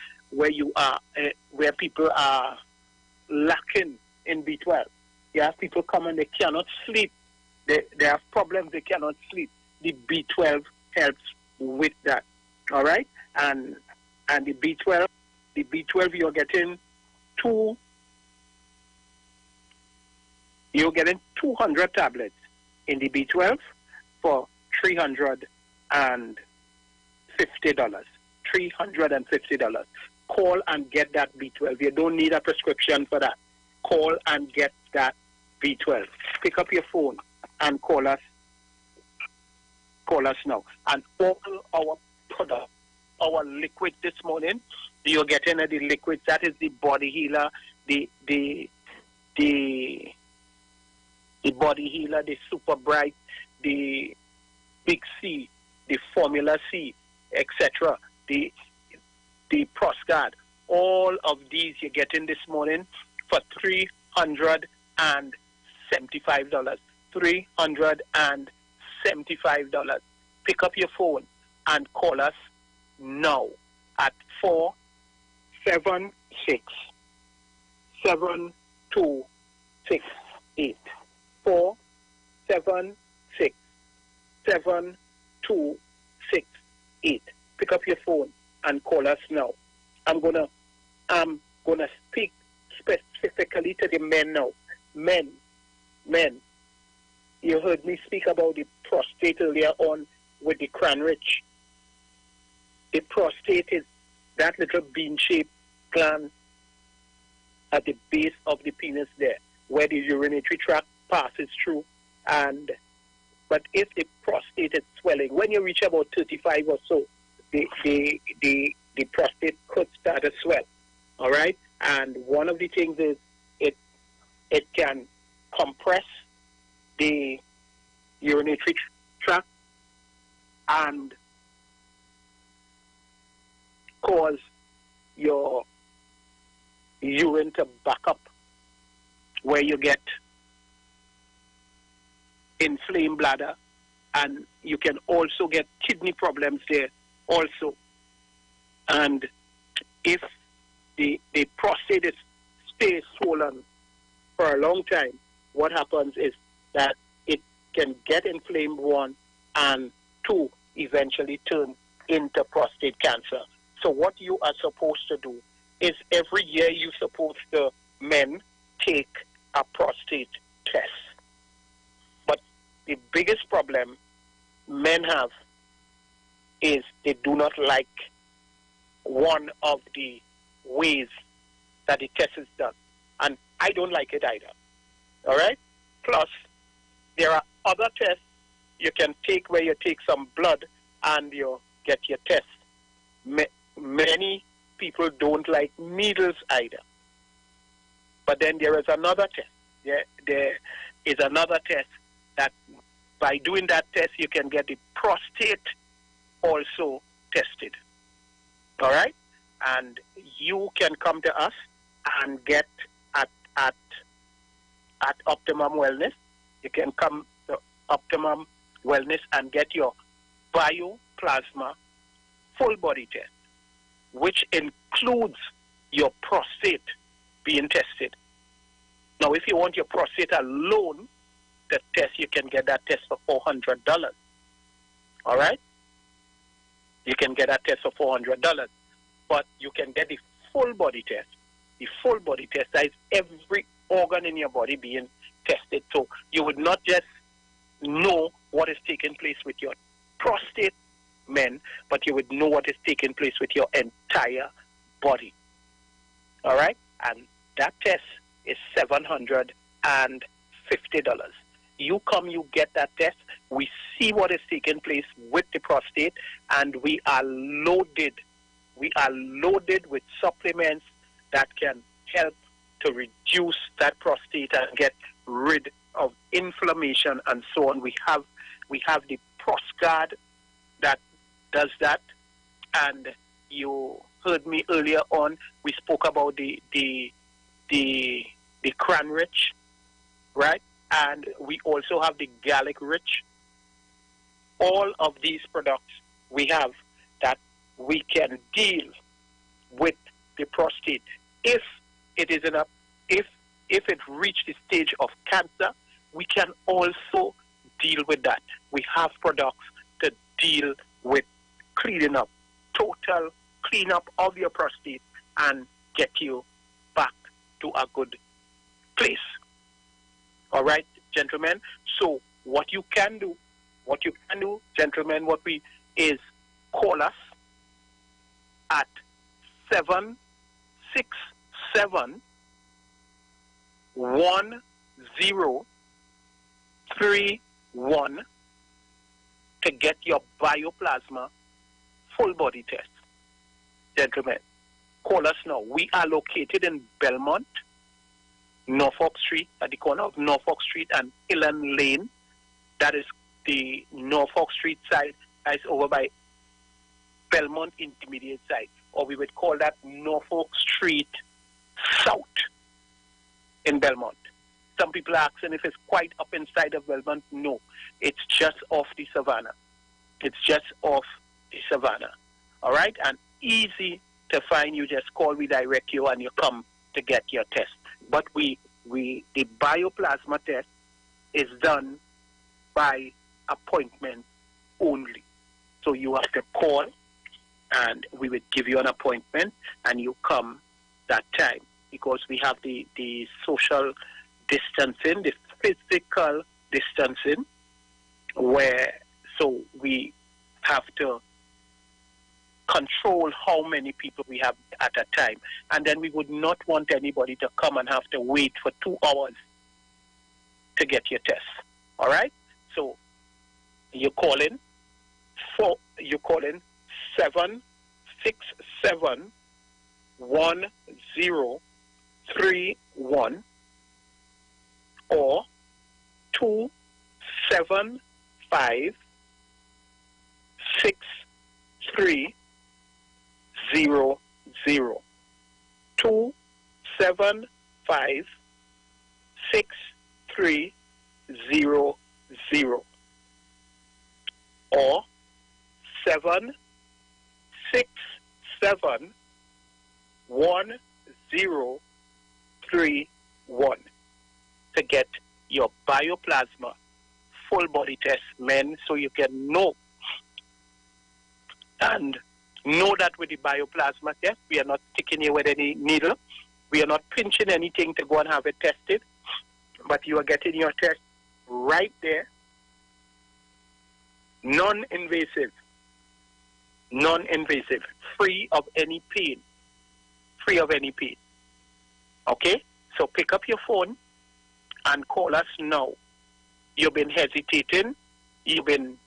you are, where people are lacking in B12. You have people come and they cannot sleep. They have problems, they cannot sleep. The B12 helps with that. All right? And the B12 you're getting 200 tablets in the B12 for $350. $350. Call and get that B12. You don't need a prescription for that. Call and get that B12. Pick up your phone and call us. Call us now. And all our products, our liquid this morning, you're getting the liquid. That is the body healer, the body healer, the super bright, the big C, the formula C, etc. The Prosguard. All of these you're getting this morning for $375. $375. Pick up your phone and call us now at 476-7268. 476-7268. Pick up your phone and call us now. I'm gonna speak specifically to the men now. Men. You heard me speak about the prostate earlier on with the Cranrich. The prostate is that little bean-shaped gland at the base of the penis there, where the urinary tract passes through. But if the prostate is swelling, when you reach about 35 or so, the prostate could start to swell. All right? And one of the things is it can compress the urinary tract and cause your urine to back up, where you get inflamed bladder, and you can also get kidney problems there also. And if the prostate stays swollen for a long time, what happens is that it can get inflamed, one, and two, eventually turn into prostate cancer. So what you are supposed to do is every year you're supposed to, men, take a prostate test. But the biggest problem men have is they do not like one of the ways that the test is done. And I don't like it either. All right? Plus, there are other tests you can take where you take some blood and you get your test. Many people don't like needles either. But then there is another test. There is another test that by doing that test you can get the prostate also tested. All right? And you can come to us and get at Optimum Wellness. You can come to Optimum Wellness and get your bioplasma full body test, which includes your prostate being tested. Now, if you want your prostate alone, the test, you can get that test for $400. All right? You can get that test for $400. but you can get the full body test. The full body test, that is every organ in your body being tested. So you would not just know what is taking place with your prostate, men, but you would know what is taking place with your entire body. All right? And that test is $750. You come, you get that test, we see what is taking place with the prostate, and we are loaded. We are loaded with supplements that can help to reduce that prostate and get rid of inflammation and so on. We have the ProsGuard that does that, and you heard me earlier on. We spoke about the Cranrich, right? And we also have the Gallic Rich. All of these products we have that we can deal with the prostate if it is if it reached the stage of cancer. We can also deal with that. We have products to deal with cleaning up, total cleanup of your prostate, and get you back to a good place. All right, gentlemen. So what you can do, gentlemen, is call us at 767-1031 to get your bioplasma full body test. Gentlemen, call us now. We are located in Belmont, Norfolk Street, at the corner of Norfolk Street and Hillen Lane. That is the Norfolk Street side. That is over by Belmont Intermediate side, or we would call that Norfolk Street South in Belmont. Some people are asking if it's quite up inside of Belmont. No, it's just off the Savannah. It's just off the Savannah. All right? And easy to find. You just call, we direct you, and you come to get your test. But the bioplasma test is done by appointment only. So you have to call, and we would give you an appointment, and you come that time, because we have the social distancing, the physical distancing, so we have to control how many people we have at a time. And then we would not want anybody to come and have to wait for 2 hours to get your test. All right? So you call in 767-1031 or 275-6300. 275-6300 or 767-1031 to get your bioplasma full body test, men, so you can know. And know that with the bioplasma test, we are not sticking you with any needle. We are not pinching anything to go and have it tested. But you are getting your test right there. Non-invasive. Non-invasive. Free of any pain. Free of any pain. Okay? So pick up your phone and call us now. You've been hesitating. You've been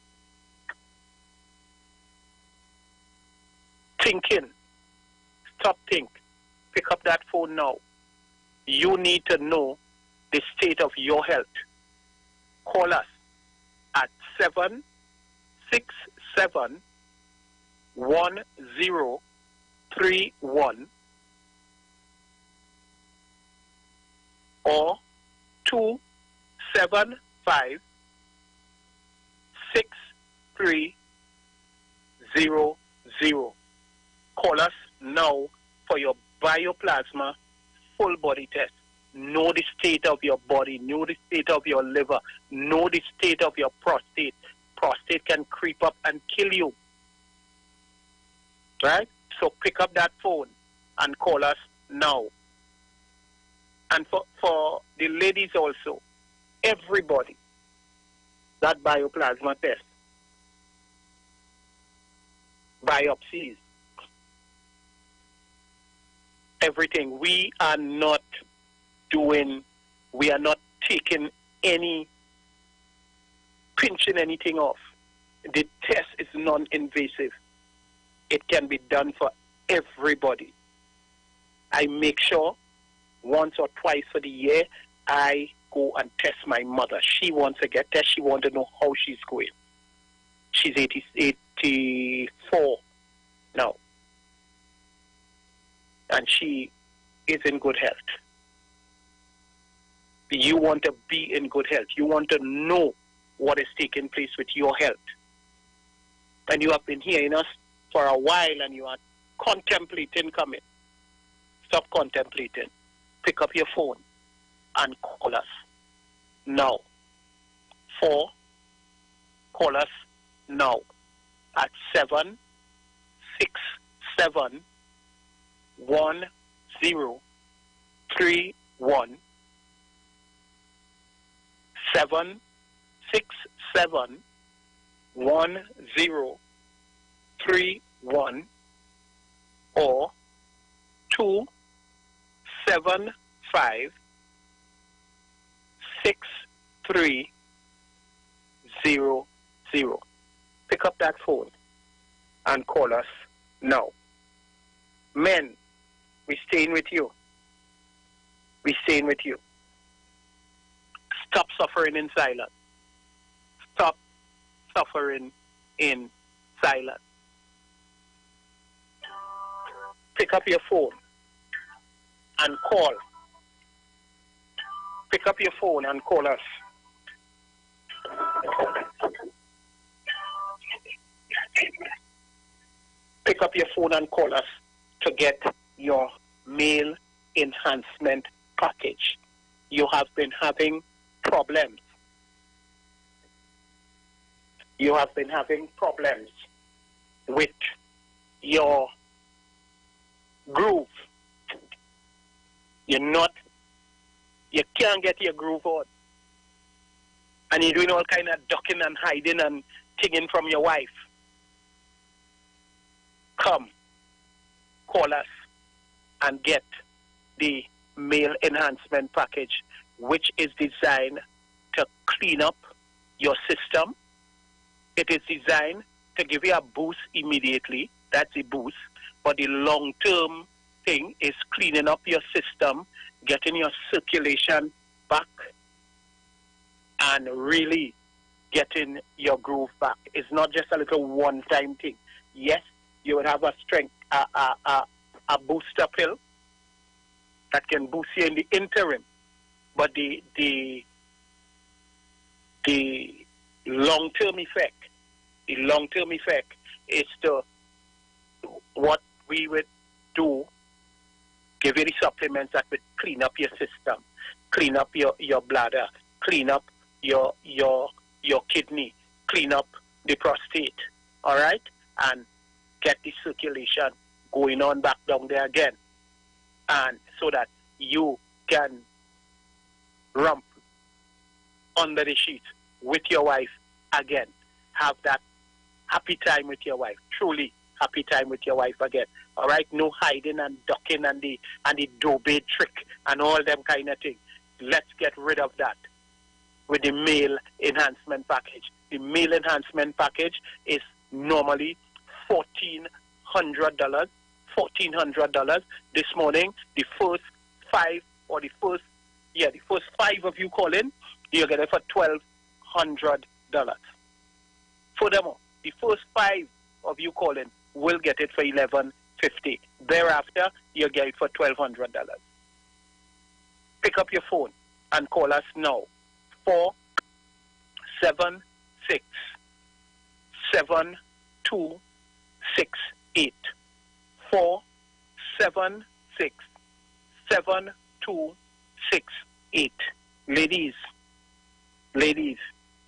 thinking. Stop think. Pick up that phone now. You need to know the state of your health. Call us at 767-1031 or 275-6300. Call us now for your bioplasma full body test. Know the state of your body, know the state of your liver, know the state of your prostate. Prostate can creep up and kill you. Right? So pick up that phone and call us now. And for the ladies also, everybody, that bioplasma test, biopsies, everything, we are not taking pinching anything off. The test is non-invasive. It can be done for everybody. I make sure once or twice for the year, I go and test my mother. She wants to get tested. She wants to know how she's going. She's 84 now. And she is in good health. You want to be in good health. You want to know what is taking place with your health. And you have been hearing us for a while and you are contemplating coming. Stop contemplating. Pick up your phone and call us now. Call us now at 767-1031. 767-1031 or 275-6300. Pick up that phone and call us now. Men, we're staying with you. We're staying with you. Stop suffering in silence. Stop suffering in silence. Pick up your phone and call. Pick up your phone and call us. Pick up your phone and call us to get your male enhancement package. You have been having problems. You have been having problems with your groove. You can't get your groove on. And you're doing all kind of ducking and hiding and tinging from your wife. Come, call us and get the male enhancement package, which is designed to clean up your system. It is designed to give you a boost immediately. That's a boost. But the long-term thing is cleaning up your system, getting your circulation back, and really getting your groove back. It's not just a little one-time thing. Yes, you would have a strength, a booster pill that can boost you in the interim, but the long-term effect is to what we would do, give you the supplements that would clean up your system, clean up your bladder, clean up your kidney, clean up the prostate, all right, and get the circulation going on back down there again, and so that you can rump under the sheet with your wife again. Have that happy time with your wife, truly happy time with your wife again. All right, no hiding and ducking and the dobe trick and all them kind of things. Let's get rid of that with the male enhancement package. The male enhancement package is normally $1,400. This morning, the first five of you call in, you get it for $1,200. Furthermore, the first 5 of you call in will get it for $1,150. Thereafter, you get it for $1,200. Pick up your phone and call us now. 476-7268. 476-7268. Ladies,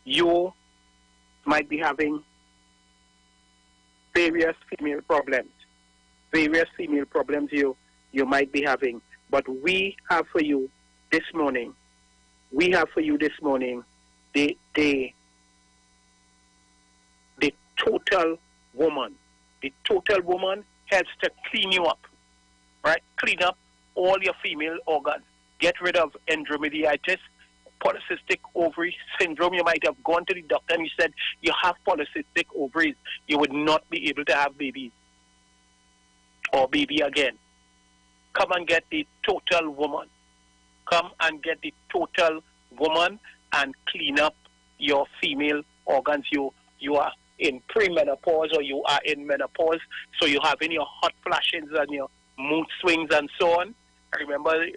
you might be having various female problems. various female problems you might be having. But we have for you this morning, the total woman. The total woman helps to clean you up, right? Clean up all your female organs. Get rid of endometriosis, polycystic ovary syndrome. You might have gone to the doctor and you said you have polycystic ovaries. You would not be able to have babies or baby again. Come and get the total woman. Come and get the total woman and clean up your female organs. You are in premenopause or you are in menopause, so you have in your hot flashes and your mood swings and so on. I remember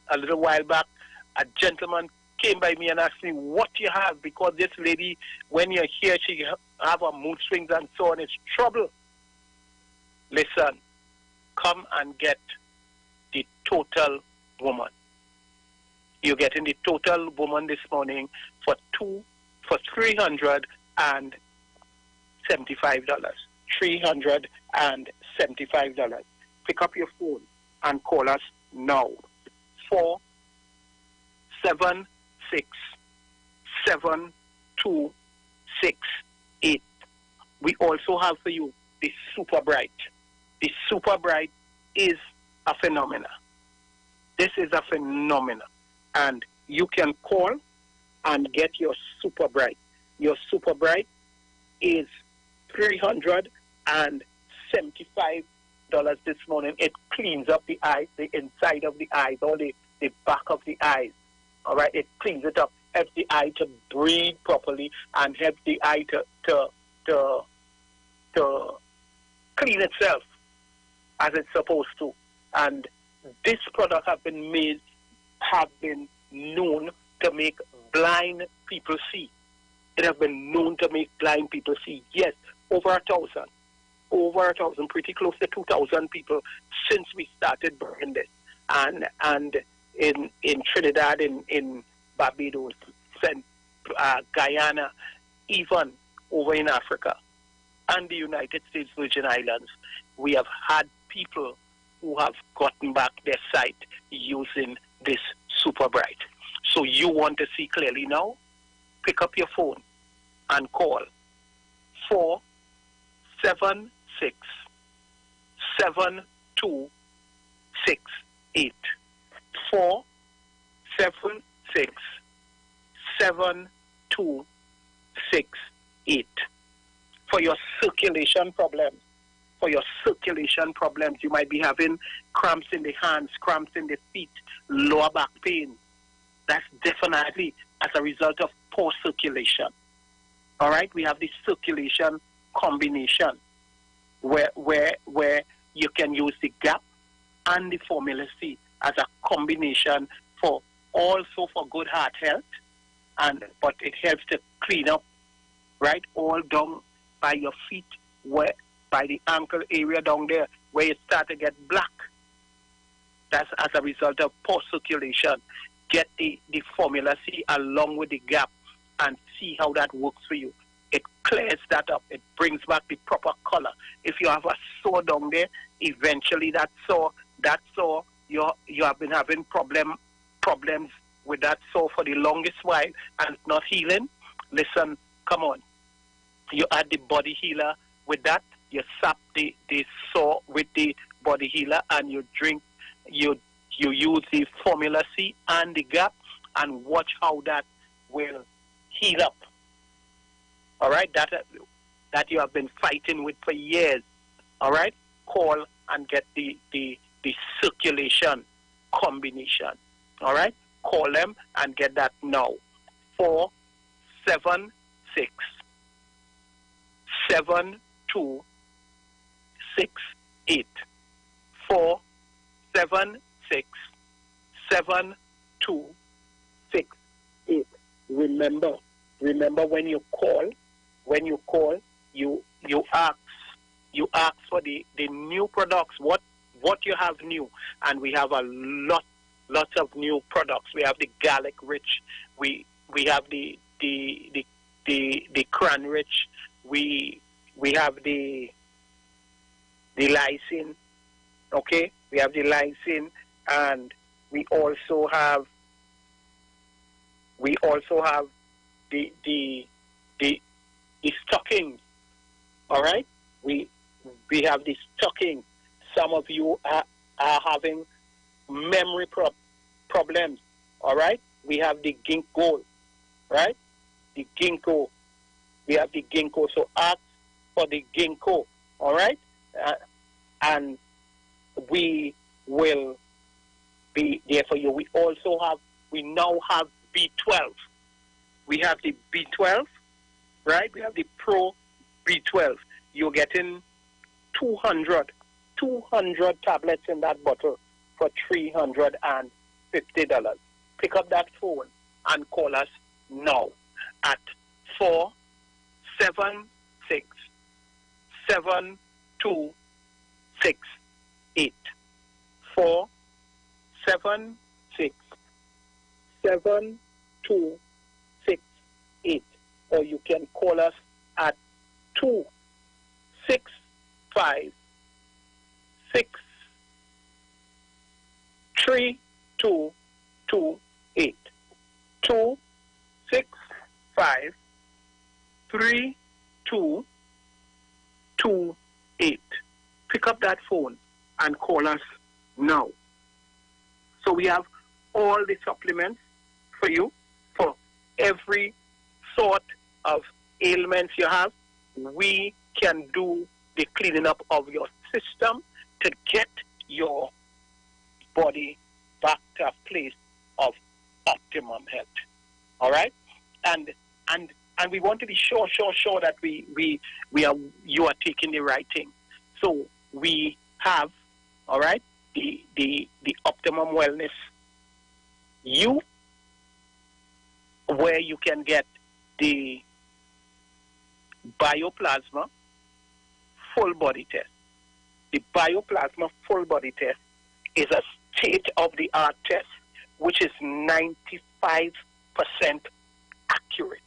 a little while back, a gentleman came by me and asked me, what you have? Because this lady, when you're here, she have a mood swings and so on. It's trouble. Listen, come and get the total woman. You're getting the total woman this morning for $375. $375. Pick up your phone and call us now. 476-7268. We also have for you the Super Bright. The Super Bright is a phenomenon. This is a phenomenon. And you can call and get your Super Bright. Your Super Bright is $375 this morning. It cleans up the eyes, the inside of the eyes, or the back of the eyes. All right, it cleans it up, helps the eye to breathe properly, and helps the eye to clean itself as it's supposed to. And this product have been known to make blind people see. It has been known to make blind people see. Yes, over 1,000, pretty close to 2,000 people since we started burning this. And in Trinidad, in Barbados, Guyana, even over in Africa and the United States Virgin Islands, we have had people who have gotten back their sight using this Super Bright. So you want to see clearly now? Pick up your phone and call 476-7268. 476-7268. For your circulation problems. You might be having cramps in the hands, cramps in the feet, lower back pain. That's definitely as a result of poor circulation. All right, we have the circulation combination where you can use the GAP and the Formula C as a combination for good heart health, but it helps to clean up, right, all down by your feet, by the ankle area down there where you start to get black. That's as a result of poor circulation. Get the Formula C along with the GAP and see how that works for you. It clears that up. It brings back the proper color. If you have a sore down there, eventually that sore, you have been having problems with that sore for the longest while and it's not healing. Listen, come on. You add the body healer with that. You sap the sore with the body healer and you use the Formula C and the GAP and watch how that will heal up. All right, that you have been fighting with for years. All right, call and get the circulation combination. All right, call them and get that now. 476-7268. 476-7268. Remember when you call, you ask for the new products, what you have new, and we have a lots of new products. We have the garlic rich, we have the cran rich, we have the the lysine, okay? We have the lysine, and we also have the stockings, all right? We have the stocking. Some of you are having memory problems, all right? We have the ginkgo, right? The ginkgo. We have the ginkgo. So ask for the ginkgo, all right? And we will be there for you. We now have B12. We have the B12, right? We have the Pro B12. You're getting 200 tablets in that bottle for $350. Pick up that phone and call us now at 476-7268. 476-7268. Or you can call us at 265-6328. 265-3228. Pick up that phone and call us now. So we have all the supplements for you for every sort of ailments you have. We can do the cleaning up of your system to get your body back to a place of optimum health. All right? And we want to be sure that you are taking the right thing. So we have, all right, the Optimum Wellness U, where you can get the Bioplasma full body test. The Bioplasma full body test is a state-of-the-art test, which is 95% accurate.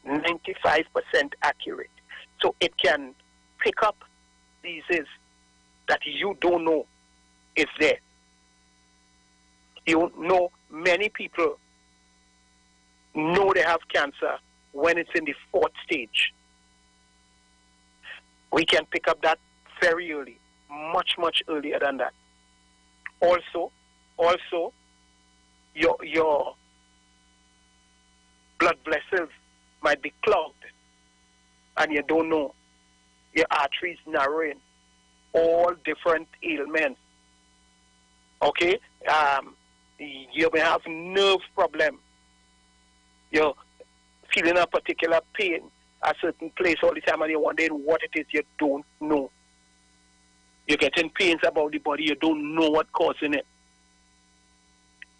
95% accurate. So it can pick up diseases that you don't know is there. You know, many people know they have cancer when it's in the 4th stage. We can pick up that very early, much earlier than that. Also, your blood vessels might be clogged and you don't know. Your arteries narrowing, all different ailments. Okay? You may have nerve problem. You're feeling a particular pain at a certain place all the time and you're wondering what it is you don't know. You're getting pains about the body, you don't know what's causing it.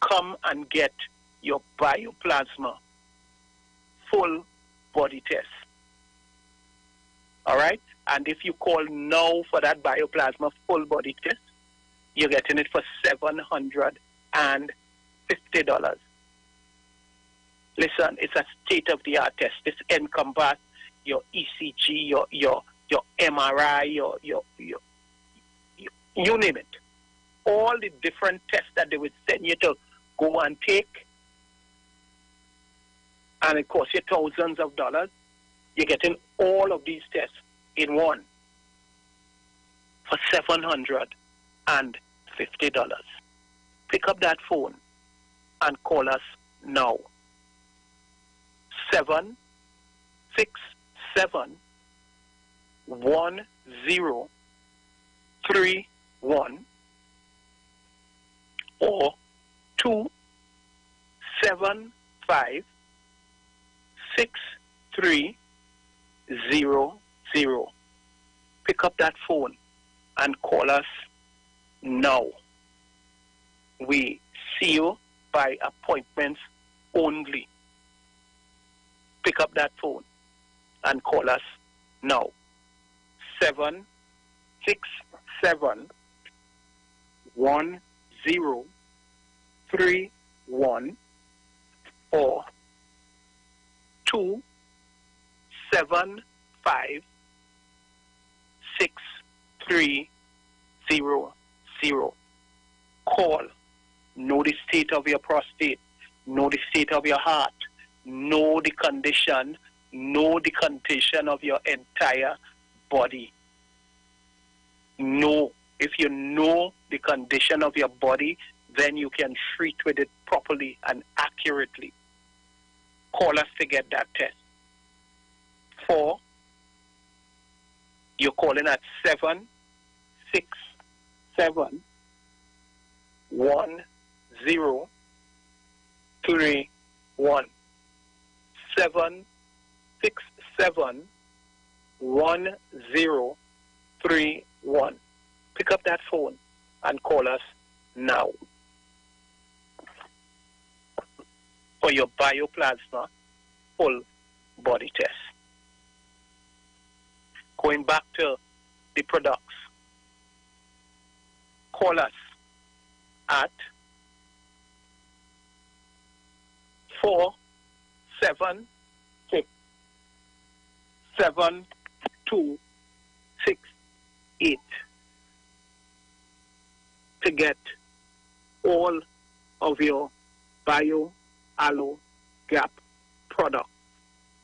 Come and get your Bioplasma full body test. All right? And if you call now for that Bioplasma full body test, you're getting it for $750. Listen, it's a state-of-the-art test. This encompasses your ECG, your MRI, your you name it. All the different tests that they would send you to go and take, and it costs you thousands of dollars. You're getting all of these tests in one for $750. Pick up that phone and call us now. 767-1031 or 275-6300. Pick up that phone and call us now. We see you by appointments only. Pick up that phone and call us now. 767-1031 or 275-6300. Call. Know the state of your prostate. Know the state of your heart. Know the condition. Know the condition of your entire body. Know. If you know the condition of your body, then you can treat with it properly and accurately. Call us to get that test. 4, you're calling at 767 1031. 767 1031. Pick up that phone and call us now for your bioplasma full body test. Going back to the products, call us at 476-7268 to get all of your Bio Aloe Gap products.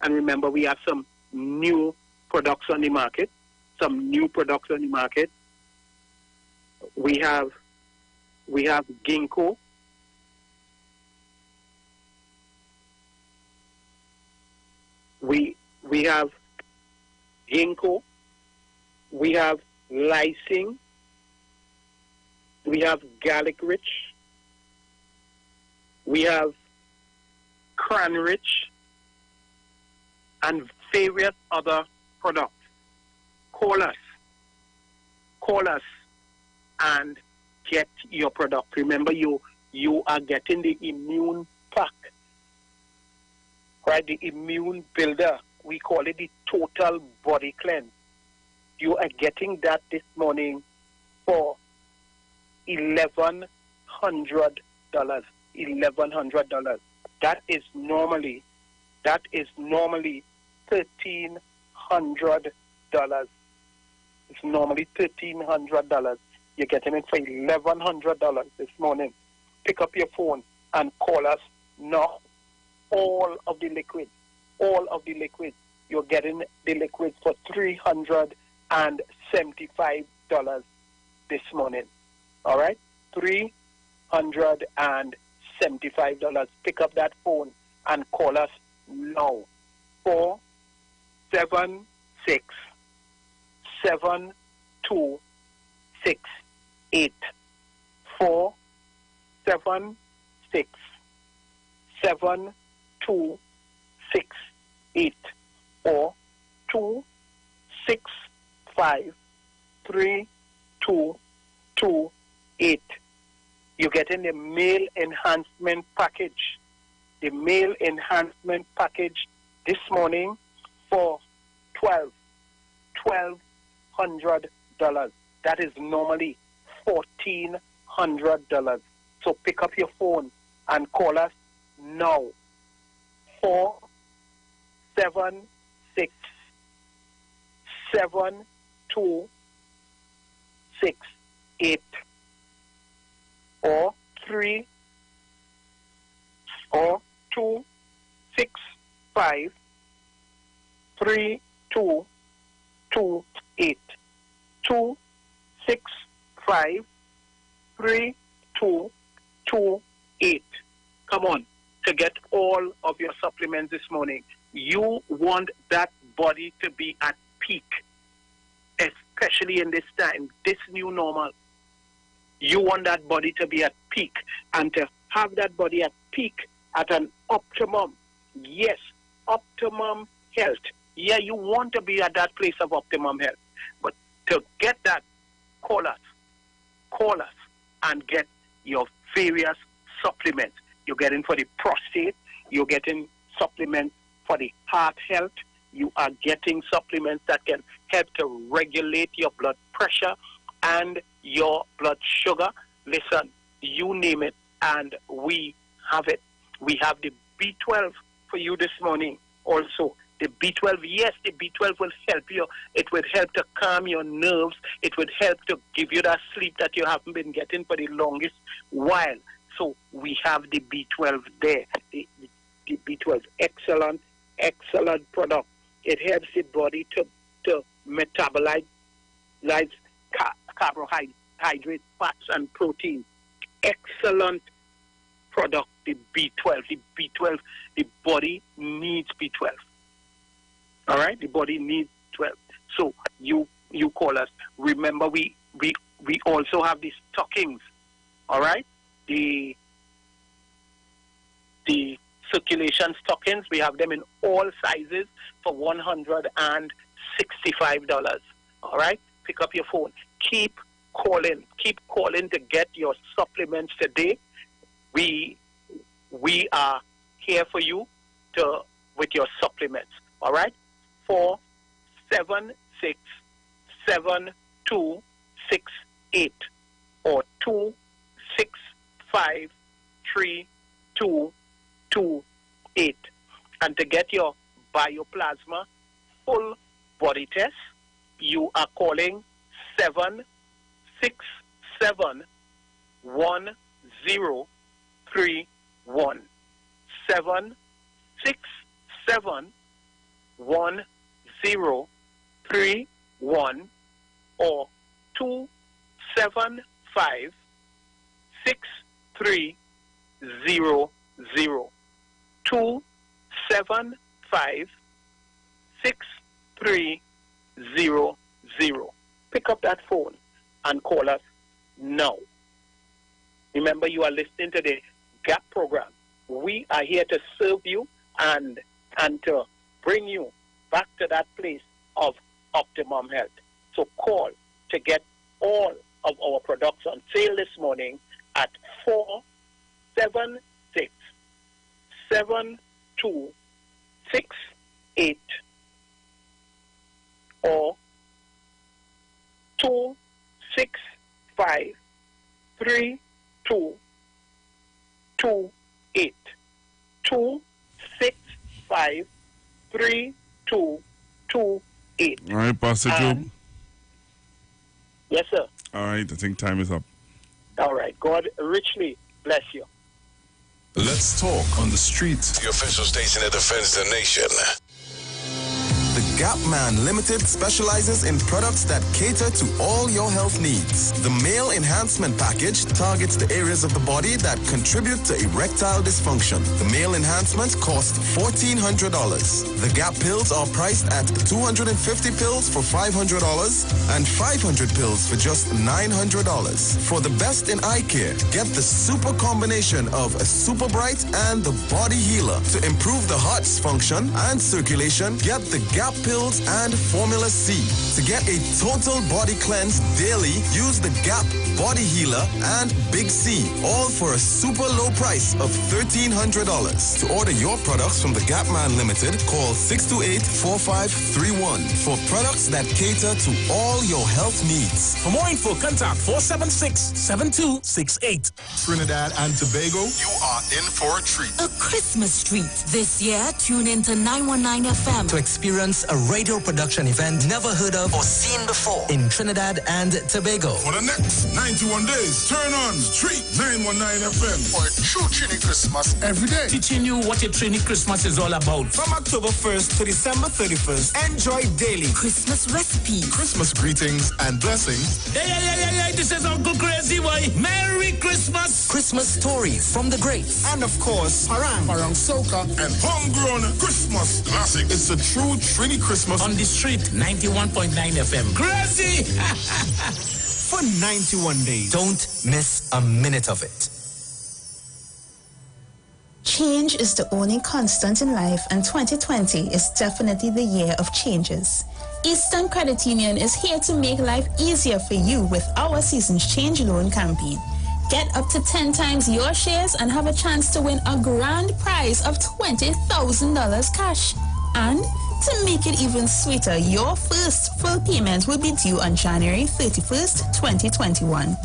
And remember, we have some new products on the market. We have ginkgo. We have ginkgo. We have lysine. We have garlic rich. We have cran rich, and various other products. Call us and get your product. Remember, you are getting the immune pack, right? The immune builder. We call it the total body cleanse. You are getting that this morning for $1,100. $1,100. That is normally $1,300. It's normally $1,300. You're getting it for $1,100 this morning. Pick up your phone and call us now. All of the liquids. You're getting the liquids for $375 this morning. All right? $375. Pick up that phone and call us now. 476-7268. 476-7268 or 265-3228. You're getting the male enhancement package. The male enhancement package this morning for $1,200. That is normally $1,400. So pick up your phone and call us now. 476-7268 or 265-3228. 265-3228. Come on, to get all of your supplements this morning. You want that body to be at peak, especially in this time, this new normal. You want that body to be at peak, and to have that body at peak at an optimum. Yes, optimum health. Yeah, you want to be at that place of optimum health. But to get that, call us and get your various supplements. You're getting for the prostate, you're getting supplements for the heart health, you are getting supplements that can help to regulate your blood pressure and your blood sugar. Listen, you name it, and we have it. We have the B12 for you this morning. Also, The B12, yes, the B12 will help you. It would help to calm your nerves. It would help to give you that sleep that you haven't been getting for the longest while. So we have the B12 there. The B12, excellent product. It helps the body to metabolize carbohydrates, fats, and protein. Excellent product, the B12. The B12, the body needs B12. All right? The body needs 12. So you call us. Remember, we also have these stockings. All right? The circulation stockings, we have them in all sizes for $165. All right? Pick up your phone. Keep calling to get your supplements today. We are here for you with your supplements. All right? 476-7268 or 265-3228. And to get your bioplasma full body test, you are calling 767-1031. 767-1031 or 275-6300. 275-6300. Pick up that phone and call us now. Remember, you are listening to the GAP program. We are here to serve you and to bring you back to that place of optimum health. So call to get all of our products on sale this morning at 476-7268 or 265-3228. 265-3228. All right, Pastor Job. Yes, sir. All right, I think time is up. All right. God richly bless you. Let's talk on the streets. The official station that defends the nation. The Gap Man Limited specializes in products that cater to all your health needs. The Male Enhancement Package targets the areas of the body that contribute to erectile dysfunction. The Male Enhancement costs $1,400. The Gap pills are priced at 250 pills for $500 and 500 pills for just $900. For the best in eye care, get the super combination of a Super Bright and the Body Healer. To improve the heart's function and circulation, get the Gap pills and Formula C. To get a total body cleanse daily, use the Gap Body Healer and Big C, all for a super low price of $1,300. To order your products from the Gap Man Limited, call 628-4531 for products that cater to all your health needs. For more info, contact 476-7268. Trinidad and Tobago, you are in for a treat. A Christmas treat. This year, tune in to 919 FM to experience a radio production event never heard of or seen before in Trinidad and Tobago. For the next 91 days, turn on Street 919 FM for a true Trini Christmas every day. Teaching you what a Trini Christmas is all about. From October 1st to December 31st, enjoy daily Christmas recipes, Christmas greetings and blessings. Hey, this is Uncle Crazy Boy. Merry Christmas. Christmas stories from the greats, and of course, Parang Soca, and homegrown Christmas classics. It's a true Trini Christmas on the street 91.9 FM. Crazy! For 91 days. Don't miss a minute of it. Change is the only constant in life, and 2020 is definitely the year of changes. Eastern Credit Union is here to make life easier for you with our Seasons Change Loan campaign. Get up to 10 times your shares and have a chance to win a grand prize of $20,000 cash. And to make it even sweeter, your first full payment will be due on January 31st, 2021.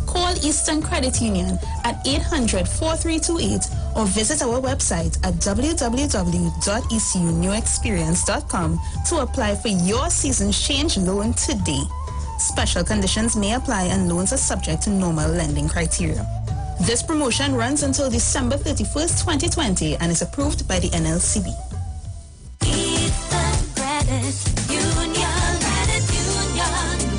Call Eastern Credit Union at 800-4328 or visit our website at www.ecunewexperience.com to apply for your season's change loan today. Special conditions may apply and loans are subject to normal lending criteria. This promotion runs until December 31st, 2020 and is approved by the NLCB. Eastern Credit Union,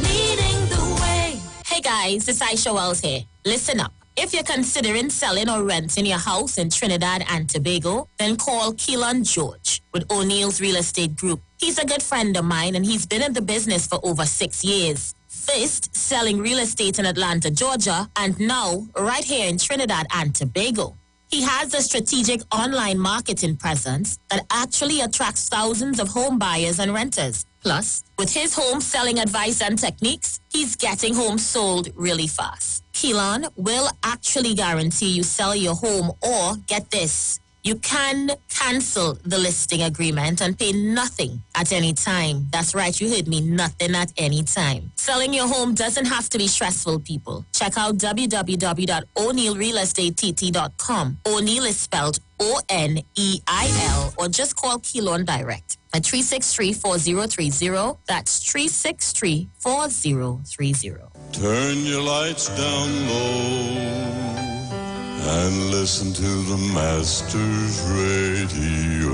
leading the way. Hey guys, it's Aisha Wells here. Listen up. If you're considering selling or renting your house in Trinidad and Tobago, then call Keelan George with O'Neill's Real Estate Group. He's a good friend of mine and he's been in the business for over 6 years. First, selling real estate in Atlanta, Georgia, and now right here in Trinidad and Tobago. He has a strategic online marketing presence that actually attracts thousands of home buyers and renters. Plus, with his home selling advice and techniques, he's getting homes sold really fast. Keelan will actually guarantee you sell your home, or get this, you can cancel the listing agreement and pay nothing at any time. That's right, you heard me, nothing at any time. Selling your home doesn't have to be stressful, people. Check out www.o'neillrealestatetT.com. O'Neill is spelled O-N-E-I-L, or just call Keelan direct at 363-4030. That's 363-4030. Turn your lights down low and listen to the Master's Radio.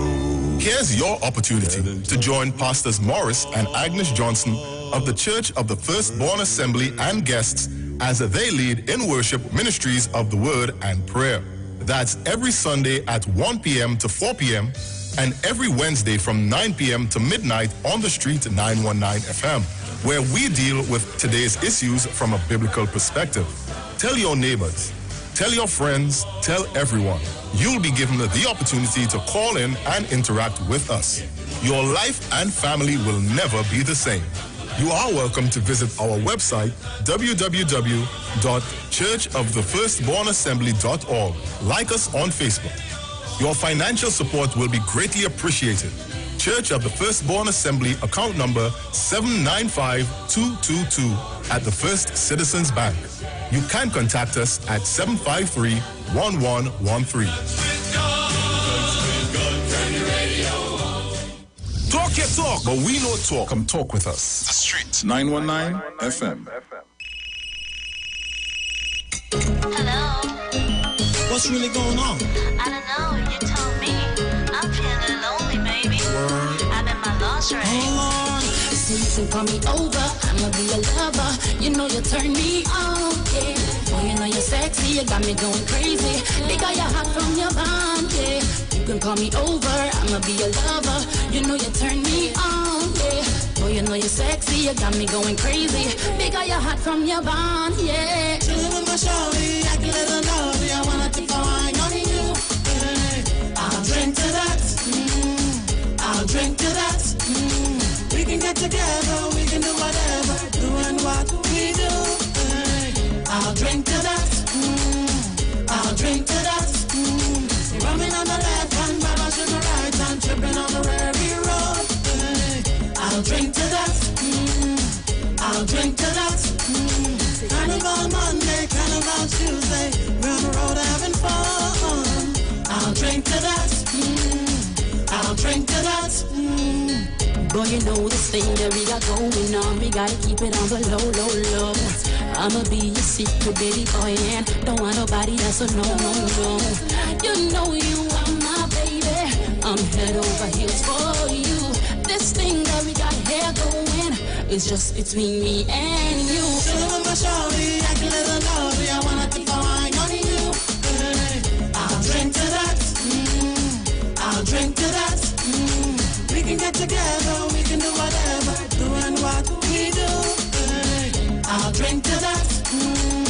Here's your opportunity to join Pastors Morris and Agnes Johnson of the Church of the Firstborn Assembly and guests as they lead in worship ministries of the Word and Prayer. That's every Sunday at 1 p.m. to 4 p.m. and every Wednesday from 9 p.m. to midnight on the street 919 FM, where we deal with today's issues from a biblical perspective. Tell your neighbors, tell your friends, tell everyone. You'll be given the opportunity to call in and interact with us. Your life and family will never be the same. You are welcome to visit our website, www.churchofthefirstbornassembly.org. Like us on Facebook. Your financial support will be greatly appreciated. Church of the Firstborn Assembly, account number 795222 at the First Citizens Bank. You can contact us at 753-1113. Talk your talk, but we know talk. Come talk with us. The Street 919 FM. Hello. What's really going on? I don't know, you told me. I'm feeling lonely, baby. I'm in my lingerie. Hold on. So you can call me over, I'ma be a lover. You know you turn me on, yeah. Oh, you know you're sexy, you got me going crazy. Because you're hot from your bond, yeah. You can call me over, I'ma be a lover. You know you turn me on, yeah. Oh, you know you're sexy, you got me going crazy. Because you're hot from your bond, yeah. Chillin' with my shorty, I can let her know. I wanna take a wine on you. I'll drink to that. I'll drink to that. We can get together, we can do whatever, doing what we do. I'll drink to that. I'll drink to that. Rumming on the left hand, Baba should the right hand, tripping on the Rary Road. I'll drink to that. I'll drink to that. Carnival Monday, Carnival Tuesday, we're on the road having fun. I'll drink to that. I'll drink to that. Boy, you know this thing that we got going on. We gotta keep it on the low, low, low. I'ma be your secret baby boy, and don't want nobody else to know, no, no. You know you are my baby. I'm head over heels for you. This thing that we got here going is just between me and you. Chillin' with my shorty, I can let her know.